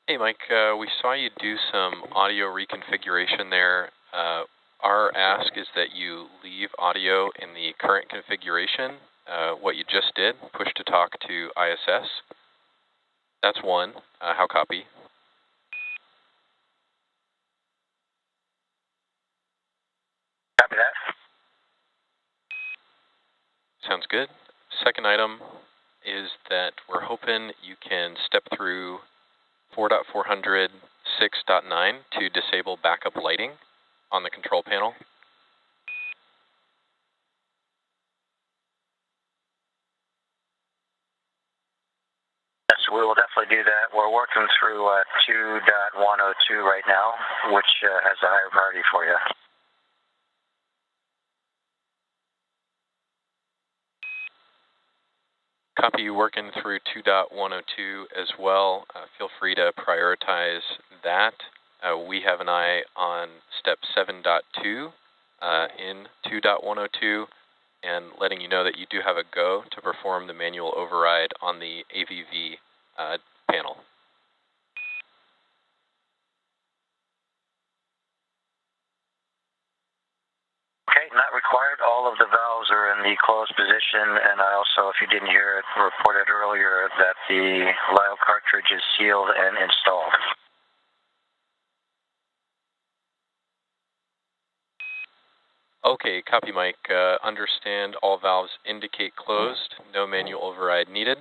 Hey, Mike, we saw you do some audio reconfiguration there. Our ask is that you leave audio in the current configuration, what you just did, push to talk to ISS. That's one. How copy? Copy that. Sounds good. Second item is that we're hoping you can step through 4.400 6.9 to disable backup lighting on the control panel. Yes, we will definitely do that. We're working through 2.102 right now, which has a higher priority for you. Copy you working through 2.102 as well. Feel free to prioritize that. We have an eye on step 7.2 in 2.102 and letting you know that you do have a go to perform the manual override on the AVV panel. Okay, not required. All of the valves are in the closed position, and I also, if you didn't hear it, reported earlier that the LIO cartridge is sealed and installed. Okay, copy, Mike. Understand all valves indicate closed. No manual override needed.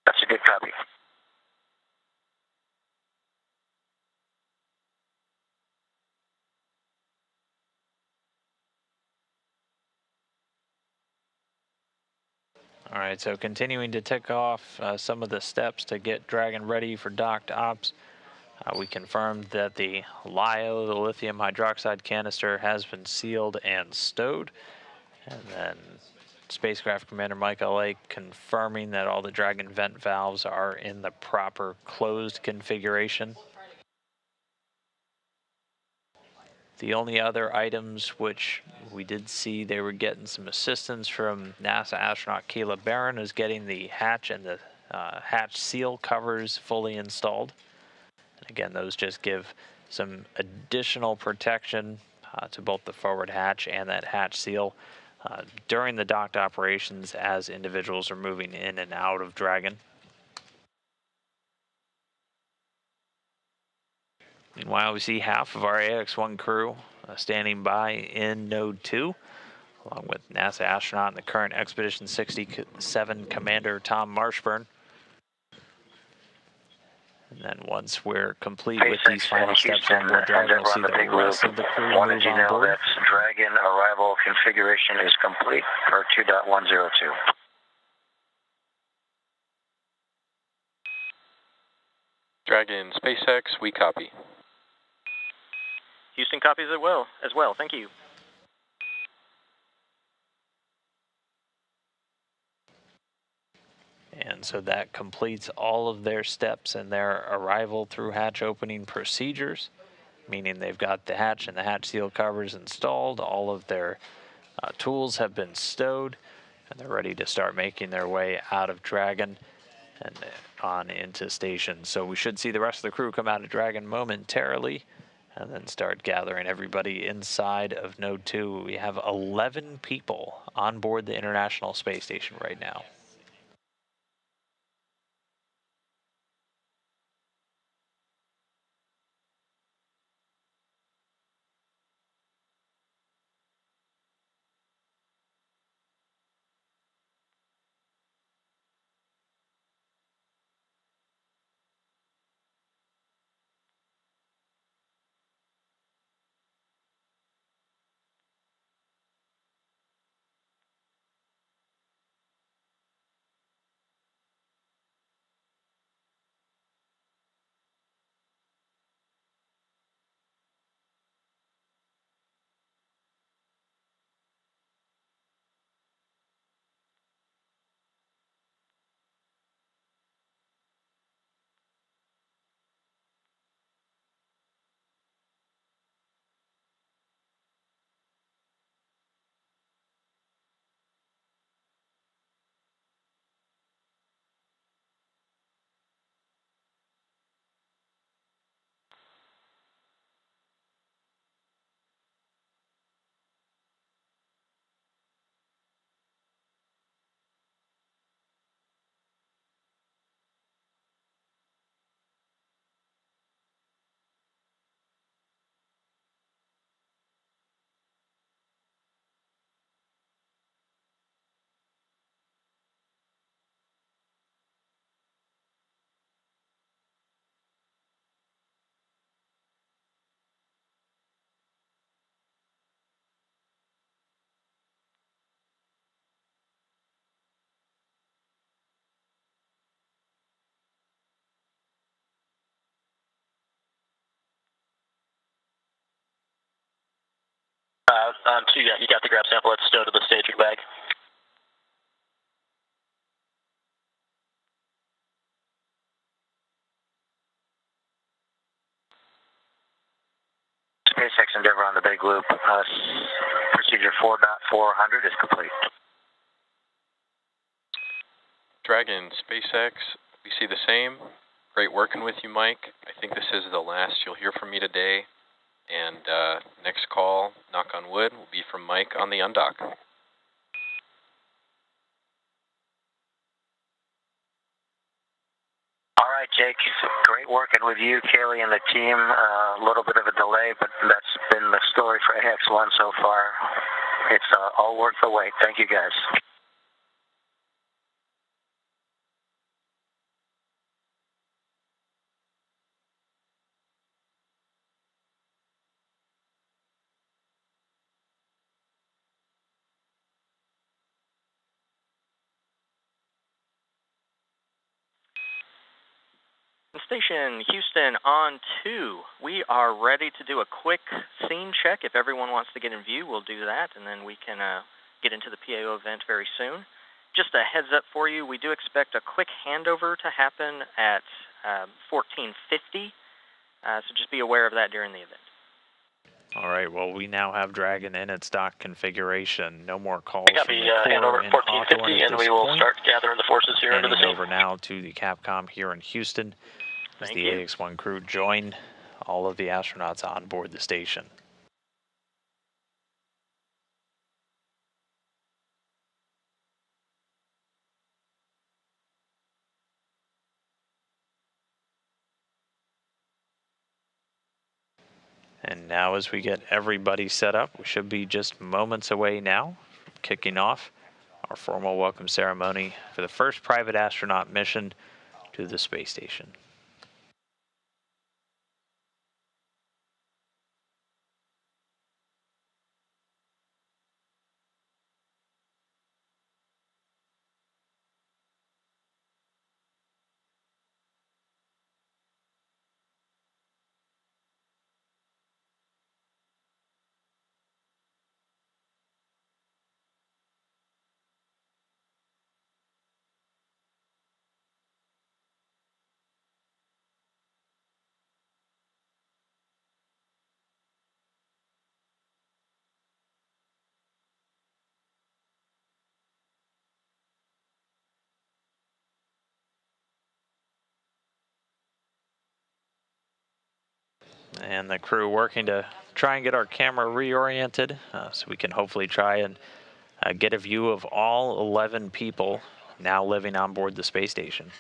That's a good copy. All right, so continuing to tick off some of the steps to get Dragon ready for docked ops. We confirmed that the LIO, the lithium hydroxide canister, has been sealed and stowed. And then Spacecraft Commander Mike Lake confirming that all the Dragon vent valves are in the proper closed configuration. The only other items which we did see they were getting some assistance from NASA astronaut Caleb Barron is getting the hatch and the hatch seal covers fully installed. And again, those just give some additional protection to both the forward hatch and that hatch seal during the docked operations as individuals are moving in and out of Dragon. Meanwhile, we see half of our Ax-1 crew standing by in Node 2, along with NASA astronaut and the current Expedition 67 Commander Tom Marshburn. And then once we're complete with these final steps on board Dragon, we'll see the rest of the crew move on board. That Dragon arrival configuration is complete for 2.102. Dragon SpaceX, we copy. Houston copies it well as well. Thank you. And so that completes all of their steps in their arrival through hatch opening procedures, meaning they've got the hatch and the hatch seal covers installed, all of their tools have been stowed, and they're ready to start making their way out of Dragon and on into station. So we should see the rest of the crew come out of Dragon momentarily and then start gathering everybody inside of Node 2. We have 11 people on board the International Space Station right now. So yeah, you got the grab sample. It's stowed to the staging bag. SpaceX Endeavour on the big loop. Procedure 4.400 is complete. Dragon, SpaceX, we see the same. Great working with you, Mike. I think this is the last you'll hear from me today. And next call, knock on wood, will be from Mike on the undock. All right, Jake. Great working with you, Kaylee, and the team. A little bit of a delay, but that's been the story for Ax-1 so far. It's all worth the wait. Thank you, guys. Station Houston on 2. We are ready to do a quick scene check. If everyone wants to get in view, we'll do that, and then we can get into the PAO event very soon. Just a heads up for you, we do expect a quick handover to happen at 1450, so just be aware of that during the event. All right, well, we now have Dragon in its dock configuration. No more calls I got from the the handover core at in 1450, Hawthorne at and this we will point. start gathering the forces here into the Handing scene. over now to the Capcom here in Houston as Thank the you. Ax-1 crew join all of the astronauts on board the station. And now as we get everybody set up, we should be just moments away now from kicking off our formal welcome ceremony for the first private astronaut mission to the space station. And the crew working to try and get our camera reoriented so we can hopefully try and get a view of all 11 people now living on board the space station.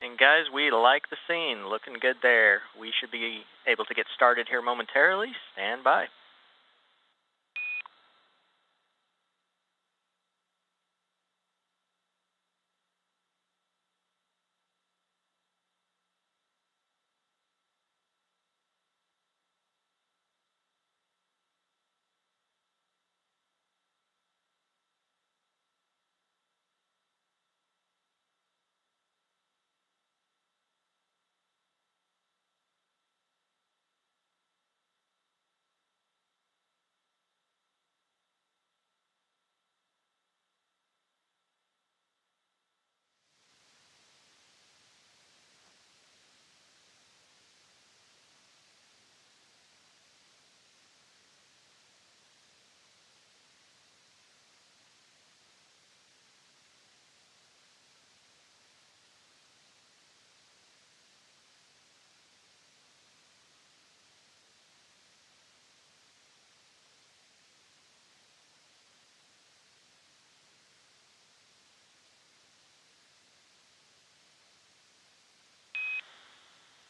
And guys, we like the scene. Looking good there. We should be able to get started here momentarily. Stand by.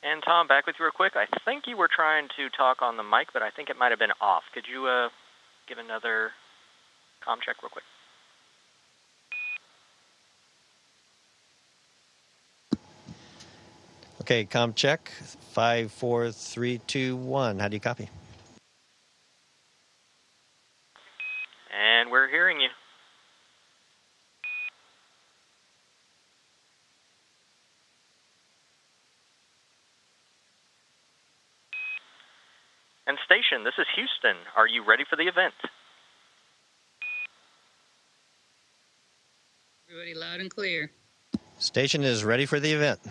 And Tom, back with you real quick. I think you were trying to talk on the mic, but I think it might have been off. Could you give another comm check real quick? Okay, comm check. 5, 4, 3, 2, 1. How do you copy? And we're hearing you. And station, this is Houston. Are you ready for the event? Everybody loud and clear. Station is ready for the event.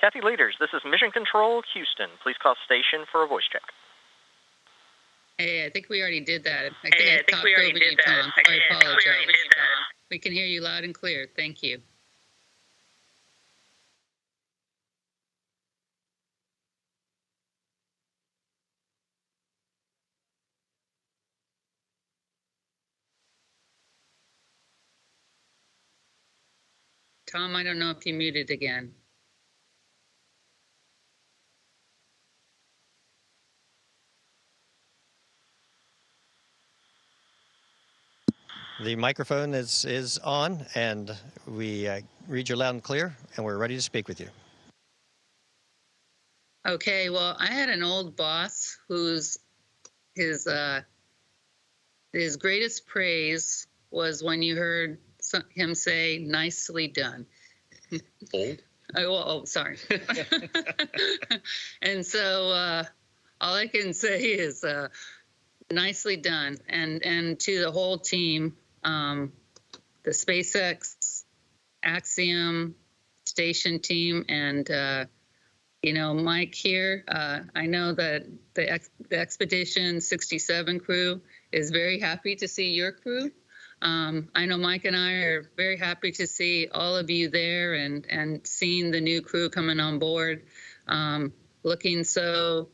Kathy Leaders, this is Mission Control, Houston. Please call station for a voice check. Hey, I think we already did that. I think I talked over you, Tom. I apologize. We can hear you loud and clear. Thank you. Tom, I don't know if you muted again. The microphone is on, and we read you loud and clear, and we're ready to speak with you. Okay, well, I had an old boss whose his greatest praise was when you heard him say, "Nicely done." Old? Oh, sorry. And so all I can say is nicely done. And to the whole team, the SpaceX, Axiom, station team, and Mike here, I know that the Expedition 67 crew is very happy to see your crew. I know Mike and I are very happy to see all of you there and seeing the new crew coming on board, looking so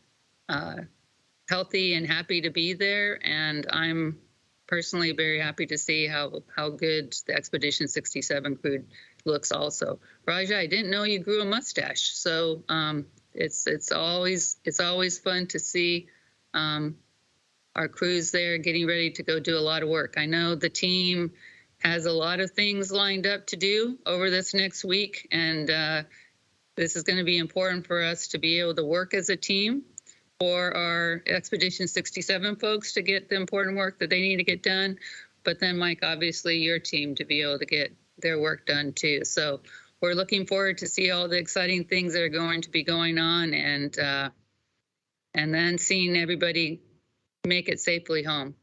healthy and happy to be there. And I'm personally very happy to see how good the Expedition 67 crew looks also. Raja, I didn't know you grew a mustache, so it's always fun to see our crews there getting ready to go do a lot of work. I know the team has a lot of things lined up to do over this next week, and this is going to be important for us to be able to work as a team, for our Expedition 67 folks to get the important work that they need to get done, but then, Mike, obviously your team to be able to get their work done too. So we're looking forward to see all the exciting things that are going to be going on, and then seeing everybody make it safely home.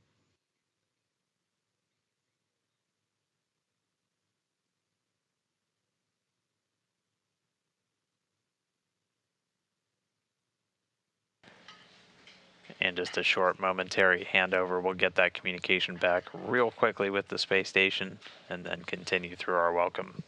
And just a short momentary handover, we'll get that communication back real quickly with the space station and then continue through our welcome.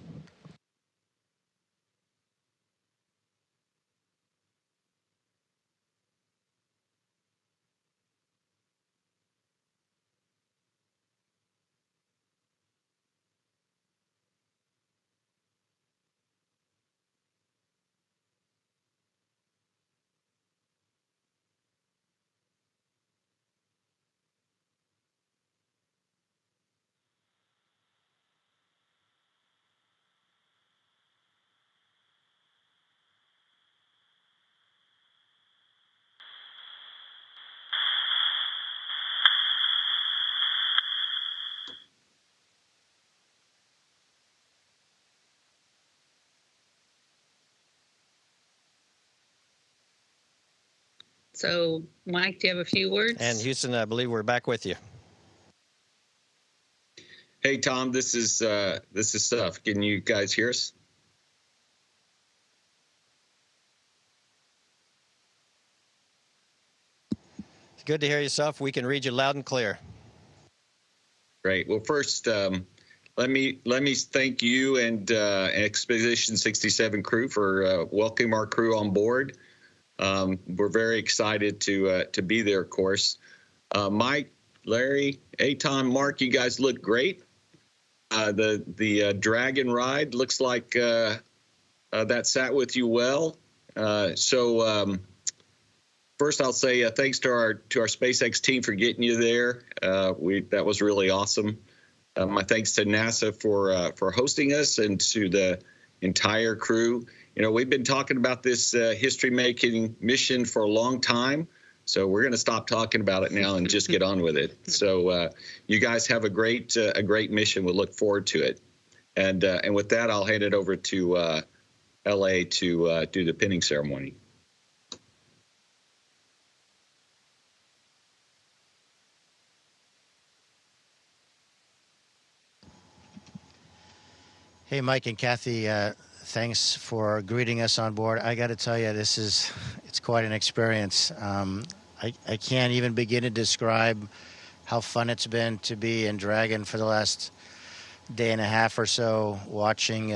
So, Mike, do you have a few words? And Houston, I believe we're back with you. Hey, Tom, this is Seth. Can you guys hear us? It's good to hear you, Seth. We can read you loud and clear. Great. Well, first, let me thank you and Expedition 67 crew for welcoming our crew on board. We're very excited to be there, of course. Mike, Larry, Tom, Mark, you guys look great. The Dragon ride looks like that sat with you well. First, I'll say thanks to our SpaceX team for getting you there. That was really awesome. My thanks to NASA for hosting us, and to the entire crew. We've been talking about this history-making mission for a long time, so we're going to stop talking about it now and just get on with it. So you guys have a great mission. We'll look forward to it. And with that, I'll hand it over to LA to do the pinning ceremony. Hey, Mike and Kathy, thanks for greeting us on board. I got to tell you, it's quite an experience. I can't even begin to describe how fun it's been to be in Dragon for the last day and a half or so, watching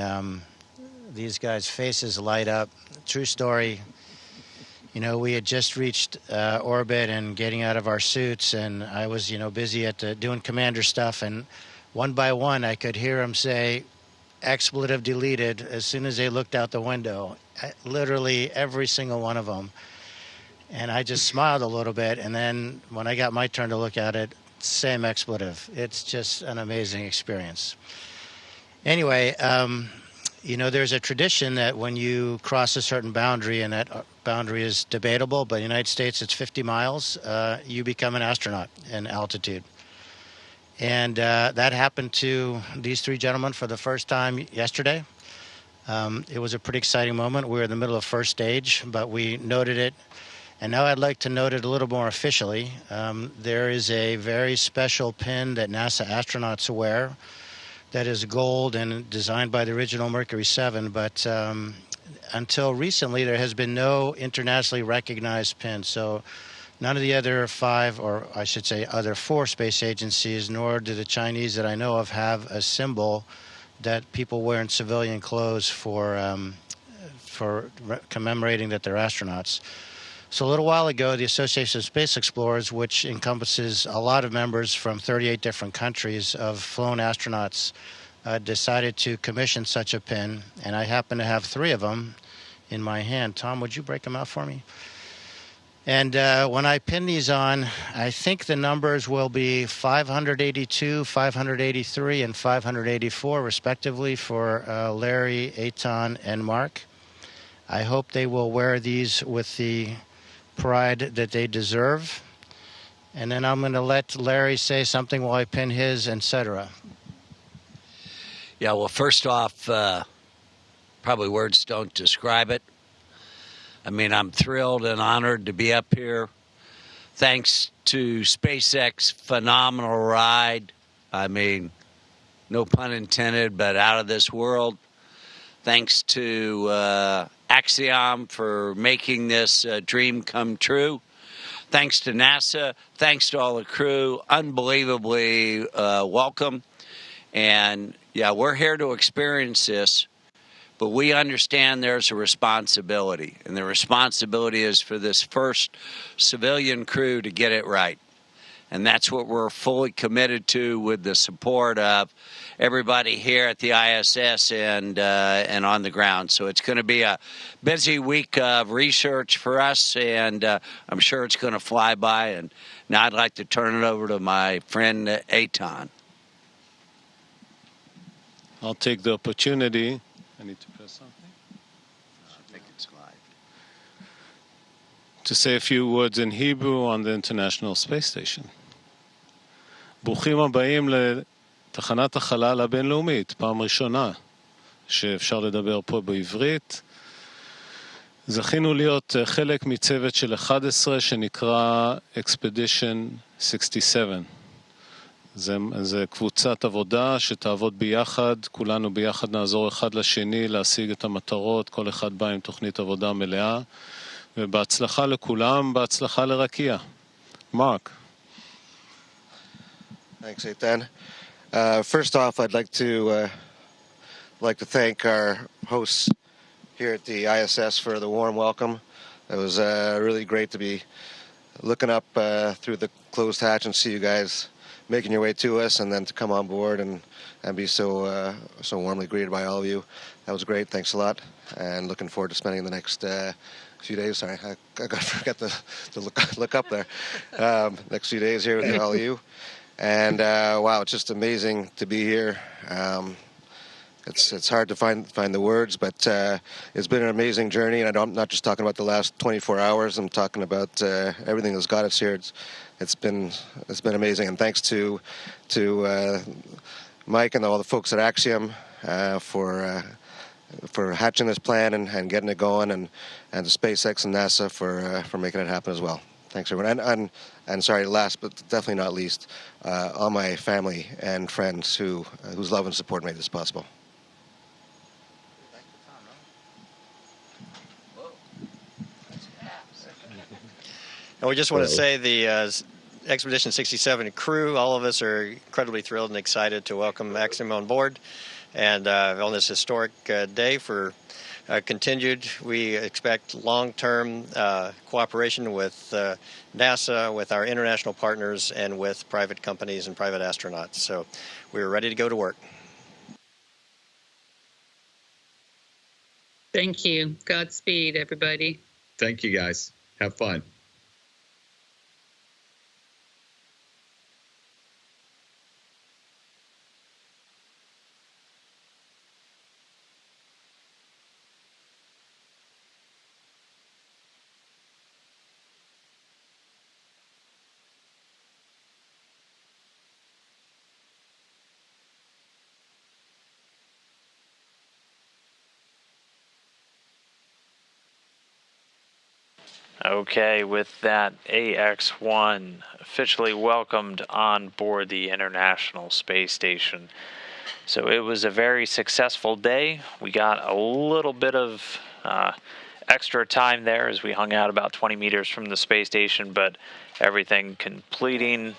these guys' faces light up. True story. We had just reached orbit and getting out of our suits, and I was, busy at doing commander stuff, and one by one, I could hear them say, "Expletive deleted," as soon as they looked out the window. Literally every single one of them. And I just smiled a little bit, and then when I got my turn to look at it, same expletive. It's just an amazing experience. Anyway, there's a tradition that when you cross a certain boundary, and that boundary is debatable, but in the United States it's 50 miles, you become an astronaut in altitude. And that happened to these three gentlemen for the first time yesterday. It was a pretty exciting moment. We were in the middle of first stage, but we noted it. And now I'd like to note it a little more officially. There is a very special pin that NASA astronauts wear that is gold and designed by the original Mercury 7. But until recently, there has been no internationally recognized pin. So none of the other five, or I should say other four space agencies, nor do the Chinese that I know of, have a symbol that people wear in civilian clothes for commemorating that they're astronauts. So a little while ago, the Association of Space Explorers, which encompasses a lot of members from 38 different countries of flown astronauts, decided to commission such a pin, and I happen to have three of them in my hand. Tom, would you break them out for me? And when I pin these on, I think the numbers will be 582, 583, and 584, respectively, for Larry, Eitan, and Mark. I hope they will wear these with the pride that they deserve. And then I'm going to let Larry say something while I pin his, etc. Yeah, well, first off, probably words don't describe it. I mean, I'm thrilled and honored to be up here. Thanks to SpaceX, phenomenal ride. I mean, no pun intended, but out of this world. Thanks to Ax-1 for making this dream come true. Thanks to NASA. Thanks to all the crew. Unbelievably welcome. And yeah, we're here to experience this. But we understand there's a responsibility, and the responsibility is for this first civilian crew to get it right. And that's what we're fully committed to, with the support of everybody here at the ISS and on the ground. So it's going to be a busy week of research for us, and I'm sure it's going to fly by. And now I'd like to turn it over to my friend Eitan. I'll take the opportunity. I need to press something. I think it's live. To say a few words in Hebrew on the International Space Station. ברוכים הבאים לתחנת החלל הבינלאומית, פעם ראשונה שאפשר לדבר פה בעברית. זכינו להיות חלק מצוות של 11 שנקרא Expedition 67. זה קבוצת עבודה שתעבוד ביחד, כולנו ביחד נעזור אחד לשני להשיג את המטרות, כל אחד בא עם תוכנית עבודה מלאה, ובהצלחה לכולם, בהצלחה לרקיע. Mark. Thanks, Eitan. First off, I'd like to thank our hosts here at the ISS for the warm welcome. It was really great to be looking up through the closed hatch and see you guys making your way to us, and then to come on board and be so warmly greeted by all of you. That was great. Thanks a lot, and looking forward to spending the next few days. Sorry, I forgot to look up there. Next few days here with all of you, and wow, it's just amazing to be here. It's hard to find the words, but it's been an amazing journey, and I'm not just talking about the last 24 hours. I'm talking about everything that's got us here. It's been amazing, and thanks to Mike and all the folks at Axiom for hatching this plan and getting it going, and to SpaceX and NASA for making it happen as well. Thanks, everyone. And sorry, last but definitely not least, all my family and friends whose love and support made this possible. And we just want to say the Expedition 67 crew, all of us are incredibly thrilled and excited to welcome Axiom on board. And on this historic day for continued, we expect long-term cooperation with NASA, with our international partners, and with private companies and private astronauts. So we're ready to go to work. Thank you. Godspeed, everybody. Thank you, guys. Have fun. Okay, with that, Ax-1 officially welcomed on board the International Space Station. So it was a very successful day. We got a little bit of extra time there as we hung out about 20 meters from the space station, but everything completing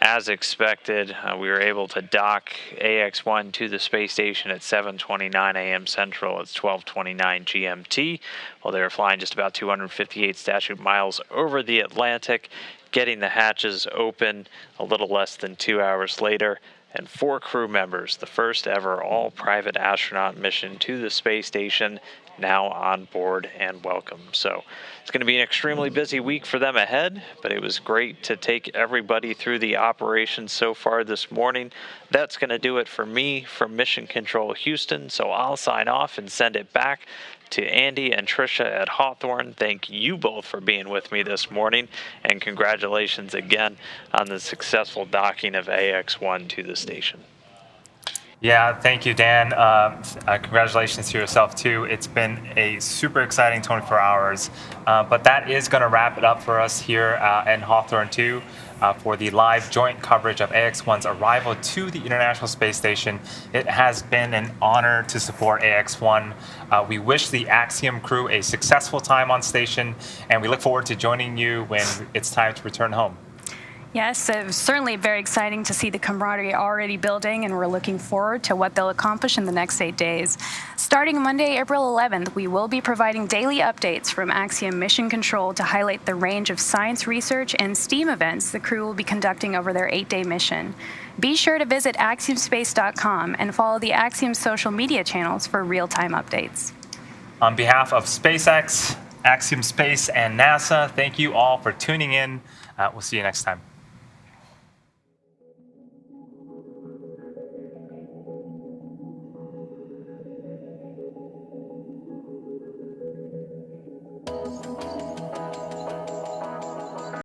as expected. We were able to dock Ax-1 to the space station at 7:29 a.m. Central. It's 12:29 GMT, while they were flying just about 258 statute miles over the Atlantic, getting the hatches open a little less than 2 hours later. And 4 crew members, the first ever all-private astronaut mission to the space station, now on board and welcome. So it's going to be an extremely busy week for them ahead, but it was great to take everybody through the operation so far this morning. That's going to do it for me from Mission Control Houston, so I'll sign off and send it back to Andy and Trisha at Hawthorne. Thank you both for being with me this morning, and congratulations again on the successful docking of Ax-1 to the station. Yeah, thank you, Dan. Congratulations to yourself, too. It's been a super exciting 24 hours. But that is going to wrap it up for us here in Hawthorne 2 for the live joint coverage of Ax-1's arrival to the International Space Station. It has been an honor to support Ax-1. We wish the Axiom crew a successful time on station, and we look forward to joining you when it's time to return home. Yes, it was certainly very exciting to see the camaraderie already building, and we're looking forward to what they'll accomplish in the next 8 days. Starting Monday, April 11th, we will be providing daily updates from Axiom Mission Control to highlight the range of science research and STEAM events the crew will be conducting over their 8-day mission. Be sure to visit axiomspace.com and follow the Axiom social media channels for real-time updates. On behalf of SpaceX, Axiom Space, and NASA, thank you all for tuning in. We'll see you next time.